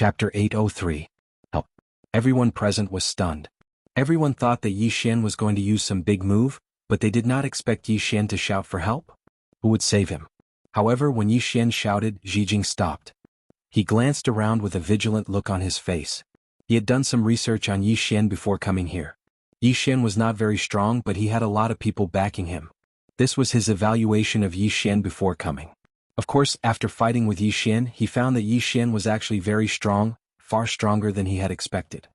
Chapter 803. Oh. Everyone present was stunned. Everyone thought that Yi Xian was going to use some big move, but they did not expect Yi Xian to shout for help. Who would save him? However, when Yi Xian shouted, Zhijing stopped. He glanced around with a vigilant look on his face. He had done some research on Yi Xian before coming here. Yi Xian was not very strong, but he had a lot of people backing him. This was his evaluation of Yi Xian before coming. Of course, after fighting with Yi Xian, he found that Yi Xian was actually very strong, far stronger than he had expected.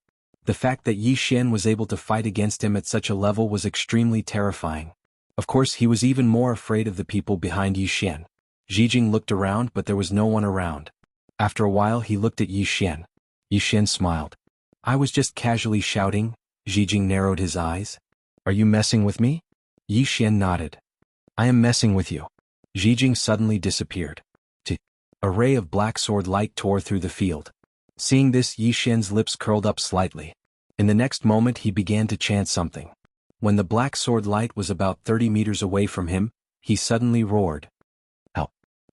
The fact that Yi Xian was able to fight against him at such a level was extremely terrifying. Of course, he was even more afraid of the people behind Yi Xian. Zhijing looked around, but there was no one around. After a while, he looked at Yi Xian. Yi Xian smiled. "I was just casually shouting." Zhijing narrowed his eyes. "Are you messing with me?" Yi Xian nodded. "I am messing with you." Zhijing suddenly disappeared. A ray of black sword light tore through the field. Seeing this, Yi Xian's lips curled up slightly. In the next moment he began to chant something. When the black sword light was about 30 meters away from him, he suddenly roared. "Help!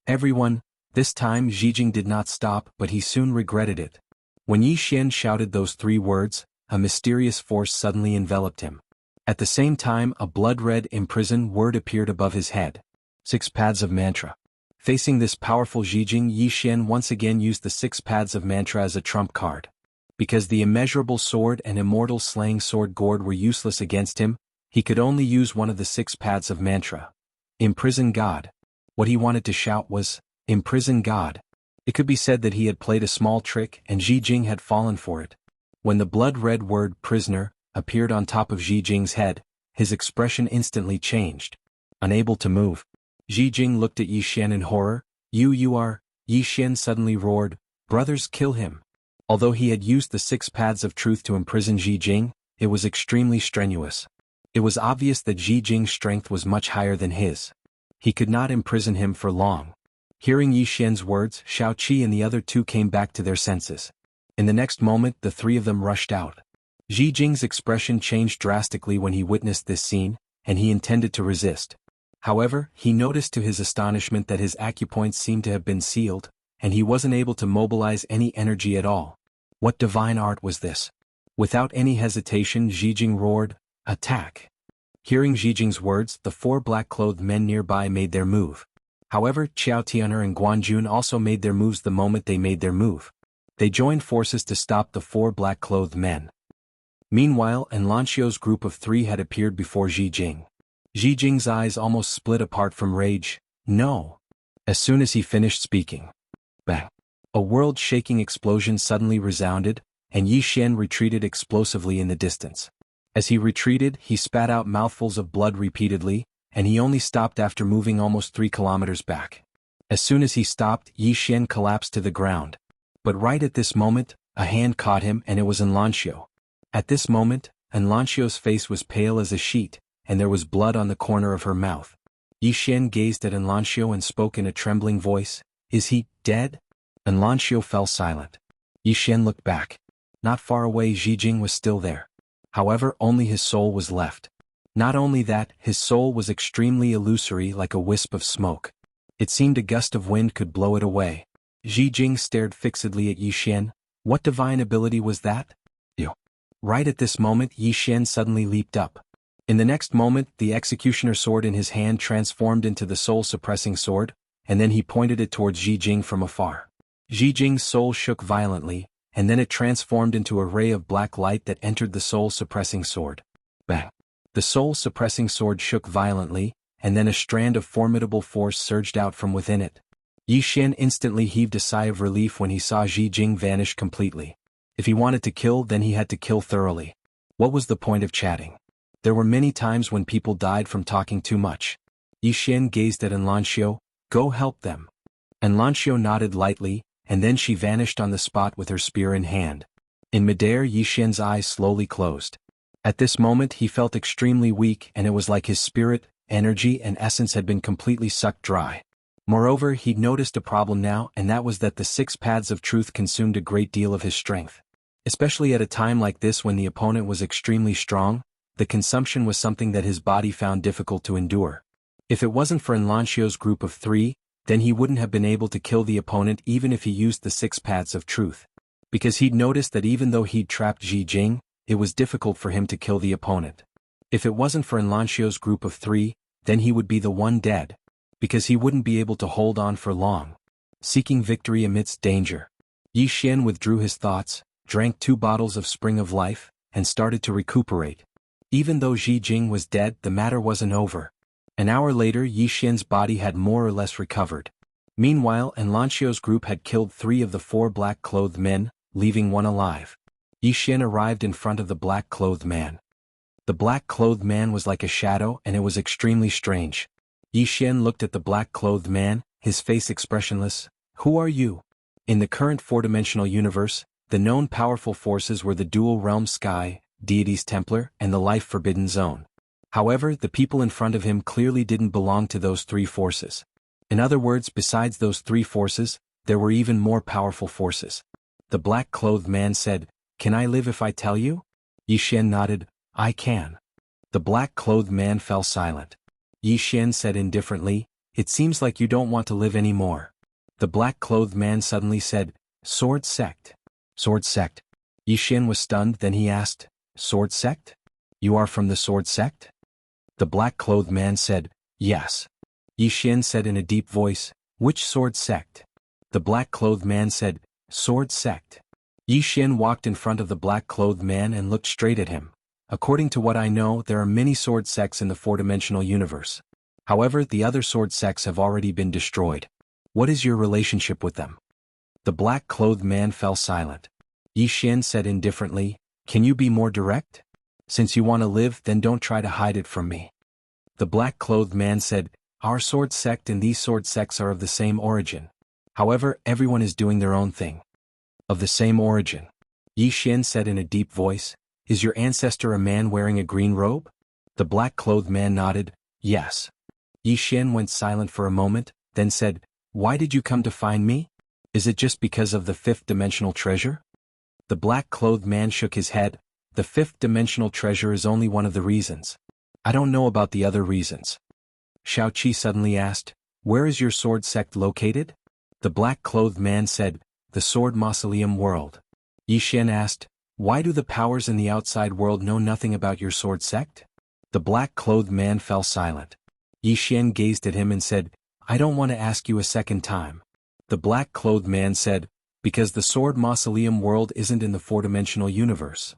Everyone!" This time Zhijing did not stop, but he soon regretted it. When Yi Xian shouted those 3 words, a mysterious force suddenly enveloped him. At the same time, a blood-red imprison word appeared above his head. 6 pads of mantra. Facing this powerful Zhijing, Yi Xian once again used the 6 pads of mantra as a trump card. Because the immeasurable sword and immortal slaying sword gourd were useless against him, he could only use one of the 6 pads of mantra. Imprison God. What he wanted to shout was, "Imprison God." It could be said that he had played a small trick and Zhijing had fallen for it. When the blood-red word prisoner appeared on top of Zhijing's head, his expression instantly changed. Unable to move, Zhijing looked at Yi Xian in horror. You are..." Yi Xian suddenly roared, "Brothers, kill him." Although he had used the 6 pads of truth to imprison Zhijing, it was extremely strenuous. It was obvious that Zhijing's strength was much higher than his. He could not imprison him for long. Hearing Yi Xian's words, Shao Qi and the other 2 came back to their senses. In the next moment, the 3 of them rushed out. Zhijing's expression changed drastically when he witnessed this scene, and he intended to resist. However, he noticed to his astonishment that his acupoints seemed to have been sealed, and he wasn't able to mobilize any energy at all. What divine art was this? Without any hesitation, Zhijing roared, "Attack!" Hearing Zhijing's words, the 4 black-clothed men nearby made their move. However, Qiao Tian'er and Guanjun also made their moves the moment they made their move. They joined forces to stop the 4 black-clothed men. Meanwhile, Enlanxio's group of 3 had appeared before Zhijing. Zhijing's eyes almost split apart from rage. "No!" As soon as he finished speaking, bang! A world-shaking explosion suddenly resounded, and Yi Xian retreated explosively in the distance. As he retreated, he spat out mouthfuls of blood repeatedly, and he only stopped after moving almost 3 kilometers back. As soon as he stopped, Yi Xian collapsed to the ground. But right at this moment, a hand caught him and it was Enlanxio. At this moment, Enlanxio's face was pale as a sheet, and there was blood on the corner of her mouth. Yi Xian gazed at Enlanxio and spoke in a trembling voice, "Is he dead?" Enlanxio fell silent. Yi Xian looked back. Not far away, Zhijing was still there. However, only his soul was left. Not only that, his soul was extremely illusory, like a wisp of smoke. It seemed a gust of wind could blow it away. Zhijing stared fixedly at Yi Xian. What divine ability was that? Ew. Right at this moment, Yi Xian suddenly leaped up. In the next moment, the executioner sword in his hand transformed into the soul-suppressing sword, and then he pointed it towards Zhijing from afar. Zhijing's soul shook violently, and then it transformed into a ray of black light that entered the soul-suppressing sword. Bang! The soul-suppressing sword shook violently, and then a strand of formidable force surged out from within it. Yi Xian instantly heaved a sigh of relief when he saw Zhijing vanish completely. If he wanted to kill, then he had to kill thoroughly. What was the point of chatting? There were many times when people died from talking too much. Yi Xian gazed at Enlanxio. "Go help them." Enlanxio nodded lightly, and then she vanished on the spot with her spear in hand. In midair, Yi Xian's eyes slowly closed. At this moment he felt extremely weak, and it was like his spirit, energy and essence had been completely sucked dry. Moreover, he'd noticed a problem now, and that was that the 6 pads of truth consumed a great deal of his strength. Especially at a time like this when the opponent was extremely strong, the consumption was something that his body found difficult to endure. If it wasn't for Enlanxio's group of 3, then he wouldn't have been able to kill the opponent even if he used the 6 pads of truth. because he'd noticed that even though he'd trapped Ji Jing, it was difficult for him to kill the opponent. If it wasn't for Enlanxio's group of 3, then he would be the one dead, because he wouldn't be able to hold on for long. Seeking victory amidst danger. Yi Xian withdrew his thoughts, drank 2 bottles of Spring of Life, and started to recuperate. Even though Ji Jing was dead, the matter wasn't over. An hour later, Yi Xian's body had more or less recovered. Meanwhile, Enlanxio's group had killed 3 of the 4 black-clothed men, leaving 1 alive. Yi Xian arrived in front of the black-clothed man. The black-clothed man was like a shadow, and it was extremely strange. Yi Xian looked at the black-clothed man, his face expressionless. Who are you? In the current 4-dimensional universe, the known powerful forces were the dual-realm sky, deity's Templar, and the life forbidden zone. However, the people in front of him clearly didn't belong to those 3 forces. In other words, besides those 3 forces, there were even more powerful forces. The black-clothed man said, "Can I live if I tell you?" Yi Xian nodded, "I can." The black-clothed man fell silent. Yi Xian said indifferently, "It seems like you don't want to live anymore." The black-clothed man suddenly said, "Sword sect." "Sword sect?" Yi Xian was stunned, then he asked, "Sword sect? You are from the sword sect?" The black-clothed man said, "Yes." Yi Xian said in a deep voice, "Which sword sect?" The black-clothed man said, "Sword sect." Yi Xian walked in front of the black-clothed man and looked straight at him. "According to what I know, there are many sword sects in the 4-dimensional universe. However, the other sword sects have already been destroyed. What is your relationship with them?" The black-clothed man fell silent. Yi Xian said indifferently, "Can you be more direct? Since you want to live, then don't try to hide it from me." The black-clothed man said, "Our sword sect and these sword sects are of the same origin. However, everyone is doing their own thing." "Of the same origin?" Yi Xian said in a deep voice, "Is your ancestor a man wearing a green robe?" The black-clothed man nodded, "Yes." Yi Xian went silent for a moment, then said, "Why did you come to find me? Is it just because of the 5th-dimensional treasure?" The black-clothed man shook his head. "The 5th-dimensional treasure is only one of the reasons. I don't know about the other reasons." Shao Qi suddenly asked, "Where is your sword sect located?" The black-clothed man said, "The Sword Mausoleum World." Yi Xian asked, "Why do the powers in the outside world know nothing about your sword sect?" The black-clothed man fell silent. Yi Xian gazed at him and said, "I don't want to ask you a second time." The black-clothed man said, "Because the Sword Mausoleum World isn't in the 4-dimensional universe."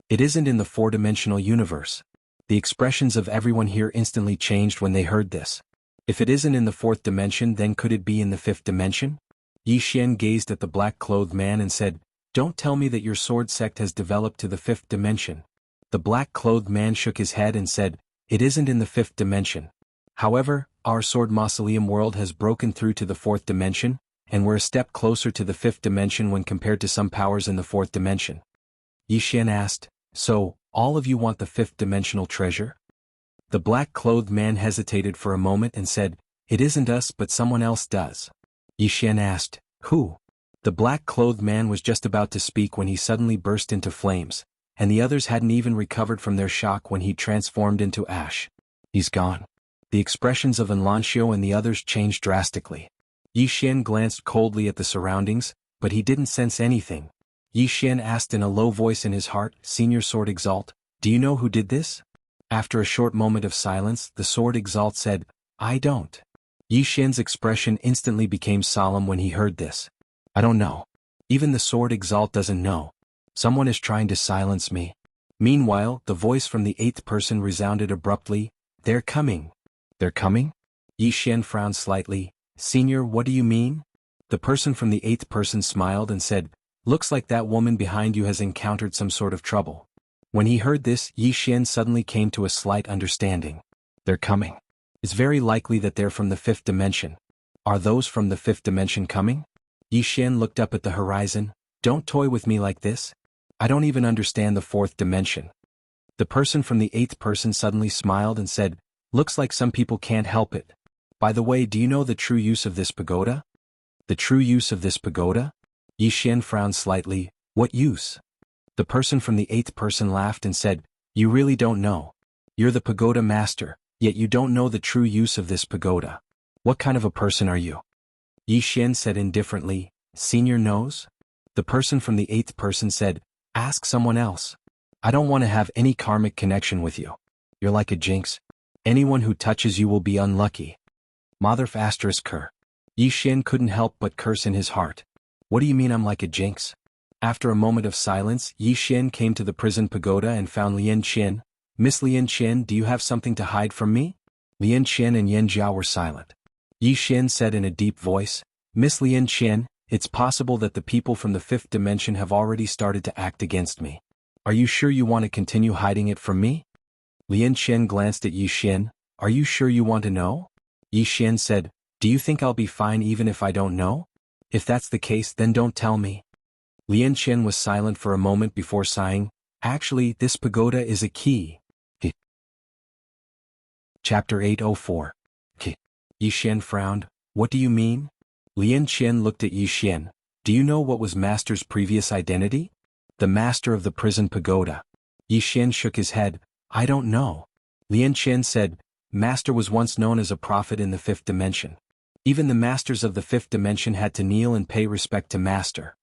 "It isn't in the 4-dimensional universe." The expressions of everyone here instantly changed when they heard this. If it isn't in the 4th dimension, then could it be in the 5th dimension? Yi Xian gazed at the black-clothed man and said, "Don't tell me that your sword sect has developed to the 5th dimension." The black-clothed man shook his head and said, "It isn't in the 5th dimension. However, our Sword Mausoleum World has broken through to the 4th dimension, and we're a step closer to the 5th dimension when compared to some powers in the 4th dimension." Yi Xian asked, "So, all of you want the 5th-dimensional treasure?" The black-clothed man hesitated for a moment and said, "It isn't us, but someone else does." Yi Xian asked, "Who?" The black-clothed man was just about to speak when he suddenly burst into flames, and the others hadn't even recovered from their shock when he transformed into ash. "He's gone." The expressions of Enlanxio and the others changed drastically. Yi Xian glanced coldly at the surroundings, but he didn't sense anything. Yi Xian asked in a low voice in his heart, "Senior Sword Exalt, do you know who did this?" After a short moment of silence, the Sword Exalt said, "I don't." Yi Xian's expression instantly became solemn when he heard this. "I don't know. Even the Sword Exalt doesn't know. Someone is trying to silence me." Meanwhile, the voice from the 8th person resounded abruptly, "They're coming." "They're coming?" Yi Xian frowned slightly. "Senior, what do you mean?" The person from the 8th person smiled and said, "Looks like that woman behind you has encountered some sort of trouble." When he heard this, Yi Xian suddenly came to a slight understanding. "They're coming. It's very likely that they're from the 5th dimension. Are those from the 5th dimension coming?" Yi Xian looked up at the horizon. "Don't toy with me like this. I don't even understand the 4th dimension." The person from the 8th person suddenly smiled and said, "Looks like some people can't help it. By the way, do you know the true use of this pagoda?" "The true use of this pagoda?" Yi Xian frowned slightly. "What use?" The person from the 8th person laughed and said, "You really don't know. You're the pagoda master, yet you don't know the true use of this pagoda. What kind of a person are you?" Yi Xian said indifferently, "Senior knows?" The person from the eighth person said, "Ask someone else. I don't want to have any karmic connection with you. You're like a jinx. Anyone who touches you will be unlucky." Motherf asterisk cur. Yi Xian couldn't help but curse in his heart. What do you mean I'm like a jinx? After a moment of silence, Yi Xian came to the prison pagoda and found Lian Qian. "Miss Lian Qian, do you have something to hide from me?" Lian Qian and Yan Jiao were silent. Yi Xian said in a deep voice, "Miss Lian Qian, it's possible that the people from the fifth dimension have already started to act against me. Are you sure you want to continue hiding it from me?" Lian Qian glanced at Yi Xian. "Are you sure you want to know?" Yi Xian said, "Do you think I'll be fine even if I don't know? If that's the case, then don't tell me." Lian Qian was silent for a moment before sighing, "Actually, this pagoda is a key." Chapter 804. Yi Xian frowned. "What do you mean?" Lian Qian looked at Yi Xian. "Do you know what was Master's previous identity?" "The master of the prison pagoda." Yi Xian shook his head. "I don't know." Lian Qian said, "Master was once known as a prophet in the fifth dimension. Even the masters of the fifth dimension had to kneel and pay respect to Master."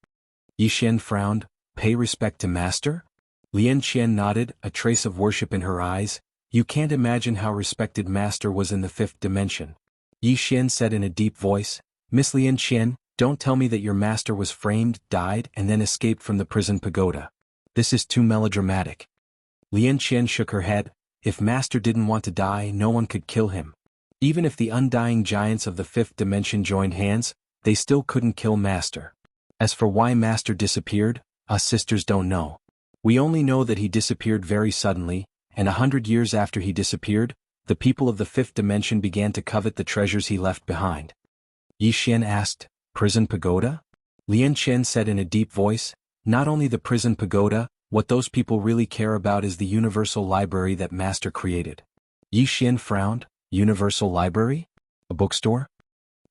Yi Xian frowned. "Pay respect to Master?" Lian Qian nodded, a trace of worship in her eyes. "You can't imagine how respected Master was in the fifth dimension." Yi Xian said in a deep voice, "Miss Lian Qian, don't tell me that your master was framed, died, and then escaped from the prison pagoda. This is too melodramatic." Lian Qian shook her head. "If Master didn't want to die, no one could kill him. Even if the undying giants of the fifth dimension joined hands, they still couldn't kill Master. As for why Master disappeared, us sisters don't know. We only know that he disappeared very suddenly, and 100 years after he disappeared, the people of the fifth dimension began to covet the treasures he left behind." Yi Xian asked, "Prison pagoda?" Lian Qian said in a deep voice, "Not only the prison pagoda, what those people really care about is the universal library that Master created." Yi Xian frowned. "Universal library? A bookstore?"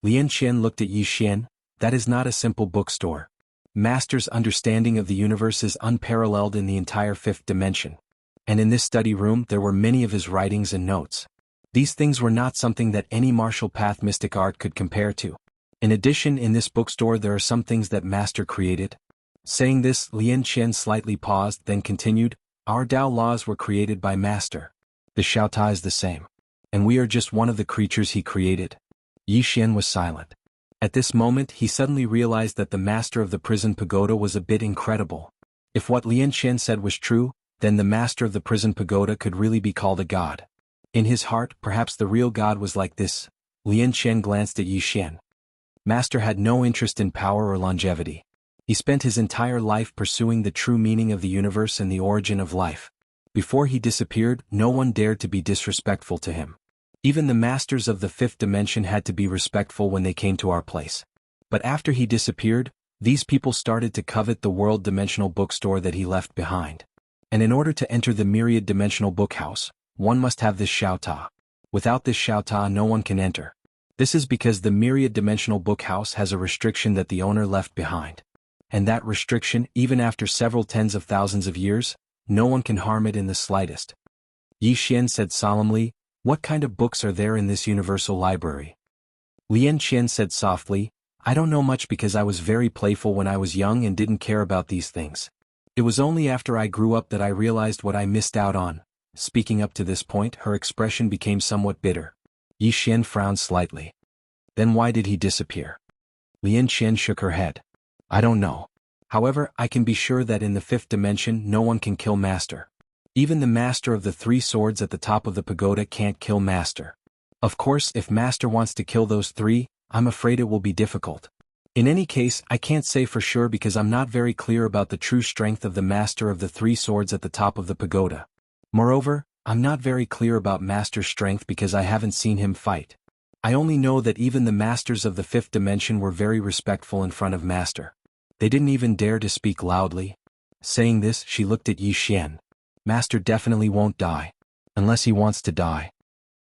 Lian Qian looked at Yi Xian. "That is not a simple bookstore. Master's understanding of the universe is unparalleled in the entire fifth dimension. And in this study room there were many of his writings and notes. These things were not something that any martial path mystic art could compare to. In addition, in this bookstore there are some things that Master created." Saying this, Lian Qian slightly paused, then continued, "Our Tao laws were created by Master. The Xiaota is the same. And we are just one of the creatures he created." Yi Xian was silent. At this moment he suddenly realized that the master of the prison pagoda was a bit incredible. If what Lian Qian said was true, then the master of the prison pagoda could really be called a god. In his heart, perhaps the real god was like this. Lian Qian glanced at Yi Xian. Master had no interest in power or longevity. He spent his entire life pursuing the true meaning of the universe and the origin of life. Before he disappeared, no one dared to be disrespectful to him. Even the masters of the fifth dimension had to be respectful when they came to our place. But after he disappeared, these people started to covet the world-dimensional bookstore that he left behind. And in order to enter the myriad-dimensional bookhouse, one must have this Xiaota. Without this Xiaota no one can enter. This is because the myriad-dimensional bookhouse has a restriction that the owner left behind. And that restriction, even after several tens of thousands of years, no one can harm it in the slightest. Yi Xian said solemnly, "What kind of books are there in this universal library?" Lian Qian said softly, "I don't know much because I was very playful when I was young and didn't care about these things. It was only after I grew up that I realized what I missed out on." Speaking up to this point, her expression became somewhat bitter. Yi Xian frowned slightly. "Then why did he disappear?" Lian Qian shook her head. "I don't know. However, I can be sure that in the fifth dimension no one can kill Master. Even the master of the three swords at the top of the pagoda can't kill Master. Of course, if Master wants to kill those three, I'm afraid it will be difficult. In any case, I can't say for sure because I'm not very clear about the true strength of the master of the three swords at the top of the pagoda. Moreover, I'm not very clear about Master's strength because I haven't seen him fight. I only know that even the masters of the fifth dimension were very respectful in front of Master. They didn't even dare to speak loudly." Saying this, she looked at Yi Xian. "Master definitely won't die. Unless he wants to die."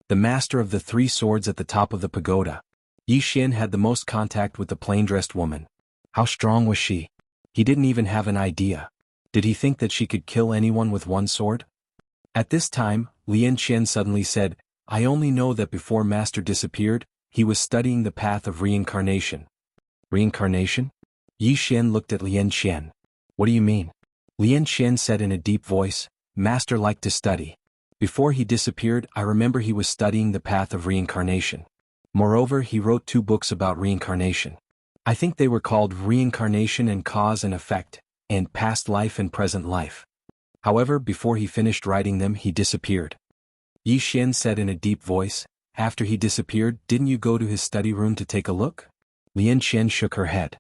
The master of the three swords at the top of the pagoda. Yi Xian had the most contact with the plain-dressed woman. How strong was she? He didn't even have an idea. Did he think that she could kill anyone with one sword? At this time, Lian Qian suddenly said, "I only know that before Master disappeared, he was studying the path of reincarnation." Reincarnation? Yi Xian looked at Lian Qian. What do you mean? Lian Qian said in a deep voice, Master liked to study. Before he disappeared, I remember he was studying the path of reincarnation. Moreover, he wrote 2 books about reincarnation. I think they were called Reincarnation and Cause and Effect, and Past Life and Present Life. However, before he finished writing them, he disappeared. Yi Xian said in a deep voice, After he disappeared, didn't you go to his study room to take a look? Lian Qian shook her head.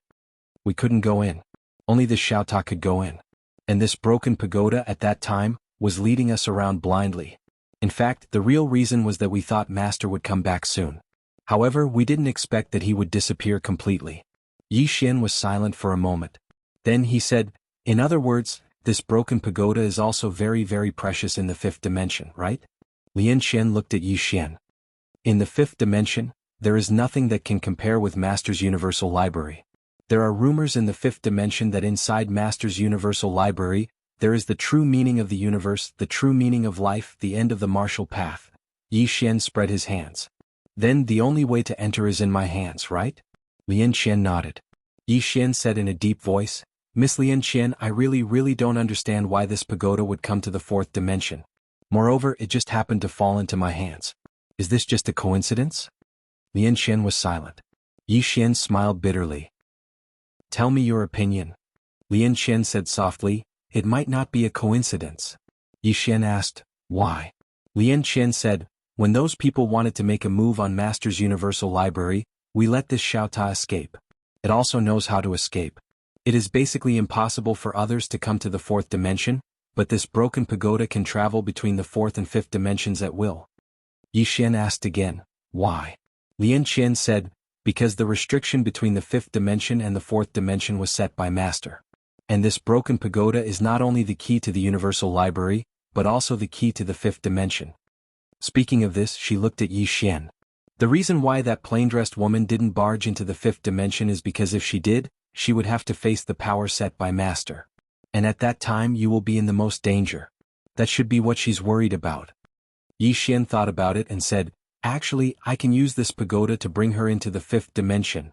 We couldn't go in. Only the Xiaota could go in. And this broken pagoda at that time was leading us around blindly. In fact, the real reason was that we thought Master would come back soon. However, we didn't expect that he would disappear completely. Yi Xian was silent for a moment. Then he said, In other words, this broken pagoda is also very, very precious in the 5th dimension, right? Lian Qian looked at Yi Xian. In the 5th dimension, there is nothing that can compare with Master's Universal Library. There are rumors in the 5th dimension that inside Master's Universal Library, there is the true meaning of the universe, the true meaning of life, the end of the martial path. Yi Xian spread his hands. Then the only way to enter is in my hands, right? Lian Qian nodded. Yi Xian said in a deep voice, Miss Lian Qian, I really don't understand why this pagoda would come to the 4th dimension. Moreover, it just happened to fall into my hands. Is this just a coincidence? Lian Qian was silent. Yi Xian smiled bitterly. Tell me your opinion. Lian Qian said softly, It might not be a coincidence. Yi Xian asked, Why? Lian Qian said, When those people wanted to make a move on Master's Universal Library, we let this Xiaota escape. It also knows how to escape. It is basically impossible for others to come to the 4th dimension, but this broken pagoda can travel between the 4th and 5th dimensions at will. Yi Xian asked again, Why? Lian Qian said, Because the restriction between the 5th dimension and the 4th dimension was set by Master. And this broken pagoda is not only the key to the Universal Library, but also the key to the 5th dimension. Speaking of this, she looked at Yi Xian. The reason why that plain-dressed woman didn't barge into the 5th dimension is because if she did, she would have to face the power set by Master. And at that time you will be in the most danger. That should be what she's worried about. Yi Xian thought about it and said, Actually, I can use this pagoda to bring her into the 5th dimension.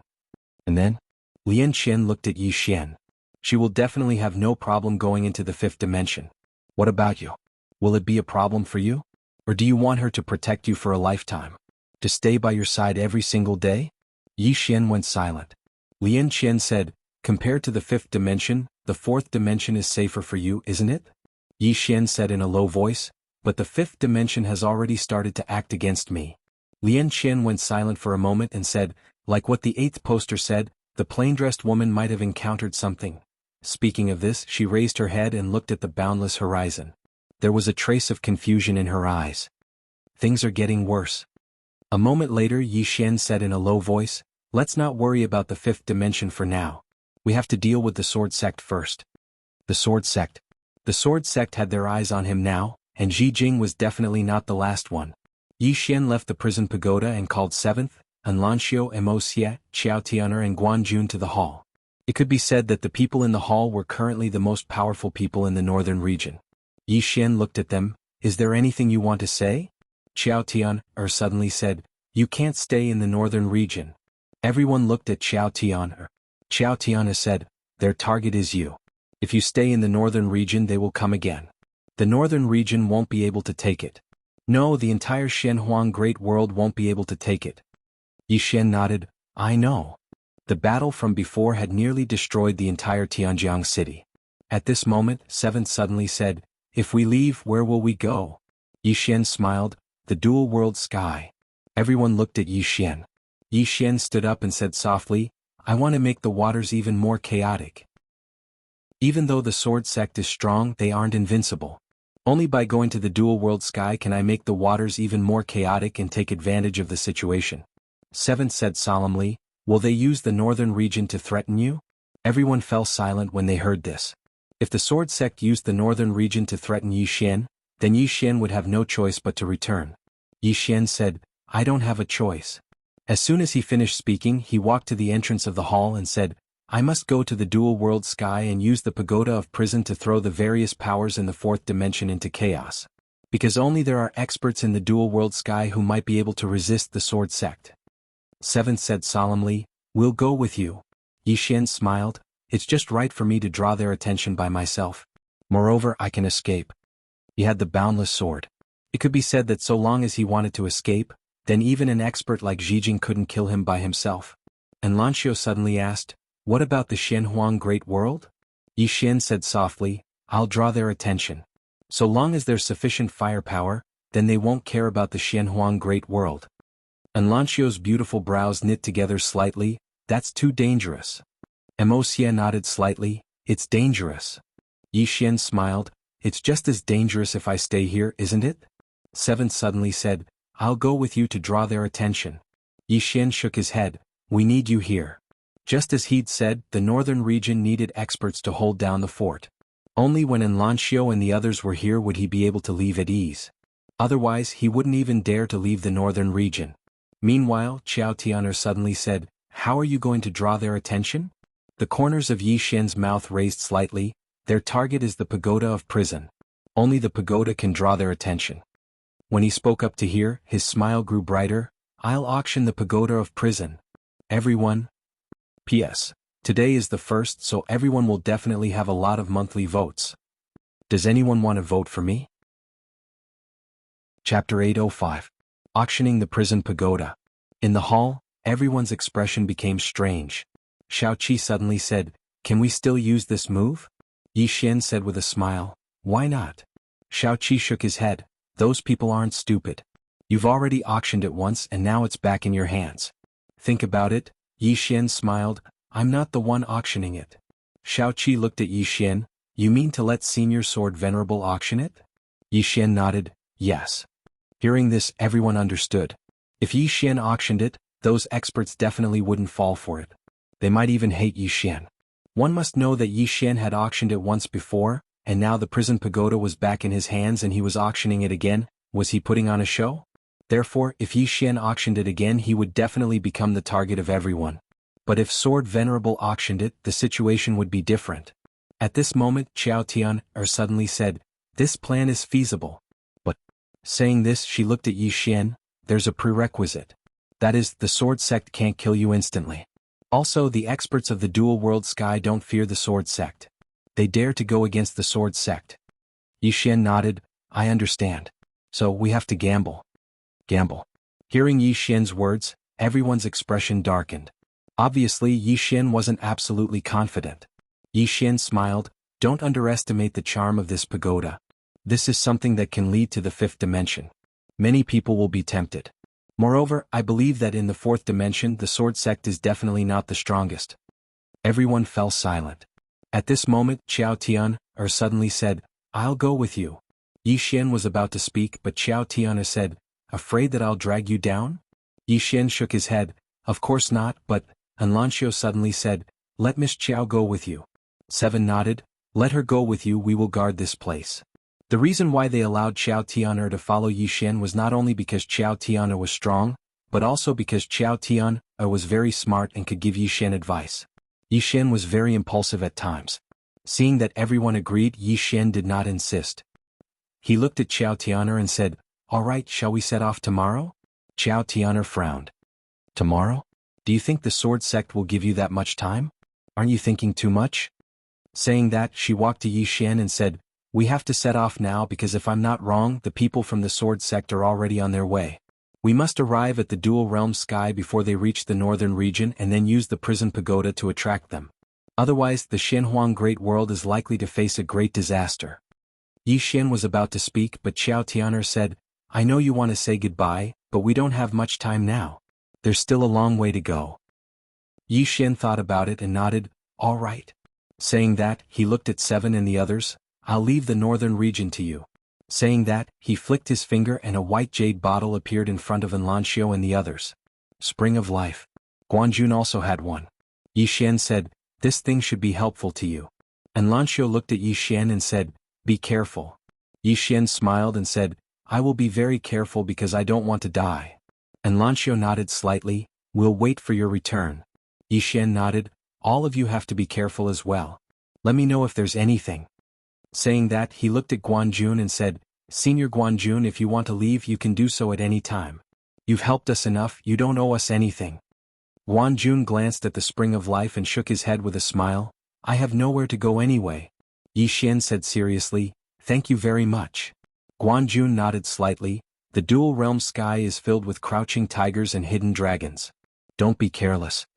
And then? Lian Qian looked at Yi Xian. She will definitely have no problem going into the 5th dimension. What about you? Will it be a problem for you? Or do you want her to protect you for a lifetime? To stay by your side every single day? Yi Xian went silent. Lian Qian said, Compared to the 5th dimension, the 4th dimension is safer for you, isn't it? Yi Xian said in a low voice, But the 5th dimension has already started to act against me. Lian Qian went silent for a moment and said, Like what the 8th poster said, the plain-dressed woman might have encountered something. Speaking of this, she raised her head and looked at the boundless horizon. There was a trace of confusion in her eyes. Things are getting worse. A moment later, Yi Xian said in a low voice, Let's not worry about the 5th dimension for now. We have to deal with the Sword Sect first. The Sword Sect. The Sword Sect had their eyes on him now, and Ji Jing was definitely not the last one. Yi Xian left the prison pagoda and called 7th, Anlanxiu, Emoxie, Qiaotianer and Guanjun to the hall. It could be said that the people in the hall were currently the most powerful people in the northern region. Yi Xian looked at them, Is there anything you want to say? Qiaotianer suddenly said, You can't stay in the northern region. Everyone looked at Qiaotianer. Qiaotianer said, Their target is you. If you stay in the northern region they will come again. The northern region won't be able to take it. No, the entire Shenhuang Great World won't be able to take it. Yi Xian nodded, I know. The battle from before had nearly destroyed the entire Tianjiang city. At this moment, 7th suddenly said, If we leave, where will we go? Yi Xian smiled, The dual world sky. Everyone looked at Yi Xian. Yi Xian stood up and said softly, I want to make the waters even more chaotic. Even though the Sword Sect is strong, they aren't invincible. Only by going to the dual world sky can I make the waters even more chaotic and take advantage of the situation. 7th said solemnly, Will they use the northern region to threaten you? Everyone fell silent when they heard this. If the Sword Sect used the northern region to threaten Yi Xian, then Yi Xian would have no choice but to return. Yi Xian said, I don't have a choice. As soon as he finished speaking, he walked to the entrance of the hall and said, I must go to the dual world sky and use the pagoda of prison to throw the various powers in the 4th dimension into chaos. Because only there are experts in the dual world sky who might be able to resist the Sword Sect. 7th said solemnly, We'll go with you. Yi Xian smiled, It's just right for me to draw their attention by myself. Moreover, I can escape. He had the boundless sword. It could be said that so long as he wanted to escape, then even an expert like Zijing couldn't kill him by himself. And Lanxiu suddenly asked, "What about the Xianhuang Great World?" Yi Xian said softly, "I'll draw their attention. So long as there's sufficient firepower, then they won't care about the Xianhuang Great World." And Lanxiu's beautiful brows knit together slightly, "That's too dangerous." Xia nodded slightly, "It's dangerous." Yi Xian smiled, "It's just as dangerous if I stay here, isn't it?" Seven suddenly said, "I'll go with you to draw their attention." Yi Xian shook his head, "We need you here." Just as he'd said, the northern region needed experts to hold down the fort. Only when Lanxiu and the others were here would he be able to leave at ease. Otherwise he wouldn't even dare to leave the northern region. Meanwhile, Qiao Tian'er suddenly said, "How are you going to draw their attention?" The corners of Yi Xian's mouth raised slightly. "Their target is the pagoda of prison. Only the pagoda can draw their attention." When he spoke up to hear, his smile grew brighter. "I'll auction the pagoda of prison. Everyone. P.S. Today is the 1st, so everyone will definitely have a lot of monthly votes. Does anyone want to vote for me?" Chapter 805. Auctioning the Prison Pagoda. In the hall, everyone's expression became strange. Xiao Qi suddenly said, "Can we still use this move?" Yi Xian said with a smile, "Why not?" Xiao Qi shook his head, "Those people aren't stupid. You've already auctioned it once and now it's back in your hands. Think about it." Yi Xian smiled, "I'm not the one auctioning it." Xiao Qi looked at Yi Xian, "You mean to let Senior Sword Venerable auction it?" Yi Xian nodded, "Yes." Hearing this, everyone understood. If Yi Xian auctioned it, those experts definitely wouldn't fall for it. They might even hate Yi Xian. One must know that Yi Xian had auctioned it once before, and now the prison pagoda was back in his hands and he was auctioning it again. Was he putting on a show? Therefore, if Yi Xian auctioned it again, he would definitely become the target of everyone. But if Sword Venerable auctioned it, the situation would be different. At this moment, Qiao Tian'er suddenly said, "This plan is feasible." But, saying this, she looked at Yi Xian, "There's a prerequisite. That is, the sword sect can't kill you instantly. Also, the experts of the dual world sky don't fear the sword sect. They dare to go against the sword sect." Yi Xian nodded, "I understand. So we have to gamble." Gamble. Hearing Yi Xian's words, everyone's expression darkened. Obviously, Yi Xian wasn't absolutely confident. Yi Xian smiled, "Don't underestimate the charm of this pagoda. This is something that can lead to the 5th dimension. Many people will be tempted. Moreover, I believe that in the 4th dimension the sword sect is definitely not the strongest." Everyone fell silent. At this moment, Qiao Tian'er suddenly said, "I'll go with you." Yi Xian was about to speak, but Qiao Tian'er said, "Afraid that I'll drag you down?" Yi Xian shook his head, "Of course not, but," and Lanxiu suddenly said, "Let Miss Qiao go with you." Seven nodded, "Let her go with you, we will guard this place." The reason why they allowed Qiao Tian'er to follow Yi Xian was not only because Qiao Tian'er was strong, but also because Qiao Tian'er was very smart and could give Yi Xian advice. Yi Xian was very impulsive at times. Seeing that everyone agreed, Yi Xian did not insist. He looked at Qiao Tian'er and said, "All right, shall we set off tomorrow?" Qiao Tian'er frowned. "Tomorrow? Do you think the sword sect will give you that much time? Aren't you thinking too much?" Saying that, she walked to Yi Xian and said, "We have to set off now because if I'm not wrong, the people from the sword sect are already on their way. We must arrive at the dual realm sky before they reach the northern region and then use the prison pagoda to attract them. Otherwise, the Xianhuang Great World is likely to face a great disaster." Yi Xian was about to speak, but Qiao Tian'er said, "I know you want to say goodbye, but we don't have much time now. There's still a long way to go." Yi Xian thought about it and nodded, "All right." Saying that, he looked at Seven and the others, "I'll leave the northern region to you." Saying that, he flicked his finger and a white jade bottle appeared in front of Lanxiu and the others. Spring of Life. Guanjun also had one. Yi Xian said, "This thing should be helpful to you." And Lanxiu looked at Yi Xian and said, "Be careful." Yi Xian smiled and said, "I will be very careful because I don't want to die." And Lanxiu nodded slightly, "We'll wait for your return." Yi Xian nodded, "All of you have to be careful as well. Let me know if there's anything." Saying that, he looked at Guanjun and said, "Senior Guanjun, if you want to leave you can do so at any time. You've helped us enough, you don't owe us anything." Guanjun glanced at the Spring of Life and shook his head with a smile, I have nowhere to go anyway. Yi Xian said seriously, thank you very much. Guanjun nodded slightly. The dual realm sky is filled with crouching tigers and hidden dragons. Don't be careless.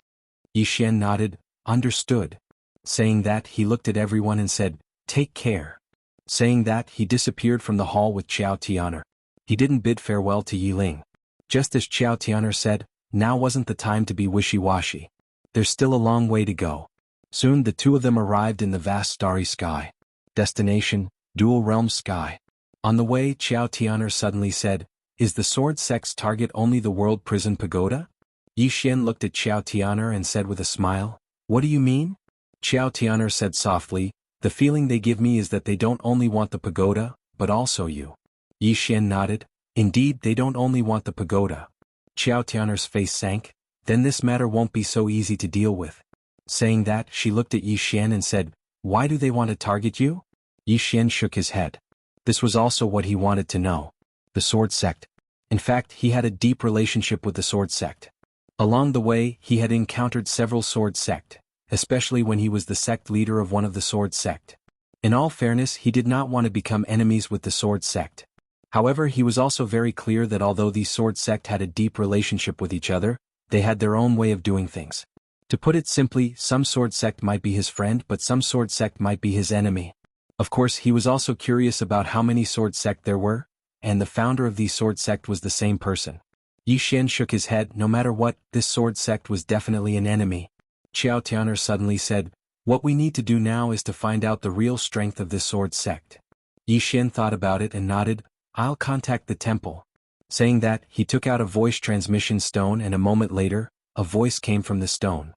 Yi Xian nodded, understood. Saying that, he looked at everyone and said, take care. Saying that, he disappeared from the hall with Qiao Tian'er. He didn't bid farewell to Yi Ling. Just as Qiao Tian'er said, now wasn't the time to be wishy-washy. There's still a long way to go. Soon the two of them arrived in the vast starry sky. Destination, dual realm sky. On the way, Qiao Tian'er suddenly said, is the sword sect's target only the world prison pagoda? Yi Xian looked at Qiao Tian'er and said with a smile, what do you mean? Qiao Tian'er said softly, the feeling they give me is that they don't only want the pagoda, but also you. Yi Xian nodded, indeed they don't only want the pagoda. Qiao Tian'er's face sank, then this matter won't be so easy to deal with. Saying that, she looked at Yi Xian and said, why do they want to target you? Yi Xian shook his head. This was also what he wanted to know. The sword sect. In fact, he had a deep relationship with the sword sect. Along the way, he had encountered several sword sect, especially when he was the sect leader of one of the sword sect. In all fairness, he did not want to become enemies with the sword sect. However, he was also very clear that although these sword sect had a deep relationship with each other, they had their own way of doing things. To put it simply, some sword sect might be his friend but some sword sect might be his enemy. Of course, he was also curious about how many sword sect there were, and the founder of these sword sect was the same person. Yi Xian shook his head, no matter what, this sword sect was definitely an enemy. Qiao Tian'er suddenly said, what we need to do now is to find out the real strength of this sword sect. Yi Xian thought about it and nodded, I'll contact the temple. Saying that, he took out a voice transmission stone and a moment later, a voice came from the stone.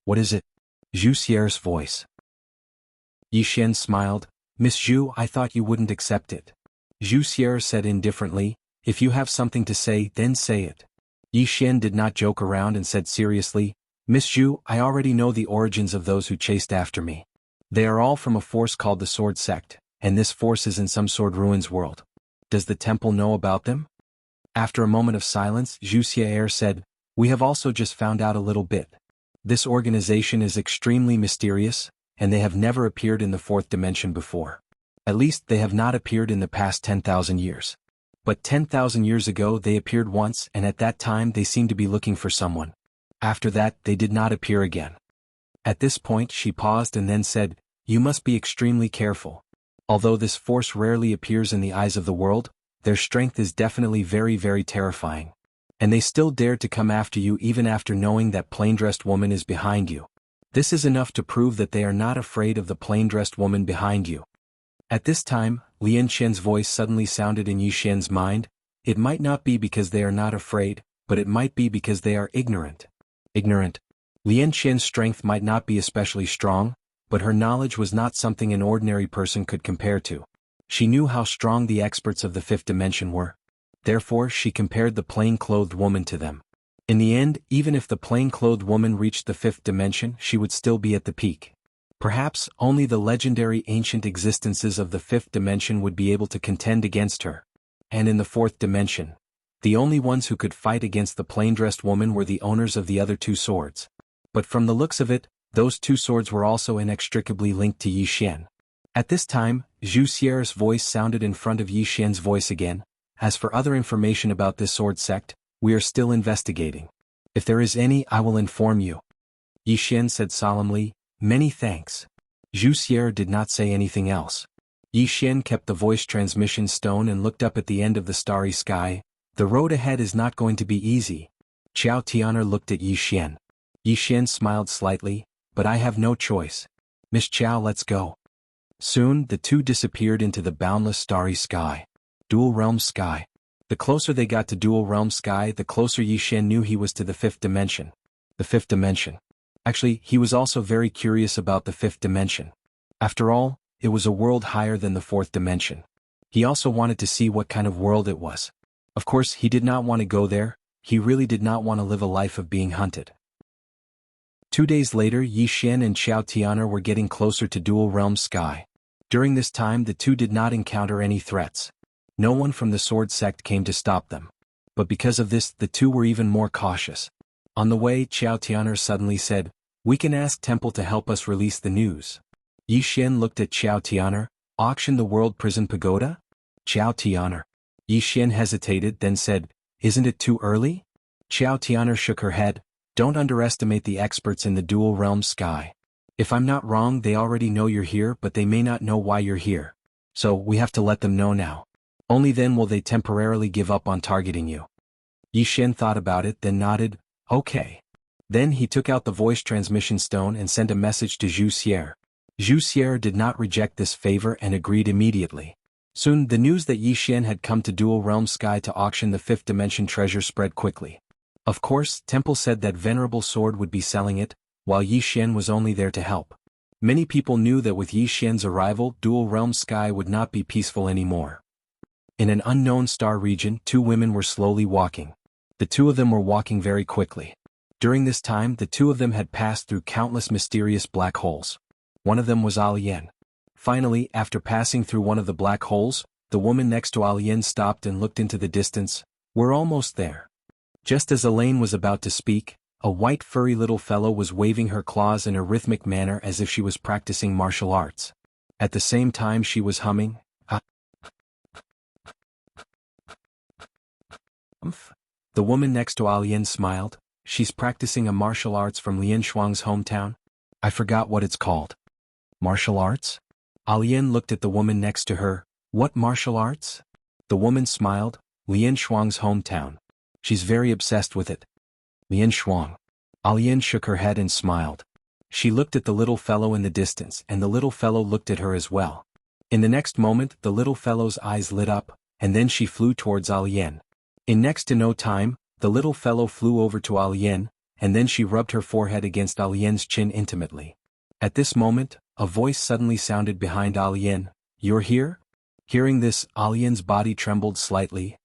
What is it? Zhu Xier's voice. Yi Xian smiled, Miss Zhu, I thought you wouldn't accept it. Zhu Xier said indifferently, if you have something to say, then say it. Yi Xian did not joke around and said seriously, Miss Zhu, I already know the origins of those who chased after me. They are all from a force called the Sword Sect, and this force is in some Sword Ruins world. Does the temple know about them? After a moment of silence, Zhu Xier said, we have also just found out a little bit. This organization is extremely mysterious, and they have never appeared in the fourth dimension before. At least they have not appeared in the past 10,000 years. But 10,000 years ago they appeared once, and at that time they seemed to be looking for someone. After that, they did not appear again. At this point she paused and then said, you must be extremely careful. Although this force rarely appears in the eyes of the world, their strength is definitely very, very terrifying. And they still dared to come after you even after knowing that plain-dressed woman is behind you. This is enough to prove that they are not afraid of the plain-dressed woman behind you. At this time, Lian Qian's voice suddenly sounded in Yi Xian's mind, it might not be because they are not afraid, but it might be because they are ignorant. Ignorant. Lian Qian's strength might not be especially strong, but her knowledge was not something an ordinary person could compare to. She knew how strong the experts of the fifth dimension were. Therefore, she compared the plain-clothed woman to them. In the end, even if the plain-clothed woman reached the fifth dimension, she would still be at the peak. Perhaps, only the legendary ancient existences of the fifth dimension would be able to contend against her. And in the fourth dimension, the only ones who could fight against the plain-dressed woman were the owners of the other two swords. But from the looks of it, those two swords were also inextricably linked to Yi Xian. At this time, Zhu Xier's voice sounded in front of Yi Xian's voice again. As for other information about this sword sect, we are still investigating. If there is any, I will inform you. Yi Xian said solemnly, many thanks. Zhu Xier did not say anything else. Yi Xian kept the voice transmission stone and looked up at the end of the starry sky. The road ahead is not going to be easy. Qiao Tian'er looked at Yi Xian. Yi Xian smiled slightly, but I have no choice. Miss Qiao, let's go. Soon, the two disappeared into the boundless starry sky. Dual Realm Sky. The closer they got to Dual Realm Sky, the closer Yi Xian knew he was to the fifth dimension. The fifth dimension. Actually, he was also very curious about the fifth dimension. After all, it was a world higher than the fourth dimension. He also wanted to see what kind of world it was. Of course, he did not want to go there. He really did not want to live a life of being hunted. 2 days later, Yi Xian and Qiao Tian'er were getting closer to Dual Realm Sky. During this time, the two did not encounter any threats. No one from the sword sect came to stop them. But because of this, the two were even more cautious. On the way, Qiao Tian'er suddenly said, We can ask Temple to help us release the news. Yi Xian looked at Qiao Tian'er. Auction the World Prison Pagoda? Qiao Tian'er. Yi Xian hesitated, then said, isn't it too early? Qiao Tian'er shook her head. Don't underestimate the experts in the dual realm sky. If I'm not wrong, they already know you're here, but they may not know why you're here. So, we have to let them know now. Only then will they temporarily give up on targeting you. Yi Xian thought about it, then nodded, okay. Then he took out the voice transmission stone and sent a message to Zhu Xier. Zhu Xier did not reject this favor and agreed immediately. Soon, the news that Yi Xian had come to Dual Realm Sky to auction the fifth dimension treasure spread quickly. Of course, Temple said that Venerable Sword would be selling it, while Yi Xian was only there to help. Many people knew that with Yi Xian's arrival, Dual Realm Sky would not be peaceful anymore. In an unknown star region, two women were slowly walking. The two of them were walking very quickly. During this time, the two of them had passed through countless mysterious black holes. One of them was Alian. Finally, after passing through one of the black holes, the woman next to Alian stopped and looked into the distance. We're almost there. Just as Elaine was about to speak, a white furry little fellow was waving her claws in a rhythmic manner as if she was practicing martial arts. At the same time she was humming, The woman next to Alian smiled. She's practicing a martial arts from Lian Shuang's hometown. I forgot what it's called. Martial arts? Alian looked at the woman next to her. What martial arts? The woman smiled. Lian Shuang's hometown. She's very obsessed with it. Lian Shuang. Alian shook her head and smiled. She looked at the little fellow in the distance, and the little fellow looked at her as well. In the next moment, the little fellow's eyes lit up, and then she flew towards Alian. In next to no time, the little fellow flew over to Alian, and then she rubbed her forehead against Alian's chin intimately. At this moment, a voice suddenly sounded behind Alian. You're here? Hearing this, Alian's body trembled slightly.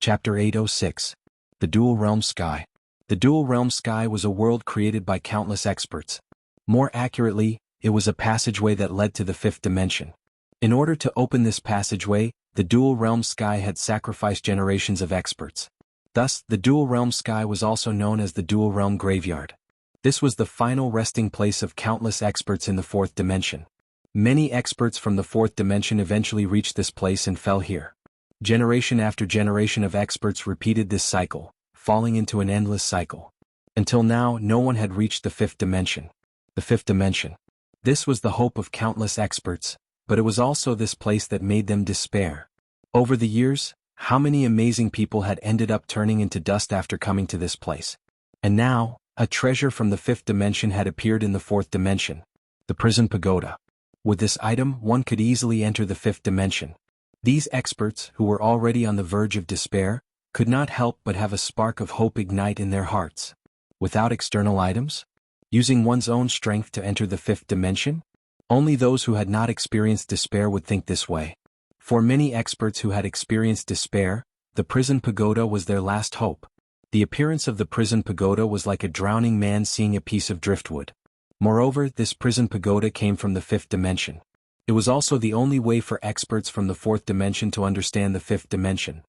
Chapter 806. The Dual Realm Sky. The Dual Realm Sky was a world created by countless experts. More accurately, it was a passageway that led to the fifth dimension. In order to open this passageway, the Dual Realm Sky had sacrificed generations of experts. Thus, the Dual Realm Sky was also known as the Dual Realm Graveyard. This was the final resting place of countless experts in the fourth dimension. Many experts from the fourth dimension eventually reached this place and fell here. Generation after generation of experts repeated this cycle, falling into an endless cycle. Until now, no one had reached the fifth dimension. The fifth dimension. This was the hope of countless experts, but it was also this place that made them despair. Over the years, how many amazing people had ended up turning into dust after coming to this place? And now, a treasure from the fifth dimension had appeared in the fourth dimension. The prison pagoda. With this item, one could easily enter the fifth dimension. These experts, who were already on the verge of despair, could not help but have a spark of hope ignite in their hearts. Without external items? Using one's own strength to enter the fifth dimension? Only those who had not experienced despair would think this way. For many experts who had experienced despair, the prison pagoda was their last hope. The appearance of the prison pagoda was like a drowning man seeing a piece of driftwood. Moreover, this prison pagoda came from the fifth dimension. It was also the only way for experts from the fourth dimension to understand the fifth dimension.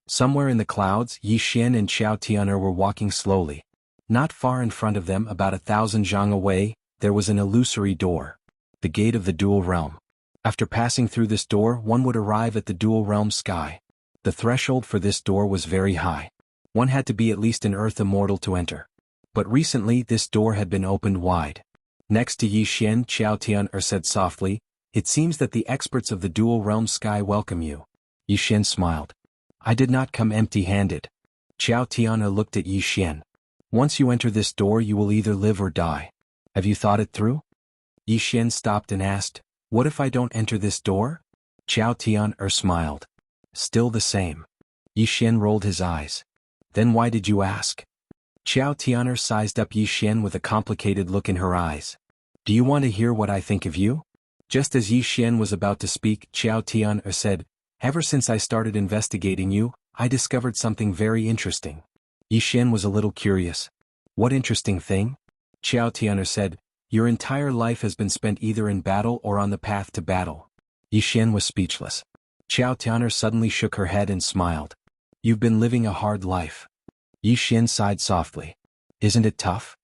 Somewhere in the clouds, Yi Xian and Qiao Tian'er were walking slowly. Not far in front of them, about 1,000 zhang away, there was an illusory door. The gate of the dual realm. After passing through this door, one would arrive at the dual realm sky. The threshold for this door was very high. One had to be at least an earth immortal to enter. But recently this door had been opened wide. Next to Yi Xian, Qiao Tian'er said softly, "It seems that the experts of the dual realm sky welcome you." Yi Xian smiled. "I did not come empty-handed." Qiao Tian'er looked at Yi Xian. "Once you enter this door you will either live or die. Have you thought it through?" Yi Xian stopped and asked, "What if I don't enter this door?" Qiao Tian'er smiled. "Still the same." Yi Xian rolled his eyes. "Then why did you ask?" Qiao Tian'er sized up Yi Xian with a complicated look in her eyes. "Do you want to hear what I think of you?" Just as Yi Xian was about to speak, Qiao Tian'er said, "Ever since I started investigating you, I discovered something very interesting." Yi Xian was a little curious. "What interesting thing?" Qiao Tian'er said, "Your entire life has been spent either in battle or on the path to battle." Yi Xian was speechless. Qiao Tian'er suddenly shook her head and smiled. "You've been living a hard life." Yi Xian sighed softly. Isn't it tough?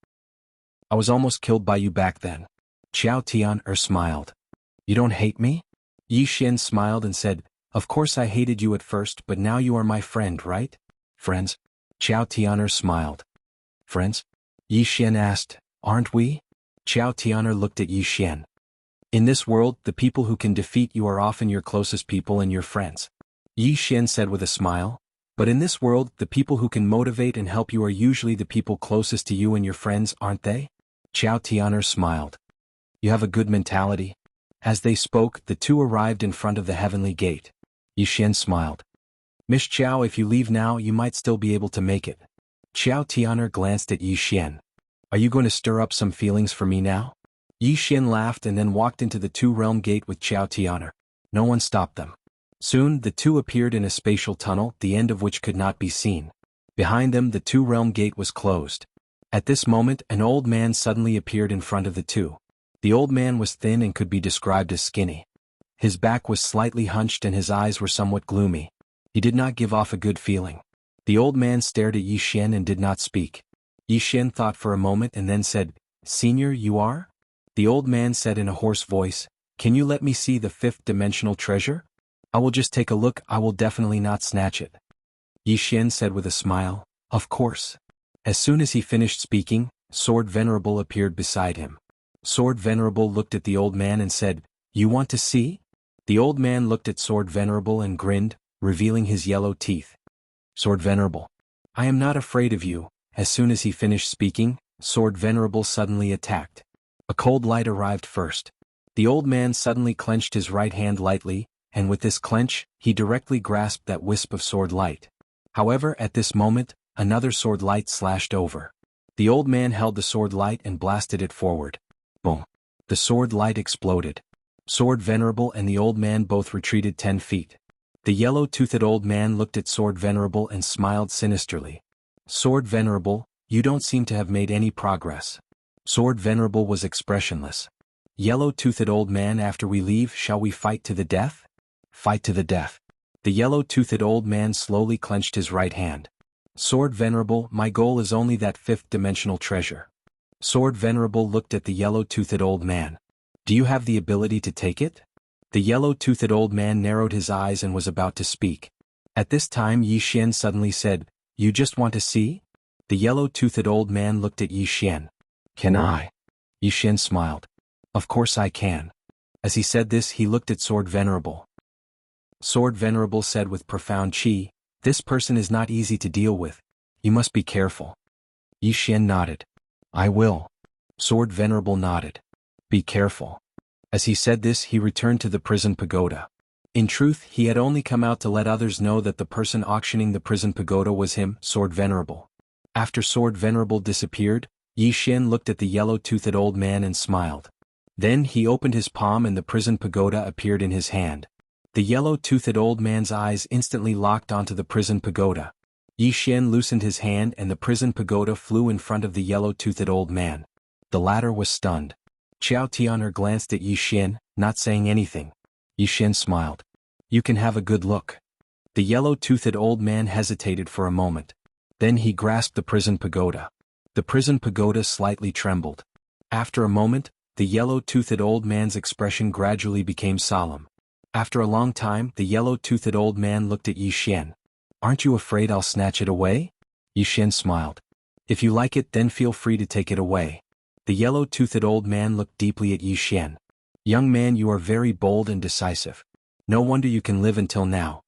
I was almost killed by you back then. Xiao Tian'er smiled. You don't hate me? Yi Xian smiled and said, Of course I hated you at first, but now you are my friend, right? Friends? Xiao Tian'er smiled. Friends? Yi Xian asked, Aren't we? Xiao Tian'er looked at Yi Xian. In this world, the people who can defeat you are often your closest people and your friends. Yi Xian said with a smile. But in this world, the people who can motivate and help you are usually the people closest to you and your friends, aren't they? Xiao Tian'er smiled. You have a good mentality. As they spoke, the two arrived in front of the heavenly gate. Yi Xian smiled. Miss Xiao, if you leave now, you might still be able to make it. Xiao Tian'er glanced at Yi Xian. Are you going to stir up some feelings for me now? Yi Xian laughed and then walked into the two-realm gate with Xiao Tian'er. No one stopped them. Soon, the two appeared in a spatial tunnel, the end of which could not be seen. Behind them, the two-realm gate was closed. At this moment, an old man suddenly appeared in front of the two. The old man was thin and could be described as skinny. His back was slightly hunched and his eyes were somewhat gloomy. He did not give off a good feeling. The old man stared at Yi Xian and did not speak. Yi Xian thought for a moment and then said, Senior, you are? The old man said in a hoarse voice, Can you let me see the fifth-dimensional treasure? I will just take a look, I will definitely not snatch it. Yi Xian said with a smile, Of course. As soon as he finished speaking, Sword Venerable appeared beside him. Sword Venerable looked at the old man and said, You want to see? The old man looked at Sword Venerable and grinned, revealing his yellow teeth. Sword Venerable. I am not afraid of you. As soon as he finished speaking, Sword Venerable suddenly attacked. A cold light arrived first. The old man suddenly clenched his right hand lightly, and with this clench, he directly grasped that wisp of sword light. However, at this moment, another sword light slashed over. The old man held the sword light and blasted it forward. Boom. The sword light exploded. Sword Venerable and the old man both retreated 10 feet. The yellow-toothed old man looked at Sword Venerable and smiled sinisterly. Sword Venerable, you don't seem to have made any progress. Sword Venerable was expressionless. Yellow-toothed old man, after we leave, shall we fight to the death? Fight to the death. The yellow-toothed old man slowly clenched his right hand. Sword Venerable, my goal is only that fifth-dimensional treasure. Sword Venerable looked at the yellow-toothed old man. Do you have the ability to take it? The yellow-toothed old man narrowed his eyes and was about to speak. At this time Yi Xian suddenly said, You just want to see? The yellow-toothed old man looked at Yi Xian. Can I? Yi Xian smiled. Of course I can. As he said this, he looked at Sword Venerable. Sword Venerable said with profound chi, This person is not easy to deal with. You must be careful. Yi Xian nodded. I will. Sword Venerable nodded. Be careful. As he said this, he returned to the prison pagoda. In truth, he had only come out to let others know that the person auctioning the prison pagoda was him, Sword Venerable. After Sword Venerable disappeared, Yi Xian looked at the yellow-toothed old man and smiled. Then he opened his palm and the prison pagoda appeared in his hand. The yellow-toothed old man's eyes instantly locked onto the prison pagoda. Yi Xian loosened his hand and the prison pagoda flew in front of the yellow-toothed old man. The latter was stunned. Xiao Tian'er glanced at Yi Xian, not saying anything. Yi Xian smiled. You can have a good look. The yellow-toothed old man hesitated for a moment. Then he grasped the prison pagoda. The prison pagoda slightly trembled. After a moment, the yellow-toothed old man's expression gradually became solemn. After a long time, the yellow-toothed old man looked at Yi Xian. Aren't you afraid I'll snatch it away? Yi Xian smiled. If you like it, then feel free to take it away. The yellow-toothed old man looked deeply at Yi Xian. Young man, you are very bold and decisive. No wonder you can live until now.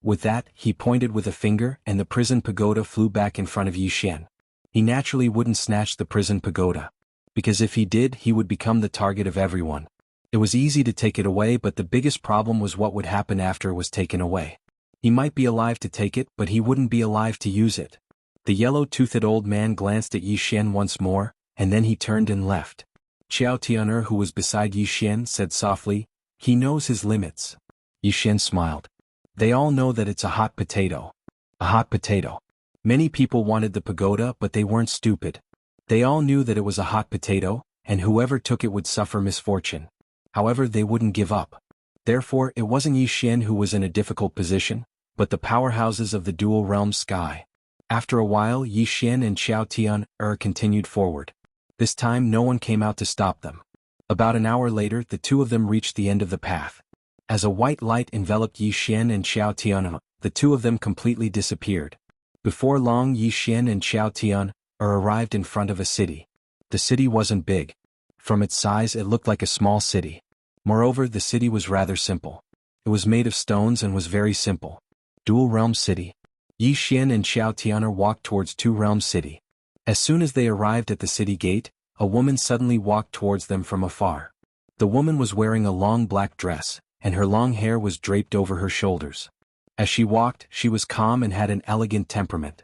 With that, he pointed with a finger and the prison pagoda flew back in front of Yi Xian. He naturally wouldn't snatch the prison pagoda. Because if he did, he would become the target of everyone. It was easy to take it away, but the biggest problem was what would happen after it was taken away. He might be alive to take it, but he wouldn't be alive to use it. The yellow-toothed old man glanced at Yi Xian once more, and then he turned and left. Xiao Tian'er, who was beside Yi Xian, said softly, He knows his limits. Yi Xian smiled. They all know that it's a hot potato. A hot potato. Many people wanted the pagoda, but they weren't stupid. They all knew that it was a hot potato, and whoever took it would suffer misfortune. However, they wouldn't give up. Therefore, it wasn't Yi Xian who was in a difficult position, but the powerhouses of the dual realm sky. After a while, Yi Xian and Xiao Tian continued forward. This time no one came out to stop them. About an hour later, the two of them reached the end of the path. As a white light enveloped Yi Xian and Xiao Tian, the two of them completely disappeared. Before long, Yi Xian and Xiao Tian arrived in front of a city. The city wasn't big. From its size, it looked like a small city. Moreover, the city was rather simple. It was made of stones and was very simple. Dual Realm City. Yi Xian and Xiao Tian walked towards Two Realm City. As soon as they arrived at the city gate, a woman suddenly walked towards them from afar. The woman was wearing a long black dress, and her long hair was draped over her shoulders. As she walked, she was calm and had an elegant temperament.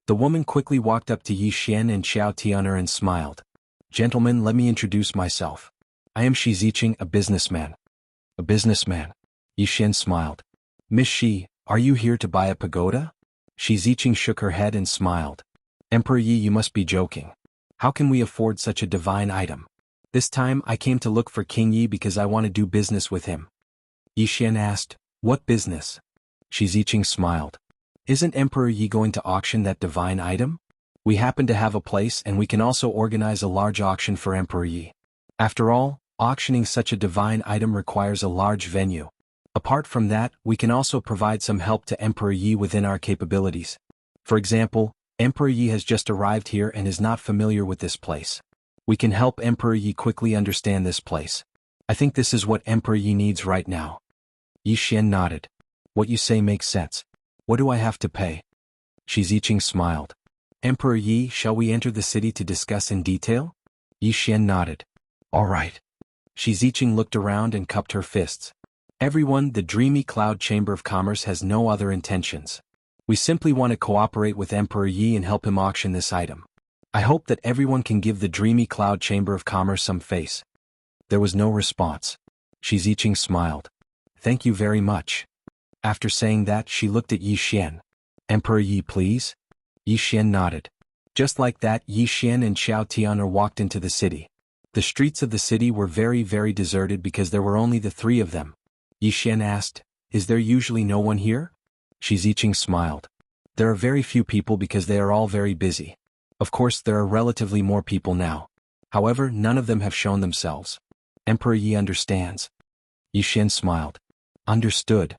The woman quickly walked up to Yi Xian and Xiao Tian and smiled. "Gentlemen, let me introduce myself. I am Shi Ziqing, a businessman." "A businessman?" Yi Xian smiled. "Miss Shi, are you here to buy a pagoda?" Shi Ziqing shook her head and smiled. "Emperor Yi, you must be joking. How can we afford such a divine item? This time I came to look for King Yi because I want to do business with him." Yi Xian asked, "What business?" Shi Ziqing smiled. "Isn't Emperor Yi going to auction that divine item? We happen to have a place and we can also organize a large auction for Emperor Yi. After all, auctioning such a divine item requires a large venue. Apart from that, we can also provide some help to Emperor Yi within our capabilities. For example, Emperor Yi has just arrived here and is not familiar with this place. We can help Emperor Yi quickly understand this place. I think this is what Emperor Yi needs right now." Yi Xian nodded. "What you say makes sense. What do I have to pay?" Shi Ziqing smiled. "Emperor Yi, shall we enter the city to discuss in detail?" Yi Xian nodded. "All right." Shi Ziqing looked around and cupped her fists. "Everyone, the Dreamy Cloud Chamber of Commerce has no other intentions. We simply want to cooperate with Emperor Yi and help him auction this item. I hope that everyone can give the Dreamy Cloud Chamber of Commerce some face." There was no response. Shi Ziqing smiled. "Thank you very much." After saying that, she looked at Yi Xian. "Emperor Yi, please?" Yi Xian nodded. Just like that, Yi Xian and Xiao Tian walked into the city. The streets of the city were very deserted because there were only the three of them. Yi Xian asked, "Is there usually no one here?" Shi Ziqing smiled. "There are very few people because they are all very busy. Of course, there are relatively more people now. However, none of them have shown themselves. Emperor Yi understands." Yi Xian smiled. "Understood."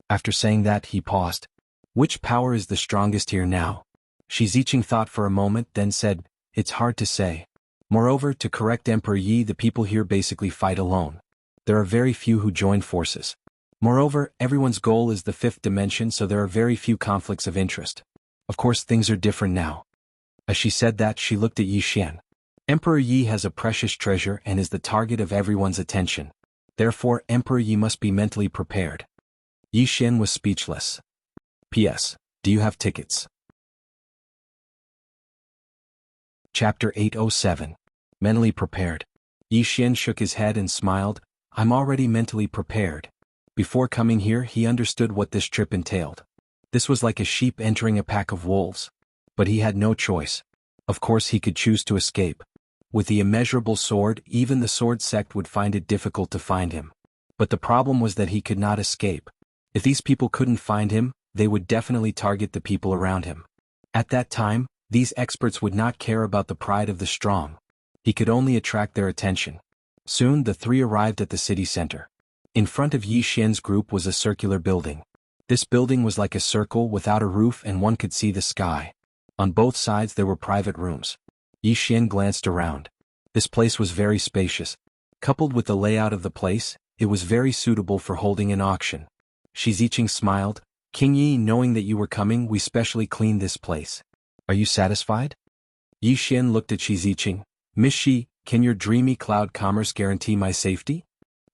After saying that, he paused. "Which power is the strongest here now?" Shi Ziqing thought for a moment, then said, "It's hard to say. Moreover, to correct Emperor Yi, the people here basically fight alone. There are very few who join forces. Moreover, everyone's goal is the fifth dimension, so there are very few conflicts of interest. Of course, things are different now." As she said that, she looked at Yi Xian. "Emperor Yi has a precious treasure and is the target of everyone's attention. Therefore, Emperor Yi must be mentally prepared." Yi Xian was speechless. P.S. Do you have tickets? Chapter 807. Mentally prepared. Yi Xian shook his head and smiled. "I'm already mentally prepared." Before coming here, he understood what this trip entailed. This was like a sheep entering a pack of wolves. But he had no choice. Of course, he could choose to escape. With the immeasurable sword, even the sword sect would find it difficult to find him. But the problem was that he could not escape. If these people couldn't find him, they would definitely target the people around him. At that time, these experts would not care about the pride of the strong. He could only attract their attention. Soon the three arrived at the city center. In front of Yi Xian's group was a circular building. This building was like a circle without a roof and one could see the sky. On both sides there were private rooms. Yi Xian glanced around. This place was very spacious. Coupled with the layout of the place, it was very suitable for holding an auction. Shi Ziqing smiled. "King Yi, knowing that you were coming, we specially cleaned this place. Are you satisfied?" Yi Xian looked at Shi Ziqing. "Miss Shi, can your Dreamy Cloud Commerce guarantee my safety?"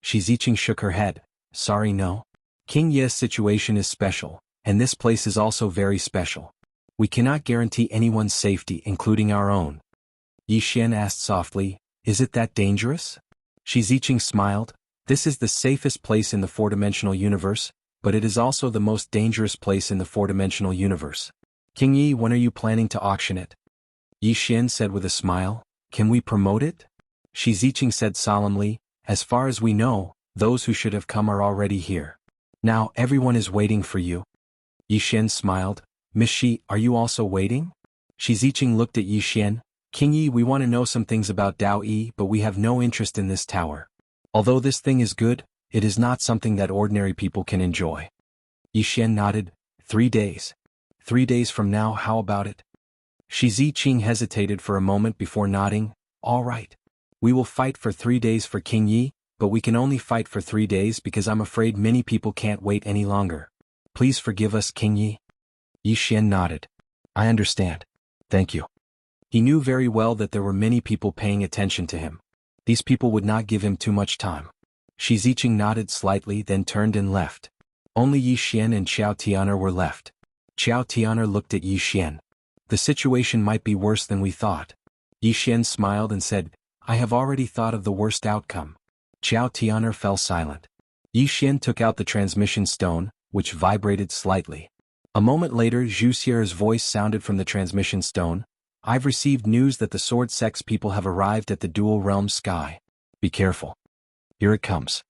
Shi Ziqing shook her head. "Sorry, no. King Yi's situation is special, and this place is also very special. We cannot guarantee anyone's safety, including our own." Yi Xian asked softly, "Is it that dangerous?" Shi Ziqing smiled. "This is the safest place in the four-dimensional universe, but it is also the most dangerous place in the four-dimensional universe. King Yi, when are you planning to auction it?" Yi Xian said with a smile. "Can we promote it?" Shi Ziqing said solemnly, "As far as we know, those who should have come are already here. Now everyone is waiting for you." Yi Xian smiled. Miss Shi, are you also waiting? Shi Ziqing looked at Yi Xian. King Yi, we want to know some things about Dao Yi, but we have no interest in this tower. Although this thing is good, it is not something that ordinary people can enjoy. Yi Xian nodded. 3 days. 3 days from now, how about it? Shi Ziqing hesitated for a moment before nodding. All right. We will fight for 3 days for King Yi, but we can only fight for 3 days because I'm afraid many people can't wait any longer. Please forgive us, King Yi. Yi Xian nodded. I understand. Thank you. He knew very well that there were many people paying attention to him. These people would not give him too much time. Shi Ziqing nodded slightly, then turned and left. Only Yi Xian and Qiao Tian'er were left. Qiao Tian'er looked at Yi Xian. The situation might be worse than we thought. Yi Xian smiled and said, I have already thought of the worst outcome. Qiao Tian'er fell silent. Yi Xian took out the transmission stone, which vibrated slightly. A moment later, Zhu Xier's voice sounded from the transmission stone. I've received news that the Sword Sect's people have arrived at the Dual Realm sky. Be careful. Here it comes.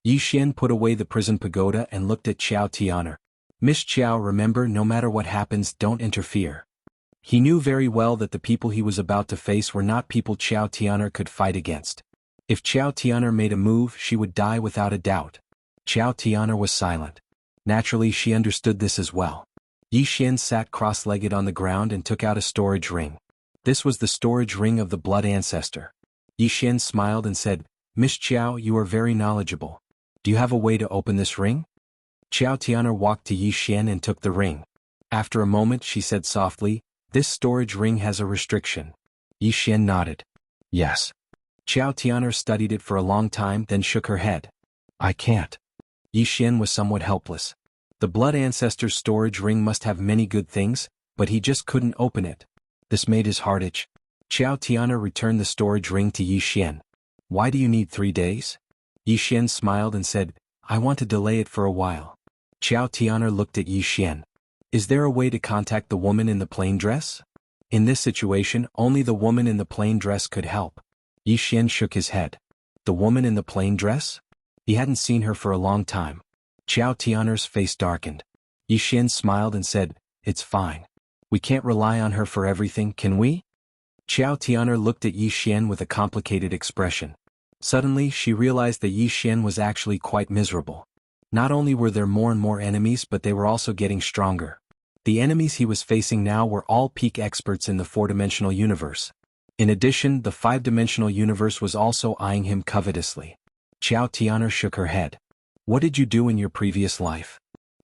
Yi Xian put away the prison pagoda and looked at Qiao Tian'er. Miss Qiao, remember, no matter what happens, don't interfere. He knew very well that the people he was about to face were not people Qiao Tian'er could fight against. If Qiao Tian'er made a move, she would die without a doubt. Qiao Tian'er was silent. Naturally, she understood this as well. Yi Xian sat cross-legged on the ground and took out a storage ring. This was the storage ring of the blood ancestor. Yi Xian smiled and said, Miss Qiao, you are very knowledgeable. Do you have a way to open this ring? Qiao Tian'er walked to Yi Xian and took the ring. After a moment, she said softly, this storage ring has a restriction. Yi Xian nodded. Yes. Qiao Tian'er studied it for a long time, then shook her head. I can't. Yi Xian was somewhat helpless. The blood ancestor's storage ring must have many good things, but he just couldn't open it. This made his heart itch. Qiao Tian'er returned the storage ring to Yi Xian. Why do you need 3 days? Yi Xian smiled and said, I want to delay it for a while. Qiao Tian'er looked at Yi Xian. Is there a way to contact the woman in the plain dress? In this situation, only the woman in the plain dress could help. Yi Xian shook his head. The woman in the plain dress? He hadn't seen her for a long time. Qiao Tian'er's face darkened. Yi Xian smiled and said, it's fine. We can't rely on her for everything, can we? Qiao Tian'er looked at Yi Xian with a complicated expression. Suddenly, she realized that Yi Xian was actually quite miserable. Not only were there more and more enemies, but they were also getting stronger. The enemies he was facing now were all peak experts in the 4-dimensional universe. In addition, the 5-dimensional universe was also eyeing him covetously. Qiao Tian'er shook her head. What did you do in your previous life?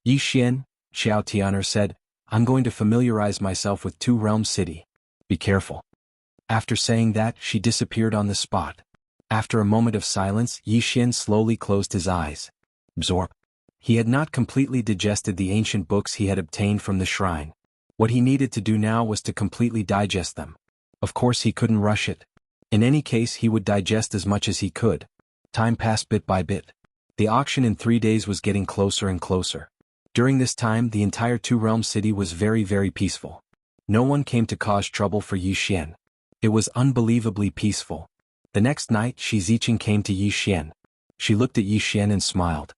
Yi Xian, Qiao Tian'er said, I'm going to familiarize myself with 2 Realm City. Be careful. After saying that, she disappeared on the spot. After a moment of silence, Yi Xian slowly closed his eyes. Absorb. He had not completely digested the ancient books he had obtained from the shrine. What he needed to do now was to completely digest them. Of course, he couldn't rush it. In any case, he would digest as much as he could. Time passed bit by bit. The auction in 3 days was getting closer and closer. During this time, the entire 2-realm city was very, very peaceful. No one came to cause trouble for Yi Xian. It was unbelievably peaceful. The next night, Shi Ziqing came to Yi Xian. She looked at Yi Xian and smiled.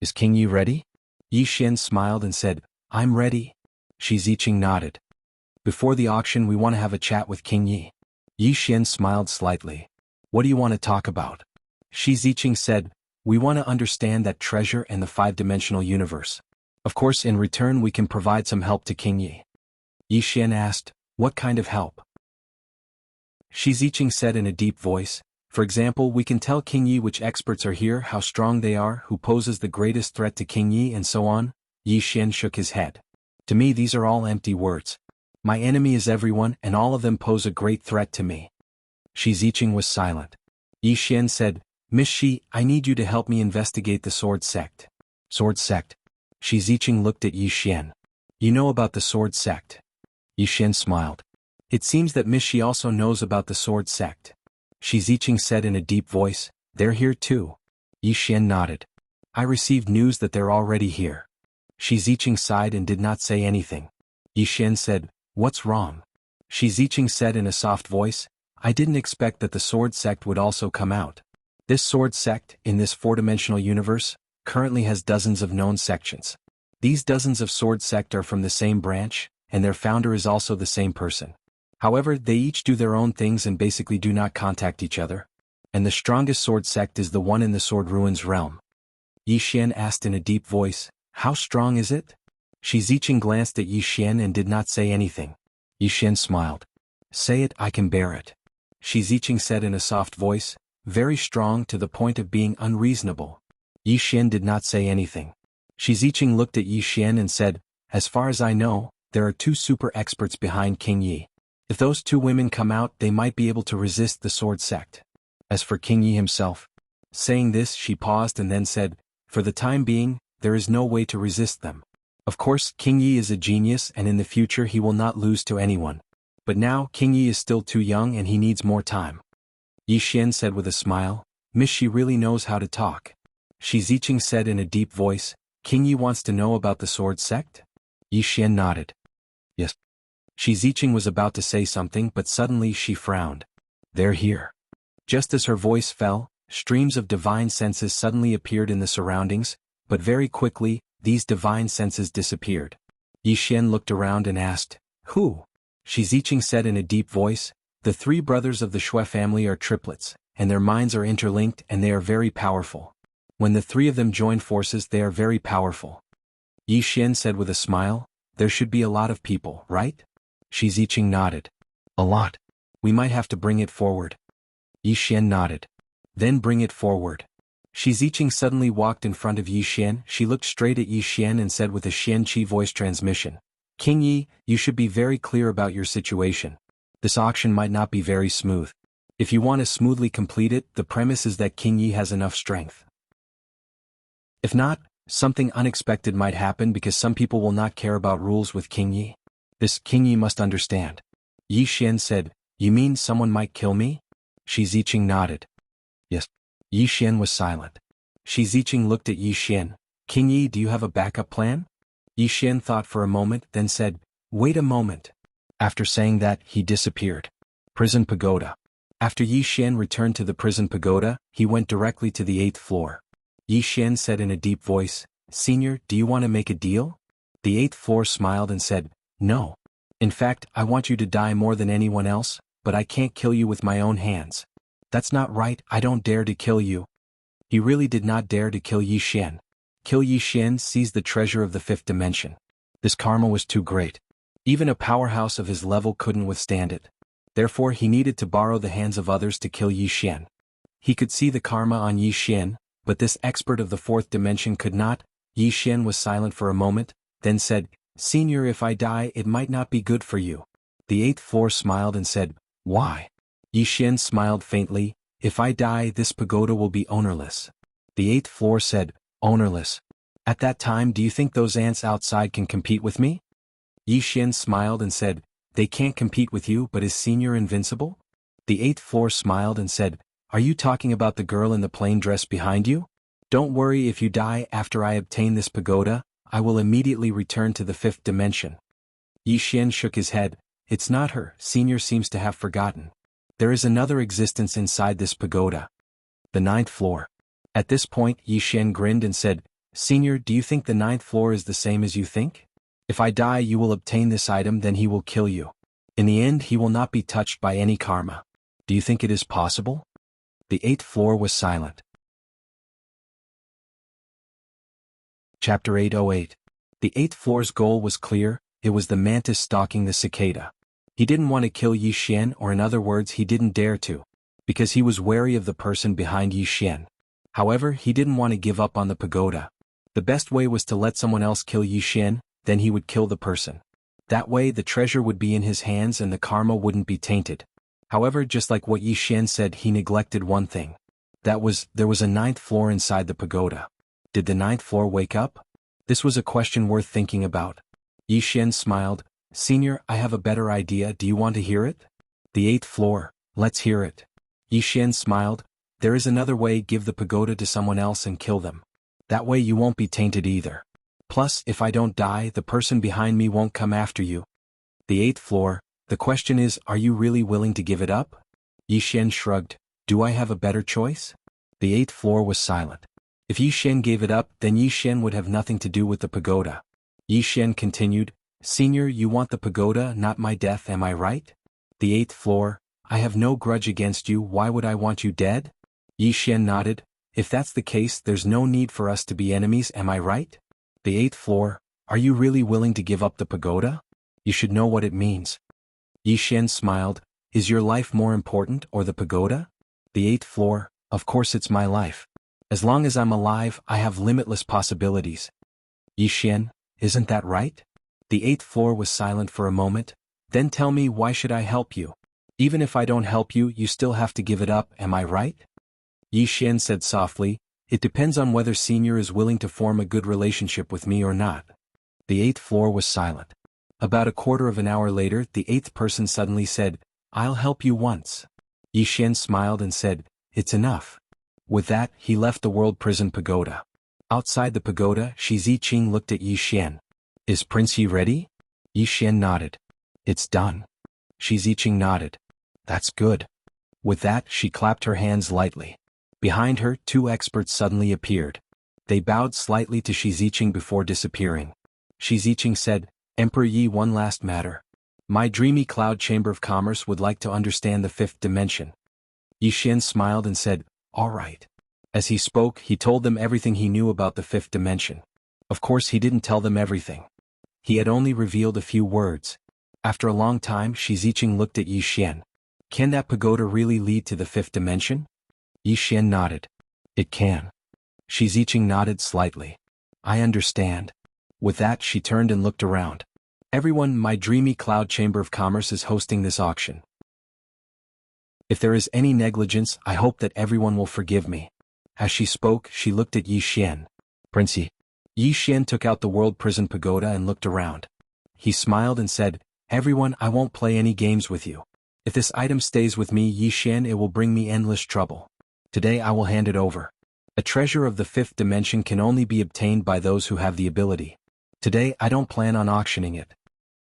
Is King Yi ready? Yi Xian smiled and said, I'm ready. Shi Ziqing nodded. Before the auction, we want to have a chat with King Yi. Yi Xian smiled slightly. What do you want to talk about? Shi Ziqing said, we want to understand that treasure and the 5-dimensional universe. Of course, in return we can provide some help to King Yi. Yi Xian asked, what kind of help? Shi Ziqing said in a deep voice, for example, we can tell King Yi which experts are here, how strong they are, who poses the greatest threat to King Yi, and so on. Yi Xian shook his head. To me, these are all empty words. My enemy is everyone, and all of them pose a great threat to me. Shi Ziqing was silent. Yi Xian said, Miss Shi, I need you to help me investigate the Sword Sect. Sword Sect? Shi Ziqing looked at Yi Xian. You know about the Sword Sect? Yi Xian smiled. It seems that Miss Shi also knows about the Sword Sect. Shi Ziqing said in a deep voice, they're here too. Yi Xian nodded. I received news that they're already here. Shi Ziqing sighed and did not say anything. Yi Xian said, what's wrong? Shi Ziqing said in a soft voice, I didn't expect that the Sword Sect would also come out. This Sword Sect, in this 4-dimensional universe, currently has dozens of known sections. These dozens of sword sect are from the same branch, and their founder is also the same person. However, they each do their own things and basically do not contact each other. And the strongest sword sect is the one in the Sword Ruins realm. Yi Xian asked in a deep voice, "How strong is it?" Shi Ziqing glanced at Yi Xian and did not say anything. Yi Xian smiled. "Say it, I can bear it." Shi Ziqing said in a soft voice, "Very strong to the point of being unreasonable." Yi Xian did not say anything. Shi Ziqing looked at Yi Xian and said, "As far as I know, there are two super experts behind King Yi. If those two women come out, they might be able to resist the sword sect. As for King Yi himself." Saying this, she paused and then said, "For the time being, there is no way to resist them. Of course, King Yi is a genius and in the future he will not lose to anyone. But now, King Yi is still too young and he needs more time." Yi Xian said with a smile, "Miss Shi really knows how to talk." Shi Ziqing said in a deep voice, "King Yi wants to know about the sword sect?" Yi Xian nodded. "Yes." Shi Ziqing was about to say something but suddenly she frowned. "They're here." Just as her voice fell, streams of divine senses suddenly appeared in the surroundings, but very quickly, these divine senses disappeared. Yi Xian looked around and asked, "Who?" Shi Ziqing said in a deep voice, "The three brothers of the Shui family are triplets, and their minds are interlinked and they are very powerful. When the three of them join forces they are very powerful." Yi Xian said with a smile, "There should be a lot of people, right?" Shi Ziqing nodded. "A lot. We might have to bring it forward." Yi Xian nodded. "Then bring it forward." Shi Ziqing suddenly walked in front of Yi Xian. She looked straight at Yi Xian and said with a Xian-Qi voice transmission, "King Yi, you should be very clear about your situation. This auction might not be very smooth. If you want to smoothly complete it, the premise is that King Yi has enough strength. If not, something unexpected might happen because some people will not care about rules with King Yi. This King Yi must understand." Yi Xian said, "You mean someone might kill me?" Shi Ziqing nodded. "Yes." Yi Xian was silent. Shi Ziqing looked at Yi Xian. "King Yi, do you have a backup plan?" Yi Xian thought for a moment, then said, "Wait a moment." After saying that, he disappeared. Prison Pagoda. After Yi Xian returned to the prison pagoda, he went directly to the 8th floor. Yi Xian said in a deep voice, "Senior, do you want to make a deal?" The 8th floor smiled and said, "No. In fact, I want you to die more than anyone else, but I can't kill you with my own hands." "That's not right, I don't dare to kill you." He really did not dare to kill Yi Xian. Kill Yi Xian seized the treasure of the 5th dimension. This karma was too great. Even a powerhouse of his level couldn't withstand it. Therefore he needed to borrow the hands of others to kill Yi Xian. He could see the karma on Yi Xian, but this expert of the 4th dimension could not. Yi Xian was silent for a moment, then said, "Senior, if I die it might not be good for you." The 8th floor smiled and said, "Why?" Yi Xian smiled faintly, "If I die this pagoda will be ownerless." The 8th floor said, "Ownerless? At that time do you think those ants outside can compete with me?" Yi Xian smiled and said, "They can't compete with you, but is Senior invincible?" The 8th floor smiled and said, "Are you talking about the girl in the plain dress behind you? Don't worry, if you die after I obtain this pagoda, I will immediately return to the 5th dimension." Yi Xian shook his head. "It's not her, Senior seems to have forgotten. There is another existence inside this pagoda." The 9th floor. At this point Yi Xian grinned and said, "Senior, do you think the 9th floor is the same as you think? If I die you will obtain this item, then he will kill you. In the end he will not be touched by any karma. Do you think it is possible?" The 8th floor was silent. Chapter 808. The 8th floor's goal was clear, it was the mantis stalking the cicada. He didn't want to kill Yi Xian, or in other words he didn't dare to, because he was wary of the person behind Yi Xian. However, he didn't want to give up on the pagoda. The best way was to let someone else kill Yi Xian, then he would kill the person. That way the treasure would be in his hands and the karma wouldn't be tainted. However, just like what Yi Xian said, he neglected one thing. That was, there was a 9th floor inside the pagoda. Did the 9th floor wake up? This was a question worth thinking about. Yi Xian smiled. "Senior, I have a better idea, do you want to hear it?" The 8th floor. "Let's hear it." Yi Xian smiled. "There is another way, give the pagoda to someone else and kill them. That way you won't be tainted either. Plus, if I don't die, the person behind me won't come after you." The 8th floor. "The question is, are you really willing to give it up?" Yi Xian shrugged. "Do I have a better choice?" The 8th floor was silent. If Yi Xian gave it up, then Yi Xian would have nothing to do with the pagoda. Yi Xian continued, Senior, you want the pagoda, not my death, am I right? The 8th floor, I have no grudge against you, why would I want you dead? Yi Xian nodded, if that's the case there's no need for us to be enemies, am I right? The 8th floor, are you really willing to give up the pagoda? You should know what it means. Yi Xian smiled, is your life more important or the pagoda? The 8th floor, of course it's my life. As long as I'm alive, I have limitless possibilities. Yi Xian, isn't that right? The 8th floor was silent for a moment, then tell me, why should I help you? Even if I don't help you, you still have to give it up, am I right? Yi Xian said softly, it depends on whether Senior is willing to form a good relationship with me or not. The 8th floor was silent. About a quarter of an hour later, the 8th person suddenly said, I'll help you once. Yi Xian smiled and said, it's enough. With that, he left the World Prison Pagoda. Outside the pagoda, Shi Ziqing looked at Yi Xian. Is Prince Yi ready? Yi Xian nodded. It's done. Shi Ziqing nodded. That's good. With that, she clapped her hands lightly. Behind her, 2 experts suddenly appeared. They bowed slightly to Shi Ziqing before disappearing. Shi Ziqing said, Emperor Yi, one last matter. My dreamy cloud chamber of commerce would like to understand the 5th dimension. Yi Xian smiled and said, all right. As he spoke, he told them everything he knew about the 5th dimension. Of course, he didn't tell them everything. He had only revealed a few words. After a long time, Shi Ziqing looked at Yi Xian. Can that pagoda really lead to the 5th dimension? Yi Xian nodded. It can. Shi Ziqing nodded slightly. I understand. With that, she turned and looked around. Everyone, my dreamy cloud chamber of commerce is hosting this auction. If there is any negligence, I hope that everyone will forgive me. As she spoke, she looked at Yi Xian. Prince Yi. Yi Xian took out the World Prison Pagoda and looked around. He smiled and said, everyone, I won't play any games with you. If this item stays with me, Yi Xian, it will bring me endless trouble. Today I will hand it over. A treasure of the 5th dimension can only be obtained by those who have the ability. Today I don't plan on auctioning it.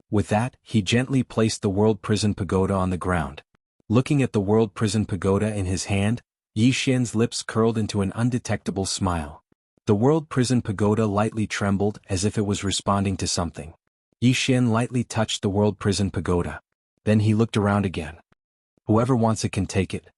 With that, he gently placed the World Prison Pagoda on the ground. Looking at the World Prison Pagoda in his hand, Yi Xian's lips curled into an undetectable smile. The World Prison Pagoda lightly trembled as if it was responding to something. Yi Xian lightly touched the World Prison Pagoda. Then he looked around again. Whoever wants it can take it.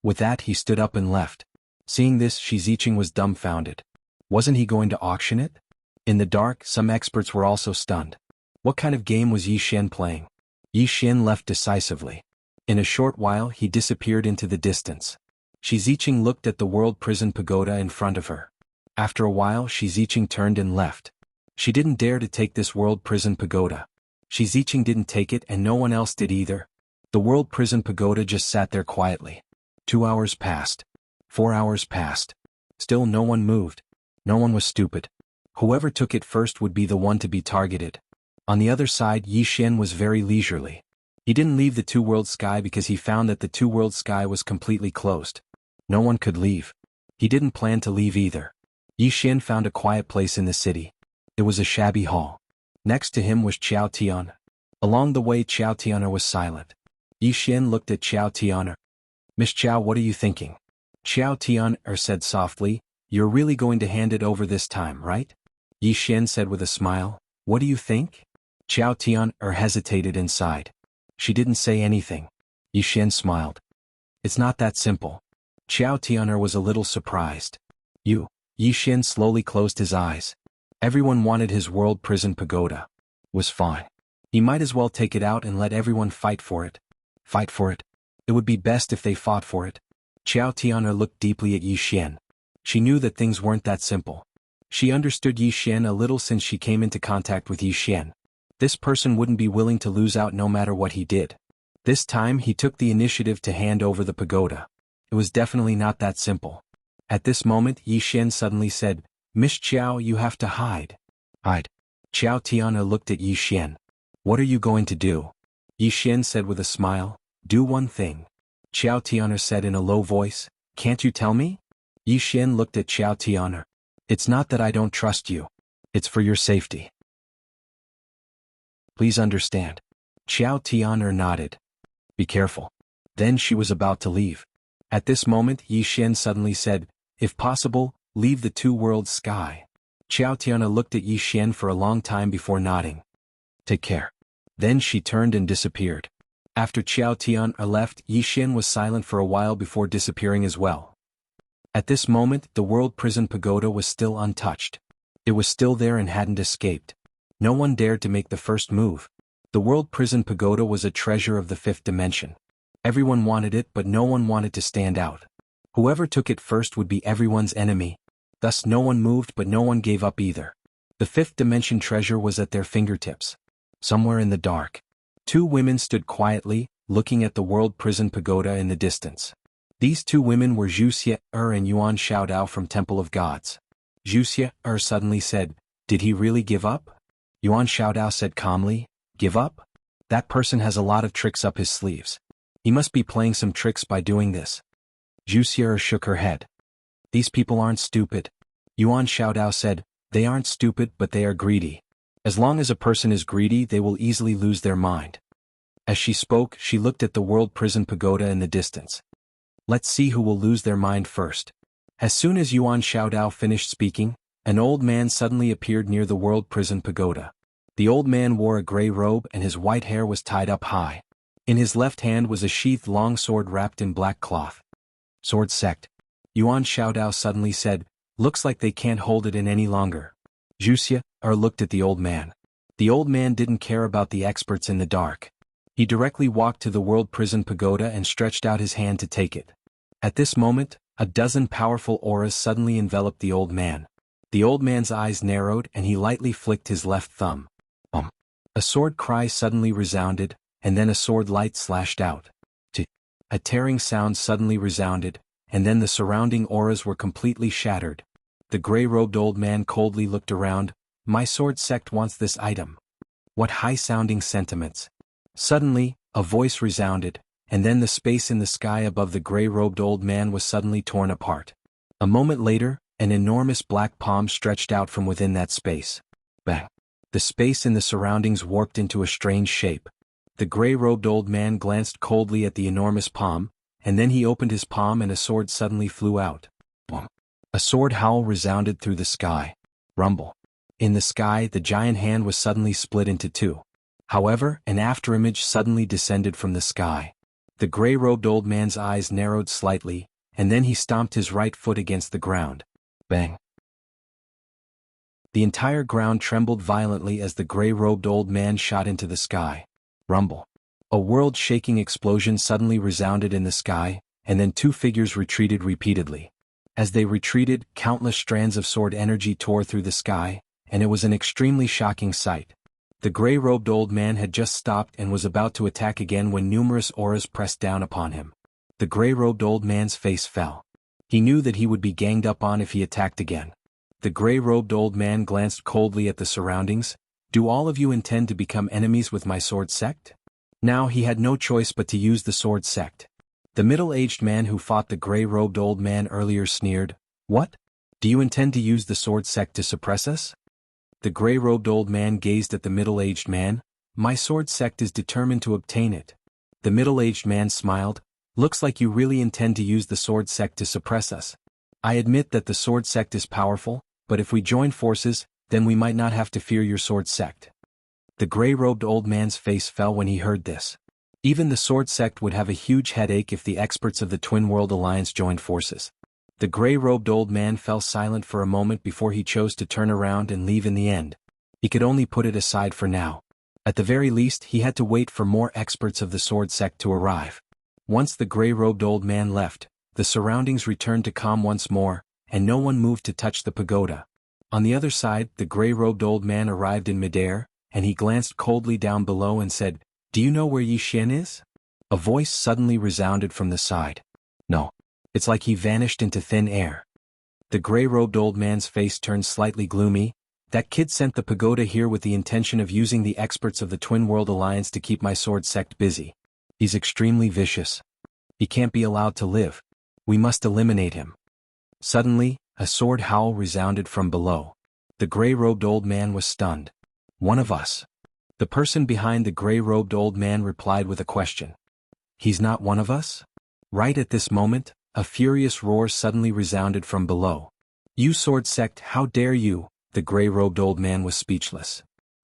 With that, he stood up and left. Seeing this, Shi Ziqing was dumbfounded. Wasn't he going to auction it? In the dark, some experts were also stunned. What kind of game was Yi Xian playing? Yi Xian left decisively. In a short while, he disappeared into the distance. Shi Ziqing looked at the World Prison Pagoda in front of her. After a while, Shi Ziqing turned and left. She didn't dare to take this World Prison Pagoda. Shi Ziqing didn't take it and no one else did either. The World Prison Pagoda just sat there quietly. 2 hours passed. 4 hours passed. Still no one moved. No one was stupid. Whoever took it first would be the one to be targeted. On the other side, Yi Xian was very leisurely. He didn't leave the 2-world sky because he found that the 2-world sky was completely closed. No one could leave. He didn't plan to leave either. Yi Xian found a quiet place in the city. It was a shabby hall. Next to him was Qiao Tian. Along the way, Qiao Tian was silent. Yi Xian looked at Qiao Tian. Miss Qiao, what are you thinking? Qiao Tian said softly, you're really going to hand it over this time, right? Yi Xian said with a smile, what do you think? Qiao Tian hesitated inside. She didn't say anything. Yi Xian smiled. It's not that simple. Qiao Tian was a little surprised. Yi Xian slowly closed his eyes. Everyone wanted his World Prison Pagoda. Was fine. He might as well take it out and let everyone fight for it. Fight for it? It would be best if they fought for it. Qiao Tian looked deeply at Yi Xian. She knew that things weren't that simple. She understood Yi Xian a little since she came into contact with Yi Xian. This person wouldn't be willing to lose out no matter what he did. This time he took the initiative to hand over the pagoda. It was definitely not that simple. At this moment, Yi Xian suddenly said, Miss Qiao, you have to hide. Hide. Qiao Tian looked at Yi Xian. What are you going to do? Yi Xian said with a smile, do one thing. Qiao Tian said in a low voice, can't you tell me? Yi Xian looked at Qiao Tian. It's not that I don't trust you. It's for your safety. Please understand. Qiao Tian nodded. Be careful. Then she was about to leave. At this moment, Yi Xian suddenly said, if possible, leave the 2-world sky. Qiao Tiana looked at Yi Xian for a long time before nodding. Take care. Then she turned and disappeared. After Qiao Tiana left, Yi Xian was silent for a while before disappearing as well. At this moment, the World Prison Pagoda was still untouched. It was still there and hadn't escaped. No one dared to make the first move. The World Prison Pagoda was a treasure of the fifth dimension. Everyone wanted it, but no one wanted to stand out. Whoever took it first would be everyone's enemy. Thus no one moved, but no one gave up either. The fifth dimension treasure was at their fingertips. Somewhere in the dark, two women stood quietly, looking at the World Prison Pagoda in the distance. These two women were Wuxia and Yuan Xiaodao from Temple of Gods. Wuxia suddenly said, "Did he really give up?" Yuan Xiaodao said calmly, "Give up? That person has a lot of tricks up his sleeves. He must be playing some tricks by doing this." Wuxia shook her head. "These people aren't stupid." Yuan Xiaodao said, "They aren't stupid, but they are greedy. As long as a person is greedy, they will easily lose their mind." As she spoke, she looked at the World Prison Pagoda in the distance. "Let's see who will lose their mind first." As soon as Yuan Xiaodao finished speaking, an old man suddenly appeared near the World Prison Pagoda. The old man wore a gray robe and his white hair was tied up high. In his left hand was a sheathed long sword wrapped in black cloth. "Sword sect." Yuan Xiaodao suddenly said, "Looks like they can't hold it in any longer." Wuxia looked at the old man. The old man didn't care about the experts in the dark. He directly walked to the World Prison Pagoda and stretched out his hand to take it. At this moment, a dozen powerful auras suddenly enveloped the old man. The old man's eyes narrowed and he lightly flicked his left thumb. A sword cry suddenly resounded, and then a sword light slashed out. A tearing sound suddenly resounded, and then the surrounding auras were completely shattered. The gray-robed old man coldly looked around. "My sword sect wants this item." What high-sounding sentiments. Suddenly, a voice resounded, and then the space in the sky above the gray-robed old man was suddenly torn apart. A moment later, an enormous black palm stretched out from within that space. Bang! The space in the surroundings warped into a strange shape. The gray-robed old man glanced coldly at the enormous palm, and then he opened his palm and a sword suddenly flew out. A sword howl resounded through the sky. Rumble. In the sky, the giant hand was suddenly split into two. However, an afterimage suddenly descended from the sky. The gray-robed old man's eyes narrowed slightly, and then he stomped his right foot against the ground. Bang! The entire ground trembled violently as the gray-robed old man shot into the sky. Rumble. A world-shaking explosion suddenly resounded in the sky, and then two figures retreated repeatedly. As they retreated, countless strands of sword energy tore through the sky, and it was an extremely shocking sight. The gray-robed old man had just stopped and was about to attack again when numerous auras pressed down upon him. The gray-robed old man's face fell. He knew that he would be ganged up on if he attacked again. The gray-robed old man glanced coldly at the surroundings. "Do all of you intend to become enemies with my sword sect?" Now he had no choice but to use the sword sect. The middle-aged man who fought the gray-robed old man earlier sneered, "What? Do you intend to use the sword sect to suppress us?" The gray-robed old man gazed at the middle-aged man. "My sword sect is determined to obtain it." The middle-aged man smiled. "Looks like you really intend to use the sword sect to suppress us. I admit that the sword sect is powerful, but if we join forces, then we might not have to fear your sword sect." The gray-robed old man's face fell when he heard this. Even the sword sect would have a huge headache if the experts of the Twin World Alliance joined forces. The gray-robed old man fell silent for a moment before he chose to turn around and leave in the end. He could only put it aside for now. At the very least, he had to wait for more experts of the sword sect to arrive. Once the gray-robed old man left, the surroundings returned to calm once more, and no one moved to touch the pagoda. On the other side, the gray-robed old man arrived in midair, and he glanced coldly down below and said, "Do you know where Yi Xian is?" A voice suddenly resounded from the side. "No. It's like he vanished into thin air." The gray-robed old man's face turned slightly gloomy. "That kid sent the pagoda here with the intention of using the experts of the Twin World Alliance to keep my sword sect busy. He's extremely vicious. He can't be allowed to live. We must eliminate him." Suddenly, a sword howl resounded from below. The gray-robed old man was stunned. "One of us." The person behind the gray-robed old man replied with a question. "He's not one of us?" Right at this moment, a furious roar suddenly resounded from below. "You sword sect, how dare you! The gray-robed old man was speechless.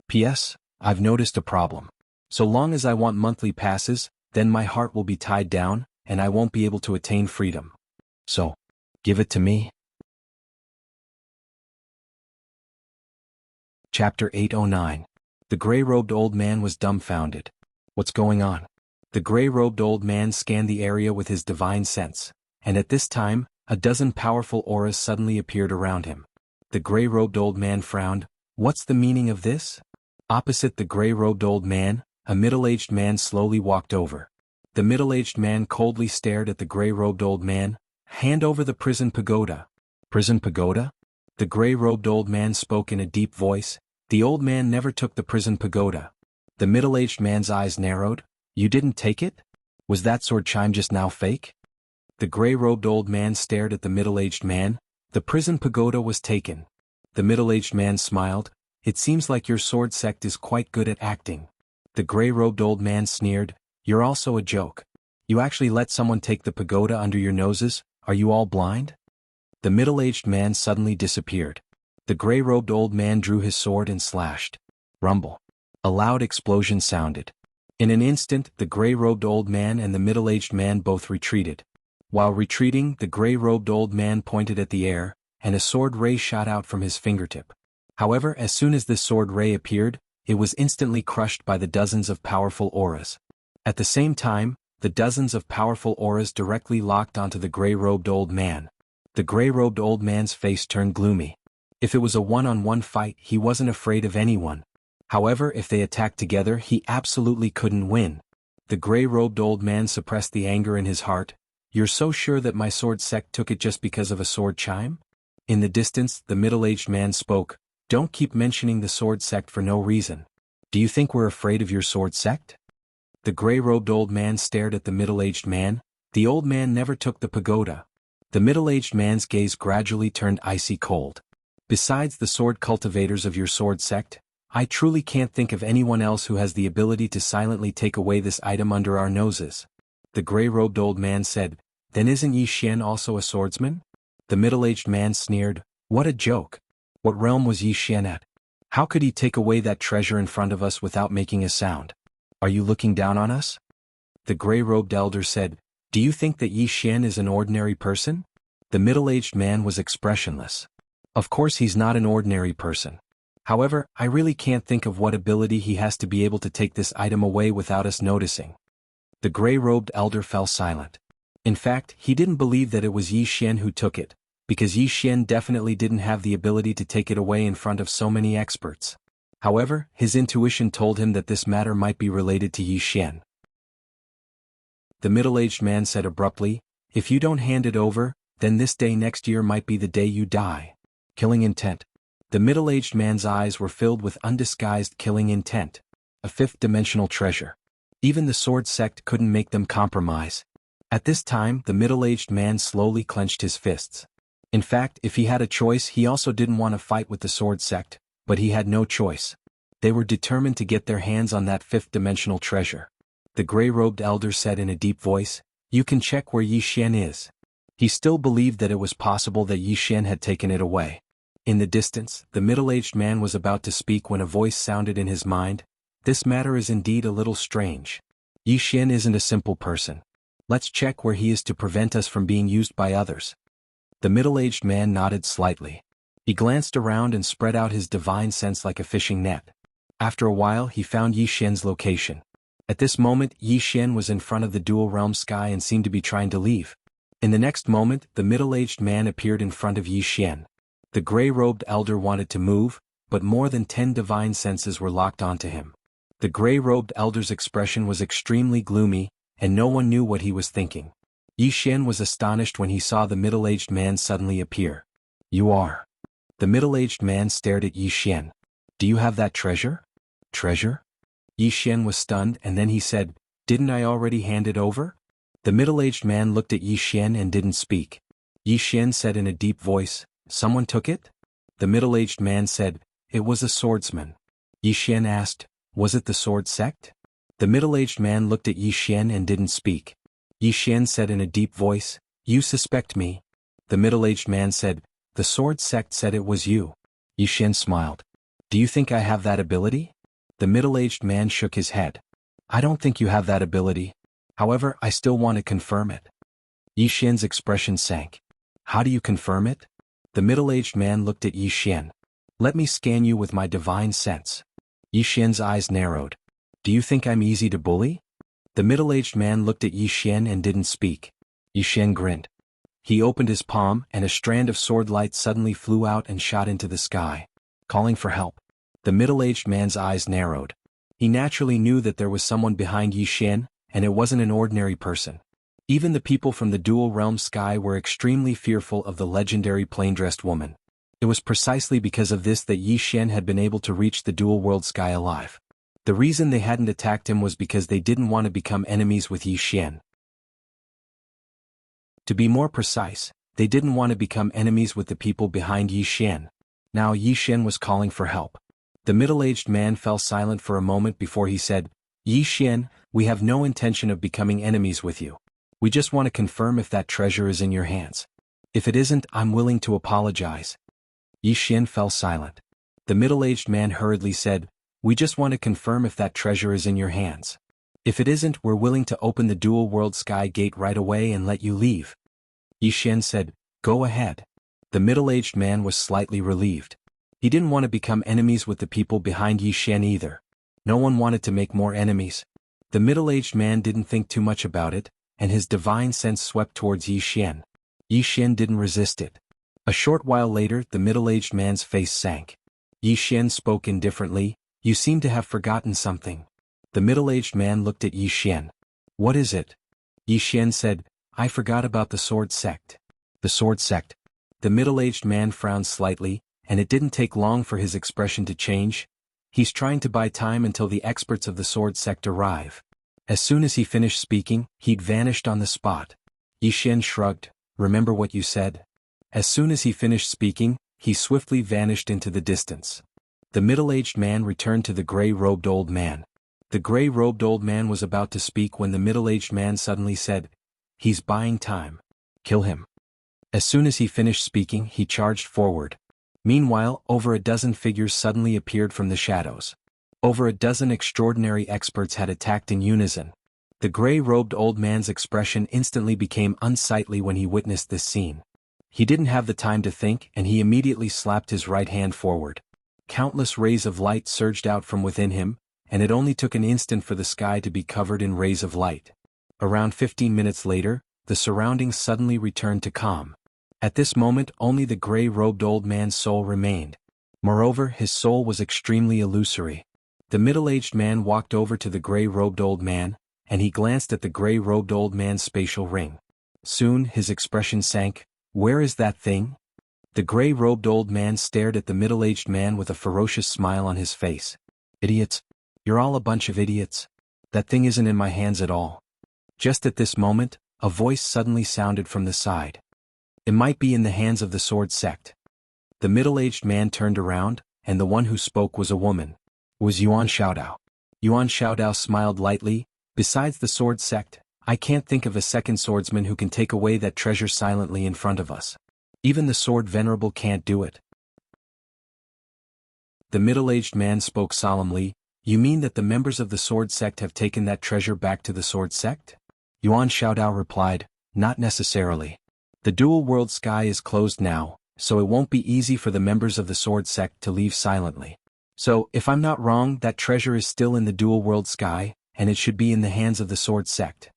P.S. I've noticed a problem. So long as I want monthly passes, then my heart will be tied down, and I won't be able to attain freedom. So, give it to me. Chapter 809. The gray-robed old man was dumbfounded. What's going on? The gray-robed old man scanned the area with his divine sense, and at this time, a dozen powerful auras suddenly appeared around him. The gray-robed old man frowned. What's the meaning of this? Opposite the gray-robed old man, a middle-aged man slowly walked over. The middle-aged man coldly stared at the gray-robed old man. Hand over the prison pagoda. Prison pagoda? The gray-robed old man spoke in a deep voice. The old man never took the prison pagoda. The middle-aged man's eyes narrowed. You didn't take it? Was that sword chime just now fake? The gray-robed old man stared at the middle-aged man. The prison pagoda was taken. The middle-aged man smiled. It seems like your sword sect is quite good at acting. The gray-robed old man sneered. You're also a joke. You actually let someone take the pagoda under your noses? Are you all blind? The middle-aged man suddenly disappeared. The gray-robed old man drew his sword and slashed. Rumble. A loud explosion sounded. In an instant, the gray-robed old man and the middle-aged man both retreated. While retreating, the gray-robed old man pointed at the air, and a sword ray shot out from his fingertip. However, as soon as this sword ray appeared, it was instantly crushed by the dozens of powerful auras. At the same time, the dozens of powerful auras directly locked onto the gray-robed old man. The gray-robed old man's face turned gloomy. If it was a one-on-one fight, he wasn't afraid of anyone. However, if they attacked together, he absolutely couldn't win. The gray-robed old man suppressed the anger in his heart. You're so sure that my sword sect took it just because of a sword chime? In the distance, the middle-aged man spoke. Don't keep mentioning the sword sect for no reason. Do you think we're afraid of your sword sect? The gray-robed old man stared at the middle-aged man. The old man never took the pagoda. The middle-aged man's gaze gradually turned icy cold. Besides the sword cultivators of your sword sect, I truly can't think of anyone else who has the ability to silently take away this item under our noses. The gray-robed old man said, Then isn't Yi Xian also a swordsman? The middle-aged man sneered, What a joke. What realm was Yi Xian at? How could he take away that treasure in front of us without making a sound? Are you looking down on us? The gray-robed elder said, Do you think that Yi Xian is an ordinary person? The middle-aged man was expressionless. Of course he's not an ordinary person. However, I really can't think of what ability he has to be able to take this item away without us noticing. The gray-robed elder fell silent. In fact, he didn't believe that it was Yi Xian who took it, because Yi Xian definitely didn't have the ability to take it away in front of so many experts. However, his intuition told him that this matter might be related to Yi Xian. The middle-aged man said abruptly, If you don't hand it over, then this day next year might be the day you die. Killing intent. The middle-aged man's eyes were filled with undisguised killing intent. A fifth-dimensional treasure. Even the sword sect couldn't make them compromise. At this time, the middle-aged man slowly clenched his fists. In fact, if he had a choice, he also didn't want to fight with the sword sect, but he had no choice. They were determined to get their hands on that fifth-dimensional treasure. The gray-robed elder said in a deep voice, You can check where Yi Xian is. He still believed that it was possible that Yi Xian had taken it away. In the distance, the middle-aged man was about to speak when a voice sounded in his mind. This matter is indeed a little strange. Yi Xian isn't a simple person. Let's check where he is to prevent us from being used by others. The middle-aged man nodded slightly. He glanced around and spread out his divine sense like a fishing net. After a while, he found Yi Xian's location. At this moment, Yi Xian was in front of the dual realm sky and seemed to be trying to leave. In the next moment, the middle-aged man appeared in front of Yi Xian. The gray-robed elder wanted to move, but more than 10 divine senses were locked onto him. The gray-robed elder's expression was extremely gloomy, and no one knew what he was thinking. Yi Xian was astonished when he saw the middle-aged man suddenly appear. You are. The middle-aged man stared at Yi Xian. Do you have that treasure? Treasure? Yi Xian was stunned and then he said, Didn't I already hand it over? The middle-aged man looked at Yi Xian and didn't speak. Yi Xian said in a deep voice, Someone took it? The middle-aged man said, It was a swordsman. Yi Xian asked, Was it the sword sect? The middle-aged man looked at Yi Xian and didn't speak. Yi Xian said in a deep voice, You suspect me? The middle-aged man said, The sword sect said it was you. Yi Xian smiled. Do you think I have that ability? The middle-aged man shook his head. I don't think you have that ability. However, I still want to confirm it. Yi Xian's expression sank. How do you confirm it? The middle-aged man looked at Yi Xian. Let me scan you with my divine sense. Yi Xian's eyes narrowed. Do you think I'm easy to bully? The middle-aged man looked at Yi Xian and didn't speak. Yi Xian grinned. He opened his palm and a strand of sword light suddenly flew out and shot into the sky, calling for help. The middle-aged man's eyes narrowed. He naturally knew that there was someone behind Yi Xian, and it wasn't an ordinary person. Even the people from the dual realm sky were extremely fearful of the legendary plain-dressed woman. It was precisely because of this that Yi Xian had been able to reach the dual world sky alive. The reason they hadn't attacked him was because they didn't want to become enemies with Yi Xian. To be more precise, they didn't want to become enemies with the people behind Yi Xian. Now Yi Xian was calling for help. The middle-aged man fell silent for a moment before he said, Yi Xian, we have no intention of becoming enemies with you. We just want to confirm if that treasure is in your hands. If it isn't, I'm willing to apologize. Yi Xian fell silent. The middle-aged man hurriedly said, We just want to confirm if that treasure is in your hands. If it isn't, we're willing to open the dual world sky gate right away and let you leave. Yi Xian said, Go ahead. The middle-aged man was slightly relieved. He didn't want to become enemies with the people behind Yi Xian either. No one wanted to make more enemies. The middle-aged man didn't think too much about it, and his divine sense swept towards Yi Xian. Yi Xian didn't resist it. A short while later, the middle-aged man's face sank. Yi Xian spoke indifferently, You seem to have forgotten something. The middle-aged man looked at Yi Xian. What is it? Yi Xian said, I forgot about the sword sect. The sword sect. The middle-aged man frowned slightly, and it didn't take long for his expression to change. He's trying to buy time until the experts of the sword sect arrive. As soon as he finished speaking, he'd vanished on the spot. Yi Xian shrugged, Remember what you said? As soon as he finished speaking, he swiftly vanished into the distance. The middle-aged man returned to the gray-robed old man. The gray-robed old man was about to speak when the middle-aged man suddenly said, He's buying time. Kill him. As soon as he finished speaking, he charged forward. Meanwhile, over a dozen figures suddenly appeared from the shadows. Over a dozen extraordinary experts had attacked in unison. The gray-robed old man's expression instantly became unsightly when he witnessed this scene. He didn't have the time to think, and he immediately slapped his right hand forward. Countless rays of light surged out from within him, and it only took an instant for the sky to be covered in rays of light. Around 15 minutes later, the surroundings suddenly returned to calm. At this moment, only the gray-robed old man's soul remained. Moreover, his soul was extremely illusory. The middle-aged man walked over to the gray-robed old man, and he glanced at the gray-robed old man's spatial ring. Soon, his expression sank. Where is that thing? The gray-robed old man stared at the middle-aged man with a ferocious smile on his face. Idiots. You're all a bunch of idiots. That thing isn't in my hands at all. Just at this moment, a voice suddenly sounded from the side. It might be in the hands of the sword sect. The middle-aged man turned around, and the one who spoke was a woman. It was Yuan Xiaodao. Yuan Xiaodao smiled lightly. Besides the sword sect, I can't think of a second swordsman who can take away that treasure silently in front of us. Even the sword venerable can't do it. The middle-aged man spoke solemnly. You mean that the members of the sword sect have taken that treasure back to the sword sect? Yuan Xiaodao replied, Not necessarily. The dual world sky is closed now, so it won't be easy for the members of the sword sect to leave silently. So, if I'm not wrong, that treasure is still in the dual world sky, and it should be in the hands of the sword sect.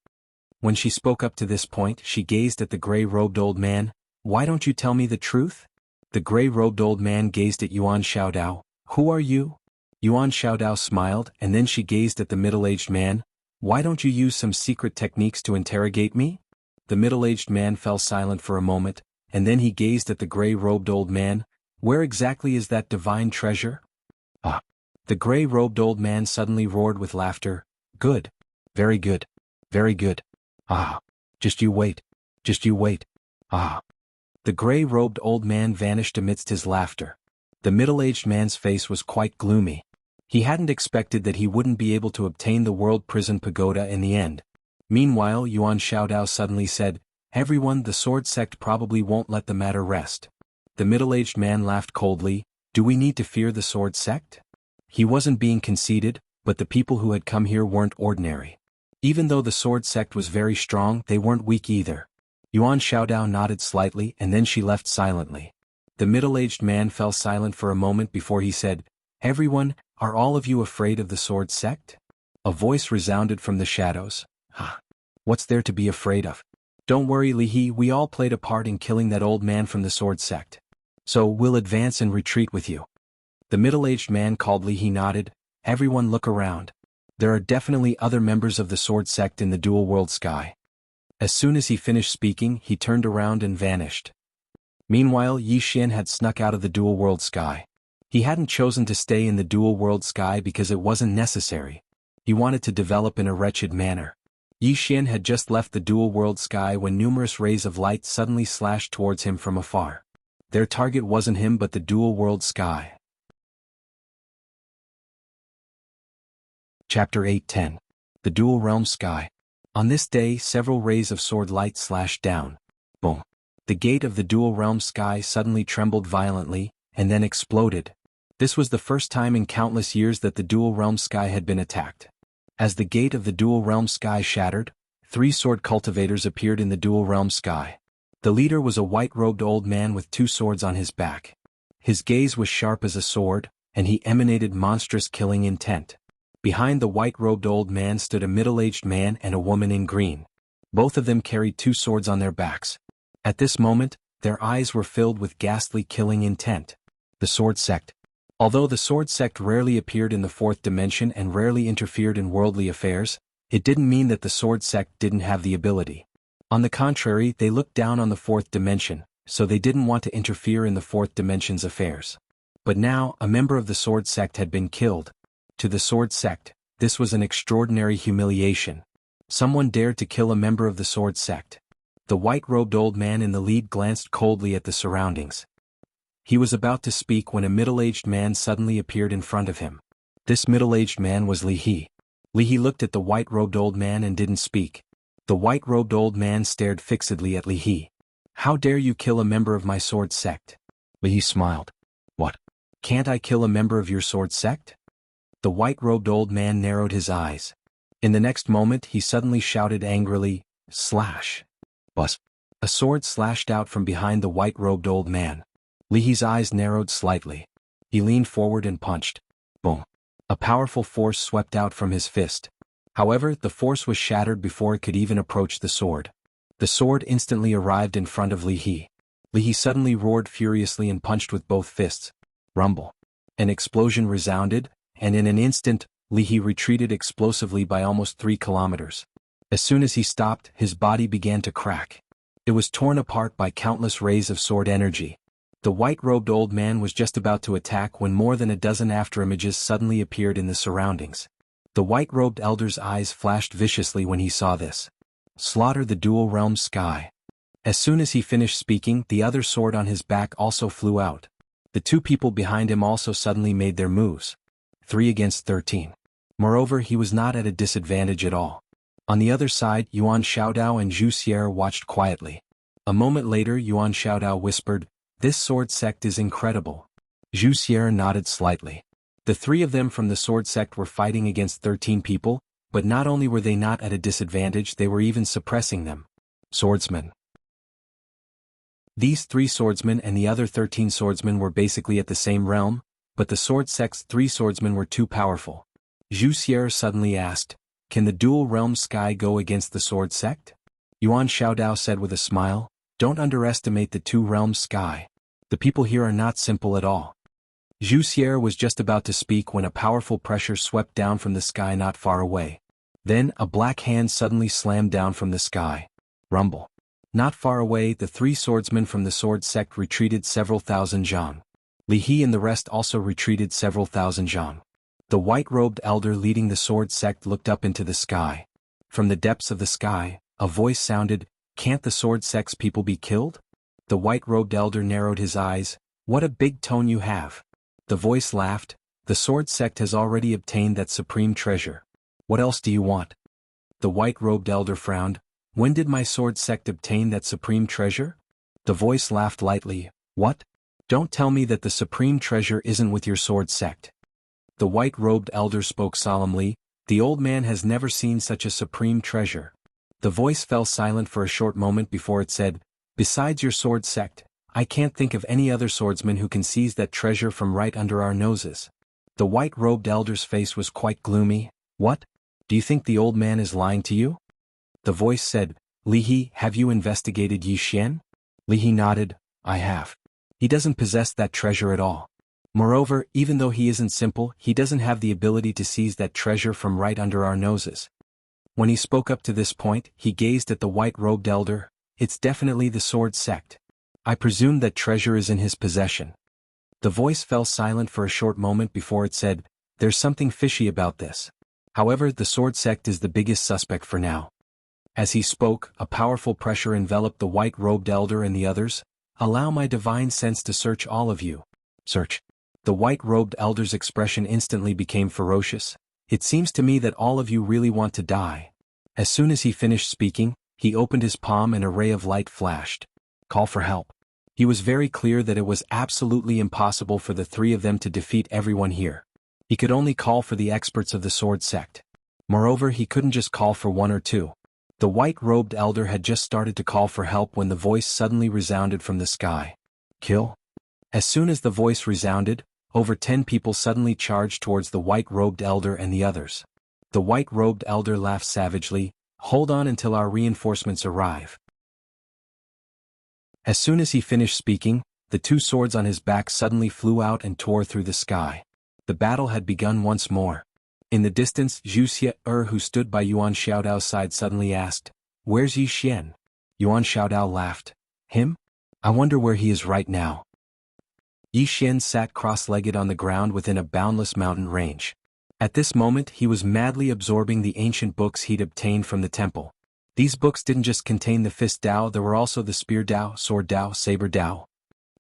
When she spoke up to this point, she gazed at the gray-robed old man. Why don't you tell me the truth? The gray-robed old man gazed at Yuan Xiaodao. Who are you? Yuan Xiaodao smiled, and then she gazed at the middle-aged man. Why don't you use some secret techniques to interrogate me? The middle-aged man fell silent for a moment, and then he gazed at the gray-robed old man. Where exactly is that divine treasure? Ah! The gray-robed old man suddenly roared with laughter. Good. Very good. Very good. Ah! Just you wait. Just you wait. Ah! The gray-robed old man vanished amidst his laughter. The middle-aged man's face was quite gloomy. He hadn't expected that he wouldn't be able to obtain the world prison pagoda in the end. Meanwhile, Yuan Xiaodao suddenly said, Everyone, the sword sect probably won't let the matter rest. The middle-aged man laughed coldly. Do we need to fear the sword sect? He wasn't being conceited, but the people who had come here weren't ordinary. Even though the sword sect was very strong, they weren't weak either. Yuan Xiaodao nodded slightly and then she left silently. The middle-aged man fell silent for a moment before he said, "Everyone, are all of you afraid of the sword sect?" A voice resounded from the shadows. What's there to be afraid of? Don't worry, Li He, we all played a part in killing that old man from the sword sect. So we'll advance and retreat with you. The middle-aged man called Li He nodded. Everyone look around. There are definitely other members of the sword sect in the dual world sky. As soon as he finished speaking, he turned around and vanished. Meanwhile, Yi Xian had snuck out of the dual world sky. He hadn't chosen to stay in the dual world sky because it wasn't necessary. He wanted to develop in a wretched manner. Yi Xian had just left the dual world sky when numerous rays of light suddenly slashed towards him from afar. Their target wasn't him but the dual world sky. Chapter 8:10. The Dual Realm Sky. On this day, several rays of sword light slashed down. Boom. The gate of the dual realm sky suddenly trembled violently, and then exploded. This was the first time in countless years that the dual realm sky had been attacked. As the gate of the dual realm sky shattered, 3 sword cultivators appeared in the dual realm sky. The leader was a white-robed old man with 2 swords on his back. His gaze was sharp as a sword, and he emanated monstrous killing intent. Behind the white-robed old man stood a middle-aged man and a woman in green. Both of them carried 2 swords on their backs. At this moment, their eyes were filled with ghastly killing intent. The sword sect. Although the sword sect rarely appeared in the 4th dimension and rarely interfered in worldly affairs, it didn't mean that the sword sect didn't have the ability. On the contrary, they looked down on the 4th dimension, so they didn't want to interfere in the 4th dimension's affairs. But now, a member of the sword sect had been killed. To the sword sect, this was an extraordinary humiliation. Someone dared to kill a member of the sword sect. The white-robed old man in the lead glanced coldly at the surroundings. He was about to speak when a middle-aged man suddenly appeared in front of him. This middle-aged man was Li He. Li He looked at the white-robed old man and didn't speak. The white-robed old man stared fixedly at Li He. "How dare you kill a member of my sword sect?" Li He smiled. "What? Can't I kill a member of your sword sect?" The white-robed old man narrowed his eyes. In the next moment he suddenly shouted angrily, "Slash!" Buzz! A sword slashed out from behind the white-robed old man. Li He's eyes narrowed slightly. He leaned forward and punched. Boom! A powerful force swept out from his fist. However, the force was shattered before it could even approach the sword. The sword instantly arrived in front of Li He. Li He suddenly roared furiously and punched with both fists. Rumble! An explosion resounded, and in an instant, Li He retreated explosively by almost 3 kilometers. As soon as he stopped, his body began to crack. It was torn apart by countless rays of sword energy. The white-robed old man was just about to attack when more than a dozen afterimages suddenly appeared in the surroundings. The white-robed elder's eyes flashed viciously when he saw this. Slaughter the dual realm sky. As soon as he finished speaking, the other sword on his back also flew out. The 2 people behind him also suddenly made their moves. 3 against 13. Moreover, he was not at a disadvantage at all. On the other side, Yuan Xiaodao and Zhu Xier watched quietly. A moment later, Yuan Xiaodao whispered, "This sword sect is incredible." Zhu Xier nodded slightly. The 3 of them from the sword sect were fighting against 13 people, but not only were they not at a disadvantage, they were even suppressing them. Swordsmen. These 3 swordsmen and the other 13 swordsmen were basically at the same realm, but the sword sect's 3 swordsmen were too powerful. Zhu Xier suddenly asked, "Can the dual realm sky go against the sword sect?" Yuan Xiaodao said with a smile, "Don't underestimate the 2 realm sky. The people here are not simple at all." Zhu Xier was just about to speak when a powerful pressure swept down from the sky not far away. Then a black hand suddenly slammed down from the sky. Rumble. Not far away, the 3 swordsmen from the sword sect retreated several thousand zhang. Li He and the rest also retreated several thousand zhang. The white-robed elder leading the sword sect looked up into the sky. From the depths of the sky, a voice sounded, "Can't the sword sect's people be killed?" The white-robed elder narrowed his eyes. "What a big tone you have." The voice laughed, "The sword sect has already obtained that supreme treasure. What else do you want?" The white-robed elder frowned. "When did my sword sect obtain that supreme treasure?" The voice laughed lightly. "What? Don't tell me that the supreme treasure isn't with your sword sect. The white-robed elder spoke solemnly. The old man has never seen such a supreme treasure. The voice fell silent for a short moment before it said, besides your sword sect, I can't think of any other swordsman who can seize that treasure from right under our noses. The white-robed elder's face was quite gloomy. What? Do you think the old man is lying to you? The voice said, Li He, have you investigated Yi Xian? Li He nodded, I have. He doesn't possess that treasure at all. Moreover, even though he isn't simple, he doesn't have the ability to seize that treasure from right under our noses. When he spoke up to this point, he gazed at the white-robed elder. It's definitely the sword sect. I presume that treasure is in his possession. The voice fell silent for a short moment before it said, there's something fishy about this. However, the sword sect is the biggest suspect for now. As he spoke, a powerful pressure enveloped the white-robed elder and the others. Allow my divine sense to search all of you. Search. The white-robed elder's expression instantly became ferocious. It seems to me that all of you really want to die. As soon as he finished speaking, he opened his palm and a ray of light flashed. Call for help. He was very clear that it was absolutely impossible for the three of them to defeat everyone here. He could only call for the experts of the sword sect. Moreover, he couldn't just call for one or two. The white-robed elder had just started to call for help when the voice suddenly resounded from the sky. Kill? As soon as the voice resounded, over 10 people suddenly charged towards the white-robed elder and the others. The white-robed elder laughed savagely. Hold on until our reinforcements arrive. As soon as he finished speaking, the two swords on his back suddenly flew out and tore through the sky. The battle had begun once more. In the distance, Wuxia, who stood by Yuan Xiaodao's side suddenly asked, Where's Yi Xian? Yuan Xiaodao laughed. Him? I wonder where he is right now. Yi Xian sat cross-legged on the ground within a boundless mountain range. At this moment he was madly absorbing the ancient books he'd obtained from the temple. These books didn't just contain the fist Dao, there were also the spear Dao, sword Dao, saber Dao.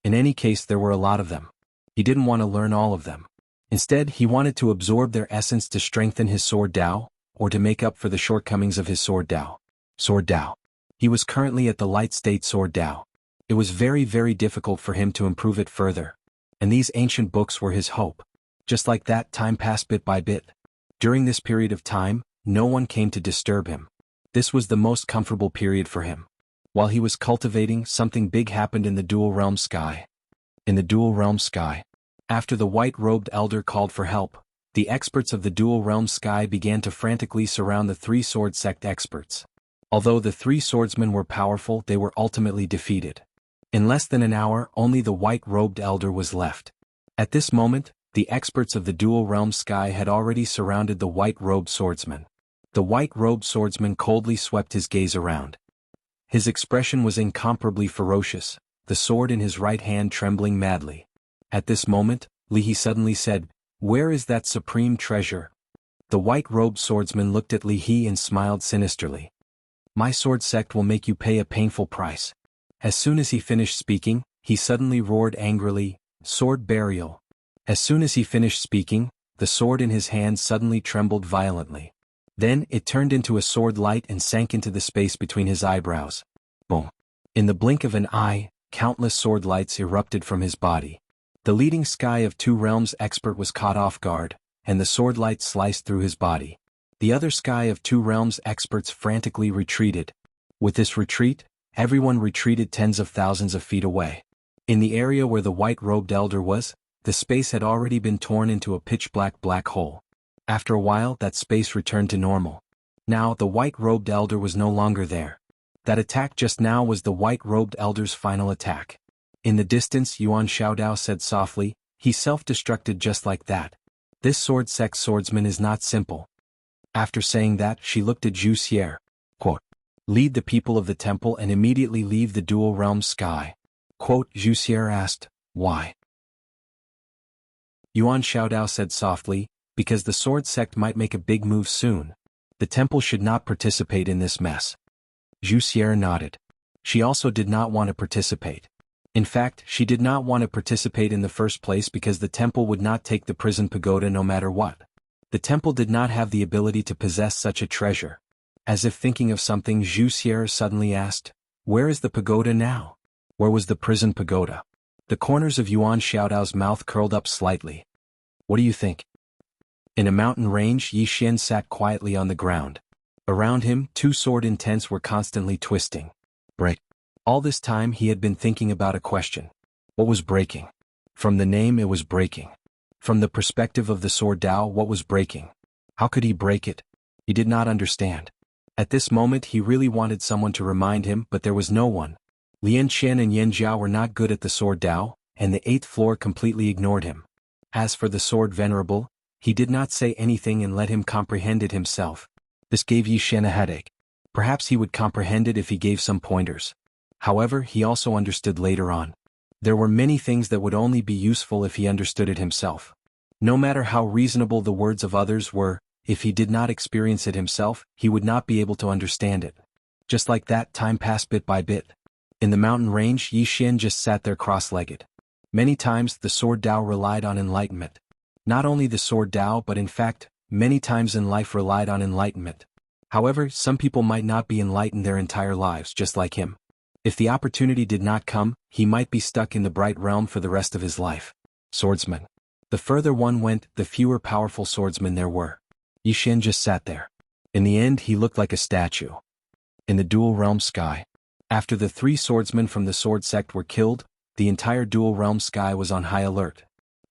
In any case, there were a lot of them. He didn't want to learn all of them. Instead, he wanted to absorb their essence to strengthen his sword Dao, or to make up for the shortcomings of his sword Dao. Sword Dao. He was currently at the light state sword Dao. It was very, very difficult for him to improve it further. And these ancient books were his hope. Just like that, time passed bit by bit. During this period of time, no one came to disturb him. This was the most comfortable period for him. While he was cultivating, something big happened in the dual realm sky. In the dual realm sky. After the white-robed elder called for help, the experts of the dual realm sky began to frantically surround the three sword sect experts. Although the three swordsmen were powerful, they were ultimately defeated. In less than an hour, only the white-robed elder was left. At this moment, the experts of the dual realm sky had already surrounded the white-robed swordsman. The white-robed swordsman coldly swept his gaze around. His expression was incomparably ferocious, the sword in his right hand trembling madly. At this moment, Li He suddenly said, Where is that supreme treasure? The white-robed swordsman looked at Li He and smiled sinisterly. My sword sect will make you pay a painful price. As soon as he finished speaking, he suddenly roared angrily, Sword burial. As soon as he finished speaking, the sword in his hand suddenly trembled violently. Then it turned into a sword light and sank into the space between his eyebrows. Boom. In the blink of an eye, countless sword lights erupted from his body. The leading Sky of Two Realms expert was caught off guard, and the sword light sliced through his body. The other Sky of Two Realms experts frantically retreated. With this retreat, everyone retreated tens of thousands of feet away. In the area where the white-robed elder was, the space had already been torn into a pitch-black black hole. After a while, that space returned to normal. Now, the white-robed elder was no longer there. That attack just now was the white-robed elder's final attack. In the distance, Yuan Xiaodao said softly, he self-destructed just like that. This sword sect swordsman is not simple. After saying that, she looked at Zhu Xier. Quote, Lead the people of the temple and immediately leave the dual realm sky. Quote, Zhu Xier asked, Why? Yuan Xiaodao said softly, Because the sword sect might make a big move soon. The temple should not participate in this mess. Zhu Xier nodded. She also did not want to participate. In fact, she did not want to participate in the first place because the temple would not take the prison pagoda no matter what. The temple did not have the ability to possess such a treasure. As if thinking of something, Zhu Xier suddenly asked, Where is the pagoda now? Where was the prison pagoda? The corners of Yuan Xiaodao's mouth curled up slightly. What do you think? In a mountain range, Yi Xian sat quietly on the ground. Around him, two sword intents were constantly twisting. Break. All this time he had been thinking about a question. What was breaking? From the name it was breaking. From the perspective of the sword Dao, what was breaking? How could he break it? He did not understand. At this moment he really wanted someone to remind him, but there was no one. Lian Qian and Yan Jiao were not good at the sword Dao, and the 8th floor completely ignored him. As for the sword Venerable, he did not say anything and let him comprehend it himself. This gave Yi Xian a headache. Perhaps he would comprehend it if he gave some pointers. However, he also understood later on. There were many things that would only be useful if he understood it himself. No matter how reasonable the words of others were, if he did not experience it himself, he would not be able to understand it. Just like that, time passed bit by bit. In the mountain range, Yi Xian just sat there cross-legged. Many times the sword Dao relied on enlightenment. Not only the sword Dao, but in fact, many times in life relied on enlightenment. However, some people might not be enlightened their entire lives just like him. If the opportunity did not come, he might be stuck in the bright realm for the rest of his life. Swordsman. The further one went, the fewer powerful swordsmen there were. Yi Xian just sat there. In the end he looked like a statue. In the dual realm sky. After the 3 swordsmen from the sword sect were killed, the entire dual realm sky was on high alert.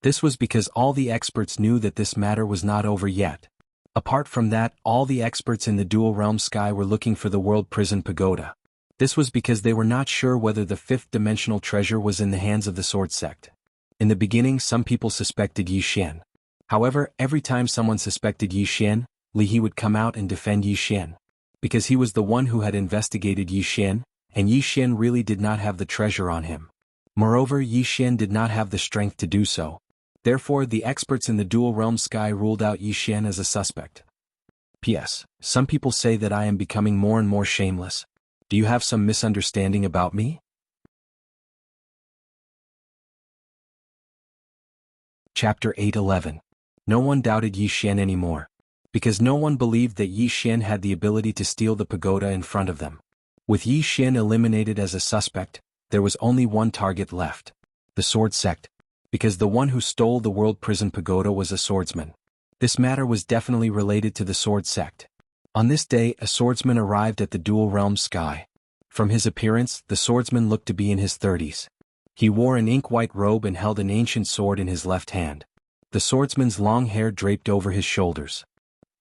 This was because all the experts knew that this matter was not over yet. Apart from that, all the experts in the dual realm sky were looking for the world prison pagoda. This was because they were not sure whether the 5th dimensional treasure was in the hands of the sword sect. In the beginning some people suspected Yi Xian. However, every time someone suspected Yi Xian, Li He would come out and defend Yi Xian. Because he was the one who had investigated Yi Xian, and Yi Xian really did not have the treasure on him. Moreover, Yi Xian did not have the strength to do so. Therefore, the experts in the dual realm sky ruled out Yi Xian as a suspect. P.S. Some people say that I am becoming more and more shameless. Do you have some misunderstanding about me? Chapter 8:11. No one doubted Yi Xian anymore. Because no one believed that Yi Xian had the ability to steal the pagoda in front of them. With Yi Xian eliminated as a suspect, there was only one target left. The sword sect. Because the one who stole the world prison pagoda was a swordsman. This matter was definitely related to the sword sect. On this day, a swordsman arrived at the dual realm sky. From his appearance, the swordsman looked to be in his 30s. He wore an ink-white robe and held an ancient sword in his left hand. The swordsman's long hair draped over his shoulders.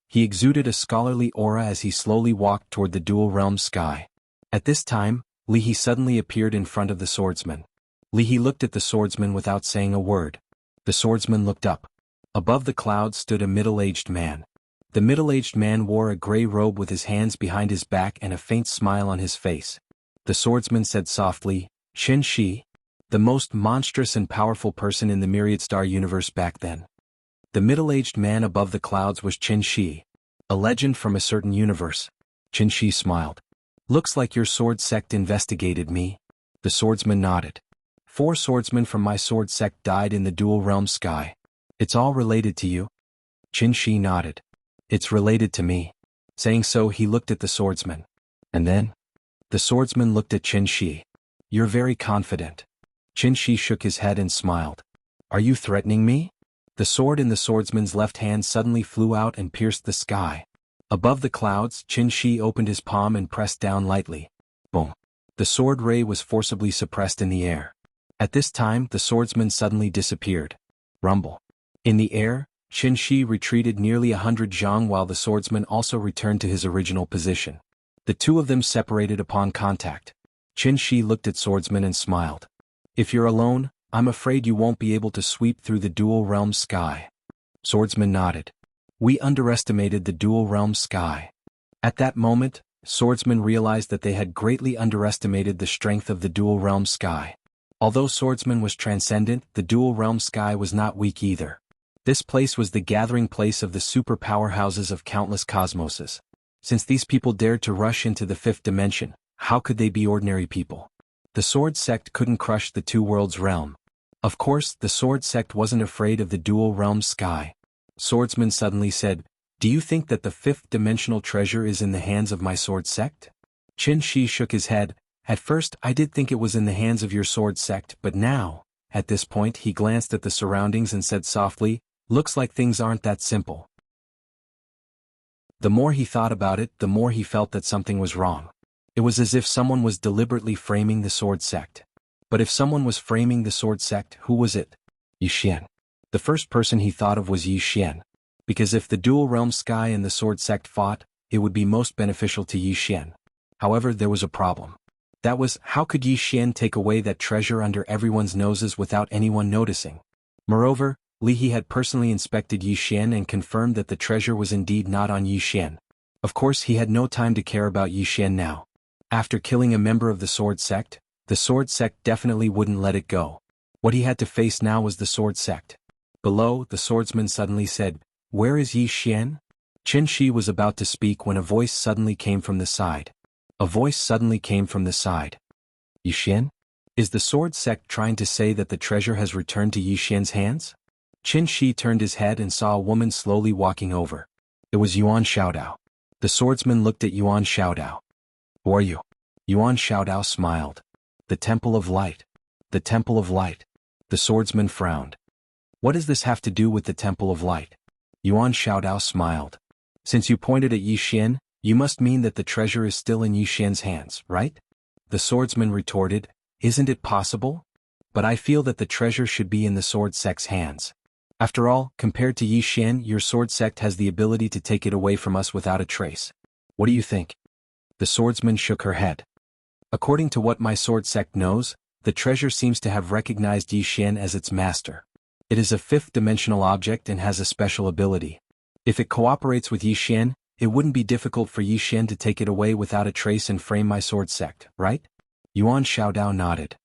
He exuded a scholarly aura as he slowly walked toward the dual realm sky. At this time, Li He suddenly appeared in front of the swordsman. Li He looked at the swordsman without saying a word. The swordsman looked up. Above the clouds stood a middle-aged man. The middle-aged man wore a gray robe with his hands behind his back and a faint smile on his face. The swordsman said softly, "Chen Shi." The most monstrous and powerful person in the Myriad Star universe back then. The middle-aged man above the clouds was Chen Shi, a legend from a certain universe. Chen Shi smiled. "Looks like your sword sect investigated me." The swordsman nodded. 4 swordsmen from my sword sect died in the dual realm sky. It's all related to you? Chen Shi nodded. It's related to me. Saying so, he looked at the swordsman. And then? The swordsman looked at Chen Shi. You're very confident. Chen Shi shook his head and smiled. Are you threatening me? The sword in the swordsman's left hand suddenly flew out and pierced the sky. Above the clouds, Chen Shi opened his palm and pressed down lightly. Boom. The sword ray was forcibly suppressed in the air. At this time, the swordsman suddenly disappeared. Rumble. In the air, Chen Shi retreated nearly 100 zhang while the swordsman also returned to his original position. The two of them separated upon contact. Chen Shi looked at swordsman and smiled. If you're alone, I'm afraid you won't be able to sweep through the dual realm sky. Swordsman nodded. We underestimated the dual realm sky. At that moment, swordsmen realized that they had greatly underestimated the strength of the dual realm sky. Although swordsman was transcendent, the dual realm sky was not weak either. This place was the gathering place of the super powerhouses of countless cosmoses. Since these people dared to rush into the 5th dimension, how could they be ordinary people? The sword sect couldn't crush the two worlds realm. Of course, the sword sect wasn't afraid of the dual realm sky. Swordsman suddenly said, Do you think that the 5th dimensional treasure is in the hands of my sword sect? Chen Shi shook his head. At first I did think it was in the hands of your sword sect, but now, At this point he glanced at the surroundings and said softly, "Looks like things aren't that simple." The more he thought about it, the more he felt that something was wrong. It was as if someone was deliberately framing the sword sect. But if someone was framing the sword sect, who was it? Yi Xian. The first person he thought of was Yi Xian. Because if the dual realm sky and the sword sect fought, it would be most beneficial to Yi Xian. However, there was a problem. That was, how could Yi Xian take away that treasure under everyone's noses without anyone noticing? Moreover, Li He had personally inspected Yi Xian and confirmed that the treasure was indeed not on Yi Xian. Of course he had no time to care about Yi Xian now. After killing a member of the sword sect definitely wouldn't let it go. What he had to face now was the sword sect. Below, the swordsman suddenly said, "Where is Yi Xian?" Qin Shi was about to speak when a voice suddenly came from the side. A voice suddenly came from the side. "Yi Xian? Is the sword sect trying to say that the treasure has returned to Yi Xian's hands?" Qin Shi turned his head and saw a woman slowly walking over. It was Yuan Xiaodao. The swordsman looked at Yuan Xiaodao. "Who are you?" Yuan Xiaodao smiled. "The Temple of Light. The Temple of Light." The swordsman frowned. "What does this have to do with the Temple of Light?" Yuan Xiaodao smiled. "Since you pointed at Yi Xian, you must mean that the treasure is still in Yi Xian's hands, right?" The swordsman retorted, "Isn't it possible? But I feel that the treasure should be in the sword sect's hands. After all, compared to Yi Xian, your sword sect has the ability to take it away from us without a trace. What do you think?" The swordsman shook her head. "According to what my sword sect knows, the treasure seems to have recognized Yi Xian as its master. It is a fifth-dimensional object and has a special ability. If it cooperates with Yi Xian, it wouldn't be difficult for Yi Xian to take it away without a trace and frame my sword sect, right?" Yuan Xiaodao nodded.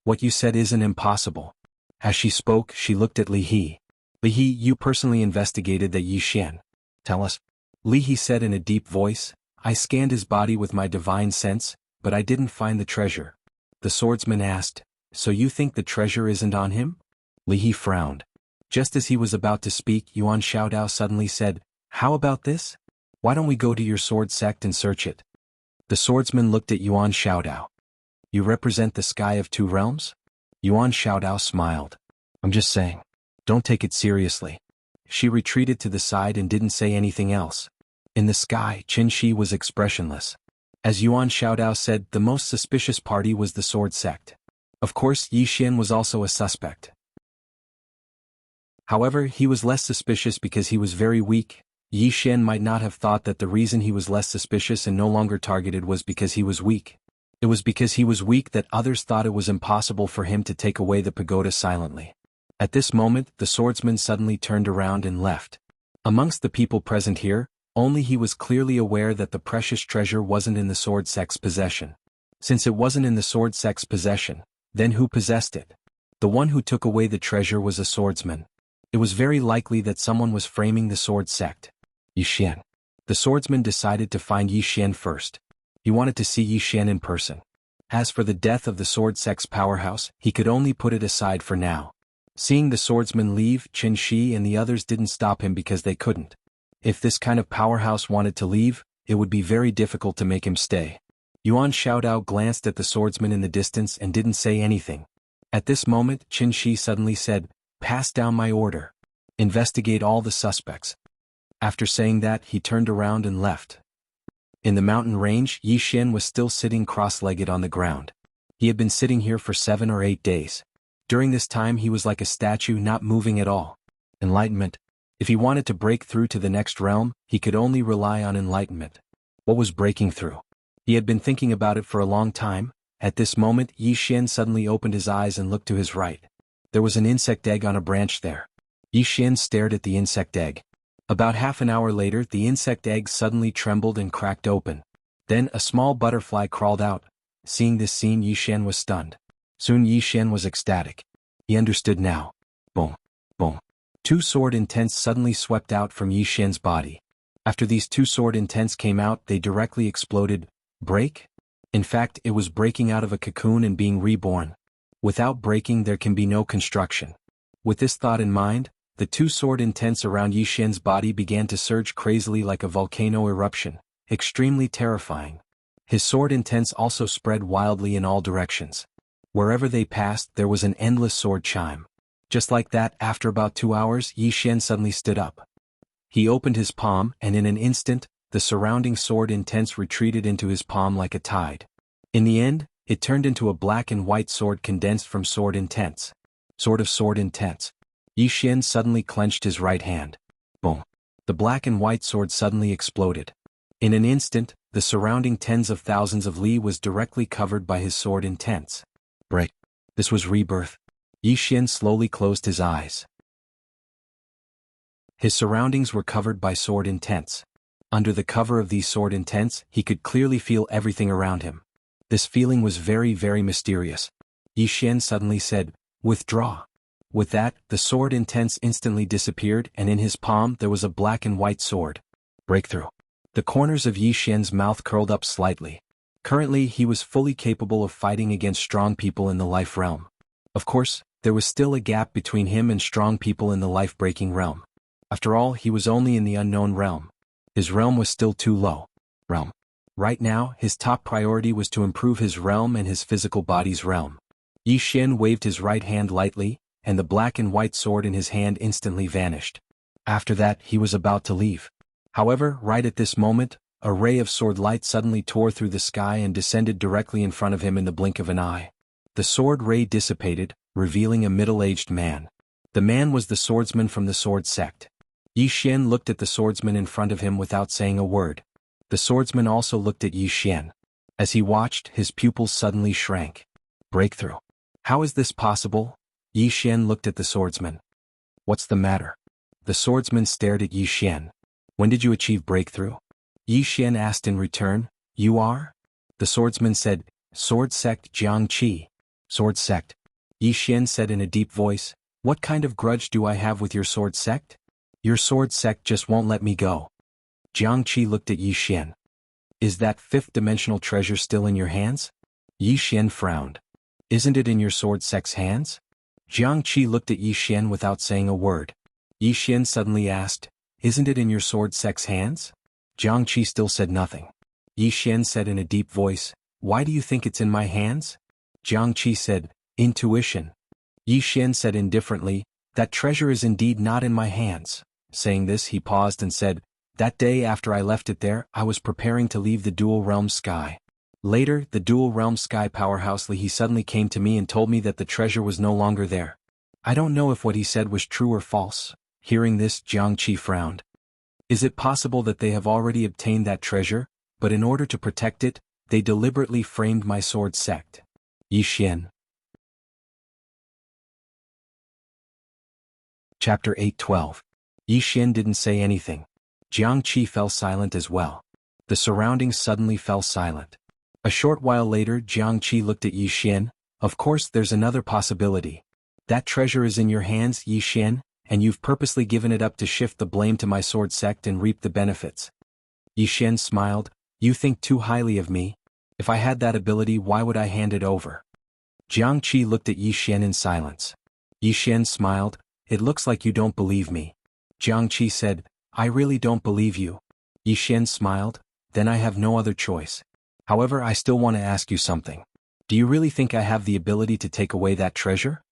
"What you said isn't impossible." As she spoke, she looked at Li He. "Li He, you personally investigated that Yi Xian. Tell us." Li He said in a deep voice, "I scanned his body with my divine sense, but I didn't find the treasure." The swordsman asked, "So you think the treasure isn't on him?" Li He frowned. Just as he was about to speak, Yuan Xiaodao suddenly said, "How about this? Why don't we go to your sword sect and search it?" The swordsman looked at Yuan Xiaodao. "You represent the sky of two realms?" Yuan Xiaodao smiled. "I'm just saying. Don't take it seriously." She retreated to the side and didn't say anything else. In the sky, Qin Shi was expressionless. As Yuan Xiaodao said, the most suspicious party was the sword sect. Of course, Yi Xian was also a suspect. However, he was less suspicious because he was very weak. Yi Xian might not have thought that the reason he was less suspicious and no longer targeted was because he was weak. It was because he was weak that others thought it was impossible for him to take away the pagoda silently. At this moment, the swordsman suddenly turned around and left. Amongst the people present here, only he was clearly aware that the precious treasure wasn't in the sword sect's possession. Since it wasn't in the sword sect's possession, then who possessed it? The one who took away the treasure was a swordsman. It was very likely that someone was framing the sword sect. Yi Xian. The swordsman decided to find Yi Xian first. He wanted to see Yi Xian in person. As for the death of the sword sect's powerhouse, he could only put it aside for now. Seeing the swordsman leave, Qin Shi and the others didn't stop him because they couldn't. If this kind of powerhouse wanted to leave, it would be very difficult to make him stay. Yuan Xiaodao glanced at the swordsman in the distance and didn't say anything. At this moment, Qin Shi suddenly said, "Pass down my order. Investigate all the suspects." After saying that, he turned around and left. In the mountain range, Yi Xian was still sitting cross-legged on the ground. He had been sitting here for 7 or 8 days. During this time he was like a statue, not moving at all. Enlightenment. If he wanted to break through to the next realm, he could only rely on enlightenment. What was breaking through? He had been thinking about it for a long time. At this moment, Yi Xian suddenly opened his eyes and looked to his right. There was an insect egg on a branch there. Yi Xian stared at the insect egg. About half an hour later, the insect egg suddenly trembled and cracked open. Then a small butterfly crawled out. Seeing this scene, Yi Xian was stunned. Soon Yi Xian was ecstatic. He understood now. Boom. Boom. 2 sword intents suddenly swept out from Yi Xian's body. After these 2 sword intents came out, they directly exploded. Break? In fact, it was breaking out of a cocoon and being reborn. Without breaking, there can be no construction. With this thought in mind, the 2 sword intents around Yi Xian's body began to surge crazily like a volcano eruption, extremely terrifying. His sword intents also spread wildly in all directions. Wherever they passed there was an endless sword chime. Just like that, after about 2 hours, Yi Xian suddenly stood up. He opened his palm, and in an instant, the surrounding sword intense retreated into his palm like a tide. In the end, it turned into a black and white sword condensed from sword intense. Sword of sword intense. Yi Xian suddenly clenched his right hand. Boom. The black and white sword suddenly exploded. In an instant, the surrounding tens of thousands of li was directly covered by his sword intense. Break. This was rebirth. Yi Xian slowly closed his eyes. His surroundings were covered by sword intense. Under the cover of these sword intense, he could clearly feel everything around him. This feeling was very, very mysterious. Yi Xian suddenly said, "Withdraw." With that, the sword intense instantly disappeared, and in his palm there was a black and white sword. Breakthrough. The corners of Yi Xian's mouth curled up slightly. Currently he was fully capable of fighting against strong people in the life realm. Of course, there was still a gap between him and strong people in the life-breaking realm. After all, he was only in the unknown realm. His realm was still too low. Right now, his top priority was to improve his realm and his physical body's realm. Yi Xian waved his right hand lightly, and the black and white sword in his hand instantly vanished. After that, he was about to leave. However, right at this moment, a ray of sword light suddenly tore through the sky and descended directly in front of him in the blink of an eye. The sword ray dissipated, revealing a middle-aged man. The man was the swordsman from the sword sect. Yi Xian looked at the swordsman in front of him without saying a word. The swordsman also looked at Yi Xian. As he watched, his pupils suddenly shrank. Breakthrough. How is this possible? Yi Xian looked at the swordsman. What's the matter? The swordsman stared at Yi Xian. When did you achieve breakthrough? Yi Xian asked in return. You are? The swordsman said, Sword sect Jiangqi. Sword sect. Yi Xian said in a deep voice, what kind of grudge do I have with your sword sect? Your sword sect just won't let me go. Jiangqi looked at Yi Xian. Is that fifth-dimensional treasure still in your hands? Yi Xian frowned. Isn't it in your sword sect's hands? Jiangqi looked at Yi Xian without saying a word. Yi Xian suddenly asked, isn't it in your sword sect's hands? Jiangqi still said nothing. Yi Xian said in a deep voice, why do you think it's in my hands? Jiangqi said, intuition. Yi Xian said indifferently, that treasure is indeed not in my hands. Saying this, he paused and said, that day after I left it there, I was preparing to leave the dual realm sky. Later, the dual realm sky powerhouse Li he suddenly came to me and told me that the treasure was no longer there. I don't know if what he said was true or false. Hearing this, Jiangqi frowned. Is it possible that they have already obtained that treasure, but in order to protect it, they deliberately framed my sword sect? Yi Xian. Chapter 8:12. Yi Xian didn't say anything. Jiangqi fell silent as well. The surroundings suddenly fell silent. A short while later, Jiangqi looked at Yi Xian. Of course, there's another possibility. That treasure is in your hands, Yi Xian, and you've purposely given it up to shift the blame to my sword sect and reap the benefits. Yi Xian smiled. You think too highly of me. If I had that ability, why would I hand it over? Jiangqi looked at Yi Xian in silence. Yi Xian smiled. It looks like you don't believe me. Jiangqi said, I really don't believe you. Yi Xian smiled. Then I have no other choice. However, I still want to ask you something. Do you really think I have the ability to take away that treasure?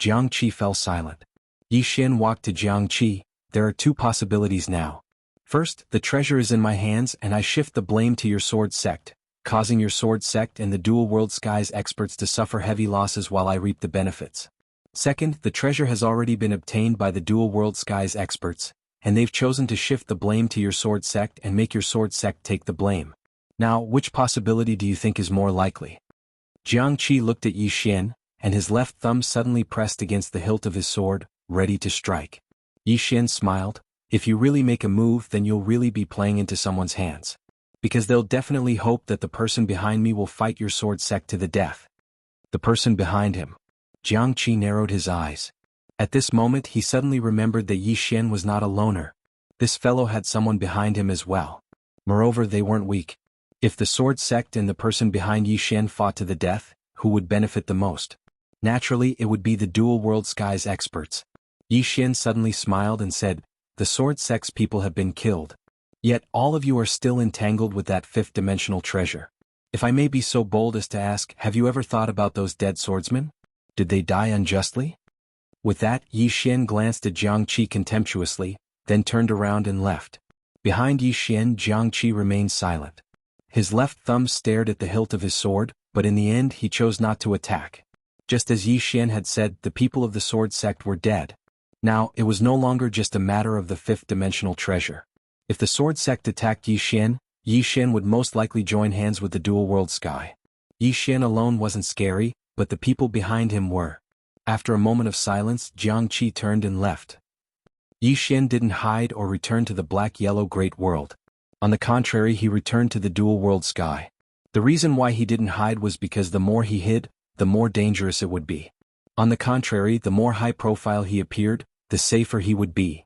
Jiangqi fell silent. Yi Xian walked to Jiangqi. There are two possibilities now. First, the treasure is in my hands and I shift the blame to your sword sect, causing your sword sect and the dual world skies experts to suffer heavy losses while I reap the benefits. Second, the treasure has already been obtained by the dual world skies experts, and they've chosen to shift the blame to your sword sect and make your sword sect take the blame. Now, which possibility do you think is more likely? Jiangqi looked at Yi Xian, and his left thumb suddenly pressed against the hilt of his sword, ready to strike. Yi Xian smiled. If you really make a move, then you'll really be playing into someone's hands. Because they'll definitely hope that the person behind me will fight your sword sect to the death. The person behind him. Jiangqi narrowed his eyes. At this moment he suddenly remembered that Yi Xian was not a loner. This fellow had someone behind him as well. Moreover, they weren't weak. If the sword sect and the person behind Yi Xian fought to the death, who would benefit the most? Naturally, it would be the dual world skies experts. Yi Xian suddenly smiled and said, the sword sect's people have been killed. Yet all of you are still entangled with that fifth-dimensional treasure. If I may be so bold as to ask, have you ever thought about those dead swordsmen? Did they die unjustly? With that, Yi Xian glanced at Jiang Qi contemptuously, then turned around and left. Behind Yi Xian, Jiang Qi remained silent. His left thumb stared at the hilt of his sword, but in the end he chose not to attack. Just as Yi Xian had said, the people of the sword sect were dead. Now, it was no longer just a matter of the fifth-dimensional treasure. If the sword sect attacked Yi Xian would most likely join hands with the dual-world sky. Yi Xian alone wasn't scary, but the people behind him were. After a moment of silence, Jiang Qi turned and left. Yi Xian didn't hide or return to the black-yellow great world. On the contrary, he returned to the dual-world sky. The reason why he didn't hide was because the more he hid, the more dangerous it would be. On the contrary, the more high-profile he appeared, the safer he would be.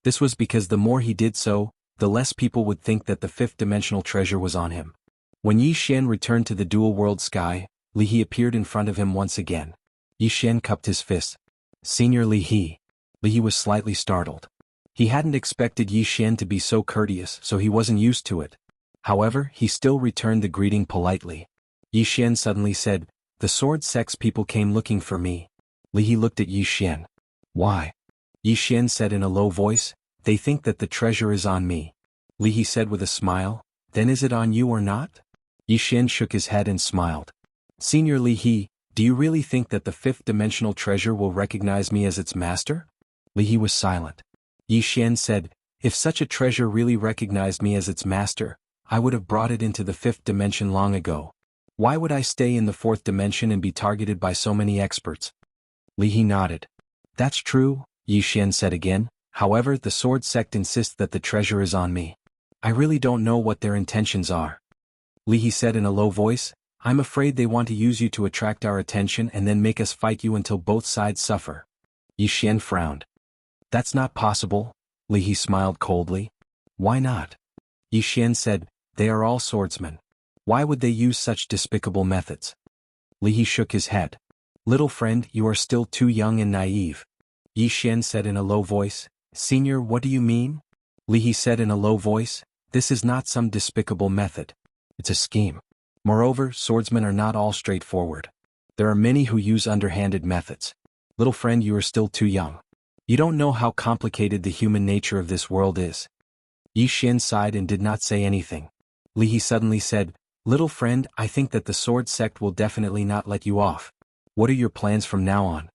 This was because the more he did so, the less people would think that the fifth-dimensional treasure was on him. When Yi Xian returned to the dual-world sky, Li He appeared in front of him once again. Yi Xian cupped his fist. "Senior Li He." Li He was slightly startled. He hadn't expected Yi Xian to be so courteous, so he wasn't used to it. However, he still returned the greeting politely. Yi Xian suddenly said, "The sword sect's people came looking for me." Li He looked at Yi Xian. "Why?" Yi Xian said in a low voice, "They think that the treasure is on me." Li He said with a smile, "Then is it on you or not?" Yi Xian shook his head and smiled. "Senior Li He, do you really think that the fifth-dimensional treasure will recognize me as its master?" Li He was silent. Yi Xian said, "If such a treasure really recognized me as its master, I would have brought it into the fifth dimension long ago. Why would I stay in the fourth dimension and be targeted by so many experts?" Li He nodded. "That's true," Yi Xian said again. "However, the sword sect insists that the treasure is on me. I really don't know what their intentions are." Li He said in a low voice, "I'm afraid they want to use you to attract our attention and then make us fight you until both sides suffer." Yi Xian frowned. "That's not possible," Li He smiled coldly. "Why not?" Yi Xian said, "They are all swordsmen. Why would they use such despicable methods?" Li He shook his head. "Little friend, you are still too young and naive." Yi Xian said in a low voice, "Senior, what do you mean?" Li He said in a low voice, "This is not some despicable method. It's a scheme. Moreover, swordsmen are not all straightforward. There are many who use underhanded methods. Little friend, you are still too young. You don't know how complicated the human nature of this world is." Yi Xian sighed and did not say anything. Li He suddenly said, "Little friend, I think that the sword sect will definitely not let you off. What are your plans from now on?"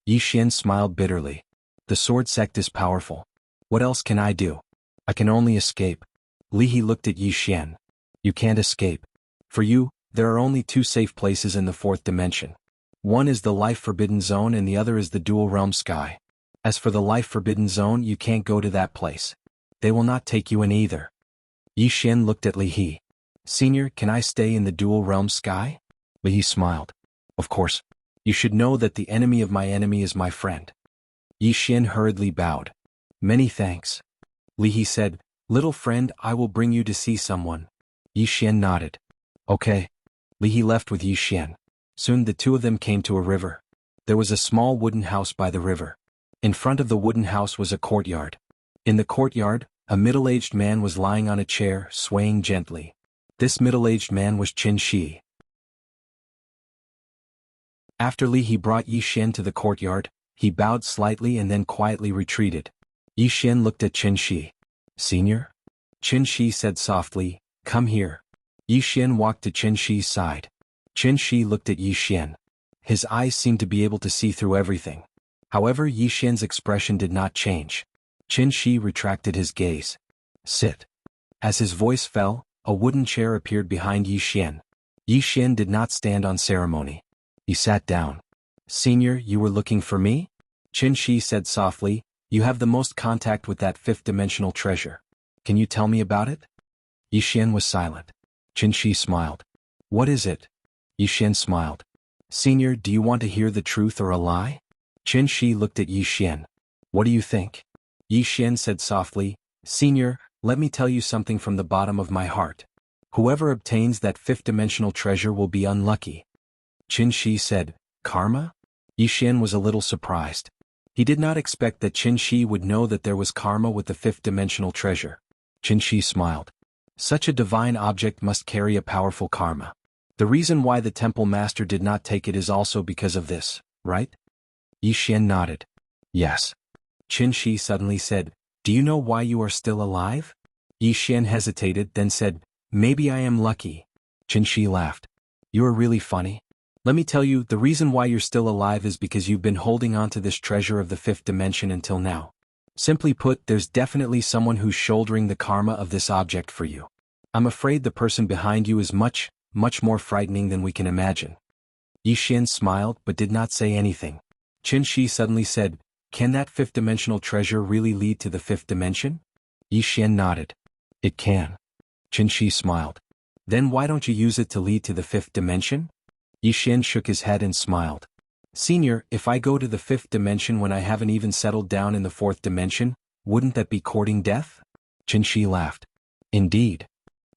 Yi Xian smiled bitterly. "The sword sect is powerful. What else can I do? I can only escape." Li He looked at Yi Xian. "You can't escape. For you, there are only two safe places in the fourth dimension. One is the life-forbidden zone and the other is the dual-realm sky. As for the life-forbidden zone, you can't go to that place. They will not take you in either." Yi Xian looked at Li He. "Senior, can I stay in the dual-realm sky?" Li He smiled. "Of course. You should know that the enemy of my enemy is my friend." Yi Xian hurriedly bowed. "Many thanks." Li He said, "Little friend, I will bring you to see someone." Yi Xian nodded. "Okay." Li He left with Yi Xian. Soon the two of them came to a river. There was a small wooden house by the river. In front of the wooden house was a courtyard. In the courtyard, a middle-aged man was lying on a chair, swaying gently. This middle-aged man was Qin Shi. After Li He brought Yi Xian to the courtyard, he bowed slightly and then quietly retreated. Yi Xian looked at Qin Shi. "Senior?" Qin Shi said softly, "Come here." Yi Xian walked to Qin Shi's side. Qin Shi looked at Yi Xian. His eyes seemed to be able to see through everything. However, Yi Xian's expression did not change. Qin Shi retracted his gaze. "Sit." As his voice fell, a wooden chair appeared behind Yi Xian. Yi Xian did not stand on ceremony. He sat down. "Senior, you were looking for me?" Qin Shi said softly, "You have the most contact with that fifth-dimensional treasure. Can you tell me about it?" Yi Xian was silent. Qin Shi smiled. "What is it?" Yi Xian smiled. "Senior, do you want to hear the truth or a lie?" Qin Shi looked at Yi Xian. "What do you think?" Yi Xian said softly, "Senior, let me tell you something from the bottom of my heart. Whoever obtains that fifth-dimensional treasure will be unlucky." Qin Shi said, "Karma?" Yi Xian was a little surprised. He did not expect that Qin Shi would know that there was karma with the fifth-dimensional treasure. Qin Shi smiled. Such a divine object must carry a powerful karma. The reason why the temple master did not take it is also because of this, right? Yi Xian nodded. Yes. Qin Shi suddenly said, do you know why you are still alive? Yi Xian hesitated, then said, maybe I am lucky. Qin Shi laughed. You are really funny. Let me tell you, the reason why you're still alive is because you've been holding on to this treasure of the fifth dimension until now. Simply put, there's definitely someone who's shouldering the karma of this object for you. I'm afraid the person behind you is much more frightening than we can imagine. Yi Xian smiled but did not say anything. Qin Shi suddenly said, can that fifth-dimensional treasure really lead to the fifth dimension? Yi Xian nodded. It can. Qin Shi smiled. Then why don't you use it to lead to the fifth dimension? Yi Xian shook his head and smiled. Senior, if I go to the fifth dimension when I haven't even settled down in the fourth dimension, wouldn't that be courting death? Qin Shi laughed. Indeed.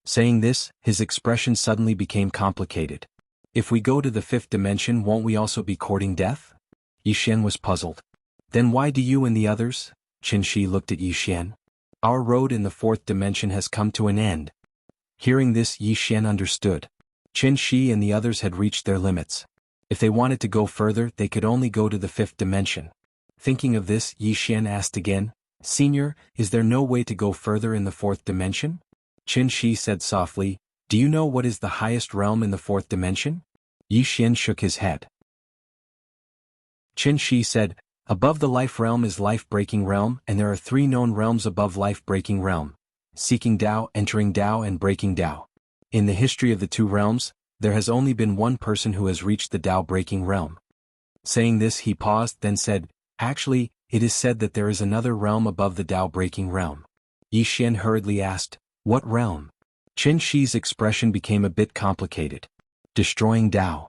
Saying this, his expression suddenly became complicated. If we go to the fifth dimension, won't we also be courting death? Yi Xian was puzzled. Then why do you and the others? Qin Shi looked at Yi Xian. Our road in the fourth dimension has come to an end. Hearing this, Yi Xian understood. Qin Shi and the others had reached their limits. If they wanted to go further, they could only go to the fifth dimension. Thinking of this, Yi Xian asked again, Senior, is there no way to go further in the fourth dimension? Qin Shi said softly, do you know what is the highest realm in the fourth dimension? Yi Xian shook his head. Qin Shi said, above the life realm is life-breaking realm, and there are 3 known realms above life-breaking realm: seeking Tao, entering Tao, and breaking Tao. In the history of the 2 realms, there has only been one person who has reached the Tao-breaking realm. Saying this, he paused, then said, actually, it is said that there is another realm above the Tao-breaking realm. Yi Xian hurriedly asked, what realm? Qin Shi's expression became a bit complicated. Destroying Tao.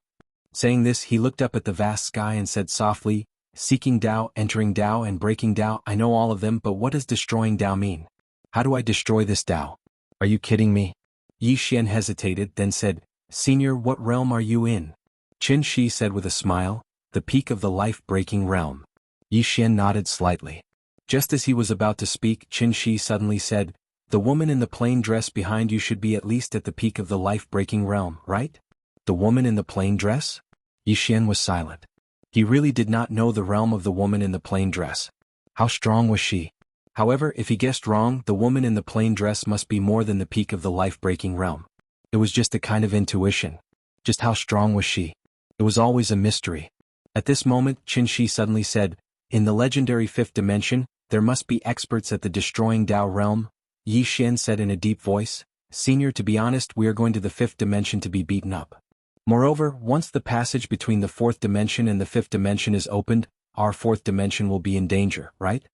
Saying this, he looked up at the vast sky and said softly, seeking Tao, entering Tao, and breaking Tao. I know all of them, but what does destroying Tao mean? How do I destroy this Tao? Are you kidding me? Yi Xian hesitated, then said, Senior, what realm are you in? Qin Shi said with a smile, the peak of the life-breaking realm. Yi Xian nodded slightly. Just as he was about to speak, Qin Shi suddenly said, the woman in the plain dress behind you should be at least at the peak of the life-breaking realm, right? The woman in the plain dress? Yi Xian was silent. He really did not know the realm of the woman in the plain dress. How strong was she? However, if he guessed wrong, the woman in the plain dress must be more than the peak of the life-breaking realm. It was just a kind of intuition. Just how strong was she? It was always a mystery. At this moment, Qin Shi suddenly said, in the legendary fifth dimension, there must be experts at the destroying Tao realm. Yi Xian said in a deep voice, Senior, to be honest, we are going to the fifth dimension to be beaten up. Moreover, once the passage between the fourth dimension and the fifth dimension is opened, our fourth dimension will be in danger, right?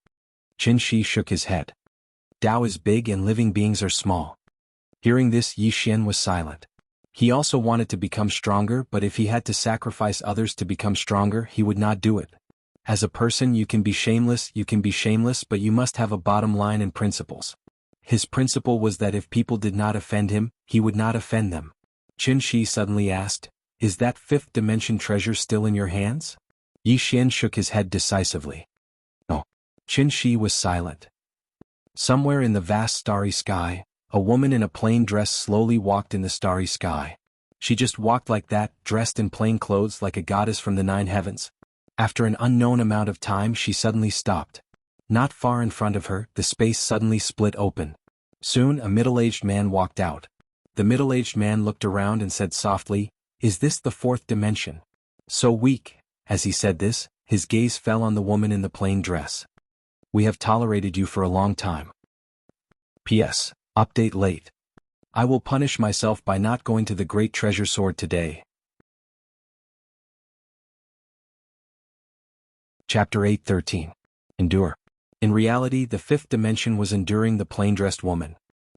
Qin Shi shook his head. Tao is big and living beings are small. Hearing this, Yi Xian was silent. He also wanted to become stronger, but if he had to sacrifice others to become stronger, he would not do it. As a person, you can be shameless, but you must have a bottom line and principles. His principle was that if people did not offend him, he would not offend them. Qin Shi suddenly asked, is that fifth dimension treasure still in your hands? Yi Xian shook his head decisively. No. Qin Shi was silent. Somewhere in the vast starry sky, a woman in a plain dress slowly walked in the starry sky. She just walked like that, dressed in plain clothes like a goddess from the 9 heavens. After an unknown amount of time, she suddenly stopped. Not far in front of her, the space suddenly split open. Soon, a middle-aged man walked out. The middle-aged man looked around and said softly, is this the fourth dimension? So weak. As he said this, his gaze fell on the woman in the plain dress. We have tolerated you for a long time. P.S. Update late. I will punish myself by not going to the Great Treasure Sword today. Chapter 8:13. Endure. In reality, the fifth dimension was enduring the plain-dressed woman.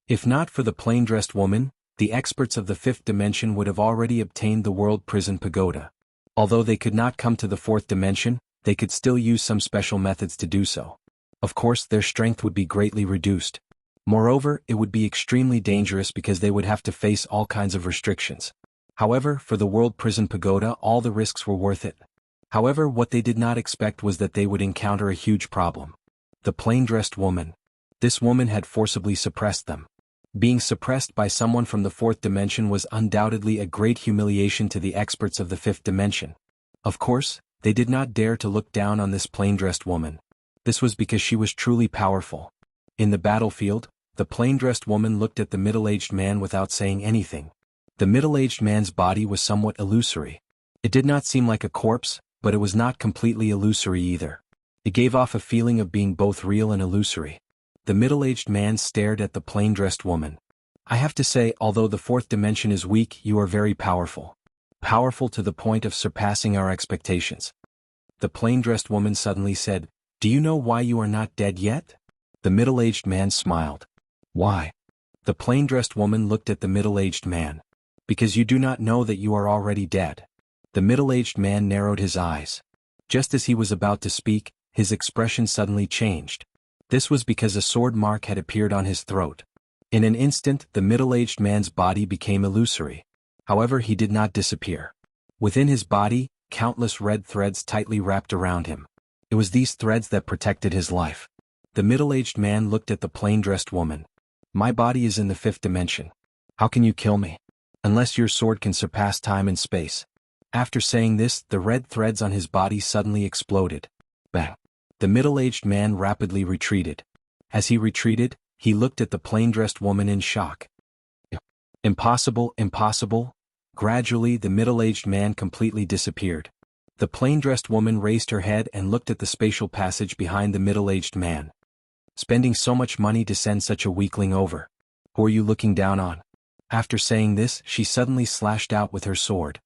If not for the plain-dressed woman, the experts of the fifth dimension would have already obtained the world prison pagoda. Although they could not come to the fourth dimension, they could still use some special methods to do so. Of course, their strength would be greatly reduced. Moreover, it would be extremely dangerous because they would have to face all kinds of restrictions. However, for the world prison pagoda, all the risks were worth it. However, what they did not expect was that they would encounter a huge problem. The plain-dressed woman. This woman had forcibly suppressed them. Being suppressed by someone from the fourth dimension was undoubtedly a great humiliation to the experts of the fifth dimension. Of course, they did not dare to look down on this plain-dressed woman. This was because she was truly powerful. In the battlefield, the plain-dressed woman looked at the middle-aged man without saying anything. The middle-aged man's body was somewhat illusory. It did not seem like a corpse, but it was not completely illusory either. It gave off a feeling of being both real and illusory. The middle-aged man stared at the plain-dressed woman. I have to say, although the fourth dimension is weak, you are very powerful. Powerful to the point of surpassing our expectations. The plain-dressed woman suddenly said, "Do you know why you are not dead yet?" The middle-aged man smiled. "Why?" The plain-dressed woman looked at the middle-aged man. "Because you do not know that you are already dead." The middle-aged man narrowed his eyes. Just as he was about to speak, his expression suddenly changed. This was because a sword mark had appeared on his throat. In an instant, the middle-aged man's body became illusory. However, he did not disappear. Within his body, countless red threads tightly wrapped around him. It was these threads that protected his life. The middle-aged man looked at the plain-dressed woman. "My body is in the fifth dimension. How can you kill me? Unless your sword can surpass time and space." After saying this, the red threads on his body suddenly exploded. Bang! The middle-aged man rapidly retreated. As he retreated, he looked at the plain-dressed woman in shock. "Impossible, impossible." Gradually, the middle-aged man completely disappeared. The plain-dressed woman raised her head and looked at the spatial passage behind the middle-aged man. "Spending so much money to send such a weakling over. Who are you looking down on?" After saying this, she suddenly slashed out with her sword.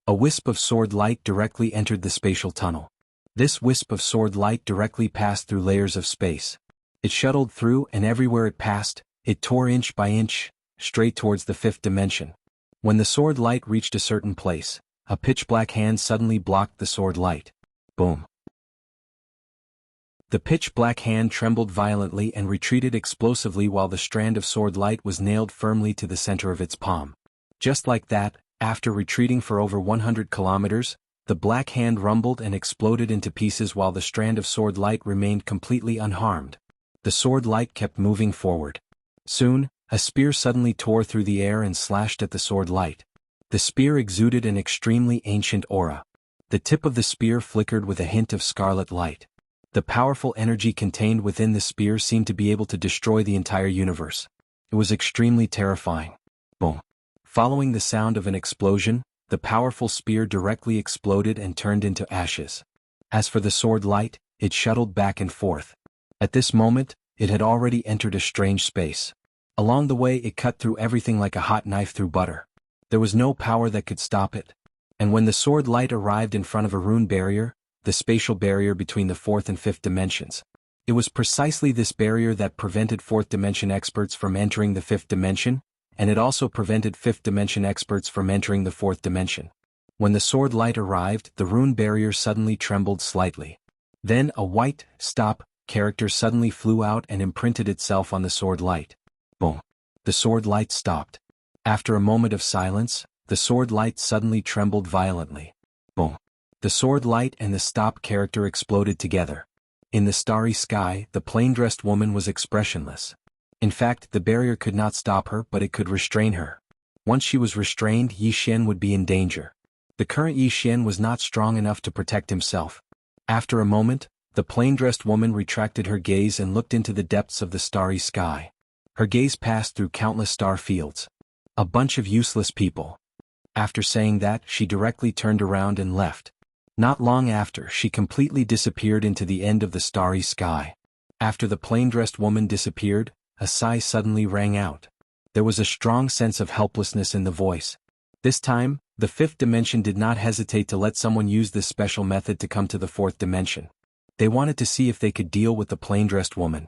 A wisp of sword light directly entered the spatial tunnel. This wisp of sword light directly passed through layers of space. It shuttled through, and everywhere it passed, it tore inch by inch, straight towards the fifth dimension. When the sword light reached a certain place, a pitch-black hand suddenly blocked the sword light. Boom! The pitch-black hand trembled violently and retreated explosively while the strand of sword light was nailed firmly to the center of its palm. Just like that, after retreating for over 100 kilometers, the black hand rumbled and exploded into pieces while the strand of sword light remained completely unharmed. The sword light kept moving forward. Soon, a spear suddenly tore through the air and slashed at the sword light. The spear exuded an extremely ancient aura. The tip of the spear flickered with a hint of scarlet light. The powerful energy contained within the spear seemed to be able to destroy the entire universe. It was extremely terrifying. Boom! Following the sound of an explosion, the powerful spear directly exploded and turned into ashes. As for the sword light, it shuttled back and forth. At this moment, it had already entered a strange space. Along the way, it cut through everything like a hot knife through butter. There was no power that could stop it. And when the sword light arrived in front of a rune barrier, the spatial barrier between the fourth and fifth dimensions, it was precisely this barrier that prevented fourth dimension experts from entering the fifth dimension, and it also prevented fifth dimension experts from entering the fourth dimension. When the sword light arrived, the rune barrier suddenly trembled slightly. Then a white, stop, character suddenly flew out and imprinted itself on the sword light. Boom! The sword light stopped. After a moment of silence, the sword light suddenly trembled violently. Boom! The sword light and the stop character exploded together. In the starry sky, the plain-dressed woman was expressionless. In fact, the barrier could not stop her, but it could restrain her. Once she was restrained, Yi Xian would be in danger. The current Yi Xian was not strong enough to protect himself. After a moment, the plain-dressed woman retracted her gaze and looked into the depths of the starry sky. Her gaze passed through countless star fields. A bunch of useless people. After saying that, she directly turned around and left. Not long after, she completely disappeared into the end of the starry sky. After the plain-dressed woman disappeared, a sigh suddenly rang out. There was a strong sense of helplessness in the voice. This time, the fifth dimension did not hesitate to let someone use this special method to come to the fourth dimension. They wanted to see if they could deal with the plain-dressed woman.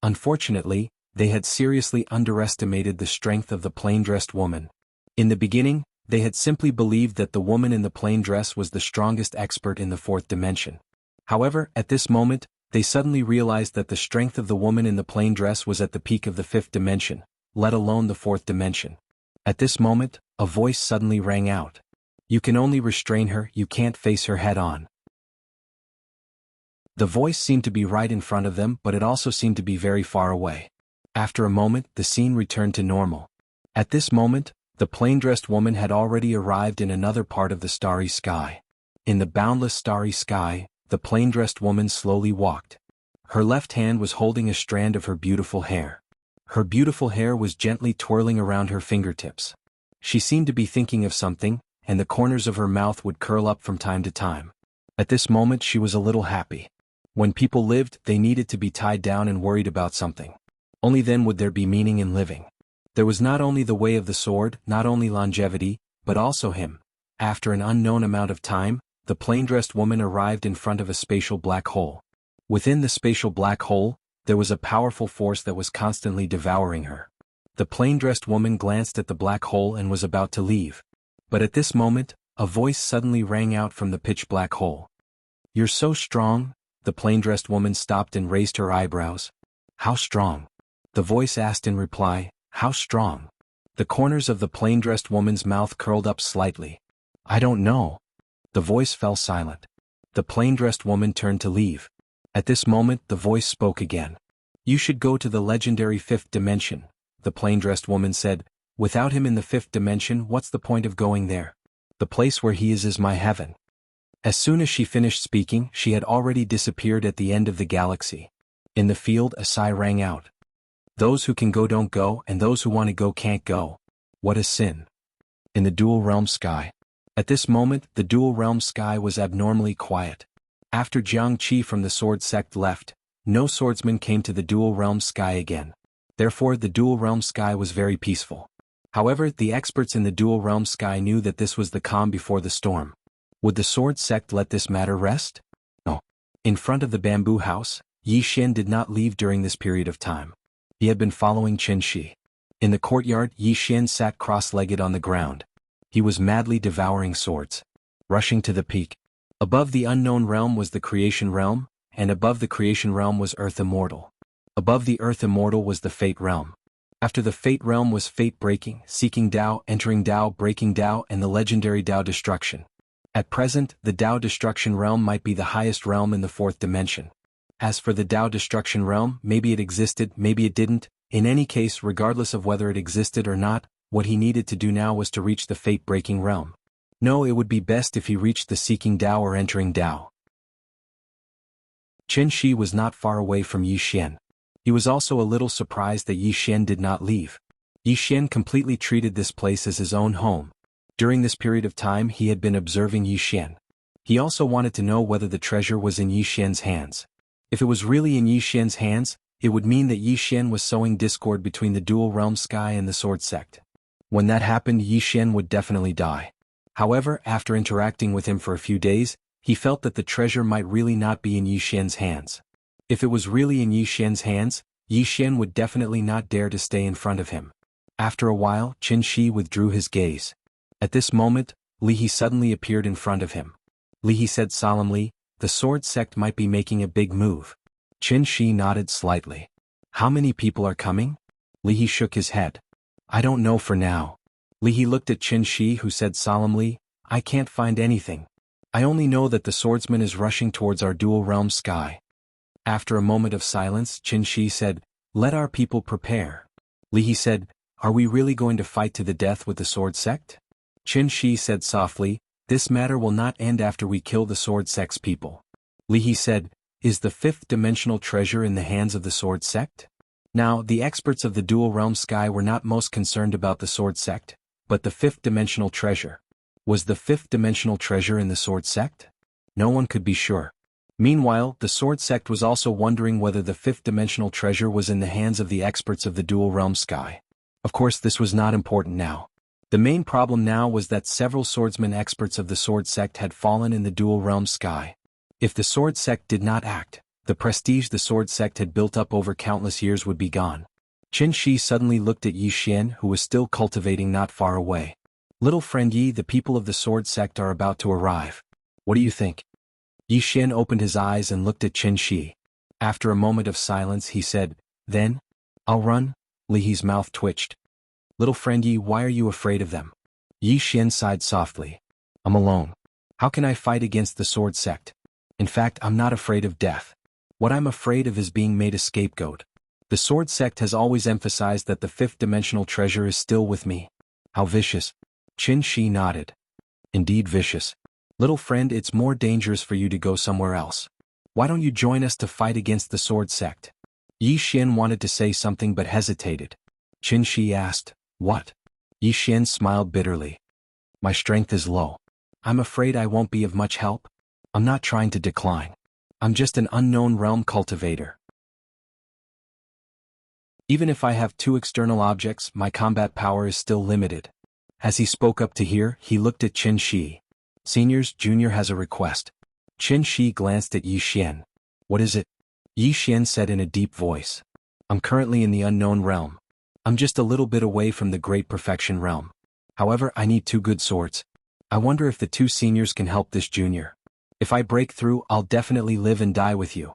Unfortunately, they had seriously underestimated the strength of the plain-dressed woman. In the beginning, they had simply believed that the woman in the plain dress was the strongest expert in the fourth dimension. However, at this moment, they suddenly realized that the strength of the woman in the plain dress was at the peak of the fifth dimension, let alone the fourth dimension. At this moment, a voice suddenly rang out. "You can only restrain her, you can't face her head-on." The voice seemed to be right in front of them, but it also seemed to be very far away. After a moment, the scene returned to normal. At this moment, the plain-dressed woman had already arrived in another part of the starry sky. In the boundless starry sky, the plain-dressed woman slowly walked. Her left hand was holding a strand of her beautiful hair. Her beautiful hair was gently twirling around her fingertips. She seemed to be thinking of something, and the corners of her mouth would curl up from time to time. At this moment she was a little happy. When people lived, they needed to be tied down and worried about something. Only then would there be meaning in living. There was not only the way of the sword, not only longevity, but also him. After an unknown amount of time, the plain-dressed woman arrived in front of a spatial black hole. Within the spatial black hole, there was a powerful force that was constantly devouring her. The plain-dressed woman glanced at the black hole and was about to leave. But at this moment, a voice suddenly rang out from the pitch-black hole. "You're so strong." The plain-dressed woman stopped and raised her eyebrows. "How strong?" The voice asked in reply, "How strong?" The corners of the plain-dressed woman's mouth curled up slightly. "I don't know." The voice fell silent. The plain-dressed woman turned to leave. At this moment, the voice spoke again. "You should go to the legendary fifth dimension," the plain-dressed woman said. "Without him in the fifth dimension, what's the point of going there? The place where he is my heaven." As soon as she finished speaking, she had already disappeared at the end of the galaxy. In the field, a sigh rang out. "Those who can go don't go, and those who want to go can't go. What a sin." In the dual realm sky. At this moment, the dual realm sky was abnormally quiet. After Jiang Qi from the sword sect left, no swordsman came to the dual realm sky again. Therefore, the dual realm sky was very peaceful. However, the experts in the dual realm sky knew that this was the calm before the storm. Would the sword sect let this matter rest? No. In front of the bamboo house, Yi Xian did not leave during this period of time. He had been following Qin Shi. In the courtyard, Yi Xian sat cross-legged on the ground. He was madly devouring swords. Rushing to the peak. Above the unknown realm was the creation realm, and above the creation realm was Earth Immortal. Above the Earth Immortal was the Fate realm. After the Fate realm was Fate breaking, seeking Tao, entering Tao, breaking Tao, and the legendary Tao destruction. At present, the Tao destruction realm might be the highest realm in the fourth dimension. As for the Tao destruction realm, maybe it existed, maybe it didn't. In any case, regardless of whether it existed or not, what he needed to do now was to reach the fate-breaking realm. No, it would be best if he reached the seeking Tao or entering Tao. Qin Shi was not far away from Yi Xian. He was also a little surprised that Yi Xian did not leave. Yi Xian completely treated this place as his own home. During this period of time he had been observing Yi Xian. He also wanted to know whether the treasure was in Yi Xian's hands. If it was really in Yi Xian's hands, it would mean that Yi Xian was sowing discord between the dual realm sky and the sword sect. When that happened, Yi Xian would definitely die. However, after interacting with him for a few days, he felt that the treasure might really not be in Yi Xian's hands. If it was really in Yi Xian's hands, Yi Xian would definitely not dare to stay in front of him. After a while, Qin Shi withdrew his gaze. At this moment, Li He suddenly appeared in front of him. Li He said solemnly, "The sword sect might be making a big move." Qin Shi nodded slightly. "How many people are coming?" Li He shook his head. "I don't know for now." Li He looked at Qin Shi, who said solemnly, "I can't find anything. I only know that the swordsman is rushing towards our dual realm sky." After a moment of silence, Qin Shi said, "Let our people prepare." Li He said, "Are we really going to fight to the death with the sword sect?" Qin Shi said softly, "This matter will not end after we kill the sword sect's people." Li He said, "Is the fifth dimensional treasure in the hands of the sword sect?" Now, the experts of the dual realm sky were not most concerned about the sword sect, but the fifth dimensional treasure. Was the fifth dimensional treasure in the sword sect? No one could be sure. Meanwhile, the sword sect was also wondering whether the fifth dimensional treasure was in the hands of the experts of the dual realm sky. Of course, this was not important now. The main problem now was that several swordsmen experts of the sword sect had fallen in the dual realm sky. If the sword sect did not act, the prestige the sword sect had built up over countless years would be gone. Qin Shi suddenly looked at Yi Xian, who was still cultivating not far away. "Little friend Yi, the people of the sword sect are about to arrive. What do you think?" Yi Xian opened his eyes and looked at Qin Shi. After a moment of silence he said, "Then? I'll run?" Li He's mouth twitched. "Little friend Yi, why are you afraid of them?" Yi Xian sighed softly. "I'm alone. How can I fight against the sword sect? In fact, I'm not afraid of death. What I'm afraid of is being made a scapegoat." The sword sect has always emphasized that the fifth-dimensional treasure is still with me. How vicious. Qin Shi nodded. Indeed vicious. Little friend, it's more dangerous for you to go somewhere else. Why don't you join us to fight against the sword sect? Yi Xian wanted to say something but hesitated. Qin Shi asked, what? Yi Xian smiled bitterly. My strength is low. I'm afraid I won't be of much help. I'm not trying to decline. I'm just an unknown realm cultivator. Even if I have 2 external objects, my combat power is still limited. As he spoke up to here, he looked at Qin Shi. Seniors, Junior has a request. Qin Shi glanced at Yi Xian. What is it? Yi Xian said in a deep voice. I'm currently in the unknown realm. I'm just a little bit away from the great perfection realm. However, I need 2 good swords. I wonder if the 2 seniors can help this junior. If I break through, I'll definitely live and die with you.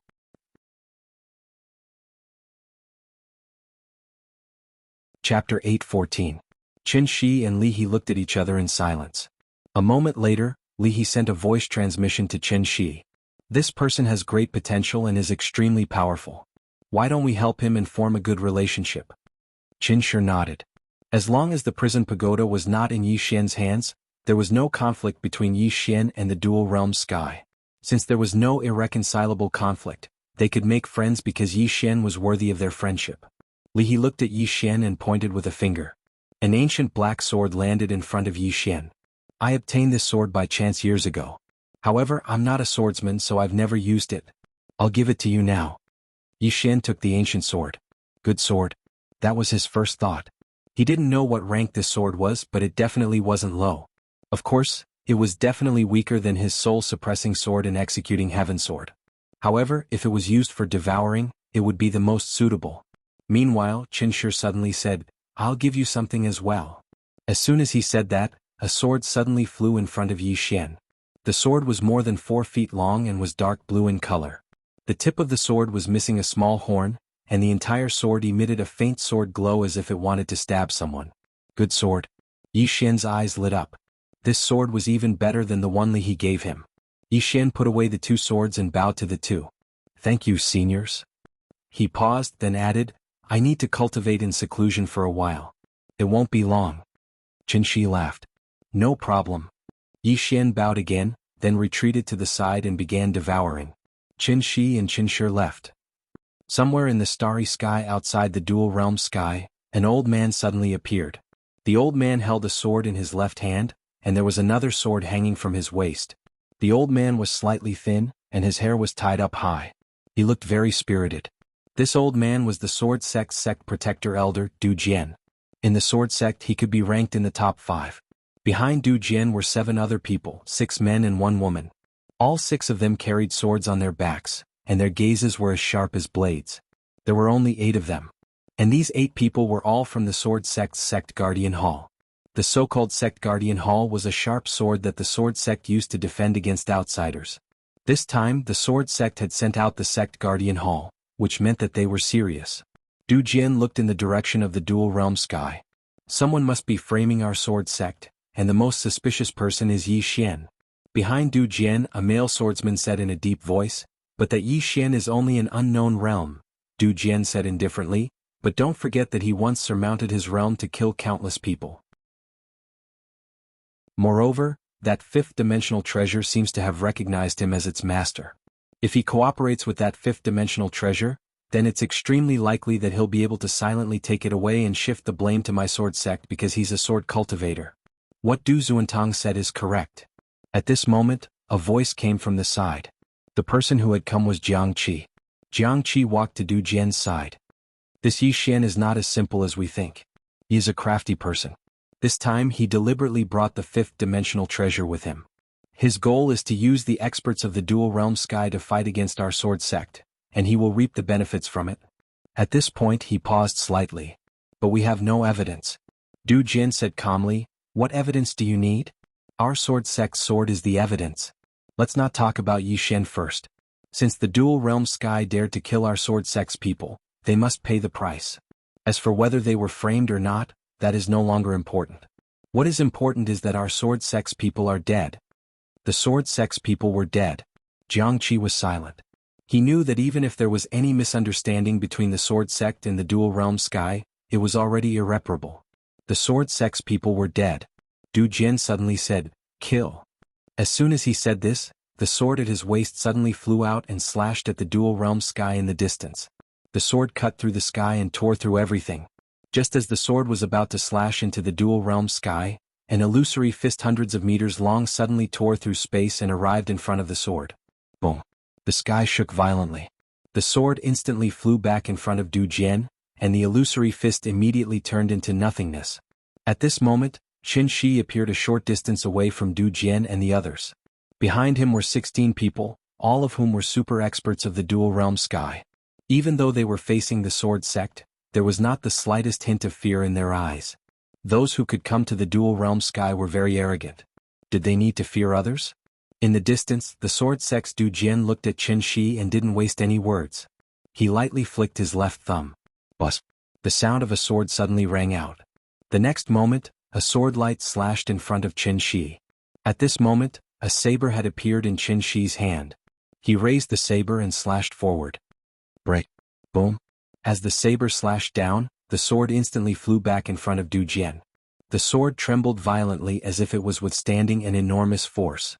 Chapter 8:14. Qin Shi and Li He looked at each other in silence. A moment later, Li He sent a voice transmission to Qin Shi. This person has great potential and is extremely powerful. Why don't we help him and form a good relationship? Qin Shi nodded. As long as the prison pagoda was not in Yi Xian's hands, there was no conflict between Yi Xian and the dual realm sky. Since there was no irreconcilable conflict, they could make friends because Yi Xian was worthy of their friendship. Li He looked at Yi Xian and pointed with a finger. An ancient black sword landed in front of Yi Xian. I obtained this sword by chance years ago. However, I'm not a swordsman, so I've never used it. I'll give it to you now. Yi Xian took the ancient sword. Good sword. That was his first thought. He didn't know what rank this sword was, but it definitely wasn't low. Of course, it was definitely weaker than his soul-suppressing sword and executing heaven sword. However, if it was used for devouring, it would be the most suitable. Meanwhile, Qin Shi suddenly said, I'll give you something as well. As soon as he said that, a sword suddenly flew in front of Yi Xian. The sword was more than 4 feet long and was dark blue in color. The tip of the sword was missing a small horn, and the entire sword emitted a faint sword glow as if it wanted to stab someone. Good sword. Yi Xian's eyes lit up. This sword was even better than the one Li He gave him. Yi Xian put away the 2 swords and bowed to the 2. Thank you, seniors. He paused, then added, I need to cultivate in seclusion for a while. It won't be long. Qin Shi laughed. No problem. Yi Xian bowed again, then retreated to the side and began devouring. Qin Shi and Qin Shi left. Somewhere in the starry sky outside the dual realm sky, an old man suddenly appeared. The old man held a sword in his left hand, and there was another sword hanging from his waist. The old man was slightly thin, and his hair was tied up high. He looked very spirited. This old man was the sword sect's sect protector elder, Du Jian. In the sword sect he could be ranked in the top 5. Behind Du Jian were 7 other people, 6 men and 1 woman. All 6 of them carried swords on their backs, and their gazes were as sharp as blades. There were only 8 of them. And these 8 people were all from the sword sect's sect guardian hall. The so-called sect guardian hall was a sharp sword that the sword sect used to defend against outsiders. This time the sword sect had sent out the sect guardian hall, which meant that they were serious. Du Jian looked in the direction of the dual realm sky. Someone must be framing our sword sect, and the most suspicious person is Yi Xian. Behind Du Jian, a male swordsman said in a deep voice, but that Yi Xian is only an unknown realm. Du Jian said indifferently, but don't forget that he once surmounted his realm to kill countless people. Moreover, that fifth-dimensional treasure seems to have recognized him as its master. If he cooperates with that fifth-dimensional treasure, then it's extremely likely that he'll be able to silently take it away and shift the blame to my sword sect because he's a sword cultivator. What Du Xuantong said is correct. At this moment, a voice came from the side. The person who had come was Jiang Qi. Jiang Qi walked to Du Jian's side. This Yi Xian is not as simple as we think. He is a crafty person. This time he deliberately brought the fifth-dimensional treasure with him. His goal is to use the experts of the dual realm sky to fight against our sword sect, and he will reap the benefits from it. At this point he paused slightly. But we have no evidence. Du Jian said calmly, what evidence do you need? Our sword sect's sword is the evidence. Let's not talk about Yi Xian first. Since the dual realm sky dared to kill our sword sect's people, they must pay the price. As for whether they were framed or not, that is no longer important. What is important is that our sword sect's people are dead. The sword sect's people were dead. Jiang Qi was silent. He knew that even if there was any misunderstanding between the Sword Sect and the Dual Realm Sky, it was already irreparable. The Sword Sect's people were dead. Du Jian suddenly said, "Kill." As soon as he said this, the sword at his waist suddenly flew out and slashed at the Dual Realm Sky in the distance. The sword cut through the sky and tore through everything. Just as the sword was about to slash into the Dual Realm Sky, an illusory fist hundreds of meters long suddenly tore through space and arrived in front of the sword. Boom! The sky shook violently. The sword instantly flew back in front of Du Jian, and the illusory fist immediately turned into nothingness. At this moment, Qin Shi appeared a short distance away from Du Jian and the others. Behind him were 16 people, all of whom were super experts of the Dual Realm Sky. Even though they were facing the Sword Sect, there was not the slightest hint of fear in their eyes. Those who could come to the Dual Realm Sky were very arrogant. Did they need to fear others? In the distance, the Sword Sect's Du Jian looked at Qin Shi and didn't waste any words. He lightly flicked his left thumb. Buzz! The sound of a sword suddenly rang out. The next moment, a sword light slashed in front of Qin Shi. At this moment, a saber had appeared in Qin Shi's hand. He raised the saber and slashed forward. Break! Boom! As the saber slashed down, the sword instantly flew back in front of Du Jian. The sword trembled violently as if it was withstanding an enormous force.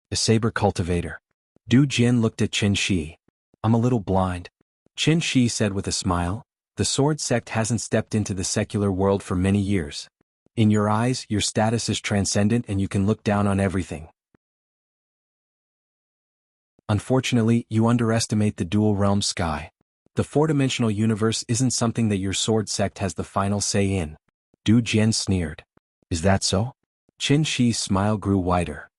A saber cultivator. Du Jian looked at Qin Shi. "I'm a little blind." Qin Shi said with a smile, "The Sword Sect hasn't stepped into the secular world for many years. In your eyes, your status is transcendent and you can look down on everything. Unfortunately, you underestimate the Dual Realm Sky. The four-dimensional universe isn't something that your Sword Sect has the final say in." Du Jian sneered. "Is that so?" Qin Shi's smile grew wider.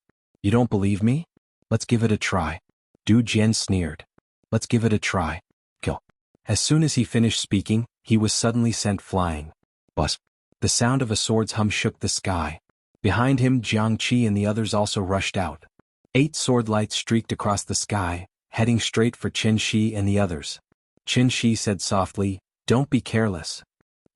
"You don't believe me? Let's give it a try." Du Jian sneered. "Let's give it a try. Kill." As soon as he finished speaking, he was suddenly sent flying. Buzz! The sound of a sword's hum shook the sky. Behind him, Jiang Qi and the others also rushed out. 8 sword lights streaked across the sky, heading straight for Qin Shi and the others. Qin Shi said softly, "Don't be careless."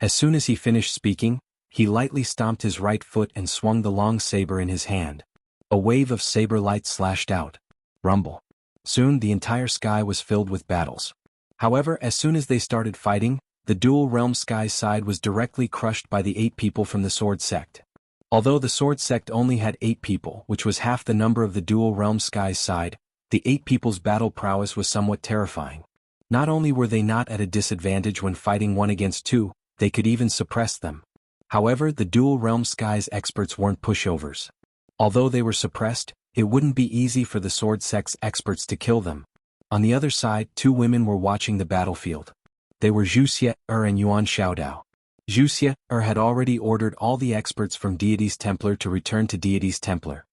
As soon as he finished speaking, he lightly stomped his right foot and swung the long saber in his hand. A wave of saber light slashed out. Rumble. Soon the entire sky was filled with battles. However, as soon as they started fighting, the Dual Realm Sky side was directly crushed by the 8 people from the Sword Sect. Although the Sword Sect only had 8 people, which was half the number of the Dual Realm Sky side, the 8 people's battle prowess was somewhat terrifying. Not only were they not at a disadvantage when fighting 1 against 2, they could even suppress them. However, the Dual Realm Sky's experts weren't pushovers. Although they were suppressed, it wouldn't be easy for the Sword Sect's experts to kill them. On the other side, 2 women were watching the battlefield. They were Wuxia and Yuan Xiaodao. Wuxia had already ordered all the experts from Deity's Templar to return to Deity's Templar.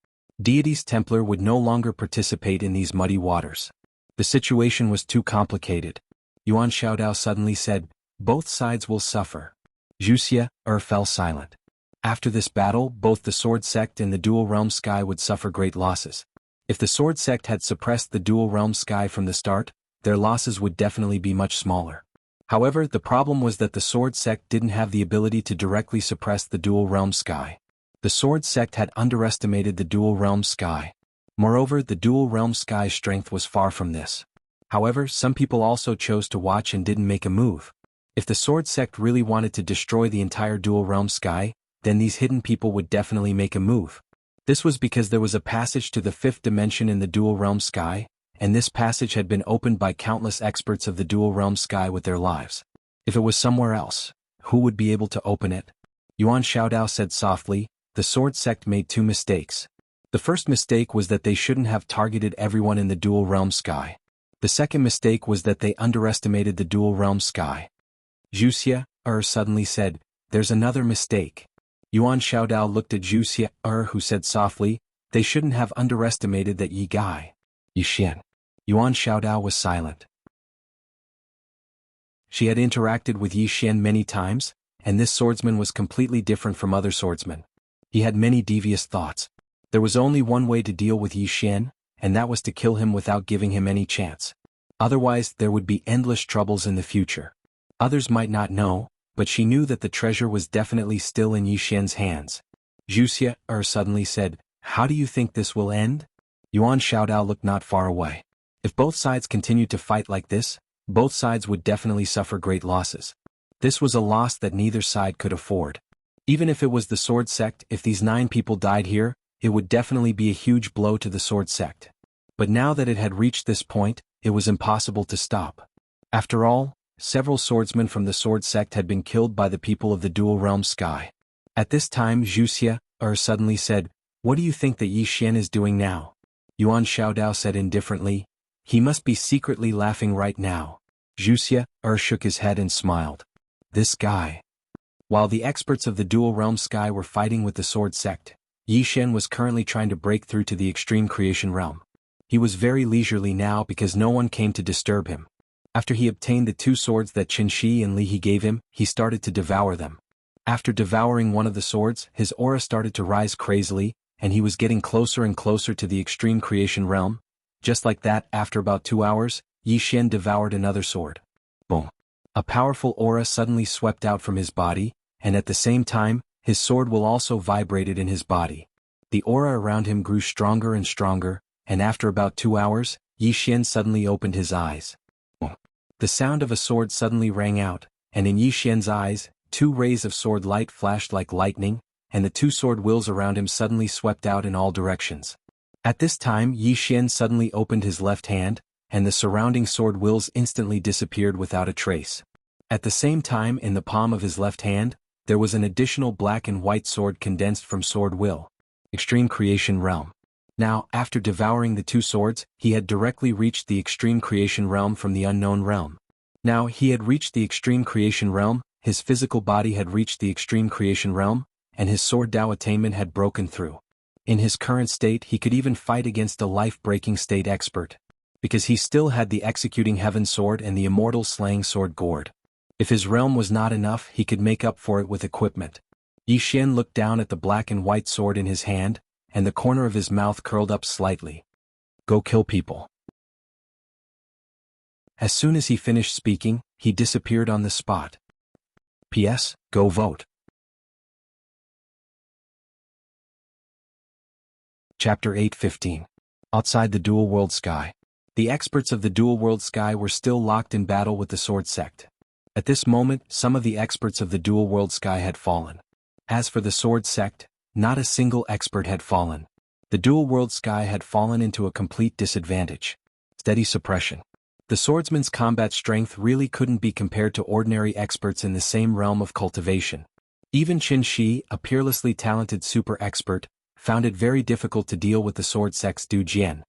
Deity's Templar would no longer participate in these muddy waters. The situation was too complicated. Yuan Xiaodao suddenly said, "Both sides will suffer." Wuxia fell silent. After this battle, both the Sword Sect and the Dual Realm Sky would suffer great losses. If the Sword Sect had suppressed the Dual Realm Sky from the start, their losses would definitely be much smaller. However, the problem was that the Sword Sect didn't have the ability to directly suppress the Dual Realm Sky. The Sword Sect had underestimated the Dual Realm Sky. Moreover, the Dual Realm Sky's strength was far from this. However, some people also chose to watch and didn't make a move. If the Sword Sect really wanted to destroy the entire Dual Realm Sky, then these hidden people would definitely make a move. This was because there was a passage to the 5th dimension in the Dual Realm Sky, and this passage had been opened by countless experts of the Dual Realm Sky with their lives. If it was somewhere else, who would be able to open it? Yuan Xiaodao said softly, "The Sword Sect made 2 mistakes. The first mistake was that they shouldn't have targeted everyone in the Dual Realm Sky. The second mistake was that they underestimated the Dual Realm Sky." Wuxia suddenly said, "There's another mistake." Yuan Xiaodao looked at Wuxia who said softly, "They shouldn't have underestimated that Yi Gai." Yishan. Yuan Xiaodao was silent. She had interacted with Yi Xian many times, and this swordsman was completely different from other swordsmen. He had many devious thoughts. There was only one way to deal with Yi Xian, and that was to kill him without giving him any chance. Otherwise, there would be endless troubles in the future. Others might not know, but she knew that the treasure was definitely still in Yi Xian's hands. Wuxia suddenly said, "How do you think this will end?" Yuan Xiaodao looked not far away. If both sides continued to fight like this, both sides would definitely suffer great losses. This was a loss that neither side could afford. Even if it was the sword sect, if these 9 people died here, it would definitely be a huge blow to the sword sect. But now that it had reached this point, it was impossible to stop. After all, several swordsmen from the sword sect had been killed by the people of the dual realm sky. At this time Wuxia suddenly said, "What do you think that Yi Xian is doing now?" Yuan Xiaodao said indifferently, "He must be secretly laughing right now." Wuxia shook his head and smiled. This guy. While the experts of the dual realm sky were fighting with the sword sect, Yi Xian was currently trying to break through to the extreme creation realm. He was very leisurely now because no one came to disturb him. After he obtained the 2 swords that Qin Shi and Li He gave him, he started to devour them. After devouring one of the swords, his aura started to rise crazily, and he was getting closer and closer to the extreme creation realm. Just like that, after about 2 hours, Yi Xian devoured another sword. Boom. A powerful aura suddenly swept out from his body, and at the same time, his sword will also vibrated in his body. The aura around him grew stronger and stronger, and after about 2 hours, Yi Xian suddenly opened his eyes. Boom. The sound of a sword suddenly rang out, and in Yi Xian's eyes, 2 rays of sword light flashed like lightning, and the 2 sword wheels around him suddenly swept out in all directions. At this time Yi Xian suddenly opened his left hand, and the surrounding sword wheels instantly disappeared without a trace. At the same time, in the palm of his left hand, there was an additional black and white sword condensed from sword will. Extreme creation realm. Now, after devouring the 2 swords, he had directly reached the extreme creation realm from the unknown realm. Now he had reached the extreme creation realm, his physical body had reached the extreme creation realm, and his sword Dao attainment had broken through. In his current state he could even fight against a life-breaking state expert. Because he still had the executing heaven sword and the immortal slaying sword gourd. If his realm was not enough, he could make up for it with equipment. Yi Xian looked down at the black and white sword in his hand, and the corner of his mouth curled up slightly. Go kill people. As soon as he finished speaking, he disappeared on the spot. P.S. Go vote. Chapter 8:15. Outside the dual world sky. The experts of the dual world sky were still locked in battle with the sword sect. At this moment, some of the experts of the dual world sky had fallen. As for the sword sect, not a single expert had fallen. The dual world sky had fallen into a complete disadvantage. Steady suppression. The swordsman's combat strength really couldn't be compared to ordinary experts in the same realm of cultivation. Even Qin Shi, a peerlessly talented super expert, found it very difficult to deal with the sword sect's Du Jian.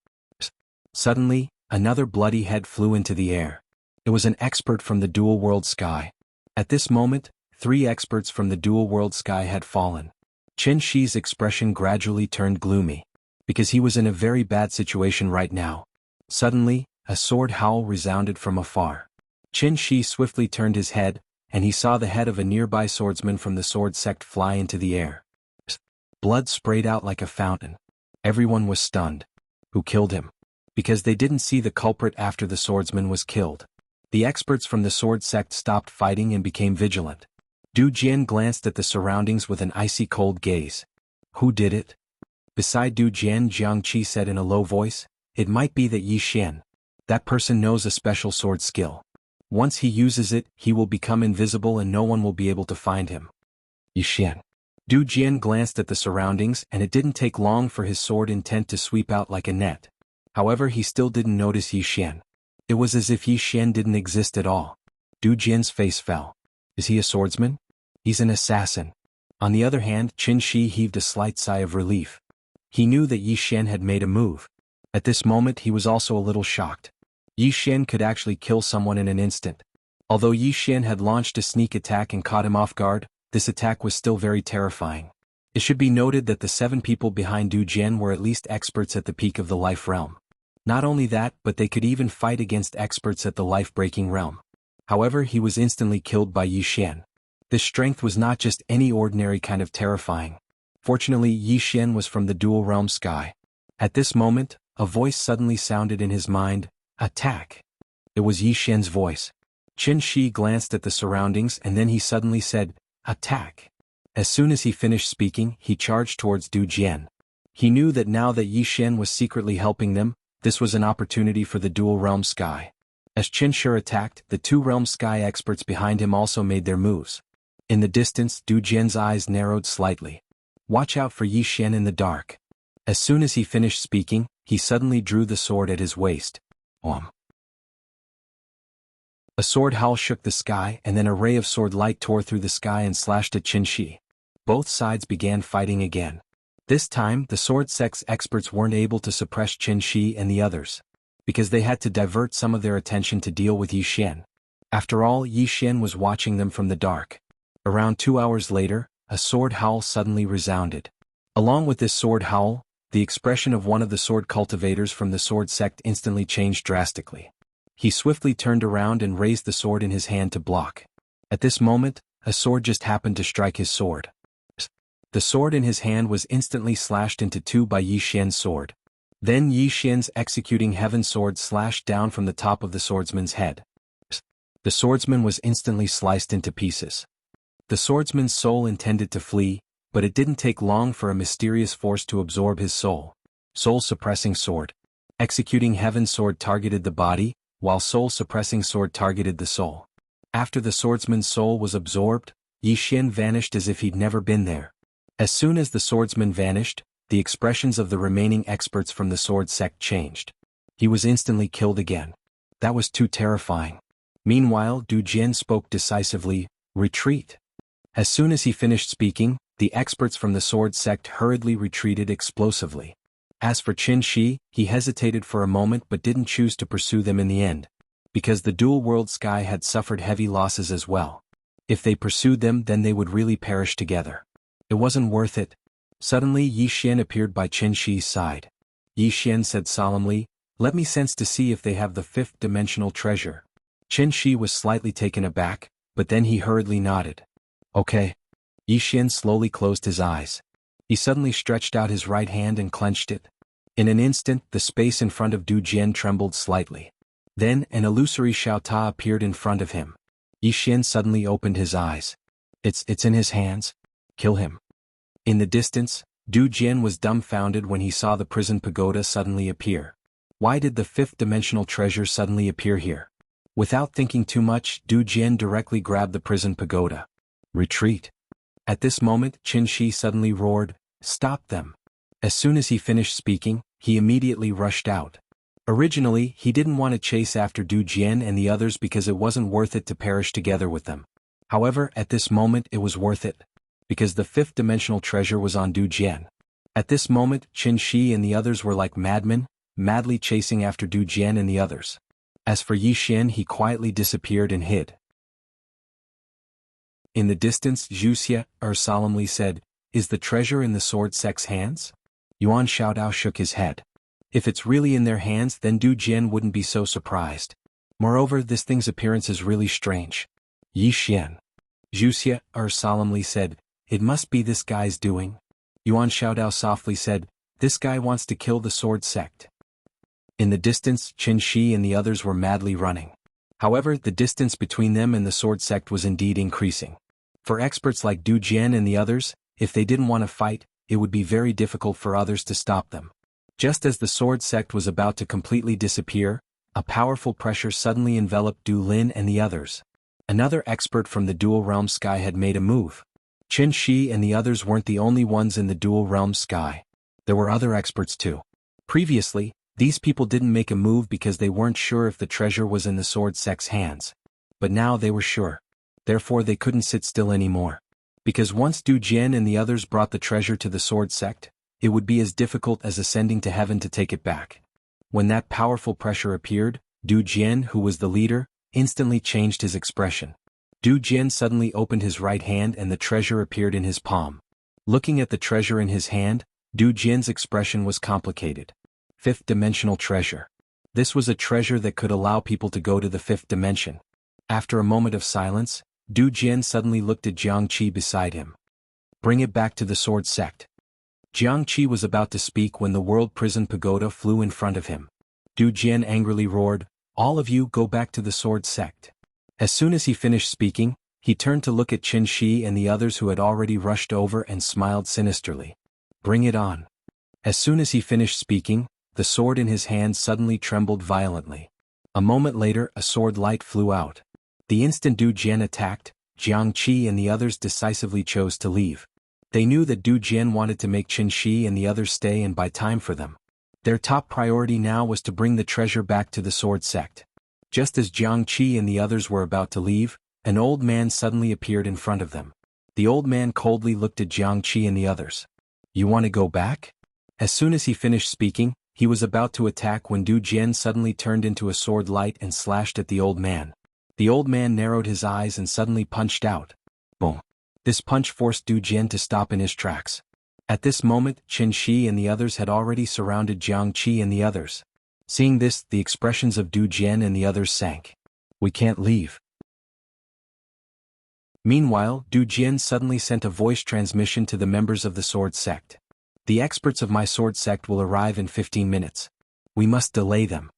Suddenly, another bloody head flew into the air. It was an expert from the dual world sky. At this moment, 3 experts from the dual world sky had fallen. Qin Shi's expression gradually turned gloomy. Because he was in a very bad situation right now. Suddenly, a sword howl resounded from afar. Qin Shi swiftly turned his head, and he saw the head of a nearby swordsman from the sword sect fly into the air. Blood sprayed out like a fountain. Everyone was stunned. Who killed him? Because they didn't see the culprit after the swordsman was killed. The experts from the sword sect stopped fighting and became vigilant. Du Jian glanced at the surroundings with an icy cold gaze. Who did it? Beside Du Jian, Jiang Qi said in a low voice, "It might be that Yi Xian. That person knows a special sword skill. Once he uses it, he will become invisible and no one will be able to find him." Yi Xian. Du Jian glanced at the surroundings, and it didn't take long for his sword intent to sweep out like a net. However, he still didn't notice Yi Xian. It was as if Yi Xian didn't exist at all. Du Jian's face fell. Is he a swordsman? He's an assassin. On the other hand, Qin Shi heaved a slight sigh of relief. He knew that Yi Xian had made a move. At this moment he was also a little shocked. Yi Xian could actually kill someone in an instant. Although Yi Xian had launched a sneak attack and caught him off guard, this attack was still very terrifying. It should be noted that the 7 people behind Du Jian were at least experts at the peak of the life realm. Not only that, but they could even fight against experts at the life-breaking realm. However, he was instantly killed by Yi Xian. This strength was not just any ordinary kind of terrifying. Fortunately, Yi Xian was from the dual realm sky. At this moment, a voice suddenly sounded in his mind, "Attack!" It was Yi Xian's voice. Qin Shi glanced at the surroundings and then he suddenly said, "Attack!" As soon as he finished speaking, he charged towards Du Jian. He knew that now that Yi Xian was secretly helping them, This was an opportunity for the dual realm sky. As Qin Shi attacked, the two realm sky experts behind him also made their moves. In the distance, Du Jian's eyes narrowed slightly. Watch out for Yi Xian in the dark. As soon as he finished speaking, he suddenly drew the sword at his waist. A sword howl shook the sky, and then a ray of sword light tore through the sky and slashed at Qin Shi. Both sides began fighting again. This time, the sword sex experts weren't able to suppress Qin Shi and the others, because they had to divert some of their attention to deal with Yi Xian. After all, Yi Xian was watching them from the dark. Around 2 hours later, a sword howl suddenly resounded. Along with this sword howl, the expression of one of the sword cultivators from the sword sect instantly changed drastically. He swiftly turned around and raised the sword in his hand to block. At this moment, a sword just happened to strike his sword. The sword in his hand was instantly slashed into two by Yi Xian's sword. Then Yi Xian's executing heaven sword slashed down from the top of the swordsman's head. The swordsman was instantly sliced into pieces. The swordsman's soul intended to flee, but it didn't take long for a mysterious force to absorb his soul. Soul-suppressing sword. Executing heaven sword targeted the body, while soul-suppressing sword targeted the soul. After the swordsman's soul was absorbed, Yi Xian vanished as if he'd never been there. As soon as the swordsman vanished, the expressions of the remaining experts from the sword sect changed. He was instantly killed again. That was too terrifying. Meanwhile, Du Jian spoke decisively, "Retreat." As soon as he finished speaking, the experts from the sword sect hurriedly retreated explosively. As for Qin Shi, he hesitated for a moment but didn't choose to pursue them in the end, because the dual world sky had suffered heavy losses as well. If they pursued them, then they would really perish together. It wasn't worth it. Suddenly Yi Xian appeared by Qin Shi's side. Yi Xian said solemnly, "Let me sense to see if they have the fifth-dimensional treasure." Qin Shi was slightly taken aback, but then he hurriedly nodded. "Okay." Yi Xian slowly closed his eyes. He suddenly stretched out his right hand and clenched it. In an instant, the space in front of Du Jian trembled slightly. Then, an illusory Xiao Ta appeared in front of him. Yi Xian suddenly opened his eyes. It's in his hands. Kill him." In the distance, Du Jian was dumbfounded when he saw the prison pagoda suddenly appear. Why did the fifth-dimensional treasure suddenly appear here? Without thinking too much, Du Jian directly grabbed the prison pagoda. "Retreat." At this moment, Qin Shi suddenly roared, "Stop them." As soon as he finished speaking, he immediately rushed out. Originally, he didn't want to chase after Du Jian and the others because it wasn't worth it to perish together with them. However, at this moment it was worth it, because the fifth-dimensional treasure was on Du Jian. At this moment, Qin Shi and the others were like madmen, madly chasing after Du Jian and the others. As for Yi Xian, he quietly disappeared and hid. In the distance, Wuxia solemnly said, "Is the treasure in the sword sect's hands?" Yuan Xiaodao shook his head. If it's really in their hands, then Du Jian wouldn't be so surprised. Moreover, this thing's appearance is really strange. Yi Xian. Wuxia solemnly said, "It must be this guy's doing." Yuan Xiaodao softly said, "This guy wants to kill the sword sect." In the distance, Qin Shi and the others were madly running. However, the distance between them and the sword sect was indeed increasing. For experts like Du Jian and the others, if they didn't want to fight, it would be very difficult for others to stop them. Just as the sword sect was about to completely disappear, a powerful pressure suddenly enveloped Du Lin and the others. Another expert from the dual realm sky had made a move. Qin Shi and the others weren't the only ones in the dual realm sky. There were other experts too. Previously, these people didn't make a move because they weren't sure if the treasure was in the sword sect's hands. But now they were sure. Therefore they couldn't sit still anymore. Because once Du Jian and the others brought the treasure to the sword sect, it would be as difficult as ascending to heaven to take it back. When that powerful pressure appeared, Du Jian, who was the leader, instantly changed his expression. Du Jian suddenly opened his right hand and the treasure appeared in his palm. Looking at the treasure in his hand, Du Jian's expression was complicated. Fifth-dimensional treasure. This was a treasure that could allow people to go to the fifth dimension. After a moment of silence, Du Jian suddenly looked at Jiang Qi beside him. "Bring it back to the sword sect." Jiang Qi was about to speak when the world prison pagoda flew in front of him. Du Jian angrily roared, "All of you go back to the sword sect." As soon as he finished speaking, he turned to look at Qin Shi and the others who had already rushed over and smiled sinisterly. "Bring it on." As soon as he finished speaking, the sword in his hand suddenly trembled violently. A moment later, a sword light flew out. The instant Du Jian attacked, Jiang Qi and the others decisively chose to leave. They knew that Du Jian wanted to make Qin Shi and the others stay and buy time for them. Their top priority now was to bring the treasure back to the sword sect. Just as Jiang Qi and the others were about to leave, an old man suddenly appeared in front of them. The old man coldly looked at Jiang Qi and the others. "You want to go back?" As soon as he finished speaking, he was about to attack when Du Jian suddenly turned into a sword light and slashed at the old man. The old man narrowed his eyes and suddenly punched out. Boom. This punch forced Du Jian to stop in his tracks. At this moment, Qin Shi and the others had already surrounded Jiang Qi and the others. Seeing this, the expressions of Du Jian and the others sank. "We can't leave." Meanwhile, Du Jian suddenly sent a voice transmission to the members of the sword sect. "The experts of my sword sect will arrive in 15 minutes. We must delay them."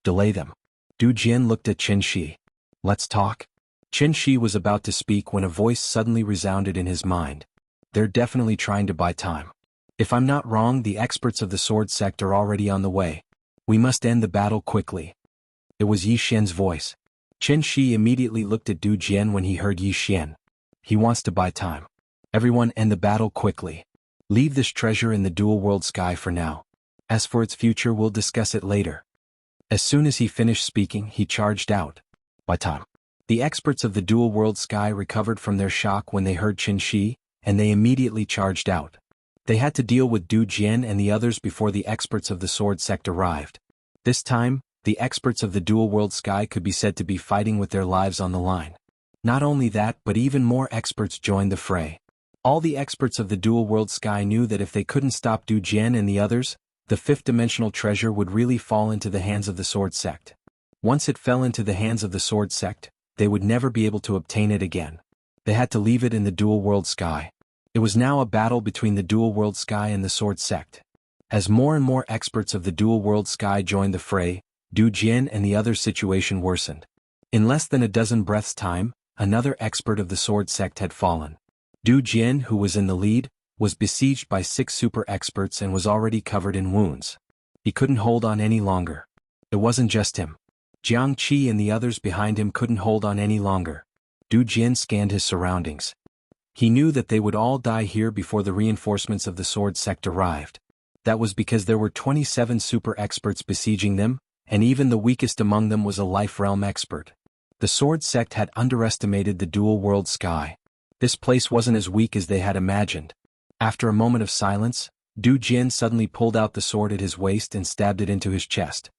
"Delay them?" Du Jian looked at Qin Shi. "Let's talk." Qin Shi was about to speak when a voice suddenly resounded in his mind. "They're definitely trying to buy time. If I'm not wrong, the experts of the sword sect are already on the way. We must end the battle quickly." It was Yi Xian's voice. Qin Shi immediately looked at Du Jian when he heard Yi Xian. "He wants to buy time. Everyone end the battle quickly. Leave this treasure in the dual world sky for now. As for its future, we'll discuss it later." As soon as he finished speaking, he charged out. "Buy time." The experts of the dual world sky recovered from their shock when they heard Qin Shi, and they immediately charged out. They had to deal with Du Jian and the others before the experts of the sword sect arrived. This time, the experts of the dual world sky could be said to be fighting with their lives on the line. Not only that, but even more experts joined the fray. All the experts of the dual world sky knew that if they couldn't stop Du Jian and the others, the fifth-dimensional treasure would really fall into the hands of the sword sect. Once it fell into the hands of the sword sect, they would never be able to obtain it again. They had to leave it in the dual world sky. It was now a battle between the dual world sky and the sword sect. As more and more experts of the dual world sky joined the fray, Du Jian and the others' situation worsened. In less than a dozen breaths' time, another expert of the sword sect had fallen. Du Jian, who was in the lead, was besieged by 6 super experts and was already covered in wounds. He couldn't hold on any longer. It wasn't just him. Jiang Qi and the others behind him couldn't hold on any longer. Du Jian scanned his surroundings. He knew that they would all die here before the reinforcements of the sword sect arrived. That was because there were 27 super experts besieging them, and even the weakest among them was a life realm expert. The sword sect had underestimated the dual world sky. This place wasn't as weak as they had imagined. After a moment of silence, Du Jian suddenly pulled out the sword at his waist and stabbed it into his chest.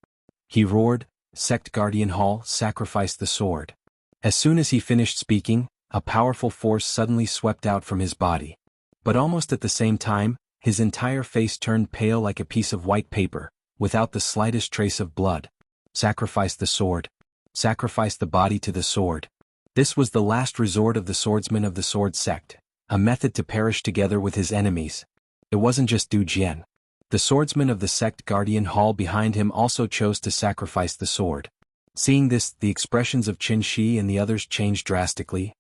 He roared, "Sect Guardian Hall, sacrifice the sword." As soon as he finished speaking, a powerful force suddenly swept out from his body. But almost at the same time, his entire face turned pale like a piece of white paper, without the slightest trace of blood. "Sacrifice the sword. Sacrifice the body to the sword." This was the last resort of the swordsmen of the sword sect, a method to perish together with his enemies. It wasn't just Du Jian. The swordsmen of the sect Guardian Hall behind him also chose to sacrifice the sword. Seeing this, the expressions of Qin Shi and the others changed drastically.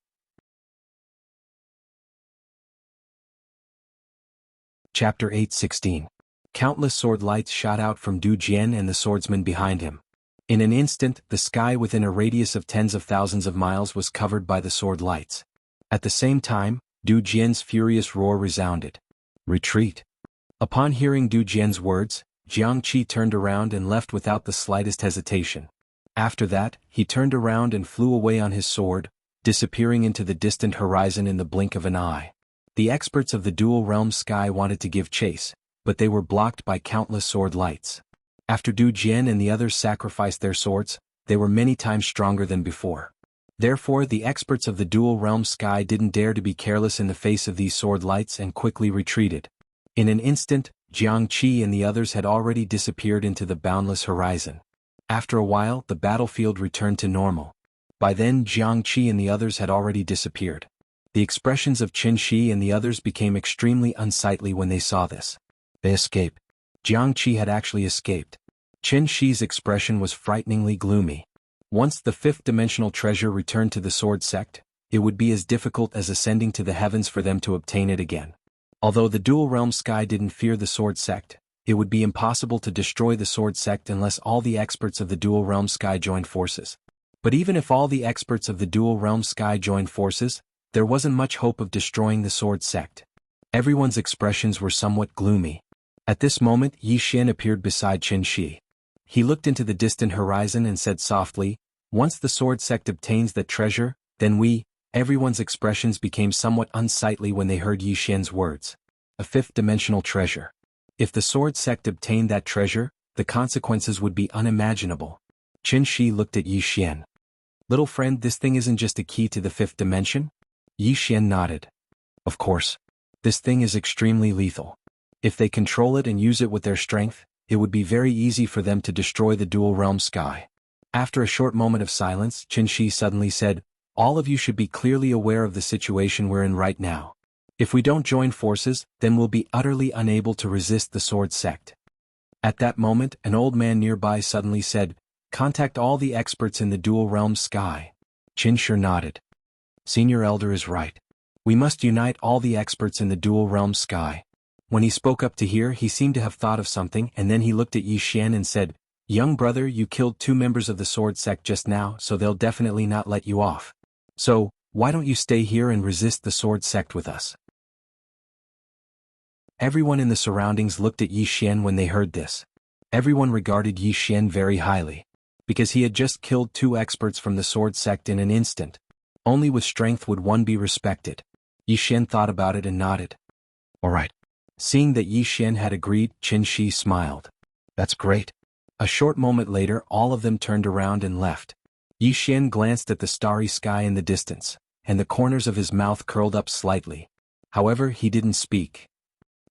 Chapter 8:16. Countless sword lights shot out from Du Jian and the swordsmen behind him. In an instant, the sky within a radius of tens of thousands of miles was covered by the sword lights. At the same time, Du Jian's furious roar resounded. "Retreat." Upon hearing Du Jian's words, Jiang Qi turned around and left without the slightest hesitation. After that, he turned around and flew away on his sword, disappearing into the distant horizon in the blink of an eye. The experts of the dual realm sky wanted to give chase, but they were blocked by countless sword lights. After Du Jian and the others sacrificed their swords, they were many times stronger than before. Therefore, the experts of the dual realm sky didn't dare to be careless in the face of these sword lights and quickly retreated. In an instant, Jiang Qi and the others had already disappeared into the boundless horizon. After a while, the battlefield returned to normal. By then, Jiang Qi and the others had already disappeared. The expressions of Qin Shi and the others became extremely unsightly when they saw this. They escaped. Jiang Qi had actually escaped. Qin Shi's expression was frighteningly gloomy. Once the fifth-dimensional treasure returned to the sword sect, it would be as difficult as ascending to the heavens for them to obtain it again. Although the dual realm sky didn't fear the sword sect, it would be impossible to destroy the sword sect unless all the experts of the Dual Realm Sky joined forces. But even if all the experts of the Dual Realm Sky joined forces, there wasn't much hope of destroying the sword sect. Everyone's expressions were somewhat gloomy. At this moment Yi Xian appeared beside Qin Shi. He looked into the distant horizon and said softly, "Once the sword sect obtains that treasure, then we—" Everyone's expressions became somewhat unsightly when they heard Yi Xian's words. A fifth-dimensional treasure. If the sword sect obtained that treasure, the consequences would be unimaginable. Qin Shi looked at Yi Xian. "Little friend, this thing isn't just a key to the fifth dimension?" Yi Xian nodded. "Of course. This thing is extremely lethal. If they control it and use it with their strength, it would be very easy for them to destroy the Dual Realm Sky." After a short moment of silence, Qin Shi suddenly said, "All of you should be clearly aware of the situation we're in right now. If we don't join forces, then we'll be utterly unable to resist the sword sect." At that moment, an old man nearby suddenly said, "Contact all the experts in the Dual Realm Sky." Qin Shi nodded. "Senior Elder is right. We must unite all the experts in the Dual Realm Sky." When he spoke up to here, he seemed to have thought of something, and then he looked at Yi Xian and said, "Young brother, you killed 2 members of the sword sect just now, so they'll definitely not let you off. So, why don't you stay here and resist the sword sect with us?" Everyone in the surroundings looked at Yi Xian when they heard this. Everyone regarded Yi Xian very highly. Because he had just killed 2 experts from the sword sect in an instant. Only with strength would one be respected. Yi Xian thought about it and nodded. "All right." Seeing that Yi Xian had agreed, Qin Shi smiled. "That's great." A short moment later, all of them turned around and left. Yi Xian glanced at the starry sky in the distance, and the corners of his mouth curled up slightly. However, he didn't speak.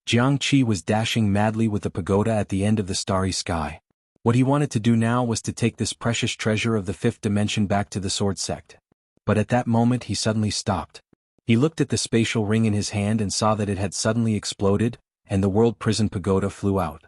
Jiang Qi was dashing madly with the pagoda at the end of the starry sky. What he wanted to do now was to take this precious treasure of the fifth dimension back to the sword sect. But at that moment he suddenly stopped. He looked at the spatial ring in his hand and saw that it had suddenly exploded, and the world prison pagoda flew out.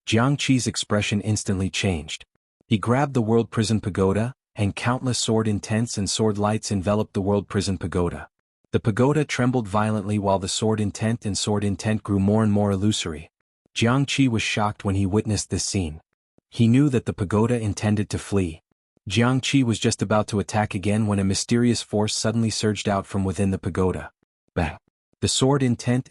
Jiang Qi's expression instantly changed. He grabbed the world prison pagoda, and countless sword intents and sword lights enveloped the world prison pagoda. The pagoda trembled violently while the sword intent grew more and more illusory. Jiang Qi was shocked when he witnessed this scene. He knew that the pagoda intended to flee. Jiang Qi was just about to attack again when a mysterious force suddenly surged out from within the pagoda. Bang! The sword intent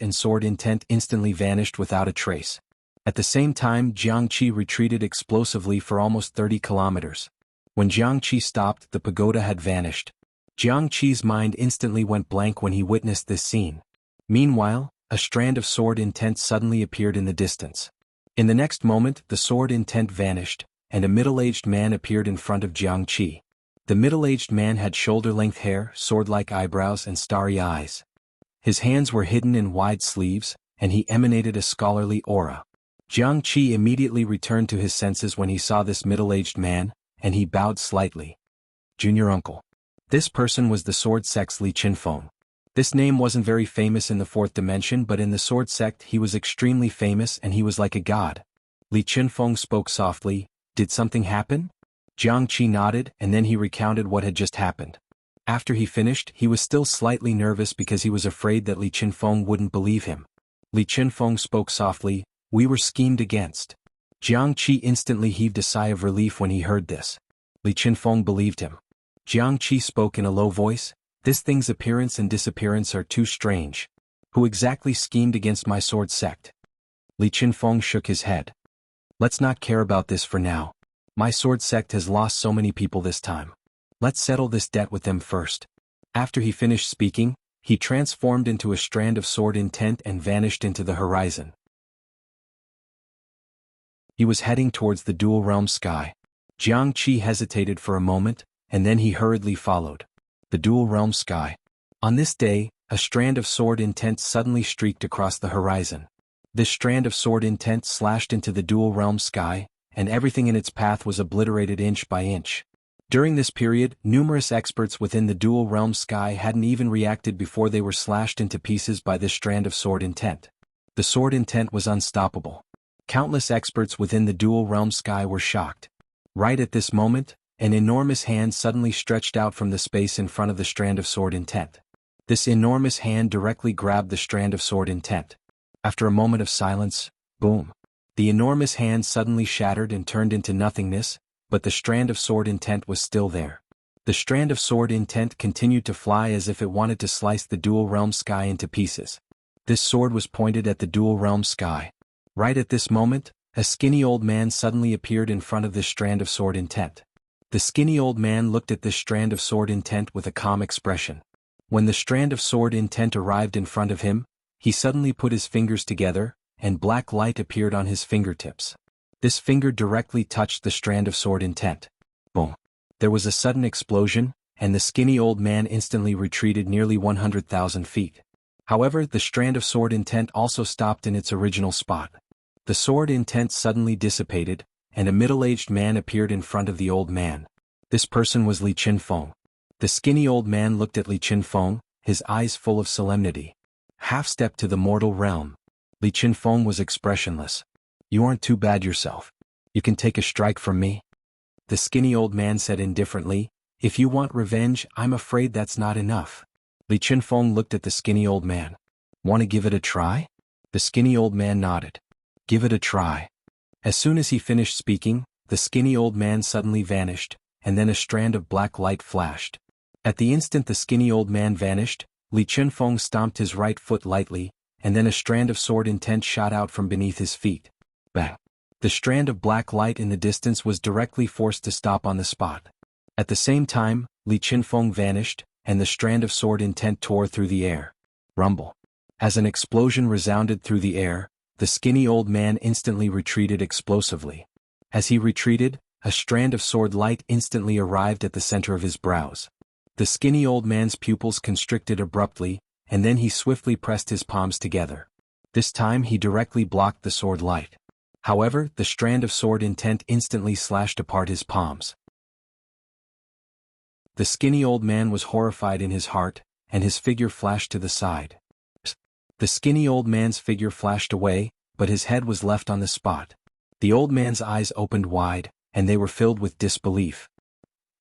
instantly vanished without a trace. At the same time, Jiang Qi retreated explosively for almost 30 kilometers. When Jiang Qi stopped, the pagoda had vanished. Jiang Qi's mind instantly went blank when he witnessed this scene. Meanwhile, a strand of sword intent suddenly appeared in the distance. In the next moment, the sword intent vanished, and a middle-aged man appeared in front of Jiang Qi. The middle-aged man had shoulder-length hair, sword-like eyebrows and starry eyes. His hands were hidden in wide sleeves, and he emanated a scholarly aura. Jiang Qi immediately returned to his senses when he saw this middle-aged man, and he bowed slightly. "Junior uncle." This person was the sword sect's Li Qinfeng. This name wasn't very famous in the fourth dimension, but in the sword sect he was extremely famous and he was like a god. Li Qinfeng spoke softly. "Did something happen?" Jiang Qi nodded, and then he recounted what had just happened. After he finished, he was still slightly nervous because he was afraid that Li Qinfeng wouldn't believe him. Li Qinfeng spoke softly. "We were schemed against." Jiang Qi instantly heaved a sigh of relief when he heard this. Li Qinfeng believed him. Jiang Qi spoke in a low voice. "This thing's appearance and disappearance are too strange. Who exactly schemed against my sword sect?" Li Qinfeng shook his head. "Let's not care about this for now. My sword sect has lost so many people this time. Let's settle this debt with them first." After he finished speaking, he transformed into a strand of sword intent and vanished into the horizon. He was heading towards the Dual Realm Sky. Jiang Qi hesitated for a moment, and then he hurriedly followed. The Dual Realm Sky. On this day, a strand of sword intent suddenly streaked across the horizon. This strand of sword intent slashed into the Dual Realm Sky, and everything in its path was obliterated inch by inch. During this period, numerous experts within the Dual Realm Sky hadn't even reacted before they were slashed into pieces by this strand of sword intent. The sword intent was unstoppable. Countless experts within the Dual Realm Sky were shocked. Right at this moment, an enormous hand suddenly stretched out from the space in front of the strand of sword intent. This enormous hand directly grabbed the strand of sword intent. After a moment of silence, boom! The enormous hand suddenly shattered and turned into nothingness, but the strand of sword intent was still there. The strand of sword intent continued to fly as if it wanted to slice the dual realm sky into pieces. This sword was pointed at the dual realm sky. Right at this moment, a skinny old man suddenly appeared in front of this strand of sword intent. The skinny old man looked at this strand of sword intent with a calm expression. When the strand of sword intent arrived in front of him, he suddenly put his fingers together, and black light appeared on his fingertips. This finger directly touched the strand of sword intent. Boom! There was a sudden explosion, and the skinny old man instantly retreated nearly 100,000 feet. However, the strand of sword intent also stopped in its original spot. The sword intent suddenly dissipated, and a middle-aged man appeared in front of the old man. This person was Li Qinfeng. The skinny old man looked at Li Qinfeng, his eyes full of solemnity. Half-step to the mortal realm. Li Qinfeng was expressionless. You aren't too bad yourself. You can take a strike from me. The skinny old man said indifferently, if you want revenge, I'm afraid that's not enough. Li Qinfeng looked at the skinny old man. Want to give it a try? The skinny old man nodded. Give it a try. As soon as he finished speaking, the skinny old man suddenly vanished, and then a strand of black light flashed. At the instant the skinny old man vanished, Li Qinfeng stomped his right foot lightly, and then a strand of sword intent shot out from beneath his feet. Bang! The strand of black light in the distance was directly forced to stop on the spot. At the same time, Li Qinfeng vanished, and the strand of sword intent tore through the air. Rumble. As an explosion resounded through the air, the skinny old man instantly retreated explosively. As he retreated, a strand of sword light instantly arrived at the center of his brows. The skinny old man's pupils constricted abruptly, and then he swiftly pressed his palms together. This time he directly blocked the sword light. However, the strand of sword intent instantly slashed apart his palms. The skinny old man was horrified in his heart, and his figure flashed to the side. The skinny old man's figure flashed away, but his head was left on the spot. The old man's eyes opened wide, and they were filled with disbelief.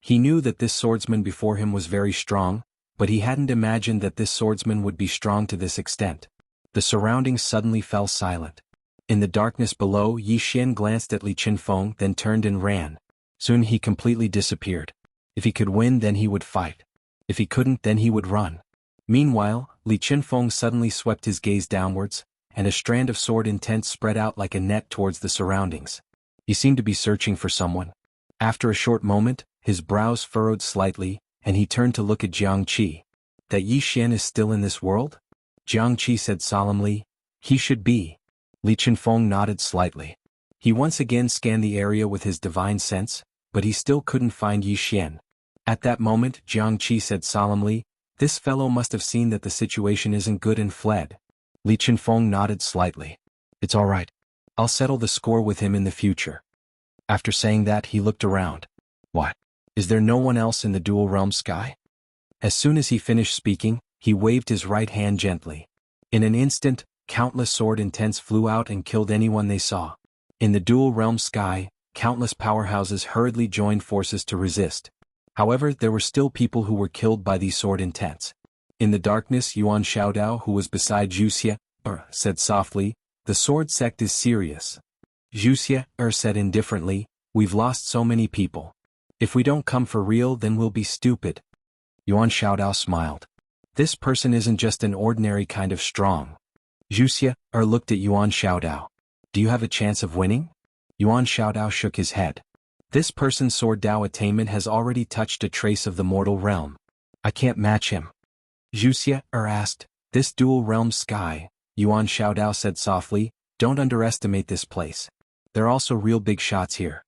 He knew that this swordsman before him was very strong, but he hadn't imagined that this swordsman would be strong to this extent. The surroundings suddenly fell silent. In the darkness below, Yi Xian glanced at Li Qinfeng, then turned and ran. Soon he completely disappeared. If he could win, then he would fight. If he couldn't, then he would run. Meanwhile, Li Qinfeng suddenly swept his gaze downwards, and a strand of sword intent spread out like a net towards the surroundings. He seemed to be searching for someone. After a short moment, his brows furrowed slightly, and he turned to look at Jiang Qi. That Yi Xian is still in this world? Jiang Qi said solemnly. He should be. Li Qinfeng nodded slightly. He once again scanned the area with his divine sense, but he still couldn't find Yi Xian. At that moment, Jiang Qi said solemnly, this fellow must have seen that the situation isn't good and fled. Li Qinfeng nodded slightly. It's all right. I'll settle the score with him in the future. After saying that, he looked around. What? Is there no one else in the dual realm sky? As soon as he finished speaking, he waved his right hand gently. In an instant, countless sword intents flew out and killed anyone they saw. In the dual realm sky, countless powerhouses hurriedly joined forces to resist. However, there were still people who were killed by these sword intents. In the darkness, Yuan Xiaodao, who was beside Wuxia, said softly, the sword sect is serious. Wuxia, said indifferently, we've lost so many people. If we don't come for real, then we'll be stupid. Yuan Xiaodao smiled. This person isn't just an ordinary kind of strong. Wuxia, looked at Yuan Xiaodao. Do you have a chance of winning? Yuan Xiaodao shook his head. This person's sword Dao attainment has already touched a trace of the mortal realm. I can't match him. Wuxia, asked, this dual realm sky, Yuan Xiaodao said softly, don't underestimate this place. There are also real big shots here.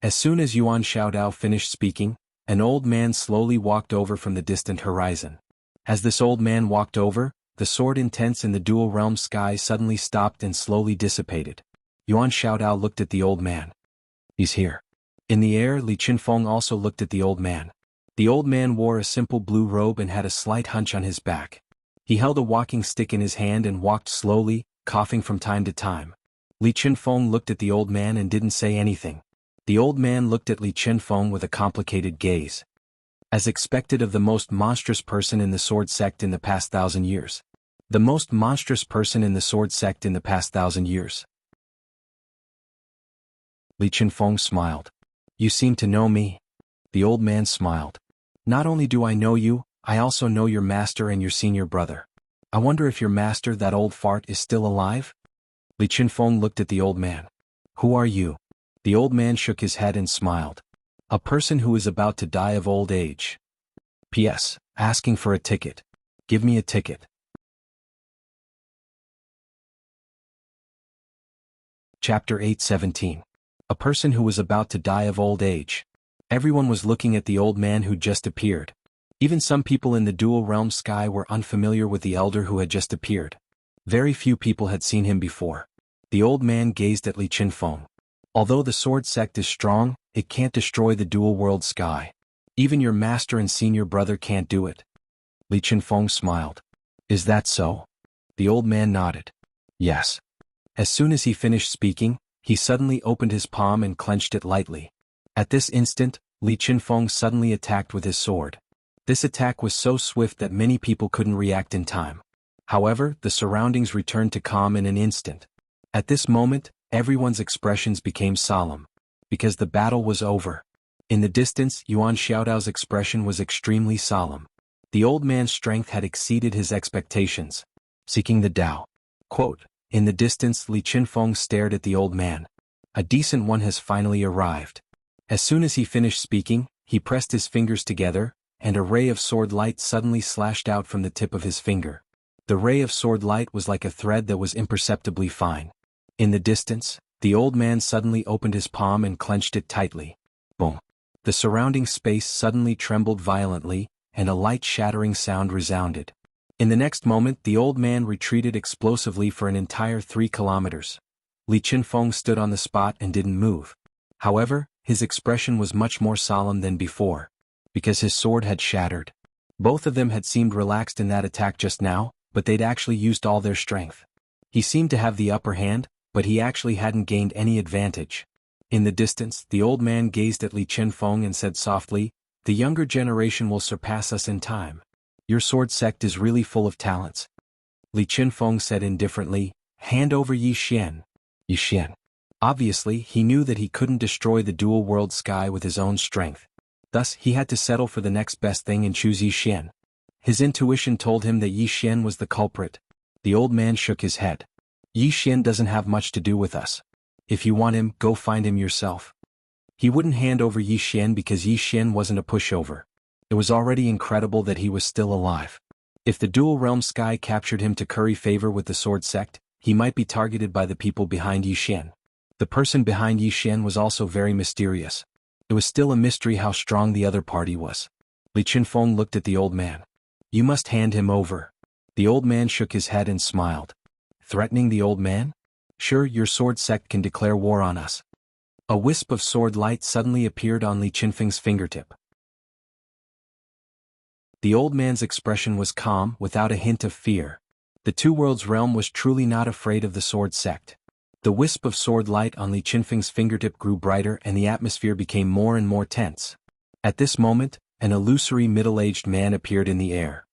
As soon as Yuan Xiaodao finished speaking, an old man slowly walked over from the distant horizon. As this old man walked over, the sword intents in the dual realm sky suddenly stopped and slowly dissipated. Yuan Xiaodao looked at the old man. He's here. In the air, Li Qinfeng also looked at the old man. The old man wore a simple blue robe and had a slight hunch on his back. He held a walking stick in his hand and walked slowly, coughing from time to time. Li Qinfeng looked at the old man and didn't say anything. The old man looked at Li Qinfeng with a complicated gaze. As expected of the most monstrous person in the sword sect in the past 1,000 years. The most monstrous person in the sword sect in the past 1,000 years. Li Qinfeng smiled. You seem to know me. The old man smiled. Not only do I know you, I also know your master and your senior brother. I wonder if your master, that old fart, is still alive? Li Qinfeng looked at the old man. Who are you? The old man shook his head and smiled. A person who is about to die of old age. P.S. Asking for a ticket. Give me a ticket. Chapter 8:17. A person who was about to die of old age. Everyone was looking at the old man who just appeared. Even some people in the dual realm sky were unfamiliar with the elder who had just appeared. Very few people had seen him before. The old man gazed at Li Qinfeng. Although the sword sect is strong, it can't destroy the dual world sky. Even your master and senior brother can't do it. Li Qinfeng smiled. Is that so? The old man nodded. Yes. As soon as he finished speaking, he suddenly opened his palm and clenched it lightly. At this instant, Li Qinfeng suddenly attacked with his sword. This attack was so swift that many people couldn't react in time. However, the surroundings returned to calm in an instant. At this moment, everyone's expressions became solemn. Because the battle was over. In the distance, Yuan Xiaodao's expression was extremely solemn. The old man's strength had exceeded his expectations. Seeking the Tao. Quote, in the distance, Li Qinfeng stared at the old man. A decent one has finally arrived. As soon as he finished speaking, he pressed his fingers together, and a ray of sword light suddenly slashed out from the tip of his finger. The ray of sword light was like a thread that was imperceptibly fine. In the distance, the old man suddenly opened his palm and clenched it tightly. Boom. The surrounding space suddenly trembled violently, and a light-shattering sound resounded. In the next moment, the old man retreated explosively for an entire 3 kilometers. Li Qinfeng stood on the spot and didn't move. However, his expression was much more solemn than before. Because his sword had shattered. Both of them had seemed relaxed in that attack just now, but they'd actually used all their strength. He seemed to have the upper hand, but he actually hadn't gained any advantage. In the distance, the old man gazed at Li Qinfeng and said softly, the younger generation will surpass us in time. Your sword sect is really full of talents. Li Qinfeng said indifferently, hand over Yi Xian. Yi Xian. Obviously, he knew that he couldn't destroy the dual world sky with his own strength. Thus, he had to settle for the next best thing and choose Yi Xian. His intuition told him that Yi Xian was the culprit. The old man shook his head. Yi Xian doesn't have much to do with us. If you want him, go find him yourself. He wouldn't hand over Yi Xian because Yi Xian wasn't a pushover. It was already incredible that he was still alive. If the dual realm sky captured him to curry favor with the sword sect, he might be targeted by the people behind Yi Xian. The person behind Yi Xian was also very mysterious. It was still a mystery how strong the other party was. Li Qinfeng looked at the old man. You must hand him over. The old man shook his head and smiled. Threatening the old man? Sure, your sword sect can declare war on us. A wisp of sword light suddenly appeared on Li Qinfeng's fingertip. The old man's expression was calm, without a hint of fear. The Two Worlds realm was truly not afraid of the sword sect. The wisp of sword light on Li Qinfeng's fingertip grew brighter and the atmosphere became more and more tense. At this moment, an illusory middle-aged man appeared in the air.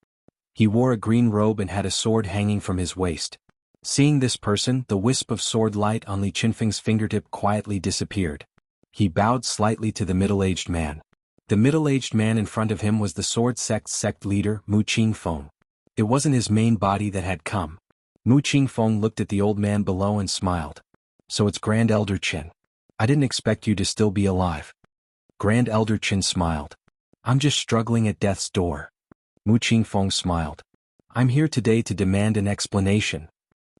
He wore a green robe and had a sword hanging from his waist. Seeing this person, the wisp of sword light on Li Qinfeng's fingertip quietly disappeared. He bowed slightly to the middle-aged man. The middle-aged man in front of him was the sword sect's sect leader, Mu Qingfeng. It wasn't his main body that had come. Mu Qingfeng looked at the old man below and smiled. So it's Grand Elder Qin. I didn't expect you to still be alive. Grand Elder Qin smiled. I'm just struggling at death's door. Mu Qingfeng smiled. I'm here today to demand an explanation.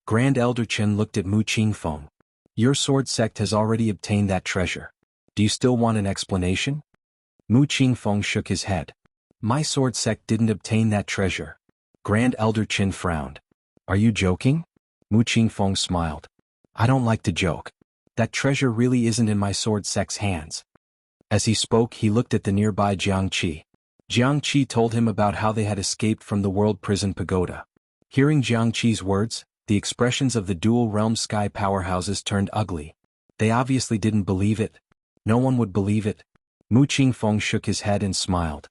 Grand Elder Qin looked at Mu Qingfeng. Your sword sect has already obtained that treasure. Do you still want an explanation? Mu Qingfeng shook his head. My sword sect didn't obtain that treasure. Grand Elder Qin frowned. Are you joking? Mu Qingfeng smiled. I don't like to joke. That treasure really isn't in my sword sect's hands. As he spoke, he looked at the nearby Jiang Qi. Jiang Qi told him about how they had escaped from the world prison pagoda. Hearing Jiang Qi's words, the expressions of the dual realm sky powerhouses turned ugly. They obviously didn't believe it. No one would believe it. Mu Qingfeng shook his head and smiled.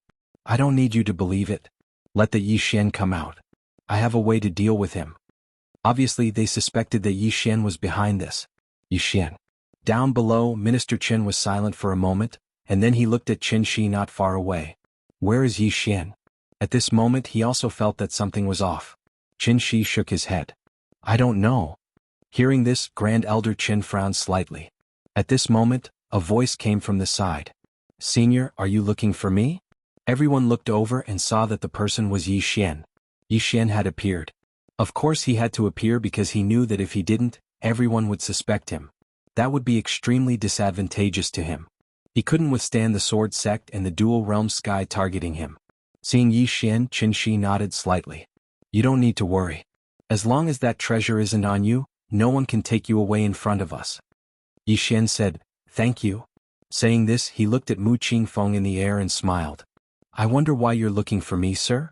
I don't need you to believe it. Let the Yi Xian come out. I have a way to deal with him. Obviously they suspected that Yi Xian was behind this. Yi Xian. Down below, Minister Chen was silent for a moment, and then he looked at Qin Shi not far away. Where is Yi Xian? At this moment he also felt that something was off. Qin Shi shook his head. I don't know. Hearing this, Grand Elder Qin frowned slightly. At this moment, a voice came from the side. Senior, are you looking for me? Everyone looked over and saw that the person was Yi Xian. Yi Xian had appeared. Of course he had to appear because he knew that if he didn't, everyone would suspect him. That would be extremely disadvantageous to him. He couldn't withstand the sword sect and the dual realm sky targeting him. Seeing Yi Xian, Qin Shi nodded slightly. You don't need to worry. As long as that treasure isn't on you, no one can take you away in front of us. Yi Xian said, Thank you. Saying this, he looked at Mu Qingfeng in the air and smiled. I wonder why you're looking for me, sir?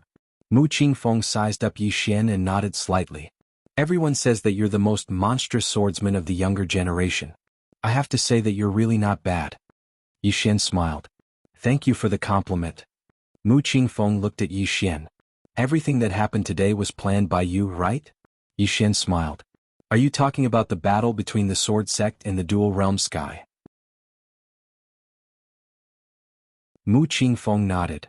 Mu Qingfeng sized up Yi Xian and nodded slightly. Everyone says that you're the most monstrous swordsman of the younger generation. I have to say that you're really not bad. Yi Xian smiled. Thank you for the compliment. Mu Qingfeng looked at Yi Xian. Everything that happened today was planned by you, right? Yi Xian smiled. Are you talking about the battle between the sword sect and the dual realm sky? Mu Qingfeng nodded.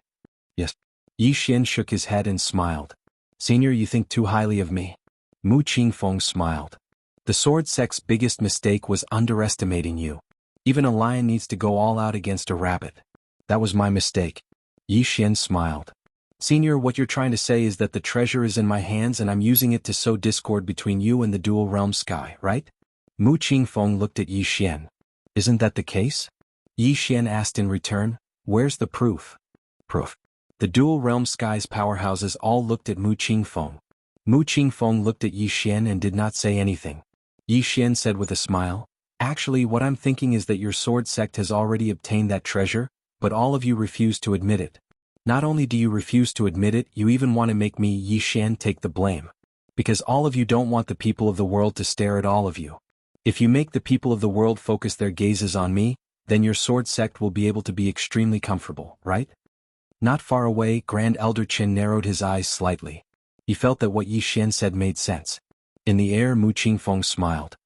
Yes. Yi Xian shook his head and smiled. Senior, you think too highly of me. Mu Qingfeng smiled. The sword sect's biggest mistake was underestimating you. Even a lion needs to go all out against a rabbit. That was my mistake. Yi Xian smiled. Senior, what you're trying to say is that the treasure is in my hands and I'm using it to sow discord between you and the dual realm sky, right? Mu Qingfeng looked at Yi Xian. Isn't that the case? Yi Xian asked in return, Where's the proof? Proof. The dual realm sky's powerhouses all looked at Mu Qingfeng. Mu Qingfeng looked at Yi Xian and did not say anything. Yi Xian said with a smile, Actually, what I'm thinking is that your sword sect has already obtained that treasure, but all of you refuse to admit it. Not only do you refuse to admit it, you even want to make me, Yi Xian, take the blame. Because all of you don't want the people of the world to stare at all of you. If you make the people of the world focus their gazes on me, then your sword sect will be able to be extremely comfortable, right? Not far away, Grand Elder Qin narrowed his eyes slightly. He felt that what Yi Xian said made sense. In the air, Mu Qingfeng smiled.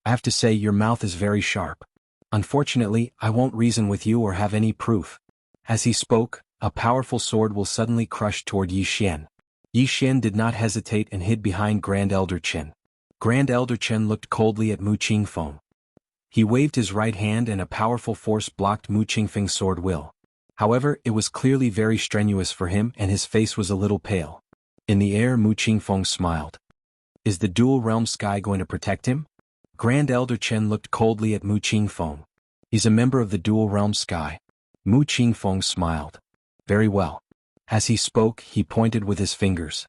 I have to say, your mouth is very sharp. Unfortunately, I won't reason with you or have any proof. As he spoke, a powerful sword will suddenly crush toward Yi Xian. Yi Xian did not hesitate and hid behind Grand Elder Qin. Grand Elder Qin looked coldly at Mu Qingfeng. He waved his right hand and a powerful force blocked Mu Qingfeng's sword will. However, it was clearly very strenuous for him and his face was a little pale. In the air, Mu Qingfeng smiled. Is the dual realm sky going to protect him? Grand Elder Qin looked coldly at Mu Qingfeng. He's a member of the dual realm sky. Mu Qingfeng smiled. Very well. As he spoke, he pointed with his fingers.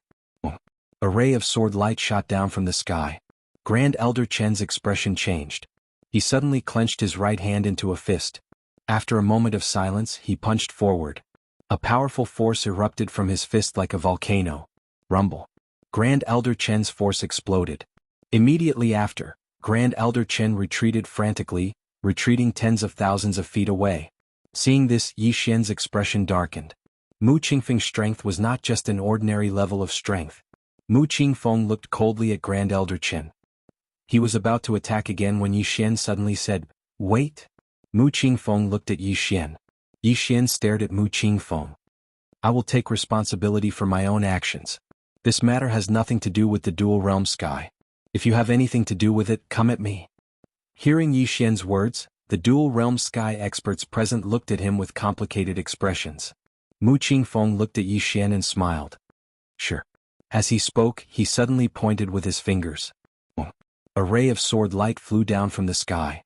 A ray of sword light shot down from the sky. Grand Elder Chen's expression changed. He suddenly clenched his right hand into a fist. After a moment of silence, he punched forward. A powerful force erupted from his fist like a volcano. Rumble. Grand Elder Chen's force exploded. Immediately after, Grand Elder Chen retreated frantically, retreating tens of thousands of feet away. Seeing this, Yi Xian's expression darkened. Mu Qingfeng's strength was not just an ordinary level of strength. Mu Qingfeng looked coldly at Grand Elder Chen. He was about to attack again when Yi Xian suddenly said, Wait! Mu Qingfeng looked at Yi Xian. Yi Xian stared at Mu Qingfeng. I will take responsibility for my own actions. This matter has nothing to do with the dual realm sky. If you have anything to do with it, come at me. Hearing Yi Xian's words, the dual realm sky experts present looked at him with complicated expressions. Mu Qingfeng looked at Yi Xian and smiled. Sure. As he spoke, he suddenly pointed with his fingers. A ray of sword light flew down from the sky.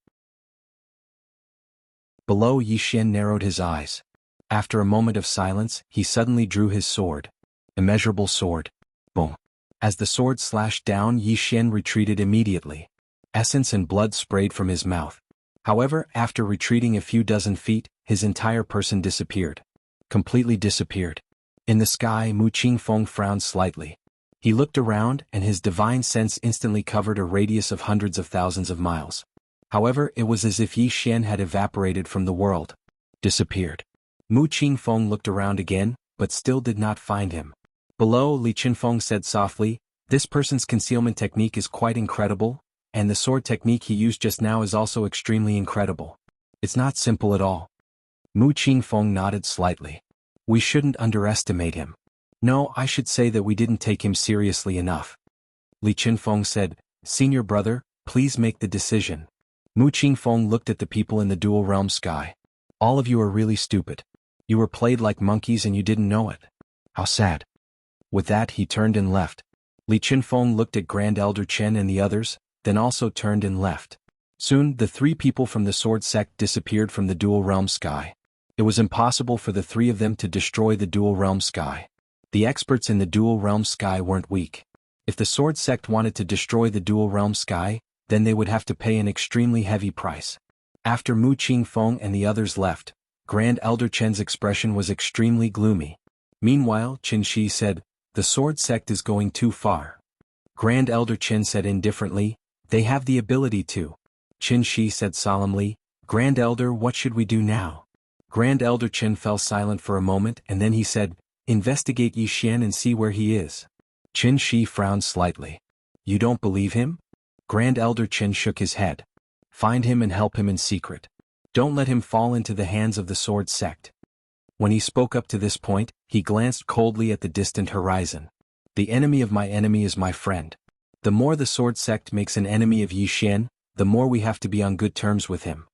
Below, Yi Xian narrowed his eyes. After a moment of silence, he suddenly drew his sword. Immeasurable sword. Boom. As the sword slashed down, Yi Xian retreated immediately. Essence and blood sprayed from his mouth. However, after retreating a few dozen feet, his entire person disappeared. Completely disappeared. In the sky, Mu Qingfeng frowned slightly. He looked around, and his divine sense instantly covered a radius of hundreds of thousands of miles. However, it was as if Yi Xian had evaporated from the world. Disappeared. Mu Qingfeng looked around again, but still did not find him. Below, Li Qinfeng said softly, This person's concealment technique is quite incredible. And the sword technique he used just now is also extremely incredible. It's not simple at all. Mu Qingfeng nodded slightly. We shouldn't underestimate him. No, I should say that we didn't take him seriously enough. Li Qinfeng said, Senior brother, please make the decision. Mu Qingfeng looked at the people in the dual realm sky. All of you are really stupid. You were played like monkeys and you didn't know it. How sad. With that he turned and left. Li Qinfeng looked at Grand Elder Chen and the others, then also turned and left. Soon the three people from the sword sect disappeared from the dual realm sky. It was impossible for the three of them to destroy the dual realm sky. The experts in the dual realm sky weren't weak. If the sword sect wanted to destroy the dual realm sky, then they would have to pay an extremely heavy price. After Mu Qingfeng and the others left, Grand Elder Chen's expression was extremely gloomy. Meanwhile, Qin Shi said, the sword sect is going too far. Grand Elder Chen said indifferently, they have the ability to. Qin Shi said solemnly, Grand Elder, what should we do now? Grand Elder Chen fell silent for a moment and then he said, investigate Yi Xian and see where he is. Qin Shi frowned slightly. You don't believe him? Grand Elder Chen shook his head. Find him and help him in secret. Don't let him fall into the hands of the sword sect. When he spoke up to this point, he glanced coldly at the distant horizon. The enemy of my enemy is my friend. The more the sword sect makes an enemy of Yi Xian, the more we have to be on good terms with him.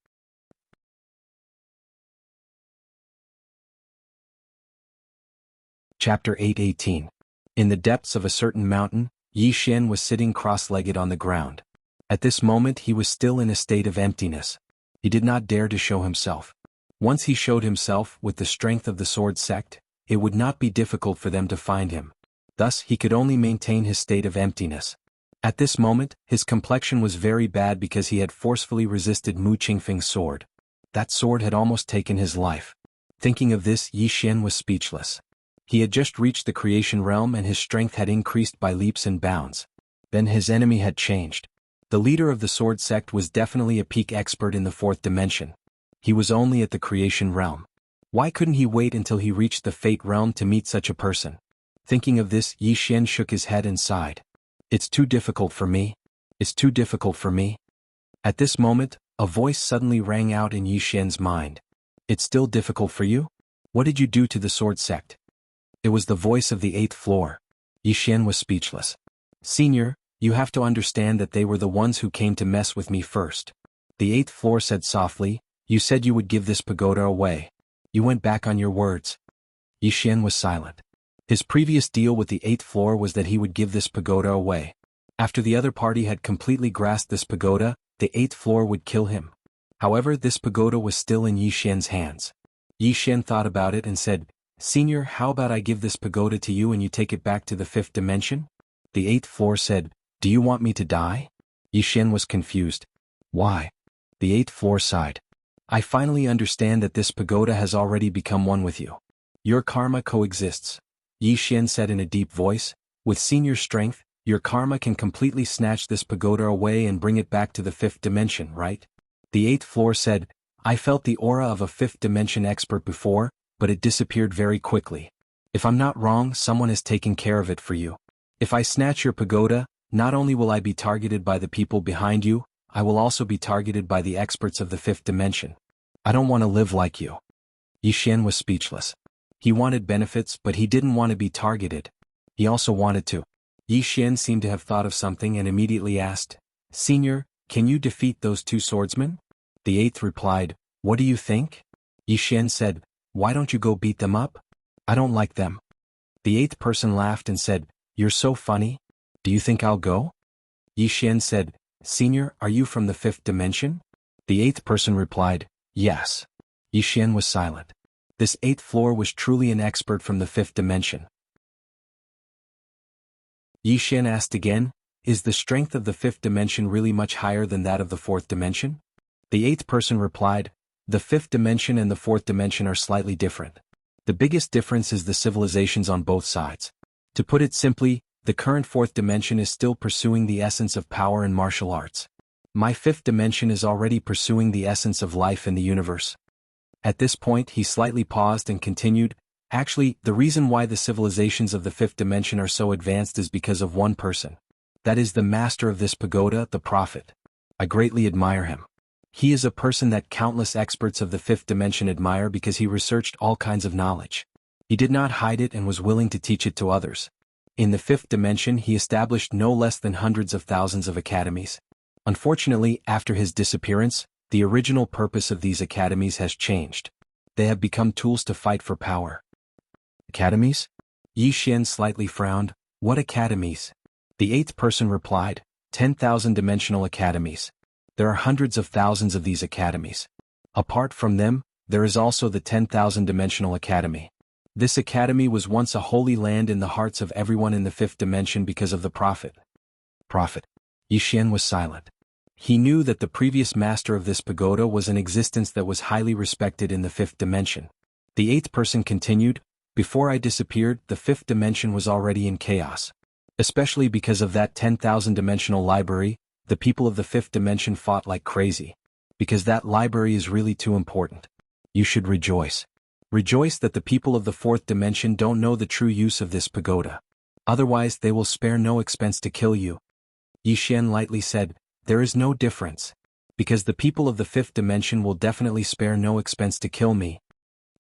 Chapter 8:18. In the depths of a certain mountain, Yi Xian was sitting cross-legged on the ground. At this moment he was still in a state of emptiness. He did not dare to show himself. Once he showed himself with the strength of the sword sect, it would not be difficult for them to find him. Thus he could only maintain his state of emptiness. At this moment, his complexion was very bad because he had forcefully resisted Mu Qingfeng's sword. That sword had almost taken his life. Thinking of this, Yi Xian was speechless. He had just reached the creation realm and his strength had increased by leaps and bounds. Then his enemy had changed. The leader of the sword sect was definitely a peak expert in the fourth dimension. He was only at the creation realm. Why couldn't he wait until he reached the fate realm to meet such a person? Thinking of this, Yi Xian shook his head and sighed. It's too difficult for me. It's too difficult for me. At this moment, a voice suddenly rang out in Yi Xian's mind. It's still difficult for you? What did you do to the sword sect? It was the voice of the 8th floor. Yi Xian was speechless. Senior, you have to understand that they were the ones who came to mess with me first. The 8th floor said softly, you said you would give this pagoda away. You went back on your words. Yi Xian was silent. His previous deal with the 8th floor was that he would give this pagoda away. After the other party had completely grasped this pagoda, the 8th floor would kill him. However, this pagoda was still in Yi Xian's hands. Yi Xian thought about it and said, Senior, how about I give this pagoda to you and you take it back to the 5th dimension? The 8th floor said, do you want me to die? Yi Xian was confused. Why? The 8th floor sighed. I finally understand that this pagoda has already become one with you. Your karma coexists. Yi Xian said in a deep voice, with senior strength, your karma can completely snatch this pagoda away and bring it back to the 5th dimension, right? The 8th floor said, I felt the aura of a 5th dimension expert before, but it disappeared very quickly. If I'm not wrong, someone has taken care of it for you. If I snatch your pagoda, not only will I be targeted by the people behind you, I will also be targeted by the experts of the 5th dimension. I don't want to live like you. Yi Xian was speechless. He wanted benefits, but he didn't want to be targeted. He also wanted to. Yi Xian seemed to have thought of something and immediately asked, Senior, can you defeat those 2 swordsmen? The 8th replied, what do you think? Yi Xian said, why don't you go beat them up? I don't like them. The 8th person laughed and said, you're so funny. Do you think I'll go? Yi Xian said, Senior, are you from the 5th dimension? The 8th person replied, yes. Yi Xian was silent. This 8th floor was truly an expert from the 5th dimension. Yi Xian asked again, is the strength of the 5th dimension really much higher than that of the 4th dimension? The 8th person replied, the 5th dimension and the 4th dimension are slightly different. The biggest difference is the civilizations on both sides. To put it simply, the current 4th dimension is still pursuing the essence of power and martial arts. My 5th dimension is already pursuing the essence of life in the universe. At this point he slightly paused and continued, actually, the reason why the civilizations of the 5th dimension are so advanced is because of one person. That is the master of this pagoda, the prophet. I greatly admire him. He is a person that countless experts of the fifth dimension admire because he researched all kinds of knowledge. He did not hide it and was willing to teach it to others. In the fifth dimension he established no less than hundreds of thousands of academies. Unfortunately, after his disappearance, the original purpose of these academies has changed. They have become tools to fight for power. Academies? Yi Xian slightly frowned. What academies? The eighth person replied, 10,000 dimensional academies. There are hundreds of thousands of these academies. Apart from them, there is also the 10,000 dimensional academy. This academy was once a holy land in the hearts of everyone in the fifth dimension because of the prophet. Prophet. Yi Xian was silent. He knew that the previous master of this pagoda was an existence that was highly respected in the fifth dimension. The eighth person continued, before I disappeared, the fifth dimension was already in chaos. Especially because of that 10,000 dimensional library, the people of the fifth dimension fought like crazy. Because that library is really too important. You should rejoice. Rejoice that the people of the fourth dimension don't know the true use of this pagoda. Otherwise they will spare no expense to kill you. Yi Xian lightly said, there is no difference. Because the people of the fifth dimension will definitely spare no expense to kill me.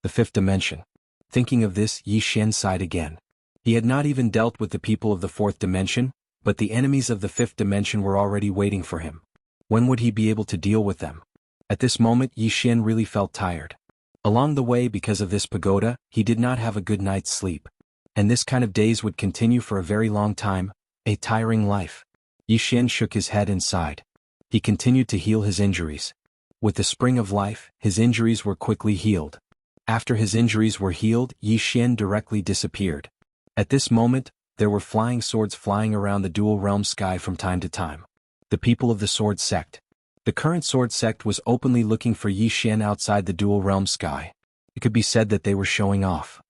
The fifth dimension. Thinking of this, Yi Xian sighed again. He had not even dealt with the people of the fourth dimension, but the enemies of the fifth dimension were already waiting for him. When would he be able to deal with them? At this moment Yi Xian really felt tired. Along the way, because of this pagoda, he did not have a good night's sleep. And this kind of days would continue for a very long time, a tiring life. Yi Xian shook his head and sighed. He continued to heal his injuries. With the spring of life, his injuries were quickly healed. After his injuries were healed, Yi Xian directly disappeared. At this moment, there were flying swords flying around the dual realm sky from time to time. The people of the sword sect. The current sword sect was openly looking for Yi Xian outside the dual realm sky. It could be said that they were showing off.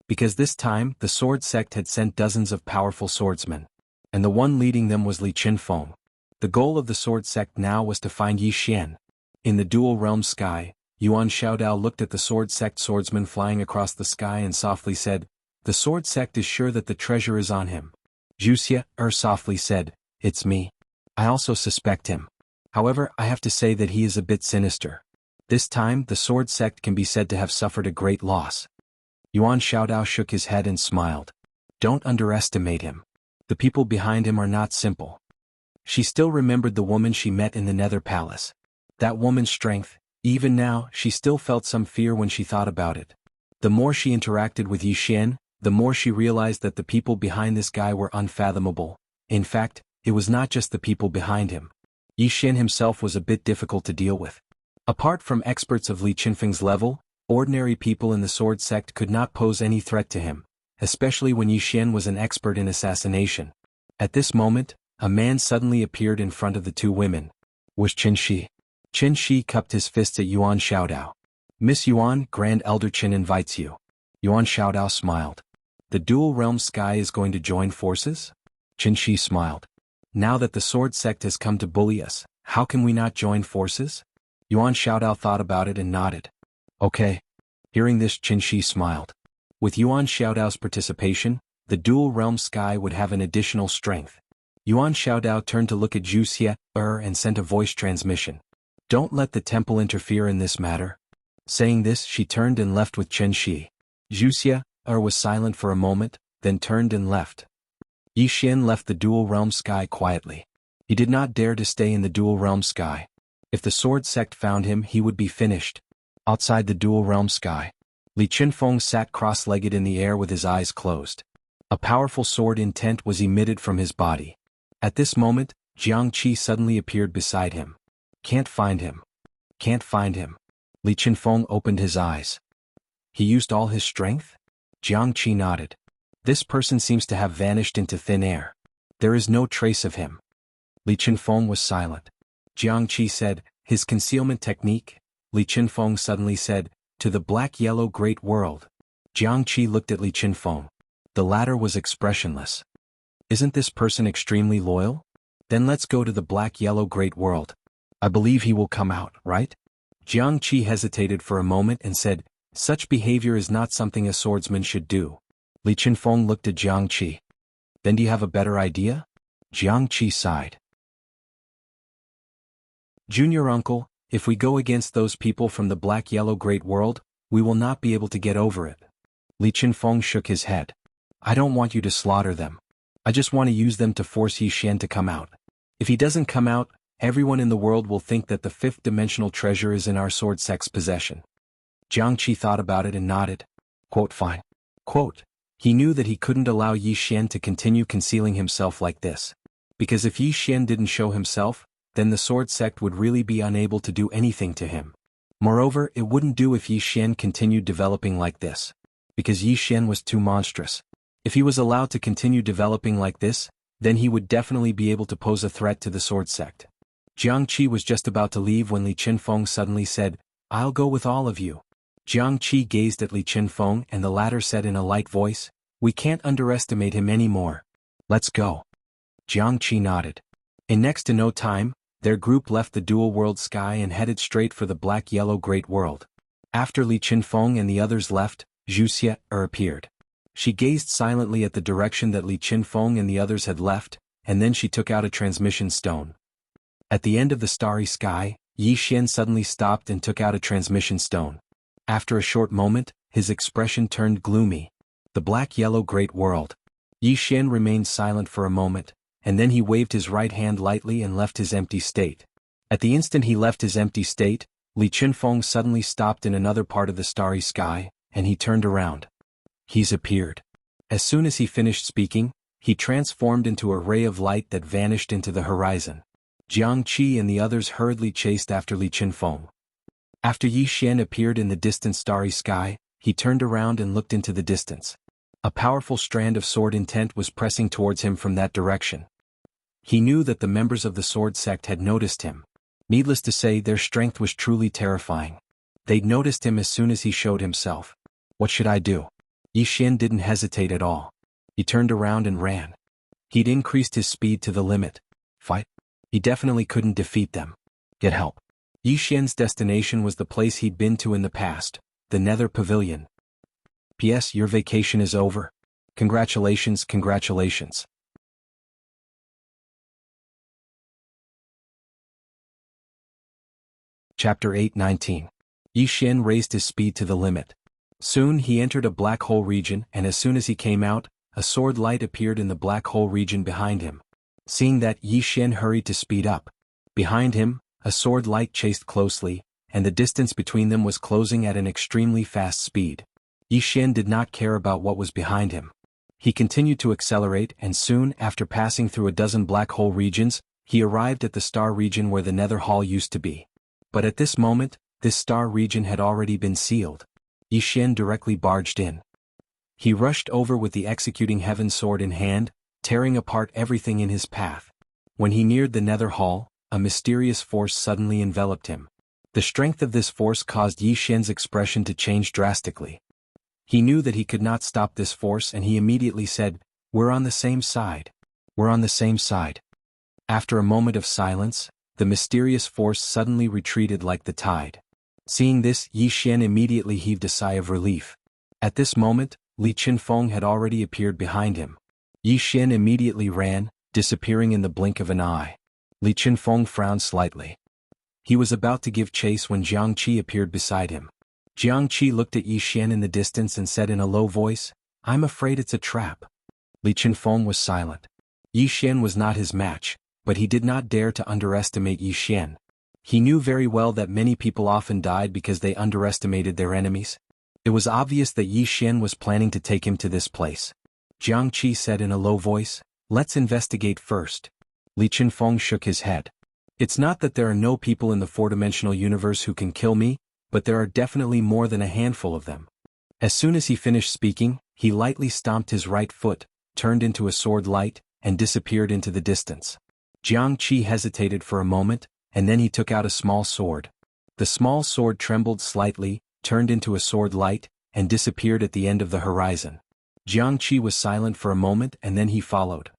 Because this time, the sword sect had sent dozens of powerful swordsmen. And the one leading them was Li Qinfeng. The goal of the sword sect now was to find Yi Xian. In the dual realm sky, Yuan Xiaodao looked at the sword sect swordsman flying across the sky and softly said, the sword sect is sure that the treasure is on him. Wuxia softly said, it's me. I also suspect him. However, I have to say that he is a bit sinister. This time, the sword sect can be said to have suffered a great loss. Yuan Xiaodao shook his head and smiled. Don't underestimate him. The people behind him are not simple. She still remembered the woman she met in the Nether Palace. That woman's strength, even now, she still felt some fear when she thought about it. The more she interacted with Yi Xian, the more she realized that the people behind this guy were unfathomable. In fact, it was not just the people behind him. Yi Xian himself was a bit difficult to deal with. Apart from experts of Li Qinfeng's level, ordinary people in the sword sect could not pose any threat to him, especially when Yi Xian was an expert in assassination. At this moment, a man suddenly appeared in front of the two women. Was Qin Shi. Qin Shi cupped his fists at Yuan Xiaodao. Miss Yuan, Grand Elder Qin invites you. Yuan Xiaodao smiled. The dual realm sky is going to join forces? Qin Shi smiled. Now that the sword sect has come to bully us, how can we not join forces? Yuan Xiaodao thought about it and nodded. Okay. Hearing this, Qin Shi smiled. With Yuan Xiaodao's participation, the dual realm sky would have an additional strength. Yuan Xiaodao turned to look at Wuxia and sent a voice transmission. Don't let the temple interfere in this matter. Saying this, she turned and left with Qin Shi. Wuxia was silent for a moment, then turned and left. Yi Xian left the dual realm sky quietly. He did not dare to stay in the dual realm sky. If the sword sect found him, he would be finished. Outside the dual realm sky, Li Qinfeng sat cross-legged in the air with his eyes closed. A powerful sword intent was emitted from his body. At this moment, Jiang Qi suddenly appeared beside him. Can't find him. Can't find him. Li Qinfeng opened his eyes. He used all his strength? Jiang Qi nodded. This person seems to have vanished into thin air. There is no trace of him. Li Qinfeng was silent. Jiang Qi said, his concealment technique? Li Qinfeng suddenly said, to the black-yellow great world. Jiang Qi looked at Li Qinfeng. The latter was expressionless. Isn't this person extremely loyal? Then let's go to the black-yellow great world. I believe he will come out, right? Jiang Qi hesitated for a moment and said, such behavior is not something a swordsman should do. Li Qinfeng looked at Jiang Qi. Then do you have a better idea? Jiang Qi sighed. Junior uncle, if we go against those people from the black-yellow great world, we will not be able to get over it. Li Qinfeng shook his head. I don't want you to slaughter them. I just want to use them to force Yi Xian to come out. If he doesn't come out, everyone in the world will think that the fifth-dimensional treasure is in our sword sect's possession. Jiang Qi thought about it and nodded. Quote, fine. Quote, he knew that he couldn't allow Yi Xian to continue concealing himself like this. Because if Yi Xian didn't show himself, then the sword sect would really be unable to do anything to him. Moreover, it wouldn't do if Yi Xian continued developing like this. Because Yi Xian was too monstrous. If he was allowed to continue developing like this, then he would definitely be able to pose a threat to the sword sect. Jiang Qi was just about to leave when Li Qinfeng suddenly said, I'll go with all of you. Jiang Qi gazed at Li Qinfeng and the latter said in a light voice, we can't underestimate him anymore. Let's go. Jiang Qi nodded. In next to no time, their group left the dual world sky and headed straight for the black-yellow great world. After Li Qinfeng and the others left, Wuxia appeared. She gazed silently at the direction that Li Qinfeng and the others had left, and then she took out a transmission stone. At the end of the starry sky, Yi Xian suddenly stopped and took out a transmission stone. After a short moment, his expression turned gloomy. The black-yellow great world. Yi Xian remained silent for a moment, and then he waved his right hand lightly and left his empty state. At the instant he left his empty state, Li Qinfeng suddenly stopped in another part of the starry sky, and he turned around. He's appeared. As soon as he finished speaking, he transformed into a ray of light that vanished into the horizon. Jiang Qi and the others hurriedly chased after Li Qinfeng. After Yi Xian appeared in the distant starry sky, he turned around and looked into the distance. A powerful strand of sword intent was pressing towards him from that direction. He knew that the members of the sword sect had noticed him. Needless to say, their strength was truly terrifying. They'd noticed him as soon as he showed himself. What should I do? Yi Xian didn't hesitate at all. He turned around and ran. He'd increased his speed to the limit. Fight? He definitely couldn't defeat them. Get help. Yi Xian's destination was the place he'd been to in the past, the Nether Pavilion. P.S. Your vacation is over. Congratulations, congratulations. Chapter 8:19. Yi Xian raised his speed to the limit. Soon he entered a black hole region, and as soon as he came out, a sword light appeared in the black hole region behind him. Seeing that, Yi Xian hurried to speed up. Behind him, a sword light chased closely, and the distance between them was closing at an extremely fast speed. Yi Xian did not care about what was behind him. He continued to accelerate, and soon, after passing through a dozen black hole regions, he arrived at the star region where the Nether Hall used to be. But at this moment, this star region had already been sealed. Yi Xian directly barged in. He rushed over with the executing heaven sword in hand, tearing apart everything in his path. When he neared the Nether Hall, a mysterious force suddenly enveloped him. The strength of this force caused Yi Xian's expression to change drastically. He knew that he could not stop this force, and he immediately said, "We're on the same side. We're on the same side." After a moment of silence, the mysterious force suddenly retreated like the tide. Seeing this, Yi Xian immediately heaved a sigh of relief. At this moment, Li Qinfeng had already appeared behind him. Yi Xian immediately ran, disappearing in the blink of an eye. Li Qinfeng frowned slightly. He was about to give chase when Jiang Qi appeared beside him. Jiang Qi looked at Yi Xian in the distance and said in a low voice, "I'm afraid it's a trap." Li Qinfeng was silent. Yi Xian was not his match, but he did not dare to underestimate Yi Xian. He knew very well that many people often died because they underestimated their enemies. It was obvious that Yi Xian was planning to take him to this place. Jiang Qi said in a low voice, "Let's investigate first." Li Qinfeng shook his head. "It's not that there are no people in the four-dimensional universe who can kill me, but there are definitely more than a handful of them." As soon as he finished speaking, he lightly stomped his right foot, turned into a sword light, and disappeared into the distance. Jiang Qi hesitated for a moment, and then he took out a small sword. The small sword trembled slightly, turned into a sword light, and disappeared at the end of the horizon. Jiang Qi was silent for a moment and then he followed.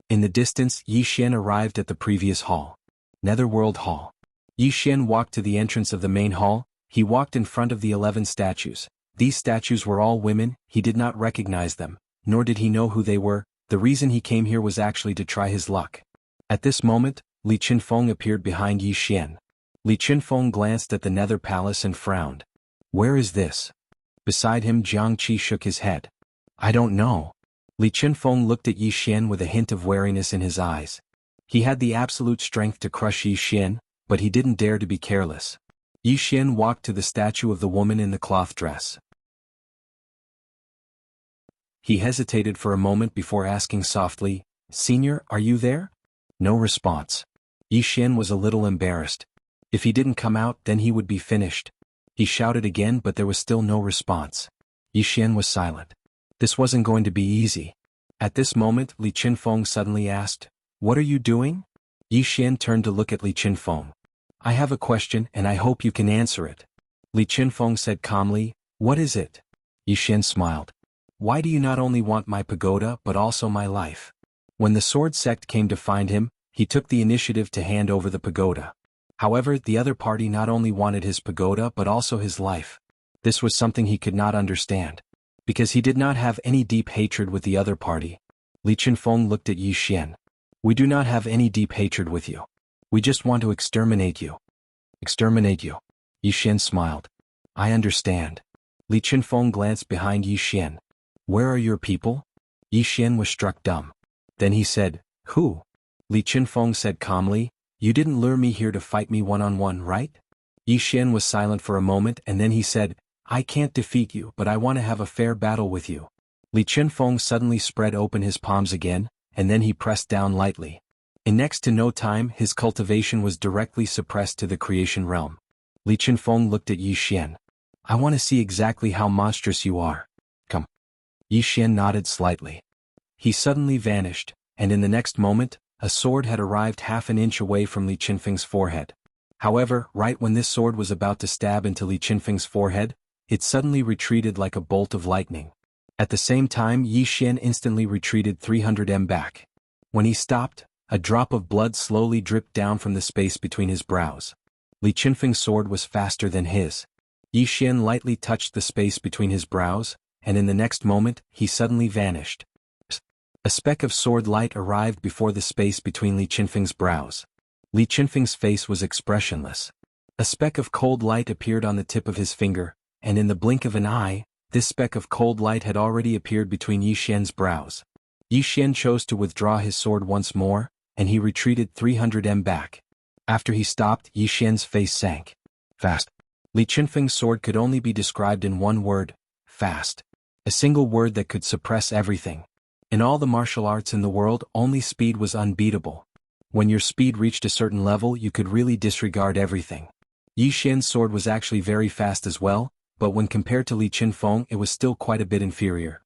In the distance, Yi Xian arrived at the previous hall. Netherworld Hall. Yi Xian walked to the entrance of the main hall. He walked in front of the 11 statues. These statues were all women. He did not recognize them, nor did he know who they were. The reason he came here was actually to try his luck. At this moment, Li Qinfeng appeared behind Yi Xian. Li Qinfeng glanced at the Nether Palace and frowned. Where is this? Beside him, Jiang Qi shook his head. I don't know. Li Qinfeng looked at Yi Xian with a hint of wariness in his eyes. He had the absolute strength to crush Yi Xian, but he didn't dare to be careless. Yi Xian walked to the statue of the woman in the cloth dress. He hesitated for a moment before asking softly, Senior, are you there? No response. Yi Xian was a little embarrassed. If he didn't come out, then he would be finished. He shouted again, but there was still no response. Yi Xian was silent. This wasn't going to be easy. At this moment, Li Qinfeng suddenly asked, What are you doing? Yi Xian turned to look at Li Qinfeng. I have a question and I hope you can answer it. Li Qinfeng said calmly, What is it? Yi Xian smiled. Why do you not only want my pagoda but also my life? When the sword sect came to find him, he took the initiative to hand over the pagoda. However, the other party not only wanted his pagoda but also his life. This was something he could not understand. Because he did not have any deep hatred with the other party. Li Qinfeng looked at Yi Xian. We do not have any deep hatred with you. We just want to exterminate you. Exterminate you. Yi Xian smiled. I understand. Li Qinfeng glanced behind Yi Xian. Where are your people? Yi Xian was struck dumb. Then he said, Who? Li Qinfeng said calmly, You didn't lure me here to fight me one-on-one, right? Yi Xian was silent for a moment and then he said, I can't defeat you but I want to have a fair battle with you. Li Qinfeng suddenly spread open his palms again, and then he pressed down lightly. In next to no time his cultivation was directly suppressed to the creation realm. Li Qinfeng looked at Yi Xian. I want to see exactly how monstrous you are. Come. Yi Xian nodded slightly. He suddenly vanished, and in the next moment, a sword had arrived half an inch away from Li Qinfeng's forehead. However, right when this sword was about to stab into Li Qinfeng's forehead, it suddenly retreated like a bolt of lightning. At the same time, Yi Xian instantly retreated 300 m back. When he stopped, a drop of blood slowly dripped down from the space between his brows. Li Qinfeng's sword was faster than his. Yi Xian lightly touched the space between his brows, and in the next moment, he suddenly vanished. A speck of sword light arrived before the space between Li Qinfeng's brows. Li Qinfeng's face was expressionless. A speck of cold light appeared on the tip of his finger, and in the blink of an eye, this speck of cold light had already appeared between Yi Xian's brows. Yi Xian chose to withdraw his sword once more, and he retreated 300 m back. After he stopped, Yi Xian's face sank. Fast. Li Qinfeng's sword could only be described in one word, fast. A single word that could suppress everything. In all the martial arts in the world, only speed was unbeatable. When your speed reached a certain level, you could really disregard everything. Yi Xian's sword was actually very fast as well, but when compared to Li Qinfeng, it was still quite a bit inferior.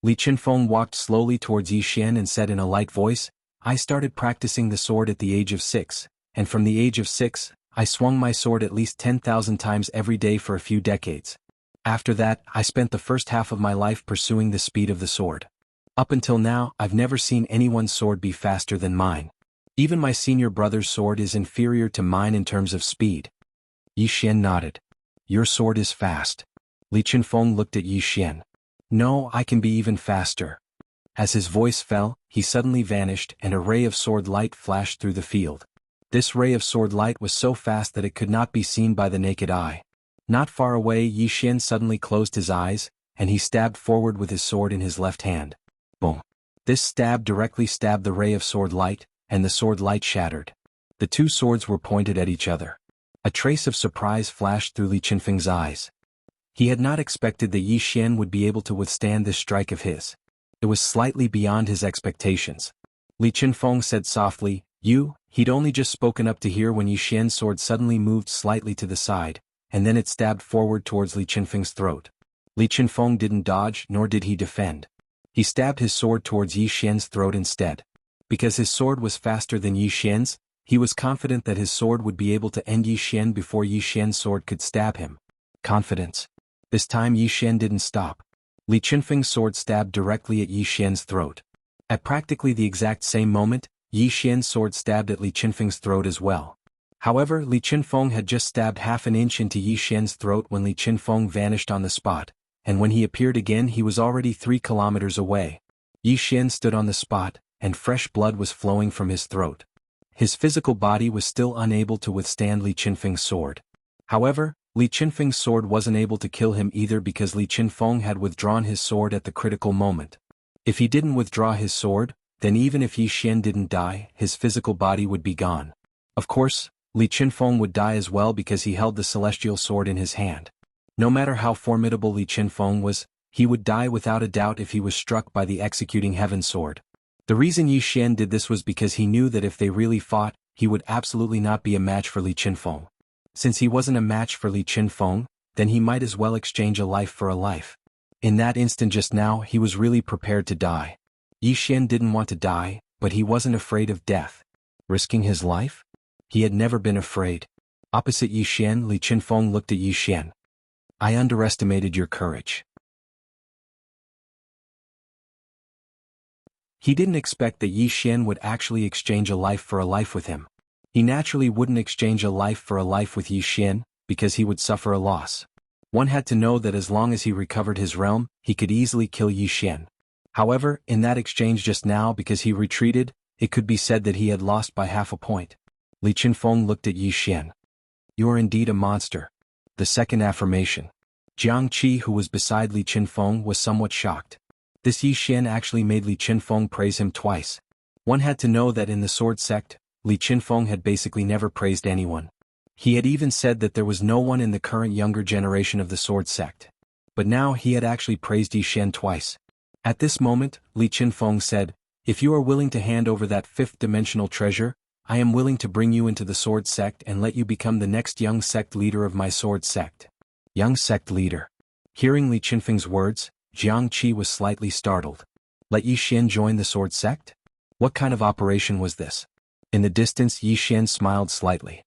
Li Qinfeng walked slowly towards Yi Xian and said in a light voice, I started practicing the sword at the age of 6, and from the age of 6, I swung my sword at least 10,000 times every day for a few decades. After that, I spent the first half of my life pursuing the speed of the sword. Up until now, I've never seen anyone's sword be faster than mine. Even my senior brother's sword is inferior to mine in terms of speed. Yi Xian nodded. Your sword is fast. Li Qinfeng looked at Yi Xian. No, I can be even faster. As his voice fell, he suddenly vanished and a ray of sword light flashed through the field. This ray of sword light was so fast that it could not be seen by the naked eye. Not far away, Yi Xian suddenly closed his eyes, and he stabbed forward with his sword in his left hand. Boom. This stab directly stabbed the ray of sword light, and the sword light shattered. The two swords were pointed at each other. A trace of surprise flashed through Li Qinfeng's eyes. He had not expected that Yi Xian would be able to withstand this strike of his. It was slightly beyond his expectations. Li Qinfeng said softly, He'd only just spoken up to hear when Yi Xian's sword suddenly moved slightly to the side, and then it stabbed forward towards Li Qinfeng's throat. Li Qinfeng didn't dodge nor did he defend. He stabbed his sword towards Yi Xian's throat instead. Because his sword was faster than Yi Xian's, he was confident that his sword would be able to end Yi Xian before Yi Xian's sword could stab him. Confidence. This time Yi Xian didn't stop. Li Qinfeng's sword stabbed directly at Yi Xian's throat. At practically the exact same moment, Yi Xian's sword stabbed at Li Qinfeng's throat as well. However, Li Qinfeng had just stabbed half an inch into Yi Xian's throat when Li Qinfeng vanished on the spot, and when he appeared again he was already 3 kilometers away. Yi Xian stood on the spot, and fresh blood was flowing from his throat. His physical body was still unable to withstand Li Qinfeng's sword. However, Li Qinfeng's sword wasn't able to kill him either because Li Qinfeng had withdrawn his sword at the critical moment. If he didn't withdraw his sword, then even if Yi Xian didn't die, his physical body would be gone. Of course, Li Qinfeng would die as well because he held the celestial sword in his hand. No matter how formidable Li Qinfeng was, he would die without a doubt if he was struck by the executing heaven sword. The reason Yi Xian did this was because he knew that if they really fought, he would absolutely not be a match for Li Qinfeng. Since he wasn't a match for Li Qinfeng, then he might as well exchange a life for a life. In that instant just now he was really prepared to die. Yi Xian didn't want to die, but he wasn't afraid of death. Risking his life? He had never been afraid. Opposite Yi Xian, Li Qinfeng looked at Yi Xian. I underestimated your courage. He didn't expect that Yi Xian would actually exchange a life for a life with him. He naturally wouldn't exchange a life for a life with Yi Xian, because he would suffer a loss. One had to know that as long as he recovered his realm, he could easily kill Yi Xian. However, in that exchange just now because he retreated, it could be said that he had lost by half a point. Li Qinfeng looked at Yi Xian. You are indeed a monster. The second affirmation. Jiang Qi, who was beside Li Qinfeng, was somewhat shocked. This Yi Xian actually made Li Qinfeng praise him twice. One had to know that in the sword sect, Li Qinfeng had basically never praised anyone. He had even said that there was no one in the current younger generation of the sword sect. But now he had actually praised Yi Xian twice. At this moment, Li Qinfeng said, if you are willing to hand over that fifth-dimensional treasure, I am willing to bring you into the sword sect and let you become the next young sect leader of my sword sect. Young sect leader. Hearing Li Qinfeng's words, Jiang Qi was slightly startled. Let Yi Xian join the sword sect? What kind of operation was this? In the distance Yi Xian smiled slightly.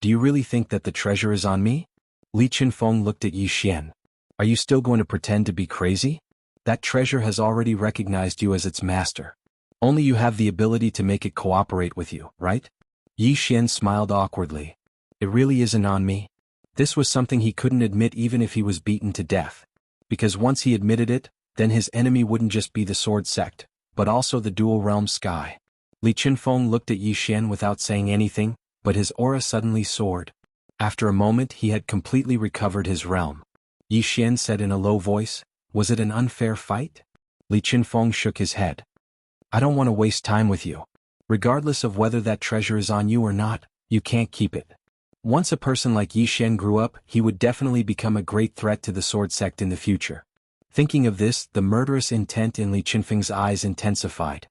Do you really think that the treasure is on me? Li Qinfeng looked at Yi Xian. Are you still going to pretend to be crazy? That treasure has already recognized you as its master. Only you have the ability to make it cooperate with you, right? Yi Xian smiled awkwardly. It really isn't on me. This was something he couldn't admit even if he was beaten to death. Because once he admitted it, then his enemy wouldn't just be the sword sect, but also the dual realm sky. Li Qinfeng looked at Yi Xian without saying anything, but his aura suddenly soared. After a moment he had completely recovered his realm. Yi Xian said in a low voice, was it an unfair fight? Li Qinfeng shook his head. I don't want to waste time with you. Regardless of whether that treasure is on you or not, you can't keep it. Once a person like Yi Xian grew up, he would definitely become a great threat to the sword sect in the future. Thinking of this, the murderous intent in Li Qinfeng's eyes intensified.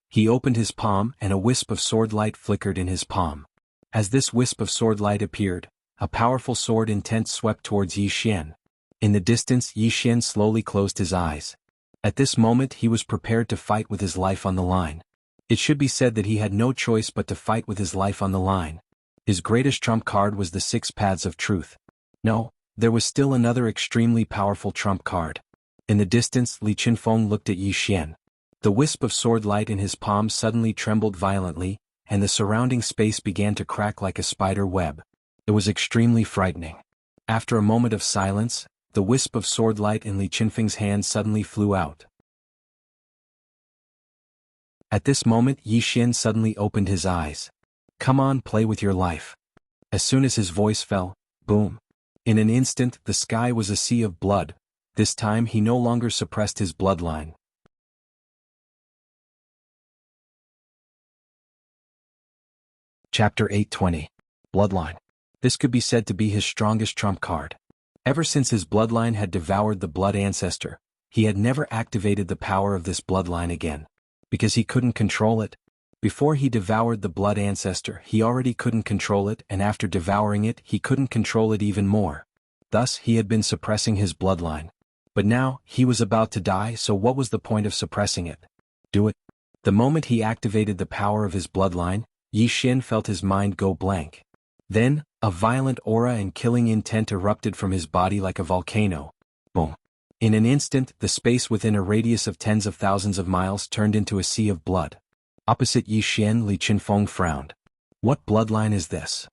He opened his palm and a wisp of sword light flickered in his palm. As this wisp of sword light appeared, a powerful sword intent swept towards Yi Xian. In the distance Yi Xian slowly closed his eyes. At this moment he was prepared to fight with his life on the line. It should be said that he had no choice but to fight with his life on the line. His greatest trump card was the 6 paths of truth. No, there was still another extremely powerful trump card. In the distance Li Qinfeng looked at Yi Xian. The wisp of sword light in his palm suddenly trembled violently, and the surrounding space began to crack like a spider web. It was extremely frightening. After a moment of silence, the wisp of sword light in Li Qinfeng's hand suddenly flew out. At this moment Yi Xian suddenly opened his eyes. Come on, play with your life. As soon as his voice fell, boom. In an instant the sky was a sea of blood. This time he no longer suppressed his bloodline. Chapter 820. Bloodline. This could be said to be his strongest trump card. Ever since his bloodline had devoured the blood ancestor, he had never activated the power of this bloodline again. Because he couldn't control it. Before he devoured the blood ancestor, he already couldn't control it, and after devouring it, he couldn't control it even more. Thus, he had been suppressing his bloodline. But now, he was about to die, so what was the point of suppressing it? Do it. The moment he activated the power of his bloodline, Yi Xian felt his mind go blank. Then, a violent aura and killing intent erupted from his body like a volcano. Boom. In an instant, the space within a radius of tens of thousands of miles turned into a sea of blood. Opposite Yi Xian, Li Qinfeng frowned. What bloodline is this?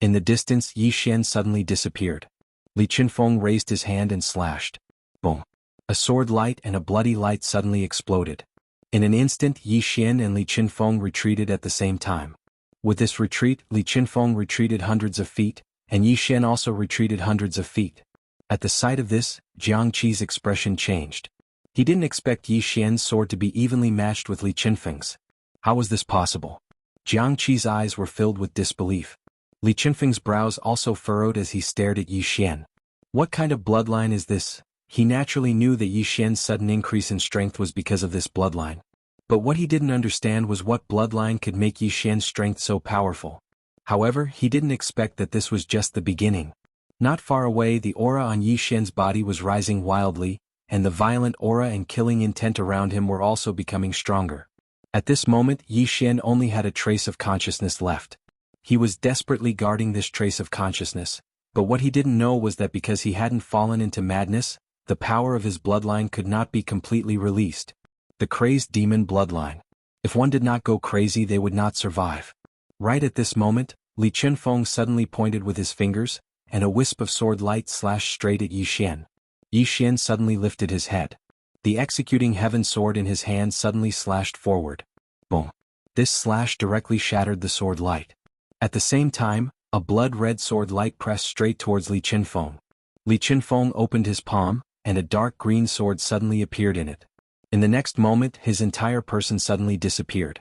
In the distance, Yi Xian suddenly disappeared. Li Qinfeng raised his hand and slashed. Boom! A sword light and a bloody light suddenly exploded. In an instant, Yi Xian and Li Qinfeng retreated at the same time. With this retreat, Li Qinfeng retreated hundreds of feet, and Yi Xian also retreated hundreds of feet. At the sight of this, Jiang Qi's expression changed. He didn't expect Yi Xian's sword to be evenly matched with Li Qinfeng's. How was this possible? Jiang Qi's eyes were filled with disbelief. Li Qinfeng's brows also furrowed as he stared at Yi Xian. What kind of bloodline is this? He naturally knew that Yi Xian's sudden increase in strength was because of this bloodline. But what he didn't understand was what bloodline could make Yi Xian's strength so powerful. However, he didn't expect that this was just the beginning. Not far away, the aura on Yi Xian's body was rising wildly, and the violent aura and killing intent around him were also becoming stronger. At this moment, Yi Xian only had a trace of consciousness left. He was desperately guarding this trace of consciousness, but what he didn't know was that because he hadn't fallen into madness, the power of his bloodline could not be completely released. The crazed demon bloodline. If one did not go crazy, they would not survive. Right at this moment, Li Qinfeng suddenly pointed with his fingers, and a wisp of sword light slashed straight at Yi Xian. Yi Xian suddenly lifted his head. The executing heaven sword in his hand suddenly slashed forward. Boom! This slash directly shattered the sword light. At the same time, a blood-red sword light pressed straight towards Li Qinfeng. Li Qinfeng opened his palm, and a dark green sword suddenly appeared in it. In the next moment, his entire person suddenly disappeared.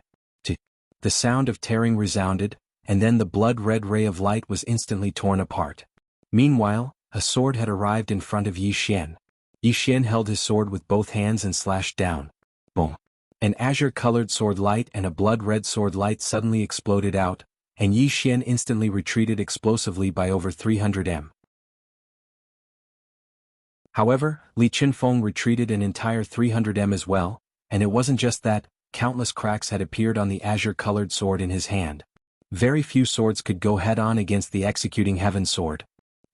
The sound of tearing resounded, and then the blood-red ray of light was instantly torn apart. Meanwhile, a sword had arrived in front of Yi Xian. Yi Xian held his sword with both hands and slashed down. Boom! An azure-colored sword light and a blood-red sword light suddenly exploded out, and Yi Xian instantly retreated explosively by over 300 m. However, Li Qinfeng retreated an entire 300 m as well, and it wasn't just that, countless cracks had appeared on the azure-colored sword in his hand. Very few swords could go head-on against the executing heaven sword.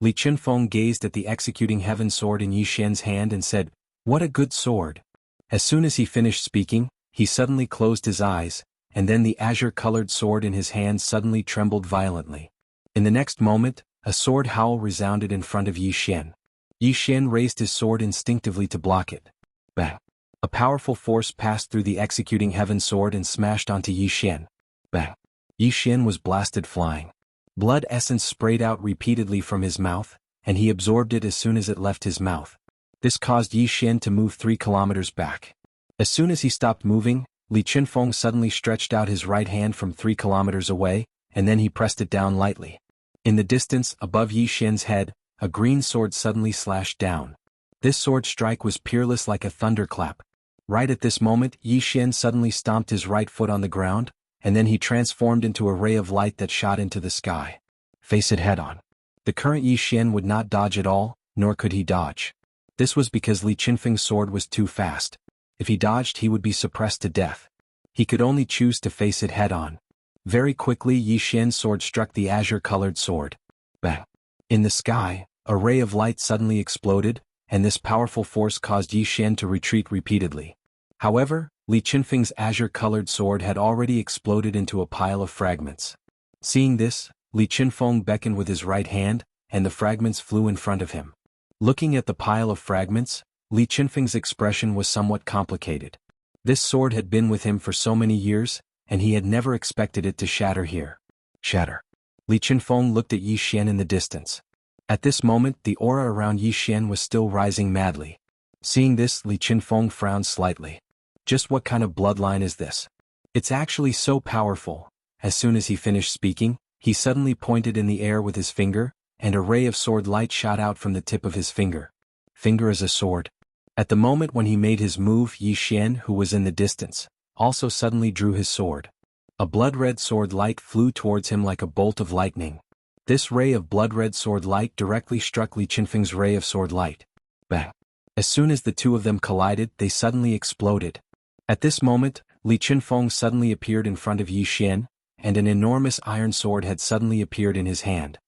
Li Qinfeng gazed at the executing heaven sword in Yi Xian's hand and said, "What a good sword." As soon as he finished speaking, he suddenly closed his eyes, and then the azure-colored sword in his hand suddenly trembled violently. In the next moment, a sword howl resounded in front of Yi Xian. Yi Xian raised his sword instinctively to block it. Bang! A powerful force passed through the executing heaven sword and smashed onto Yi Xian. Bang! Yi Xian was blasted flying. Blood essence sprayed out repeatedly from his mouth, and he absorbed it as soon as it left his mouth. This caused Yi Xian to move 3 kilometers back. As soon as he stopped moving, Li Qinfeng suddenly stretched out his right hand from 3 kilometers away, and then he pressed it down lightly. In the distance, above Yi Xian's head, a green sword suddenly slashed down. This sword strike was peerless like a thunderclap. Right at this moment, Yi Xian suddenly stomped his right foot on the ground, and then he transformed into a ray of light that shot into the sky. Face it head-on. The current Yi Xian would not dodge at all, nor could he dodge. This was because Li Qinfeng's sword was too fast. If he dodged, he would be suppressed to death. He could only choose to face it head-on. Very quickly, Yi Xian's sword struck the azure-colored sword. Bang! In the sky, a ray of light suddenly exploded, and this powerful force caused Yi Xian to retreat repeatedly. However, Li Qinfeng's azure-colored sword had already exploded into a pile of fragments. Seeing this, Li Qinfeng beckoned with his right hand, and the fragments flew in front of him. Looking at the pile of fragments, Li Qinfeng's expression was somewhat complicated. This sword had been with him for so many years, and he had never expected it to shatter here. Shatter. Li Qinfeng looked at Yi Xian in the distance. At this moment, the aura around Yi Xian was still rising madly. Seeing this, Li Qinfeng frowned slightly. Just what kind of bloodline is this? It's actually so powerful. As soon as he finished speaking, he suddenly pointed in the air with his finger, and a ray of sword light shot out from the tip of his finger. Finger as a sword. At the moment when he made his move, Yi Xian, who was in the distance, also suddenly drew his sword. A blood-red sword light flew towards him like a bolt of lightning. This ray of blood-red sword light directly struck Li Qinfeng's ray of sword light. Bang! As soon as the two of them collided, they suddenly exploded. At this moment, Li Qinfeng suddenly appeared in front of Yi Xian, and an enormous iron sword had suddenly appeared in his hand.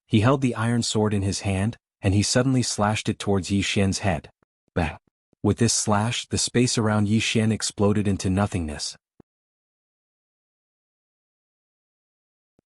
He held the iron sword in his hand, and he suddenly slashed it towards Yi Xian's head. Bang! With this slash, the space around Yi Xian exploded into nothingness.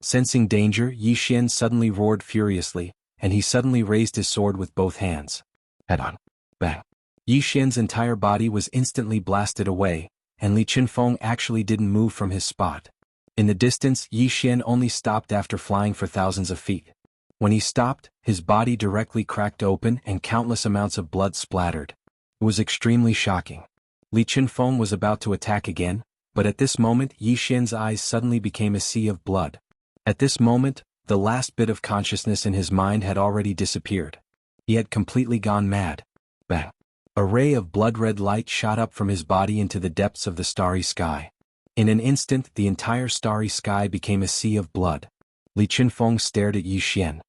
Sensing danger, Yi Xian suddenly roared furiously, and he suddenly raised his sword with both hands. Head-on. Bang. Yi Xian's entire body was instantly blasted away, and Li Qinfeng actually didn't move from his spot. In the distance, Yi Xian only stopped after flying for thousands of feet. When he stopped, his body directly cracked open and countless amounts of blood splattered. It was extremely shocking. Li Qinfeng was about to attack again, but at this moment Yi Xian's eyes suddenly became a sea of blood. At this moment, the last bit of consciousness in his mind had already disappeared. He had completely gone mad. Bang. A ray of blood-red light shot up from his body into the depths of the starry sky. In an instant, the entire starry sky became a sea of blood. Li Qinfeng stared at Yi Xian.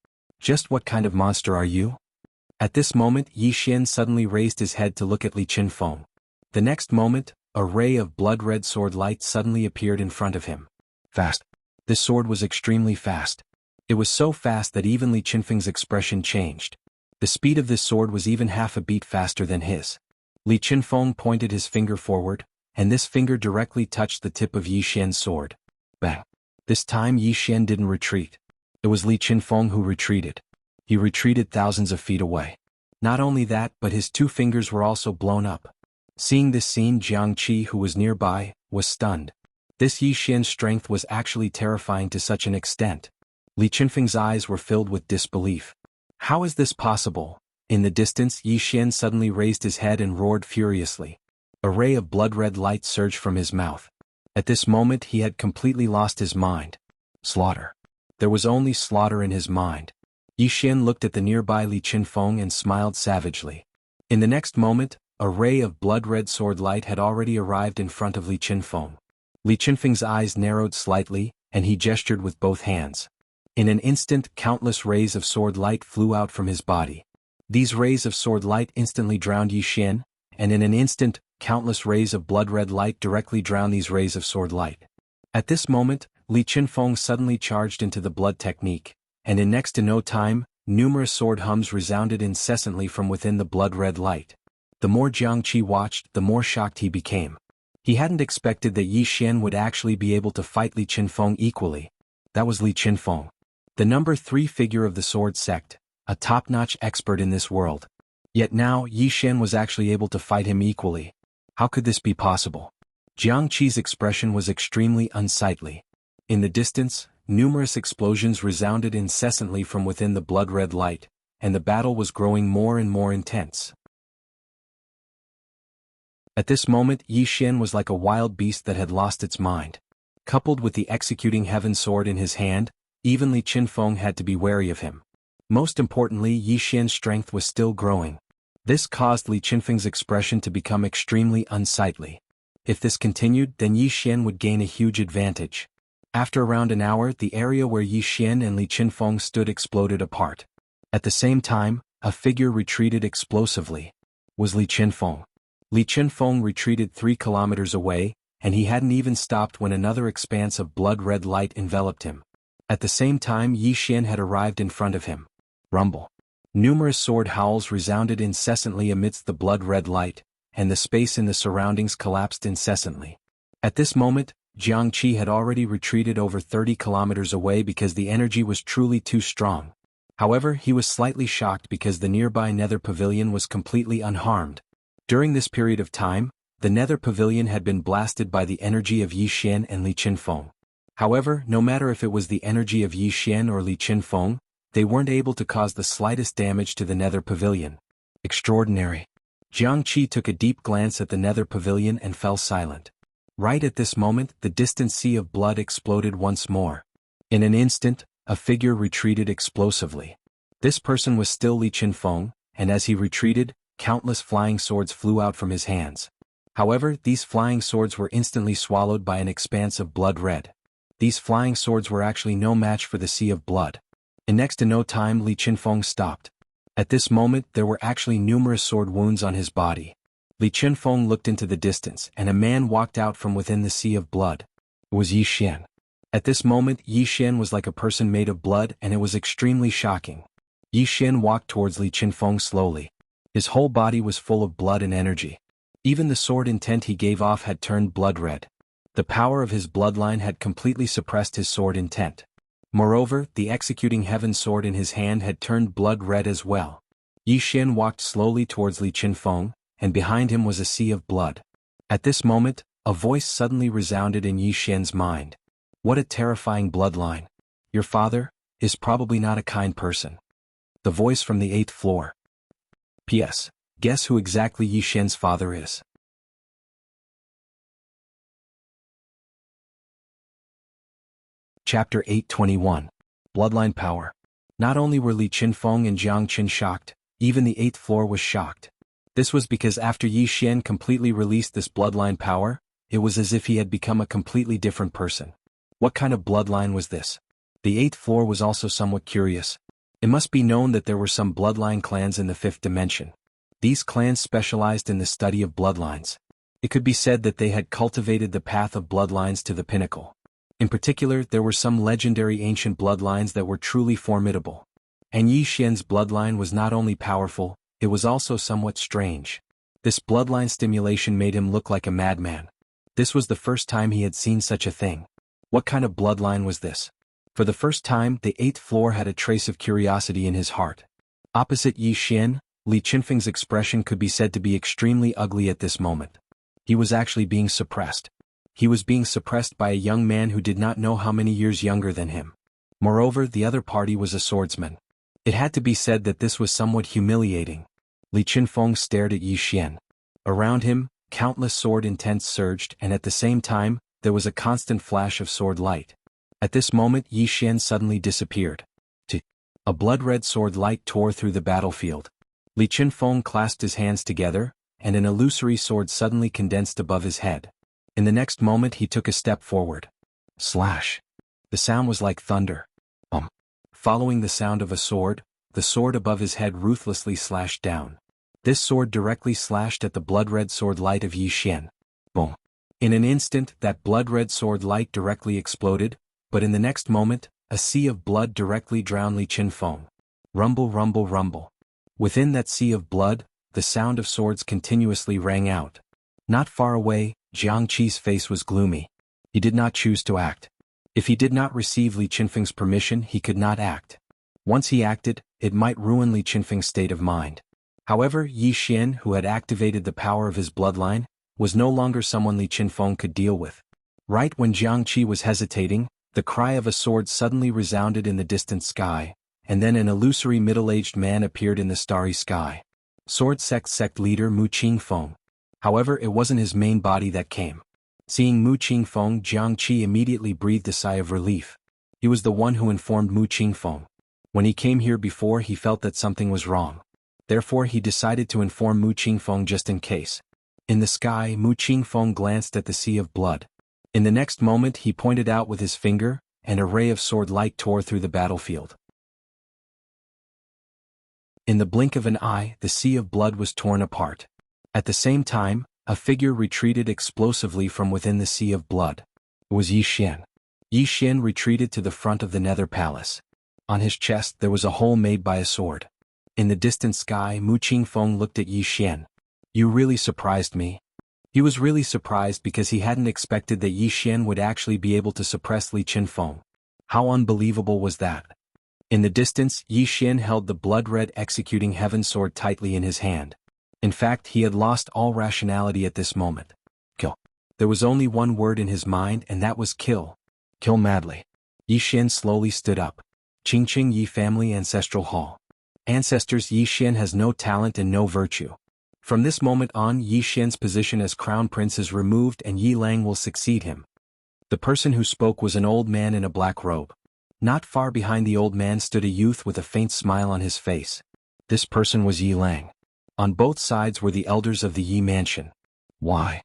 Just what kind of monster are you? At this moment, Yi Xian suddenly raised his head to look at Li Qinfeng. The next moment, a ray of blood-red sword light suddenly appeared in front of him. Fast. This sword was extremely fast. It was so fast that even Li Qinfeng's expression changed. The speed of this sword was even half a beat faster than his. Li Qinfeng pointed his finger forward, and this finger directly touched the tip of Yi Xian's sword. Bang. This time Yi Xian didn't retreat. It was Li Qinfeng who retreated. He retreated thousands of feet away. Not only that, but his two fingers were also blown up. Seeing this scene, Jiang Qi, who was nearby, was stunned. This Yi Xian's strength was actually terrifying to such an extent. Li Qinfeng's eyes were filled with disbelief. How is this possible? In the distance, Yi Xian suddenly raised his head and roared furiously. A ray of blood-red light surged from his mouth. At this moment he had completely lost his mind. Slaughter. There was only slaughter in his mind. Yi Xian looked at the nearby Li Qinfeng and smiled savagely. In the next moment, a ray of blood-red sword light had already arrived in front of Li Qinfeng. Li Qinfeng's eyes narrowed slightly, and he gestured with both hands. In an instant, countless rays of sword light flew out from his body. These rays of sword light instantly drowned Yi Xian, and in an instant, countless rays of blood-red light directly drowned these rays of sword light. At this moment, Li Qinfeng suddenly charged into the blood technique, and in next to no time, numerous sword hums resounded incessantly from within the blood-red light. The more Jiang Qi watched, the more shocked he became. He hadn't expected that Yi Xian would actually be able to fight Li Qinfeng equally. That was Li Qinfeng, the number 3 figure of the sword sect, a top-notch expert in this world. Yet now, Yi Xian was actually able to fight him equally. How could this be possible? Jiang Qi's expression was extremely unsightly. In the distance, numerous explosions resounded incessantly from within the blood-red light, and the battle was growing more and more intense. At this moment, Yi Xian was like a wild beast that had lost its mind. Coupled with the executing heaven sword in his hand, even Li Qinfeng had to be wary of him. Most importantly, Yi Xian's strength was still growing. This caused Li Qinfeng's expression to become extremely unsightly. If this continued, then Yi Xian would gain a huge advantage. After around an hour, the area where Yi Xian and Li Qinfeng stood exploded apart. At the same time, a figure retreated explosively. It was Li Qinfeng. Li Qinfeng retreated 3 kilometers away, and he hadn't even stopped when another expanse of blood-red light enveloped him. At the same time, Yi Xian had arrived in front of him. Rumble. Numerous sword howls resounded incessantly amidst the blood-red light, and the space in the surroundings collapsed incessantly. At this moment, Jiang Qi had already retreated over 30 kilometers away because the energy was truly too strong. However, he was slightly shocked because the nearby nether pavilion was completely unharmed. During this period of time, the nether pavilion had been blasted by the energy of Yi Xian and Li Qinfeng. However, no matter if it was the energy of Yi Xian or Li Qinfeng, they weren't able to cause the slightest damage to the nether pavilion. Extraordinary. Jiang Qi took a deep glance at the nether pavilion and fell silent. Right at this moment, the distant sea of blood exploded once more. In an instant, a figure retreated explosively. This person was still Li Qinfeng, and as he retreated, countless flying swords flew out from his hands. However, these flying swords were instantly swallowed by an expanse of blood red. These flying swords were actually no match for the sea of blood. In next to no time, Li Qinfeng stopped. At this moment, there were actually numerous sword wounds on his body. Li Qinfeng looked into the distance, and a man walked out from within the sea of blood. It was Yi Xian. At this moment, Yi Xian was like a person made of blood, and it was extremely shocking. Yi Xian walked towards Li Qinfeng slowly. His whole body was full of blood and energy. Even the sword intent he gave off had turned blood red. The power of his bloodline had completely suppressed his sword intent. Moreover, the executing heaven sword in his hand had turned blood red as well. Yi Xian walked slowly towards Li Qinfeng, and behind him was a sea of blood. At this moment, a voice suddenly resounded in Yi Xian's mind. What a terrifying bloodline. Your father is probably not a kind person. The voice from the 8th floor. P.S. Guess who exactly Yi Xian's father is? Chapter 821. Bloodline Power. Not only were Li Qinfeng and Jiang Qin shocked, even the 8th floor was shocked. This was because after Yi Xian completely released this bloodline power, it was as if he had become a completely different person. What kind of bloodline was this? The 8th floor was also somewhat curious. It must be known that there were some bloodline clans in the 5th dimension. These clans specialized in the study of bloodlines. It could be said that they had cultivated the path of bloodlines to the pinnacle. In particular, there were some legendary ancient bloodlines that were truly formidable. And Yi Xian's bloodline was not only powerful, it was also somewhat strange. This bloodline stimulation made him look like a madman. This was the first time he had seen such a thing. What kind of bloodline was this? For the first time, the 8th floor had a trace of curiosity in his heart. Opposite Yi Xian, Li Qinfeng's expression could be said to be extremely ugly at this moment. He was actually being suppressed. He was being suppressed by a young man who did not know how many years younger than him. Moreover, the other party was a swordsman. It had to be said that this was somewhat humiliating. Li Qinfeng stared at Yi Xian. Around him, countless sword intents surged, and at the same time, there was a constant flash of sword light. At this moment, Yi Xian suddenly disappeared. A blood-red sword light tore through the battlefield. Li Qinfeng clasped his hands together, and an illusory sword suddenly condensed above his head. In the next moment he took a step forward. Slash. The sound was like thunder. Following the sound of a sword, the sword above his head ruthlessly slashed down. This sword directly slashed at the blood-red sword light of Yi Xian. Boom. In an instant, that blood-red sword light directly exploded, but in the next moment, a sea of blood directly drowned Li Qinfeng. Rumble, rumble, rumble. Within that sea of blood, the sound of swords continuously rang out. Not far away, Jiang Qi's face was gloomy. He did not choose to act. If he did not receive Li Qinfeng's permission, he could not act. Once he acted, it might ruin Li Qinfeng's state of mind. However, Yi Xian, who had activated the power of his bloodline, was no longer someone Li Qinfeng could deal with. Right when Jiang Qi was hesitating, the cry of a sword suddenly resounded in the distant sky, and then an illusory middle-aged man appeared in the starry sky. Sword sect leader Mu Qingfeng. However, it wasn't his main body that came. Seeing Mu Qingfeng, Jiang Qi immediately breathed a sigh of relief. He was the one who informed Mu Qingfeng. When he came here before, he felt that something was wrong. Therefore, he decided to inform Mu Qingfeng just in case. In the sky, Mu Qingfeng glanced at the sea of blood. In the next moment, he pointed out with his finger, and a ray of sword light tore through the battlefield. In the blink of an eye, the sea of blood was torn apart. At the same time, a figure retreated explosively from within the sea of blood. It was Yi Xian. Yi Xian retreated to the front of the Nether Palace. On his chest there was a hole made by a sword. In the distant sky, Mu Qingfeng looked at Yi Xian. You really surprised me. He was really surprised because he hadn't expected that Yi Xian would actually be able to suppress Li Qinfeng. How unbelievable was that? In the distance, Yi Xian held the blood-red executing heaven sword tightly in his hand. In fact, he had lost all rationality at this moment. Kill. There was only one word in his mind, and that was kill. Kill madly. Yi Xian slowly stood up. Qingqing Yi Family Ancestral Hall. Ancestors, Yi Xian has no talent and no virtue. From this moment on, Yi Xian's position as crown prince is removed and Yi Lang will succeed him. The person who spoke was an old man in a black robe. Not far behind the old man stood a youth with a faint smile on his face. This person was Yi Lang. On both sides were the elders of the Yi mansion. Why?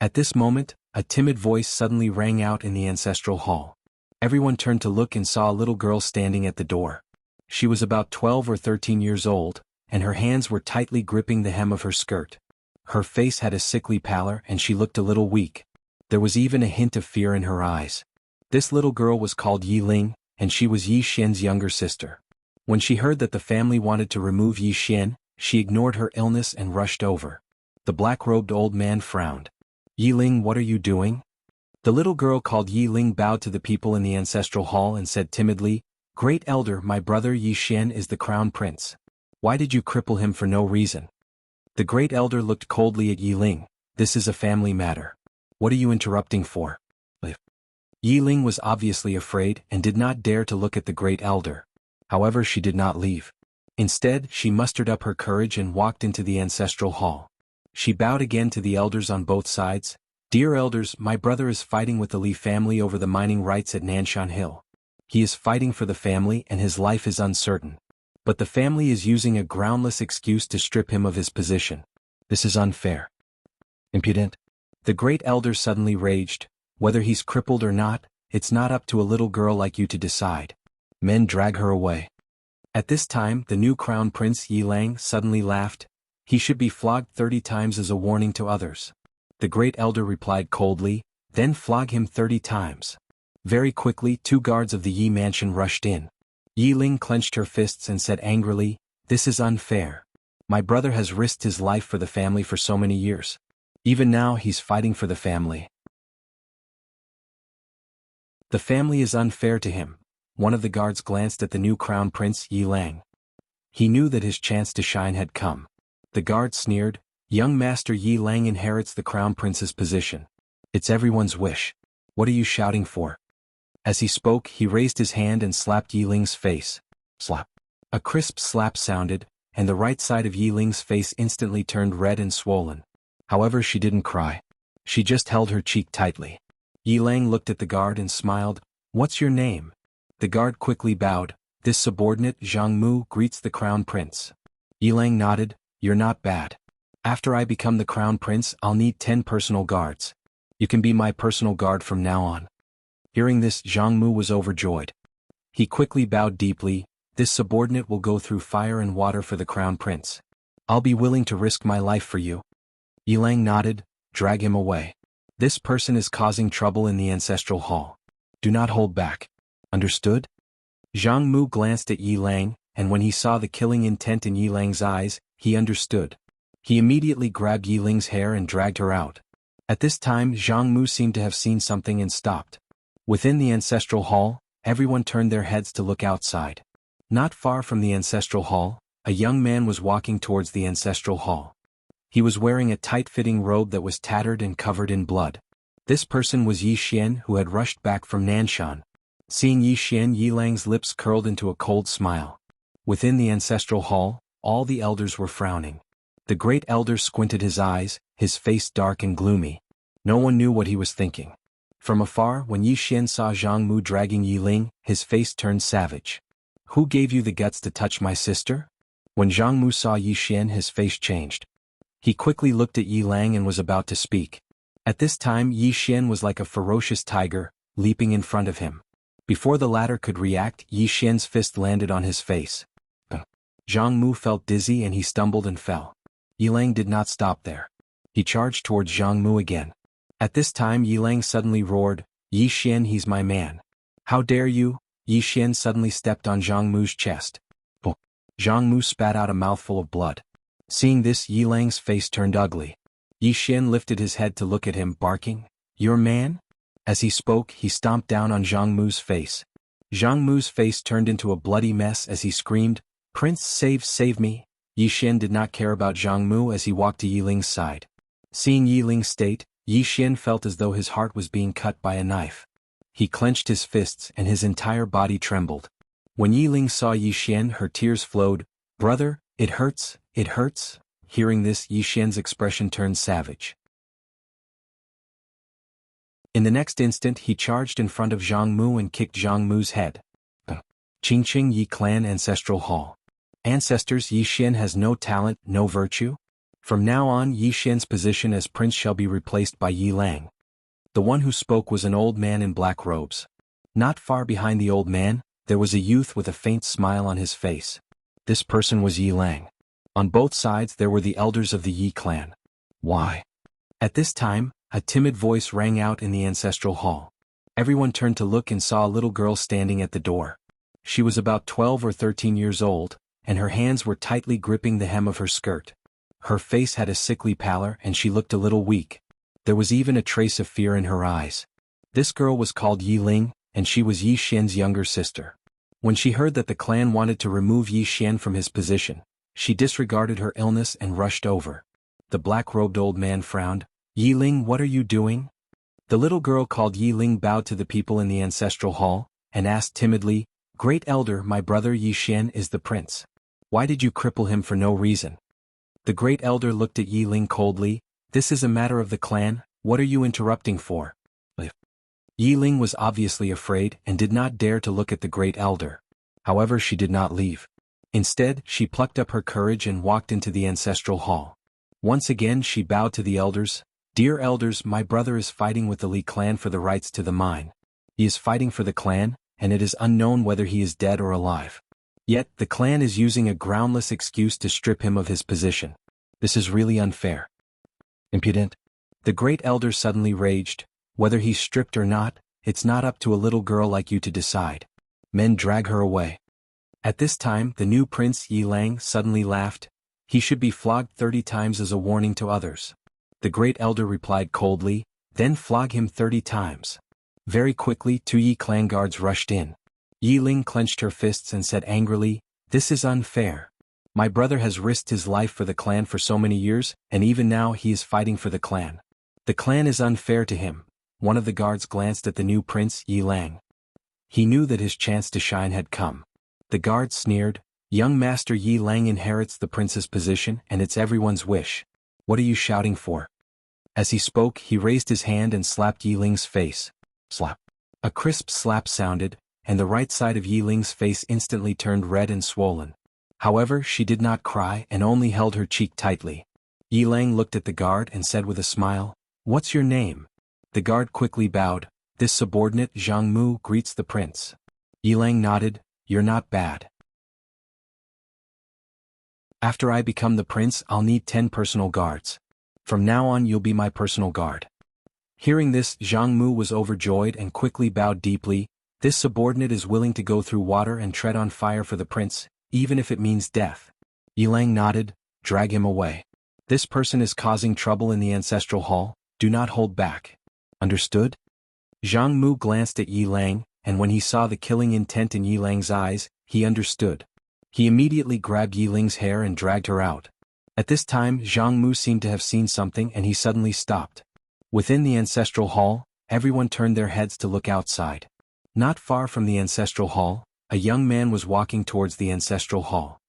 At this moment, a timid voice suddenly rang out in the ancestral hall. Everyone turned to look and saw a little girl standing at the door. She was about 12 or 13 years old, and her hands were tightly gripping the hem of her skirt. Her face had a sickly pallor and she looked a little weak. There was even a hint of fear in her eyes. This little girl was called Yi Ling, and she was Yi Xian's younger sister. When she heard that the family wanted to remove Yi Xian, she ignored her illness and rushed over. The black-robed old man frowned. Yi Ling, what are you doing? The little girl called Yi Ling bowed to the people in the ancestral hall and said timidly, "Great elder, my brother Yi Xian is the crown prince. Why did you cripple him for no reason?" The great elder looked coldly at Yi Ling. "This is a family matter. What are you interrupting for?" Yi Ling was obviously afraid and did not dare to look at the great elder. However, she did not leave. Instead, she mustered up her courage and walked into the ancestral hall. She bowed again to the elders on both sides. "Dear elders, my brother is fighting with the Li family over the mining rights at Nanshan Hill. He is fighting for the family and his life is uncertain. But the family is using a groundless excuse to strip him of his position. This is unfair. Impudent." The great elder suddenly raged. "Whether he's crippled or not, it's not up to a little girl like you to decide. Men, drag her away." At this time, the new crown prince Yi Lang suddenly laughed. "He should be flogged 30 times as a warning to others." The great elder replied coldly, "Then flog him 30 times. Very quickly, 2 guards of the Yi mansion rushed in. Yi Ling clenched her fists and said angrily, "This is unfair. My brother has risked his life for the family for so many years. Even now he's fighting for the family. The family is unfair to him." One of the guards glanced at the new crown prince Yi Lang. He knew that his chance to shine had come. The guard sneered, "Young master Yi Lang inherits the crown prince's position. It's everyone's wish. What are you shouting for?" As he spoke, he raised his hand and slapped Yi Ling's face. Slap. A crisp slap sounded, and the right side of Yi Ling's face instantly turned red and swollen. However, she didn't cry. She just held her cheek tightly. Yi Lang looked at the guard and smiled. "What's your name?" The guard quickly bowed. "This subordinate, Zhang Mu, greets the crown prince." Yi Lang nodded. "You're not bad. After I become the crown prince, I'll need 10 personal guards. You can be my personal guard from now on." Hearing this, Zhang Mu was overjoyed. He quickly bowed deeply. "This subordinate will go through fire and water for the crown prince. I'll be willing to risk my life for you." Yi Lang nodded. "Drag him away. This person is causing trouble in the ancestral hall. Do not hold back. Understood?" Zhang Mu glanced at Yi Lang, and when he saw the killing intent in Yi Lang's eyes, he understood. He immediately grabbed Yi Ling's hair and dragged her out. At this time, Zhang Mu seemed to have seen something and stopped. Within the ancestral hall, everyone turned their heads to look outside. Not far from the ancestral hall, a young man was walking towards the ancestral hall. He was wearing a tight-fitting robe that was tattered and covered in blood. This person was Yi Xian, who had rushed back from Nanshan. Seeing Yi Xian, Yi Lang's lips curled into a cold smile. Within the ancestral hall, all the elders were frowning. The great elder squinted his eyes, his face dark and gloomy. No one knew what he was thinking. From afar, when Yi Xian saw Zhang Mu dragging Yi Ling, his face turned savage. "Who gave you the guts to touch my sister?" When Zhang Mu saw Yi Xian, his face changed. He quickly looked at Yi Lang and was about to speak. At this time, Yi Xian was like a ferocious tiger, leaping in front of him. Before the latter could react, Yi Xian's fist landed on his face. Zhang Mu felt dizzy and he stumbled and fell. Yi Lang did not stop there. He charged towards Zhang Mu again. At this time, Yi Lang suddenly roared, "Yi Xian, he's my man. How dare you?" Yi Xian suddenly stepped on Zhang Mu's chest. Zhang Mu spat out a mouthful of blood. Seeing this, Yi Lang's face turned ugly. Yi Xian lifted his head to look at him, barking, "Your man?" As he spoke, he stomped down on Zhang Mu's face. Zhang Mu's face turned into a bloody mess as he screamed, "Prince, save me!" Yi Xian did not care about Zhang Mu as he walked to Yi Ling's side. Seeing Yi Ling's state, Yi Xian felt as though his heart was being cut by a knife. He clenched his fists and his entire body trembled. When Yi Ling saw Yi Xian, her tears flowed. "Brother, it hurts, it hurts." Hearing this, Yi Xian's expression turned savage. In the next instant, he charged in front of Zhang Mu and kicked Zhang Mu's head. Qingqing Yi Clan Ancestral Hall. Ancestors, Yi Xian has no talent, no virtue? From now on, Yi Xian's position as prince shall be replaced by Yi Lang. The one who spoke was an old man in black robes. Not far behind the old man, there was a youth with a faint smile on his face. This person was Yi Lang. On both sides there were the elders of the Yi clan. Why? At this time, a timid voice rang out in the ancestral hall. Everyone turned to look and saw a little girl standing at the door. She was about 12 or 13 years old, and her hands were tightly gripping the hem of her skirt. Her face had a sickly pallor and she looked a little weak. There was even a trace of fear in her eyes. This girl was called Yi Ling, and she was Yi Xian's younger sister. When she heard that the clan wanted to remove Yi Xian from his position, she disregarded her illness and rushed over. The black-robed old man frowned. Yi Ling, what are you doing? The little girl called Yi Ling bowed to the people in the ancestral hall, and asked timidly, Great Elder, my brother Yi Xian is the prince. Why did you cripple him for no reason? The Great Elder looked at Yi Ling coldly. This is a matter of the clan, what are you interrupting for? Yi Ling was obviously afraid and did not dare to look at the Great Elder. However, she did not leave. Instead, she plucked up her courage and walked into the ancestral hall. Once again she bowed to the elders. Dear elders, my brother is fighting with the Li clan for the rights to the mine. He is fighting for the clan, and it is unknown whether he is dead or alive. Yet, the clan is using a groundless excuse to strip him of his position. This is really unfair. Impudent. The Great Elder suddenly raged. Whether he's stripped or not, it's not up to a little girl like you to decide. Men drag her away. At this time, the new prince Yi Lang suddenly laughed. He should be flogged 30 times as a warning to others. The Great Elder replied coldly, then flog him 30 times. Very quickly 2 Yi clan guards rushed in. Yi Ling clenched her fists and said angrily, This is unfair. My brother has risked his life for the clan for so many years, and even now he is fighting for the clan. The clan is unfair to him. One of the guards glanced at the new prince Yi Lang. He knew that his chance to shine had come. The guard sneered, Young Master Yi Lang inherits the prince's position and it's everyone's wish. What are you shouting for? As he spoke, he raised his hand and slapped Yi Ling's face. Slap. A crisp slap sounded, and the right side of Yi Ling's face instantly turned red and swollen. However, she did not cry and only held her cheek tightly. Yi Lang looked at the guard and said with a smile, What's your name? The guard quickly bowed. This subordinate Zhang Mu greets the prince. Yi Lang nodded. You're not bad. After I become the prince, I'll need 10 personal guards. From now on you'll be my personal guard. Hearing this, Zhang Mu was overjoyed and quickly bowed deeply. This subordinate is willing to go through water and tread on fire for the prince, even if it means death. Yi Lang nodded. Drag him away. This person is causing trouble in the ancestral hall. Do not hold back. Understood? Zhang Mu glanced at Yi Lang, and when he saw the killing intent in Yi Lang's eyes, he understood. He immediately grabbed Yi Ling's hair and dragged her out. At this time, Zhang Mu seemed to have seen something and he suddenly stopped. Within the ancestral hall, everyone turned their heads to look outside. Not far from the ancestral hall, a young man was walking towards the ancestral hall.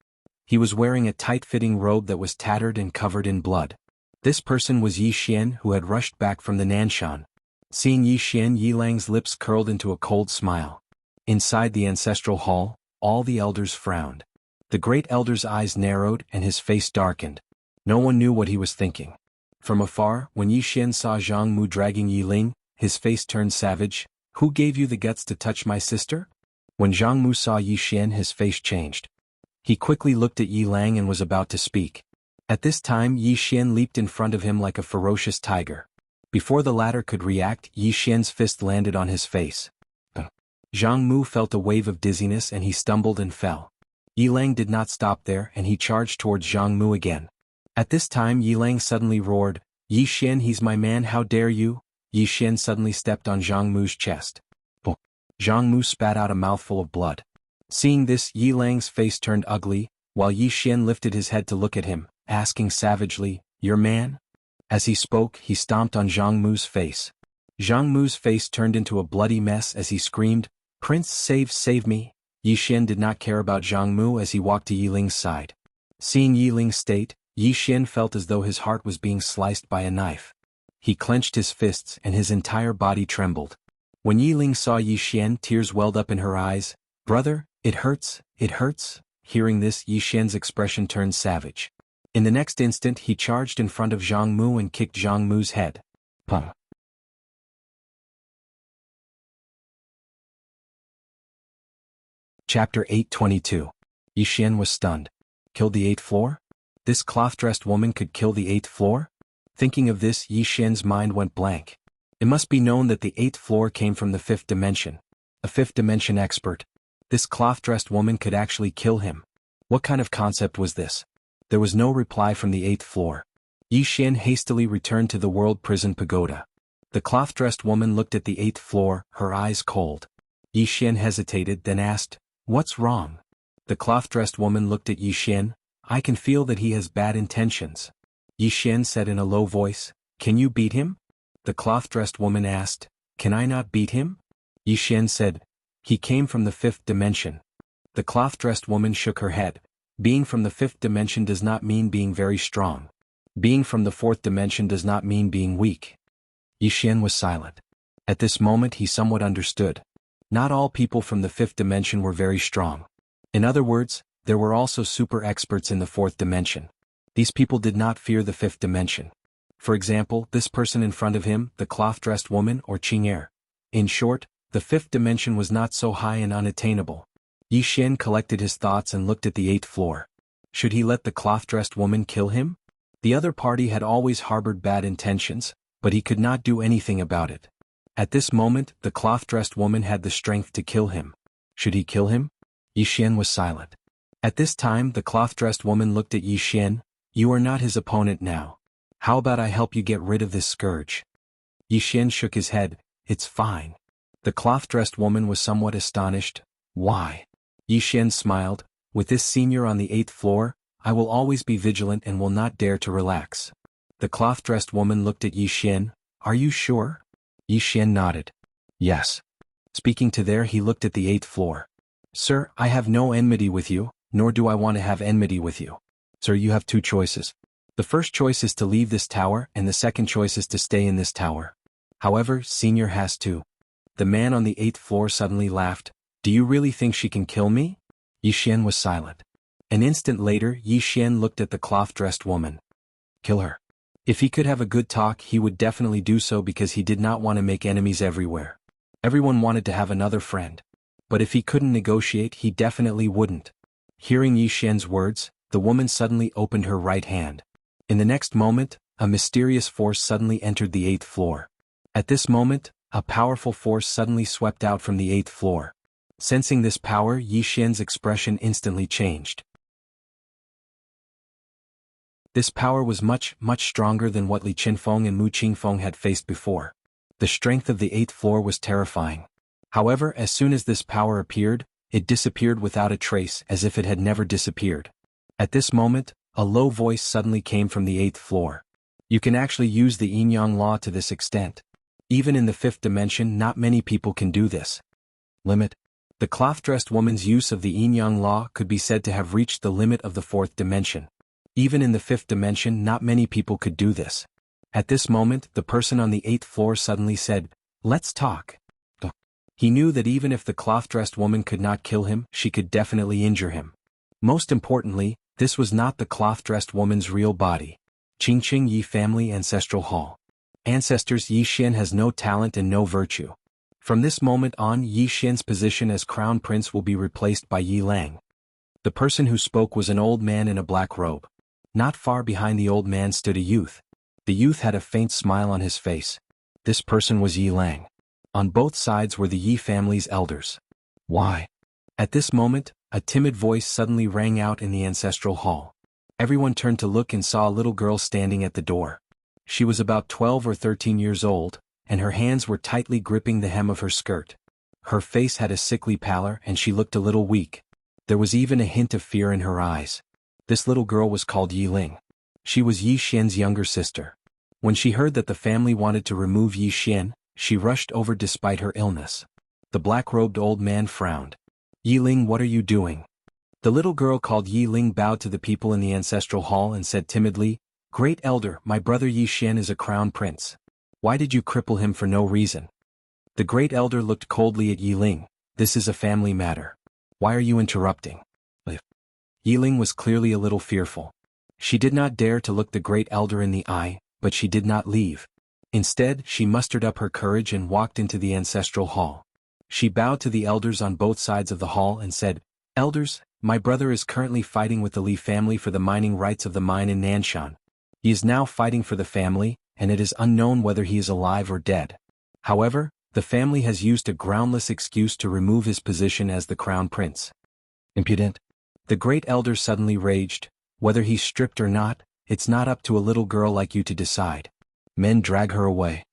He was wearing a tight-fitting robe that was tattered and covered in blood. This person was Yi Xian, who had rushed back from the Nanshan. Seeing Yi Xian, Yi Lang's lips curled into a cold smile. Inside the ancestral hall, all the elders frowned. The Great Elder's eyes narrowed and his face darkened. No one knew what he was thinking. From afar, when Yi Xian saw Zhang Mu dragging Yi Ling, his face turned savage. Who gave you the guts to touch my sister? When Zhang Mu saw Yi Xian, his face changed. He quickly looked at Yi Lang and was about to speak. At this time, Yi Xian leaped in front of him like a ferocious tiger. Before the latter could react, Yi Xian's fist landed on his face. Zhang Mu felt a wave of dizziness and he stumbled and fell. Yi Lang did not stop there and he charged towards Zhang Mu again. At this time Yi Lang suddenly roared, Yi Xian, he's my man, how dare you? Yi Xian suddenly stepped on Zhang Mu's chest. Zhang Mu spat out a mouthful of blood. Seeing this, Yi Lang's face turned ugly, while Yi Xian lifted his head to look at him, asking savagely, your man? As he spoke, he stomped on Zhang Mu's face. Zhang Mu's face turned into a bloody mess as he screamed, Prince, save me. Yi Xian did not care about Zhang Mu as he walked to Yi Ling's side. Seeing Yi Ling's state, Yi Xian felt as though his heart was being sliced by a knife. He clenched his fists and his entire body trembled. When Yi Ling saw Yi Xian, tears welled up in her eyes. Brother, it hurts, it hurts. Hearing this, Yi Xian's expression turned savage. In the next instant he charged in front of Zhang Mu and kicked Zhang Mu's head. Pum. Chapter 822. Yi Xian was stunned. Killed the 8th floor? This cloth-dressed woman could kill the 8th floor? Thinking of this, Yi Xian's mind went blank. It must be known that the 8th floor came from the 5th dimension. A 5th dimension expert. This cloth-dressed woman could actually kill him. What kind of concept was this? There was no reply from the 8th floor. Yi Xian hastily returned to the World Prison Pagoda. The cloth-dressed woman looked at the 8th floor, her eyes cold. Yi Xian hesitated, then asked, "What's wrong?" The cloth-dressed woman looked at Yi Xian. "I can feel that he has bad intentions." Yi Xian said in a low voice, "Can you beat him?" The cloth-dressed woman asked, "Can I not beat him?" Yi Xian said, "He came from the 5th dimension." The cloth-dressed woman shook her head. Being from the 5th dimension does not mean being very strong. Being from the 4th dimension does not mean being weak. Yi Xian was silent. At this moment he somewhat understood. Not all people from the 5th dimension were very strong. In other words, there were also super experts in the 4th dimension. These people did not fear the 5th dimension. For example, this person in front of him, the cloth-dressed woman or Qing'er. In short, the 5th dimension was not so high and unattainable. Yi Xian collected his thoughts and looked at the 8th floor. Should he let the cloth-dressed woman kill him? The other party had always harbored bad intentions, but he could not do anything about it. At this moment, the cloth-dressed woman had the strength to kill him. Should he kill him? Yi Xian was silent. At this time the cloth-dressed woman looked at Yi Xian. "You are not his opponent now. How about I help you get rid of this scourge?" Yi Xian shook his head. "It's fine." The cloth-dressed woman was somewhat astonished. "Why?" Yi Xian smiled. "With this senior on the 8th floor, I will always be vigilant and will not dare to relax." The cloth-dressed woman looked at Yi Xian. "Are you sure?" Yi Xian nodded. "Yes." Speaking to there, he looked at the 8th floor. "Sir, I have no enmity with you, nor do I want to have enmity with you. Sir, you have two choices. The first choice is to leave this tower and the second choice is to stay in this tower. However, senior has to." The man on the 8th floor suddenly laughed. "Do you really think she can kill me?" Yi Xian was silent. An instant later, Yi Xian looked at the cloth-dressed woman. "Kill her." If he could have a good talk, he would definitely do so because he did not want to make enemies everywhere. Everyone wanted to have another friend. But if he couldn't negotiate, he definitely wouldn't. Hearing Yi Xian's words, the woman suddenly opened her right hand. In the next moment, a mysterious force suddenly entered the 8th floor. At this moment, a powerful force suddenly swept out from the 8th floor. Sensing this power, Yi Xian's expression instantly changed. This power was much stronger than what Li Qinfeng and Mu Qingfeng had faced before. The strength of the 8th floor was terrifying. However, as soon as this power appeared, it disappeared without a trace, as if it had never disappeared. At this moment, a low voice suddenly came from the 8th floor. "You can actually use the yin-yang law to this extent. Even in the 5th dimension, not many people can do this." Limit. The cloth-dressed woman's use of the yin-yang law could be said to have reached the limit of the 4th dimension. Even in the 5th dimension, not many people could do this. At this moment, the person on the 8th floor suddenly said, "Let's talk." He knew that even if the cloth-dressed woman could not kill him, she could definitely injure him. Most importantly, this was not the cloth-dressed woman's real body. Qingqing Yi Family Ancestral Hall. Ancestors. Yi Xian has no talent and no virtue. From this moment on, Yi Xian's position as crown prince will be replaced by Yi Lang. The person who spoke was an old man in a black robe. Not far behind the old man stood a youth. The youth had a faint smile on his face. This person was Yi Lang. On both sides were the Yi family's elders. "Why?" At this moment, a timid voice suddenly rang out in the ancestral hall. Everyone turned to look and saw a little girl standing at the door. She was about 12 or 13 years old, and her hands were tightly gripping the hem of her skirt. Her face had a sickly pallor and she looked a little weak. There was even a hint of fear in her eyes. This little girl was called Yi Ling. She was Yi Xian's younger sister. When she heard that the family wanted to remove Yi Xian, she rushed over despite her illness. The black-robed old man frowned. "Yi Ling, what are you doing?" The little girl called Yi Ling bowed to the people in the ancestral hall and said timidly, "Great elder, my brother Yi Xian is a crown prince. Why did you cripple him for no reason?" The great elder looked coldly at Yi Ling. "This is a family matter. Why are you interrupting?" Yi Ling was clearly a little fearful. She did not dare to look the great elder in the eye, but she did not leave. Instead, she mustered up her courage and walked into the ancestral hall. She bowed to the elders on both sides of the hall and said, "Elders, my brother is currently fighting with the Li family for the mining rights of the mine in Nanshan. He is now fighting for the family, and it is unknown whether he is alive or dead. However, the family has used a groundless excuse to remove his position as the crown prince." Impudent. The great elder suddenly raged. "Whether he's stripped or not, it's not up to a little girl like you to decide. Men, drag her away."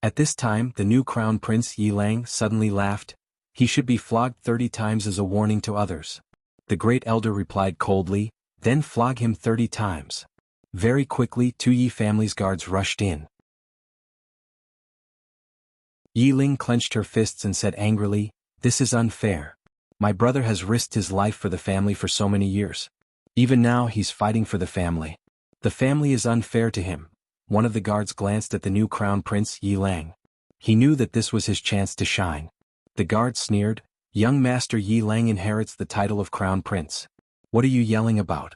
At this time the new crown prince Yi Lang suddenly laughed. He should be flogged 30 times as a warning to others. The great elder replied coldly, then flog him 30 times. Very quickly 2 Yi family's guards rushed in. Yi Ling clenched her fists and said angrily, "This is unfair. My brother has risked his life for the family for so many years. Even now he's fighting for the family. The family is unfair to him." One of the guards glanced at the new crown prince Yi Lang. He knew that this was his chance to shine. The guard sneered, "Young Master Yi Lang inherits the title of crown prince. What are you yelling about?"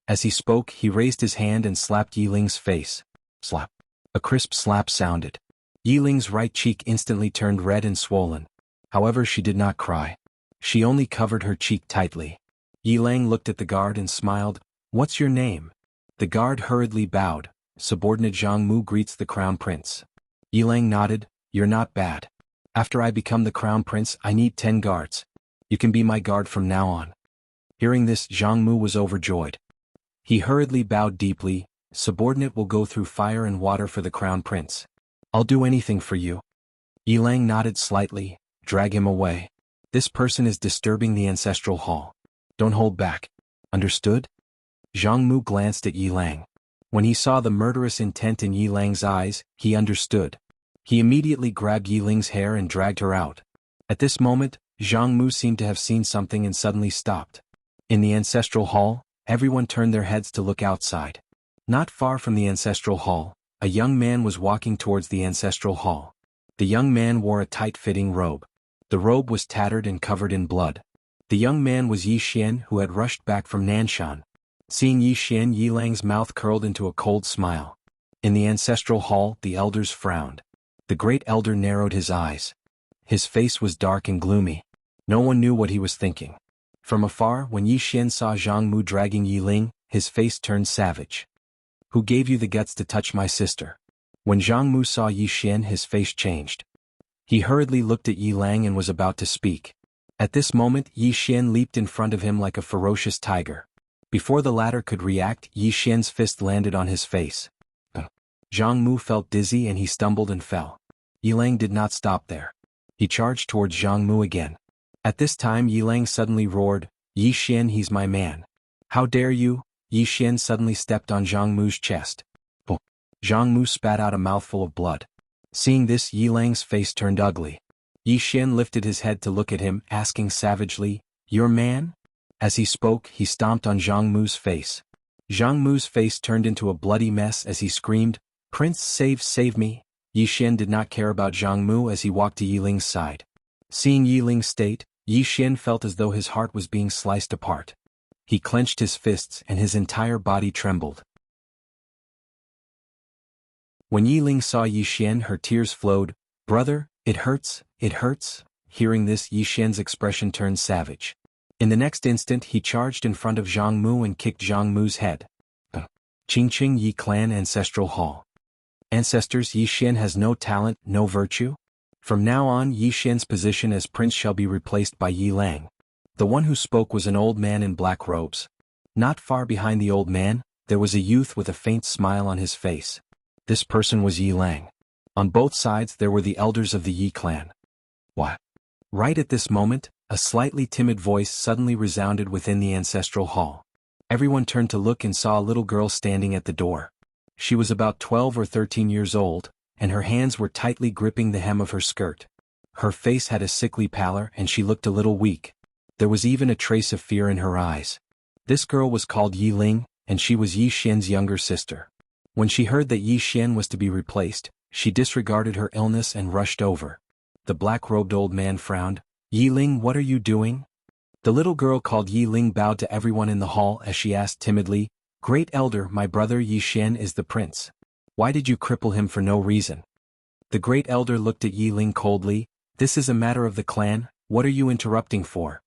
As he spoke he raised his hand and slapped Yi Ling's face. Slap. A crisp slap sounded. Yi Ling's right cheek instantly turned red and swollen. However, she did not cry. She only covered her cheek tightly. Yi Lang looked at the guard and smiled. "What's your name?" The guard hurriedly bowed. "Subordinate Zhang Mu greets the crown prince." Yi Lang nodded. "You're not bad. After I become the crown prince I need 10 guards. You can be my guard from now on." Hearing this, Zhang Mu was overjoyed. He hurriedly bowed deeply. "Subordinate will go through fire and water for the crown prince. I'll do anything for you." Yi Lang nodded slightly. "Drag him away. This person is disturbing the ancestral hall. Don't hold back. Understood?" Zhang Mu glanced at Yi Lang. When he saw the murderous intent in Yi Lang's eyes, he understood. He immediately grabbed Yi Ling's hair and dragged her out. At this moment, Zhang Mu seemed to have seen something and suddenly stopped. In the ancestral hall, everyone turned their heads to look outside. Not far from the ancestral hall, a young man was walking towards the ancestral hall. The young man wore a tight-fitting robe. The robe was tattered and covered in blood. The young man was Yi Xian, who had rushed back from Nanshan. Seeing Yi Xian, Yi Lang's mouth curled into a cold smile. In the ancestral hall, the elders frowned. The great elder narrowed his eyes. His face was dark and gloomy. No one knew what he was thinking. From afar, when Yi Xian saw Zhang Mu dragging Yi Ling, his face turned savage. "Who gave you the guts to touch my sister?" When Zhang Mu saw Yi Xian, his face changed. He hurriedly looked at Yi Lang and was about to speak. At this moment, Yi Xian leaped in front of him like a ferocious tiger. Before the latter could react, Yi Xian's fist landed on his face. Zhang Mu felt dizzy and he stumbled and fell. Yi Lang did not stop there. He charged towards Zhang Mu again. At this time Yi Lang suddenly roared, "Yi Xian, he's my man. How dare you?" Yi Xian suddenly stepped on Zhang Mu's chest. Zhang Mu spat out a mouthful of blood. Seeing this, Yi Lang's face turned ugly. Yi Xian lifted his head to look at him, asking savagely, "Your man?" As he spoke, he stomped on Zhang Mu's face. Zhang Mu's face turned into a bloody mess as he screamed, "Prince, save me!" Yi Xian did not care about Zhang Mu as he walked to Yi Ling's side. Seeing Yi Ling's state, Yi Xian felt as though his heart was being sliced apart. He clenched his fists and his entire body trembled. When Yi Ling saw Yi Xian, her tears flowed. "Brother, it hurts, it hurts." Hearing this, Yi Xian's expression turned savage. In the next instant he charged in front of Zhang Mu and kicked Zhang Mu's head. Qingqing Yi Clan Ancestral Hall. Ancestors, Yi Xian has no talent, no virtue? From now on Yi Xian's position as prince shall be replaced by Yi Lang. The one who spoke was an old man in black robes. Not far behind the old man, there was a youth with a faint smile on his face. This person was Yi Lang. On both sides there were the elders of the Yi clan. What? Right at this moment, a slightly timid voice suddenly resounded within the ancestral hall. Everyone turned to look and saw a little girl standing at the door. She was about 12 or 13 years old, and her hands were tightly gripping the hem of her skirt. Her face had a sickly pallor and she looked a little weak. There was even a trace of fear in her eyes. This girl was called Yi Ling, and she was Yi Xian's younger sister. When she heard that Yi Xian was to be replaced, she disregarded her illness and rushed over. The black-robed old man frowned. "Yi Ling, what are you doing?" The little girl called Yi Ling bowed to everyone in the hall as she asked timidly, "Great elder, my brother Yi Xian is the prince. Why did you cripple him for no reason?" The great elder looked at Yi Ling coldly. "This is a matter of the clan, what are you interrupting for?"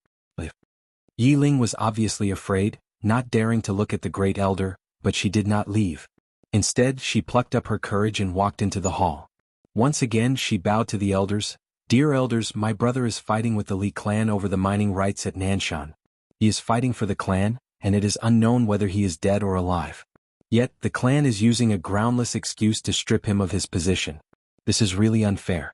Yi Ling was obviously afraid, not daring to look at the great elder, but she did not leave. Instead, she plucked up her courage and walked into the hall. Once again she bowed to the elders. "Dear elders, my brother is fighting with the Li clan over the mining rights at Nanshan. He is fighting for the clan, and it is unknown whether he is dead or alive. Yet, the clan is using a groundless excuse to strip him of his position. This is really unfair.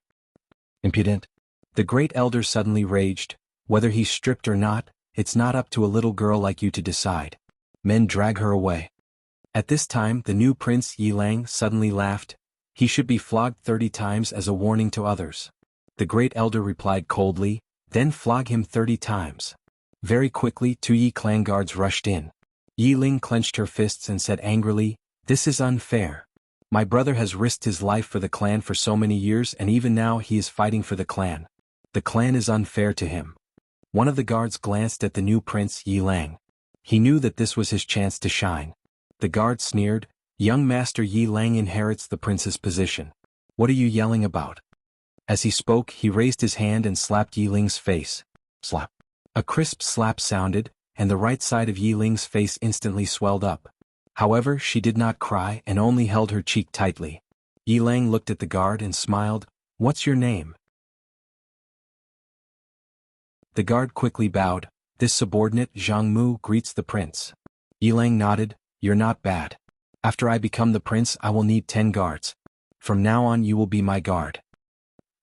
Impudent. The great elder suddenly raged. Whether he's stripped or not, it's not up to a little girl like you to decide. Men drag her away. At this time the new prince Yilang suddenly laughed. He should be flogged 30 times as a warning to others. The great elder replied coldly, then flog him 30 times. Very quickly 2 Yi clan guards rushed in. Yiling clenched her fists and said angrily, "This is unfair. My brother has risked his life for the clan for so many years and even now he is fighting for the clan. The clan is unfair to him." One of the guards glanced at the new prince Yilang. He knew that this was his chance to shine. The guard sneered, "Young master Yilang inherits the prince's position. What are you yelling about?" As he spoke he raised his hand and slapped Yiling's face. Slap. A crisp slap sounded, and the right side of Yiling's face instantly swelled up. However, she did not cry and only held her cheek tightly. Yilang looked at the guard and smiled, "What's your name?" The guard quickly bowed. "This subordinate Zhang Mu greets the prince." Yilang nodded, "You're not bad. After I become the prince I will need 10 guards. From now on you will be my guard."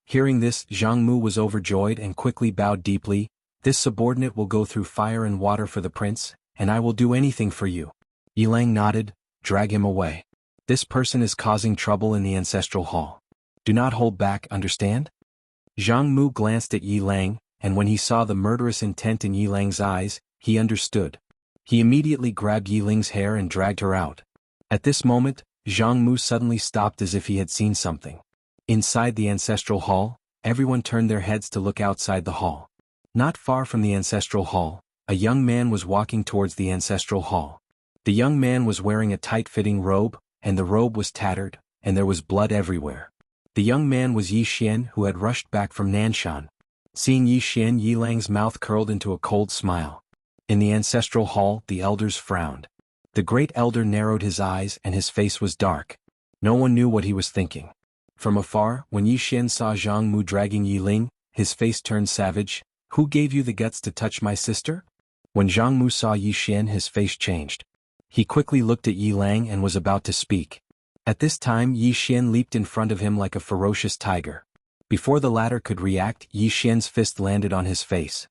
Hearing this, Zhang Mu was overjoyed and quickly bowed deeply. "This subordinate will go through fire and water for the prince, and I will do anything for you." Yilang nodded, "Drag him away. This person is causing trouble in the ancestral hall. Do not hold back, understand?" Zhang Mu glanced at Yilang, and when he saw the murderous intent in Yilang's eyes, he understood. He immediately grabbed Yiling's hair and dragged her out. At this moment, Zhang Mu suddenly stopped as if he had seen something. Inside the ancestral hall, everyone turned their heads to look outside the hall. Not far from the ancestral hall, a young man was walking towards the ancestral hall. The young man was wearing a tight-fitting robe, and the robe was tattered, and there was blood everywhere. The young man was Yi Xian, who had rushed back from Nanshan. Seeing Yi Xian, Yilang's mouth curled into a cold smile. In the ancestral hall, the elders frowned. The great elder narrowed his eyes and his face was dark. No one knew what he was thinking. From afar, when Yi Xian saw Zhang Mu dragging Yiling, his face turned savage. "Who gave you the guts to touch my sister?" When Zhang Mu saw Yi Xian, his face changed. He quickly looked at Yilang and was about to speak. At this time Yi Xian leaped in front of him like a ferocious tiger. Before the latter could react, Yi Xian's fist landed on his face.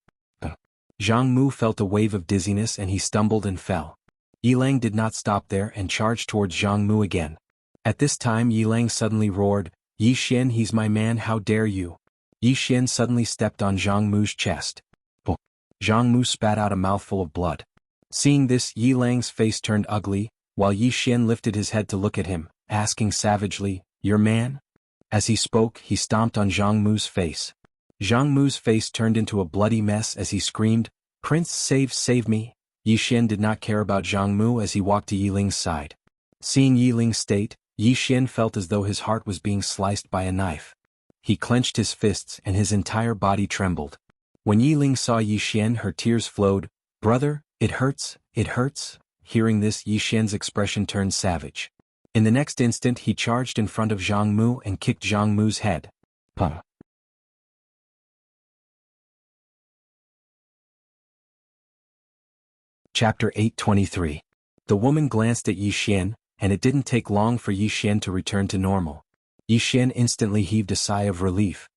Zhang Mu felt a wave of dizziness and he stumbled and fell. Yilang did not stop there and charged towards Zhang Mu again. At this time Yilang suddenly roared, "Yi Xian, he's my man, how dare you!" Yi Xian suddenly stepped on Zhang Mu's chest. Zhang Mu spat out a mouthful of blood. Seeing this, Yilang's face turned ugly, while Yi Xian lifted his head to look at him, asking savagely, "Your man?" As he spoke, he stomped on Zhang Mu's face. Zhang Mu's face turned into a bloody mess as he screamed, "Prince, save me!" Yi Xian did not care about Zhang Mu as he walked to Yiling's side. Seeing Yiling's state, Yi Xian felt as though his heart was being sliced by a knife. He clenched his fists and his entire body trembled. When Yiling saw Yi Xian, her tears flowed. "Brother, it hurts, it hurts." Hearing this, Yi Xian's expression turned savage. In the next instant he charged in front of Zhang Mu and kicked Zhang Mu's head. Puh. Chapter 823. The woman glanced at Yi Xian, and it didn't take long for Yi Xian to return to normal. Yi Xian instantly heaved a sigh of relief.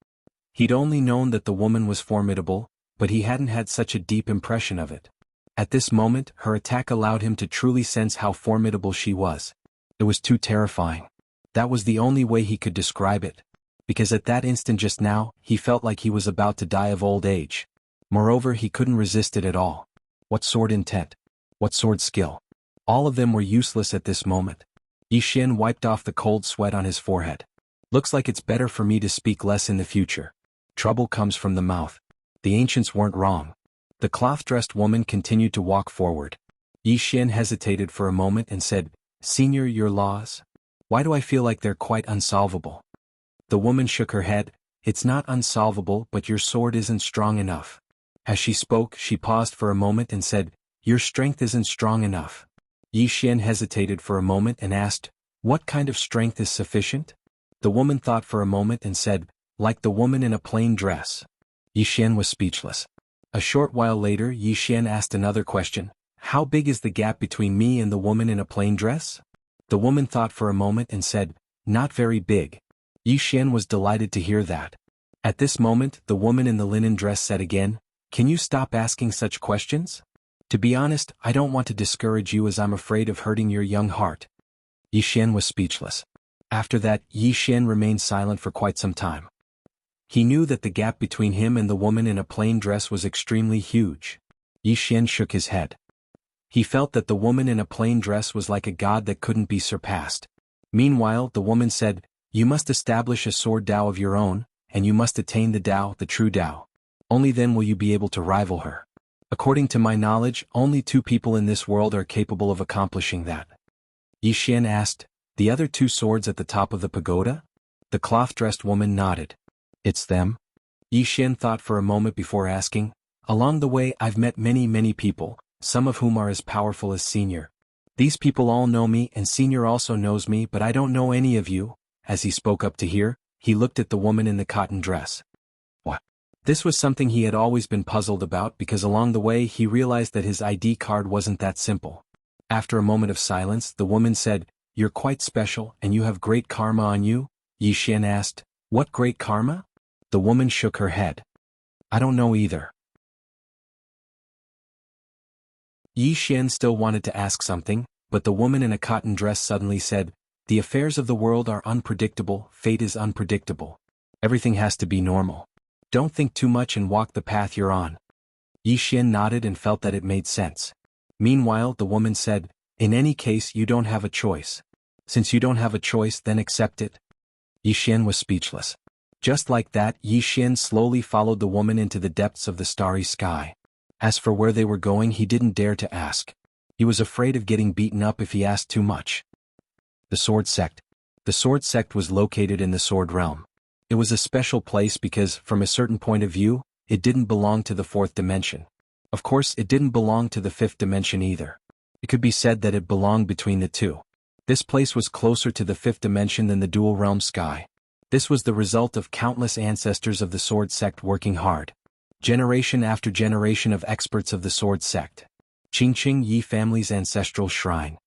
He'd only known that the woman was formidable, but he hadn't had such a deep impression of it. At this moment, her attack allowed him to truly sense how formidable she was. It was too terrifying. That was the only way he could describe it. Because at that instant just now, he felt like he was about to die of old age. Moreover, he couldn't resist it at all. What sword intent? What sword skill? All of them were useless at this moment. Yi Xian wiped off the cold sweat on his forehead. Looks like it's better for me to speak less in the future. Trouble comes from the mouth. The ancients weren't wrong. The cloth-dressed woman continued to walk forward. Yi Xian hesitated for a moment and said, "Senior, your laws? Why do I feel like they're quite unsolvable?" The woman shook her head. "It's not unsolvable, but your sword isn't strong enough." As she spoke, she paused for a moment and said, "Your strength isn't strong enough." Yi Xian hesitated for a moment and asked, "What kind of strength is sufficient?" The woman thought for a moment and said, "Like the woman in a plain dress." Yi Xian was speechless. A short while later Yi Xian asked another question, "How big is the gap between me and the woman in a plain dress?" The woman thought for a moment and said, "Not very big." Yi Xian was delighted to hear that. At this moment, the woman in the linen dress said again, "Can you stop asking such questions? To be honest, I don't want to discourage you as I'm afraid of hurting your young heart." Yi Xian was speechless. After that, Yi Xian remained silent for quite some time. He knew that the gap between him and the woman in a plain dress was extremely huge. Yi Xian shook his head. He felt that the woman in a plain dress was like a god that couldn't be surpassed. Meanwhile, the woman said, "You must establish a sword Tao of your own, and you must attain the Tao, the true Tao. Only then will you be able to rival her. According to my knowledge, only 2 people in this world are capable of accomplishing that." Yi Xian asked, "The other 2 swords at the top of the pagoda?" The cloth-dressed woman nodded. "It's them?" Yi Xian thought for a moment before asking, "Along the way I've met many people, some of whom are as powerful as Senior. These people all know me and Senior also knows me, but I don't know any of you." As he spoke up to hear, he looked at the woman in the cotton dress. What? This was something he had always been puzzled about because along the way he realized that his ID card wasn't that simple. After a moment of silence, the woman said, "You're quite special and you have great karma on you?" Yi Xian asked, "What great karma?" The woman shook her head. "I don't know either." Yi Xian still wanted to ask something, but the woman in a cotton dress suddenly said, "The affairs of the world are unpredictable, fate is unpredictable. Everything has to be normal. Don't think too much and walk the path you're on." Yi Xian nodded and felt that it made sense. Meanwhile, the woman said, "In any case you don't have a choice. Since you don't have a choice, then accept it." Yi Xian was speechless. Just like that, Yi Xian slowly followed the woman into the depths of the starry sky. As for where they were going, he didn't dare to ask. He was afraid of getting beaten up if he asked too much. The Sword Sect. The Sword Sect was located in the Sword Realm. It was a special place because, from a certain point of view, it didn't belong to the 4th dimension. Of course, it didn't belong to the 5th dimension either. It could be said that it belonged between the two. This place was closer to the 5th dimension than the dual realm sky. This was the result of countless ancestors of the Sword Sect working hard. Generation after generation of experts of the Sword Sect. Qingqing Yi family's ancestral shrine.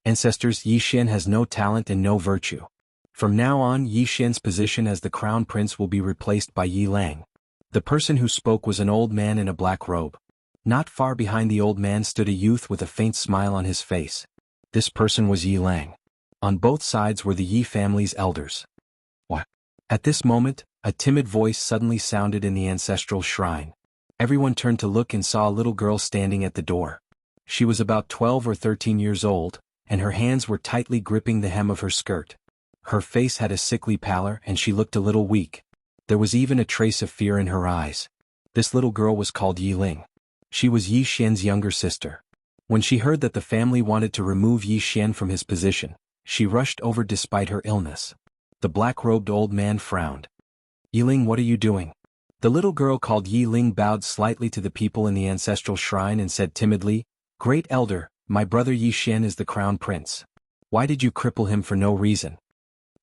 Ancestors, Yi Xian has no talent and no virtue. From now on, Yi Xian's position as the crown prince will be replaced by Yi Lang. The person who spoke was an old man in a black robe. Not far behind the old man stood a youth with a faint smile on his face. This person was Yi Lang. On both sides were the Yi family's elders. What? At this moment, a timid voice suddenly sounded in the ancestral shrine. Everyone turned to look and saw a little girl standing at the door. She was about 12 or 13 years old, and her hands were tightly gripping the hem of her skirt. Her face had a sickly pallor and she looked a little weak. There was even a trace of fear in her eyes. This little girl was called Yi Ling. She was Yi Xian's younger sister. When she heard that the family wanted to remove Yi Xian from his position, she rushed over despite her illness. The black-robed old man frowned. "Yi Ling, what are you doing?" The little girl called Yi Ling bowed slightly to the people in the ancestral shrine and said timidly, "Great elder, my brother Yi Xian is the crown prince. Why did you cripple him for no reason?"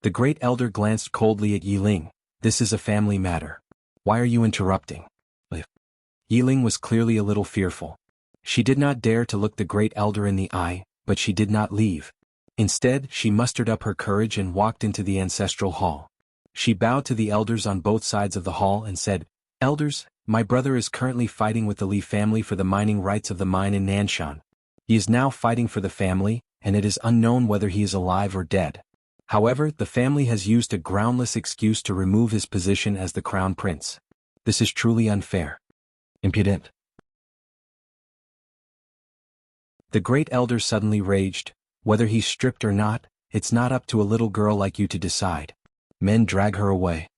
The great elder glanced coldly at Yi Ling. "This is a family matter. Why are you interrupting?" Yi Ling was clearly a little fearful. She did not dare to look the great elder in the eye, but she did not leave. Instead, she mustered up her courage and walked into the ancestral hall. She bowed to the elders on both sides of the hall and said, "Elders, my brother is currently fighting with the Li family for the mining rights of the mine in Nanshan. He is now fighting for the family, and it is unknown whether he is alive or dead. However, the family has used a groundless excuse to remove his position as the crown prince. This is truly unfair. Impudent." The great elder suddenly raged, "Whether he's stripped or not, it's not up to a little girl like you to decide. Men drag her away."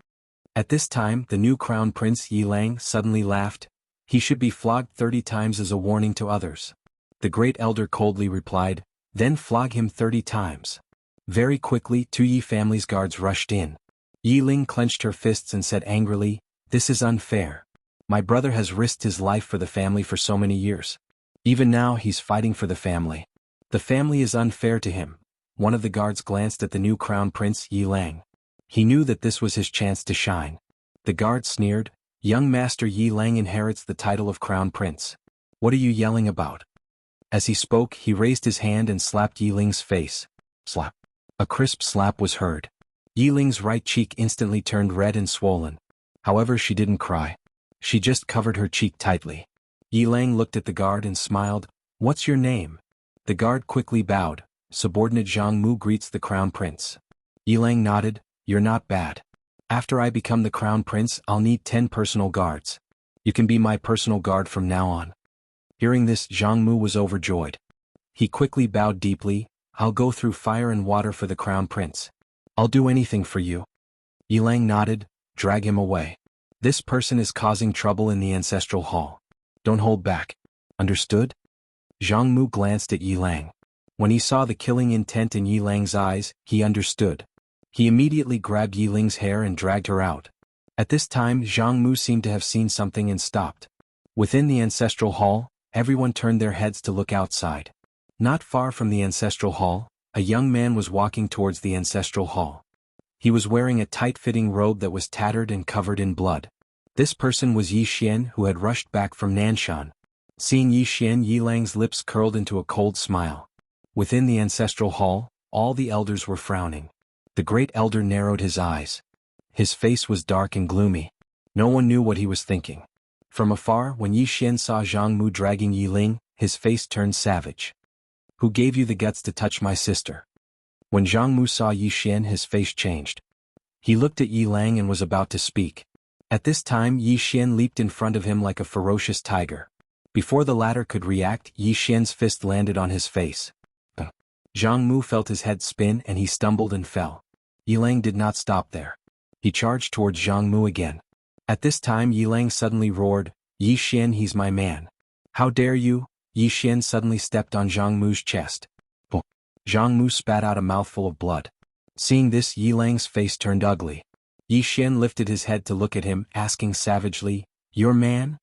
At this time, the new crown prince Yi Lang suddenly laughed. "He should be flogged 30 times as a warning to others." The great elder coldly replied, "Then flog him 30 times. Very quickly, 2 Yi family's guards rushed in. Yi Ling clenched her fists and said angrily, "This is unfair. My brother has risked his life for the family for so many years. Even now he's fighting for the family. The family is unfair to him." One of the guards glanced at the new crown prince Yi Lang. He knew that this was his chance to shine. The guard sneered, "Young master Yi Lang inherits the title of crown prince. What are you yelling about?" As he spoke, he raised his hand and slapped Yi Ling's face. Slap. A crisp slap was heard. Yiling's right cheek instantly turned red and swollen. However, she didn't cry. She just covered her cheek tightly. Yiling looked at the guard and smiled. "What's your name?" The guard quickly bowed. "Subordinate Zhang Mu greets the crown prince." Yiling nodded. "You're not bad. After I become the crown prince, I'll need 10 personal guards. You can be my personal guard from now on." Hearing this, Zhang Mu was overjoyed. He quickly bowed deeply. "I'll go through fire and water for the crown prince. I'll do anything for you." Yiling nodded. "Drag him away. This person is causing trouble in the ancestral hall. Don't hold back. Understood?" Zhang Mu glanced at Yiling. When he saw the killing intent in Yiling's eyes, he understood. He immediately grabbed Yiling's hair and dragged her out. At this time, Zhang Mu seemed to have seen something and stopped. Within the ancestral hall, everyone turned their heads to look outside. Not far from the ancestral hall, a young man was walking towards the ancestral hall. He was wearing a tight-fitting robe that was tattered and covered in blood. This person was Yi Xian, who had rushed back from Nanshan. Seeing Yi Xian, Yiling's lips curled into a cold smile. Within the ancestral hall, all the elders were frowning. The great elder narrowed his eyes. His face was dark and gloomy. No one knew what he was thinking. From afar, when Yi Xian saw Zhang Mu dragging Yiling, his face turned savage. "Who gave you the guts to touch my sister?" When Zhang Mu saw Yi Xian, his face changed. He looked at Yiling and was about to speak. At this time, Yi Xian leaped in front of him like a ferocious tiger. Before the latter could react, Yi Xian's fist landed on his face. Zhang Mu felt his head spin and he stumbled and fell. Yiling did not stop there. He charged towards Zhang Mu again. At this time, Yiling suddenly roared, "Yi Xian, he's my man. How dare you?" Yi Xian suddenly stepped on Zhang Mu's chest. Zhang Mu spat out a mouthful of blood. Seeing this, Yiling's face turned ugly. Yi Xian lifted his head to look at him, asking savagely, "Your man?"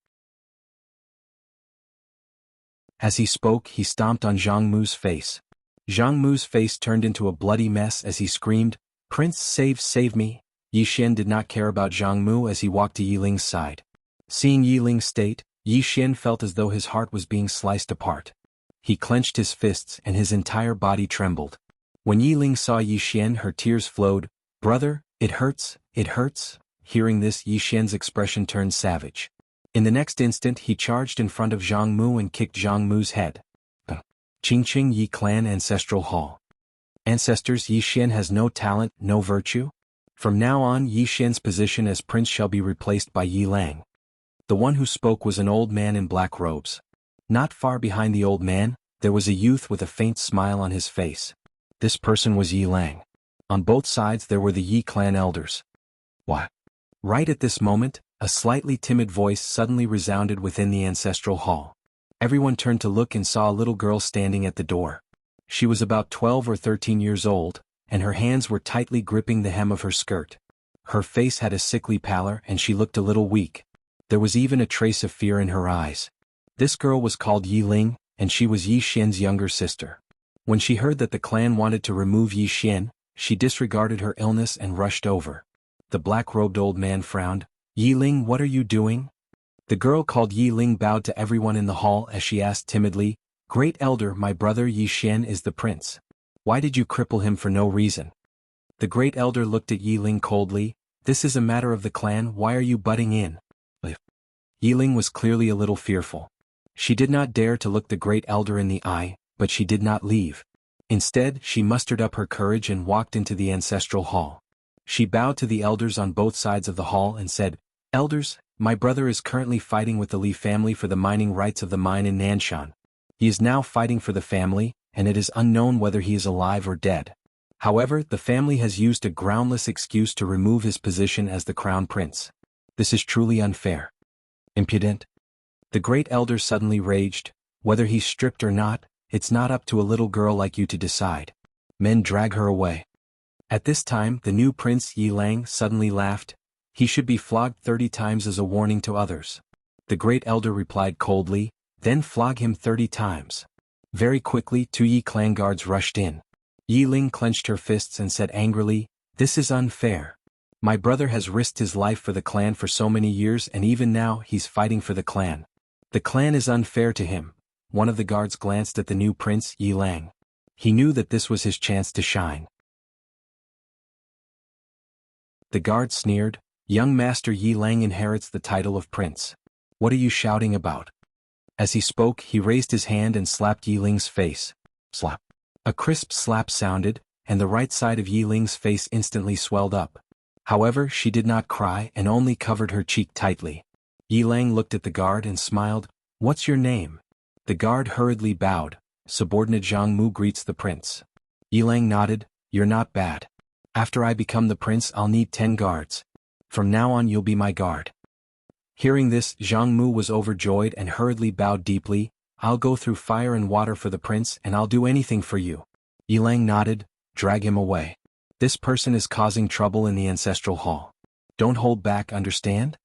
As he spoke, he stomped on Zhang Mu's face. Zhang Mu's face turned into a bloody mess as he screamed, "Prince, save me!" Yi Xian did not care about Zhang Mu as he walked to Yiling's side. Seeing Yiling's state, Yi Xian felt as though his heart was being sliced apart. He clenched his fists and his entire body trembled. When Yiling saw Yi Xian, her tears flowed. "Brother, it hurts, it hurts." Hearing this, Yi Xian's expression turned savage. In the next instant, he charged in front of Zhang Mu and kicked Zhang Mu's head. Qingqing Yi Clan Ancestral Hall. Ancestors, Yi Xian has no talent, no virtue? From now on, Yi Xian's position as prince shall be replaced by Yiling. The one who spoke was an old man in black robes. Not far behind the old man, there was a youth with a faint smile on his face. This person was Yiling. On both sides there were the Yi clan elders. What? Right at this moment, a slightly timid voice suddenly resounded within the ancestral hall. Everyone turned to look and saw a little girl standing at the door. She was about 12 or 13 years old, and her hands were tightly gripping the hem of her skirt. Her face had a sickly pallor and she looked a little weak. There was even a trace of fear in her eyes. This girl was called Yiling, and she was Yi Xian's younger sister. When she heard that the clan wanted to remove Yi Xian, she disregarded her illness and rushed over. The black-robed old man frowned. "Yiling, what are you doing?" The girl called Yiling bowed to everyone in the hall as she asked timidly, "Great elder, my brother Yi Xian is the prince. Why did you cripple him for no reason?" The great elder looked at Yiling coldly. "This is a matter of the clan, why are you butting in?" Yiling was clearly a little fearful. She did not dare to look the great elder in the eye, but she did not leave. Instead, she mustered up her courage and walked into the ancestral hall. She bowed to the elders on both sides of the hall and said, "Elders, my brother is currently fighting with the Li family for the mining rights of the mine in Nanshan. He is now fighting for the family, and it is unknown whether he is alive or dead. However, the family has used a groundless excuse to remove his position as the crown prince. This is truly unfair. Impudent." The great elder suddenly raged. "Whether he's stripped or not, it's not up to a little girl like you to decide. Men, drag her away." At this time, the new prince Yiling suddenly laughed. "He should be flogged 30 times as a warning to others." The great elder replied coldly, "Then flog him 30 times. Very quickly, 2 Yi clan guards rushed in. Yiling clenched her fists and said angrily, "This is unfair. My brother has risked his life for the clan for so many years and even now he's fighting for the clan. The clan is unfair to him." One of the guards glanced at the new prince Yiling. He knew that this was his chance to shine. The guard sneered, "Young Master Yi Lang inherits the title of prince. What are you shouting about?" As he spoke, he raised his hand and slapped Yi Ling's face. Slap. A crisp slap sounded, and the right side of Yi Ling's face instantly swelled up. However, she did not cry and only covered her cheek tightly. Yi Lang looked at the guard and smiled. "What's your name?" The guard hurriedly bowed. "Subordinate Zhang Mu greets the prince." Yi Lang nodded. "You're not bad. After I become the prince, I'll need 10 guards. From now on you'll be my guard." Hearing this, Zhang Mu was overjoyed and hurriedly bowed deeply. "I'll go through fire and water for the prince and I'll do anything for you." Yi Lang nodded. "Drag him away. This person is causing trouble in the ancestral hall. Don't hold back, understand?"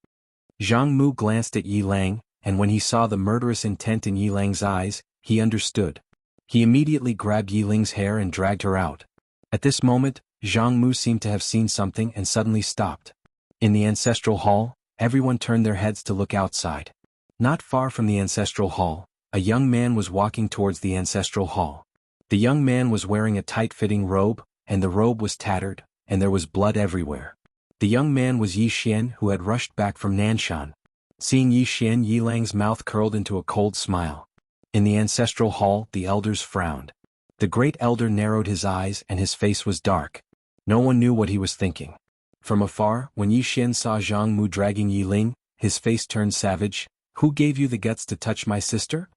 Zhang Mu glanced at Yi Lang, and when he saw the murderous intent in Yi Lang's eyes, he understood. He immediately grabbed Yi Ling's hair and dragged her out. At this moment, Zhang Mu seemed to have seen something and suddenly stopped. In the ancestral hall, everyone turned their heads to look outside. Not far from the ancestral hall, a young man was walking towards the ancestral hall. The young man was wearing a tight-fitting robe, and the robe was tattered, and there was blood everywhere. The young man was Yi Xian, who had rushed back from Nanshan. Seeing Yi Xian, Yi Lang's mouth curled into a cold smile. In the ancestral hall, the elders frowned. The great elder narrowed his eyes and his face was dark. No one knew what he was thinking. From afar, when Yi Xian saw Zhang Mu dragging Yi Ling, his face turned savage. "Who gave you the guts to touch my sister?"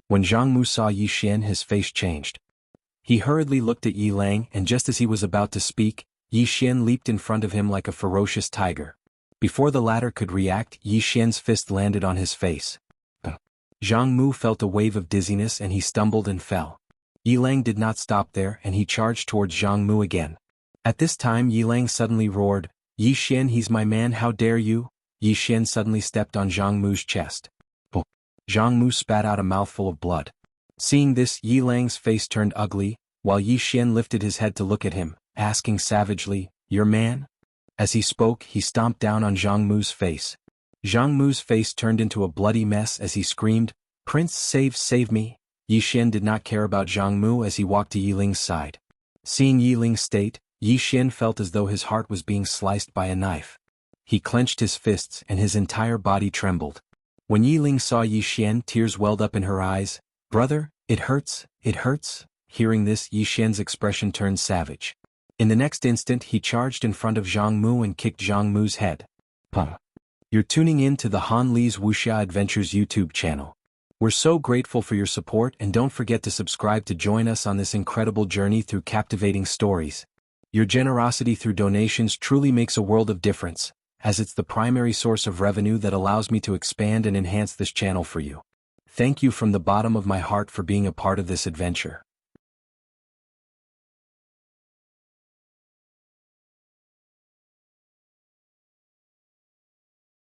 When Zhang Mu saw Yi Xian, his face changed. He hurriedly looked at Yi Lang, and just as he was about to speak, Yi Xian leaped in front of him like a ferocious tiger. Before the latter could react, Yi Xian's fist landed on his face. Zhang Mu felt a wave of dizziness and he stumbled and fell. Yi Lang did not stop there and he charged towards Zhang Mu again. At this time Yi Lang suddenly roared, "Yi Xian, he's my man, how dare you?" Yi Xian suddenly stepped on Zhang Mu's chest. Oh. Zhang Mu spat out a mouthful of blood. Seeing this, Yi Lang's face turned ugly, while Yi Xian lifted his head to look at him, asking savagely, "Your man?" As he spoke, he stomped down on Zhang Mu's face. Zhang Mu's face turned into a bloody mess as he screamed, "Prince, save me!" Yi Xian did not care about Zhang Mu as he walked to Yi Ling's side. Seeing Yi Ling's state, Yi Xian felt as though his heart was being sliced by a knife. He clenched his fists and his entire body trembled. When Yi Ling saw Yi Xian, tears welled up in her eyes. "Brother, it hurts, it hurts." Hearing this, Yi Xian's expression turned savage. In the next instant he charged in front of Zhang Mu and kicked Zhang Mu's head. You're tuning in to the Han Li's Wuxia Adventures YouTube channel. We're so grateful for your support and don't forget to subscribe to join us on this incredible journey through captivating stories. Your generosity through donations truly makes a world of difference, as it's the primary source of revenue that allows me to expand and enhance this channel for you. Thank you from the bottom of my heart for being a part of this adventure.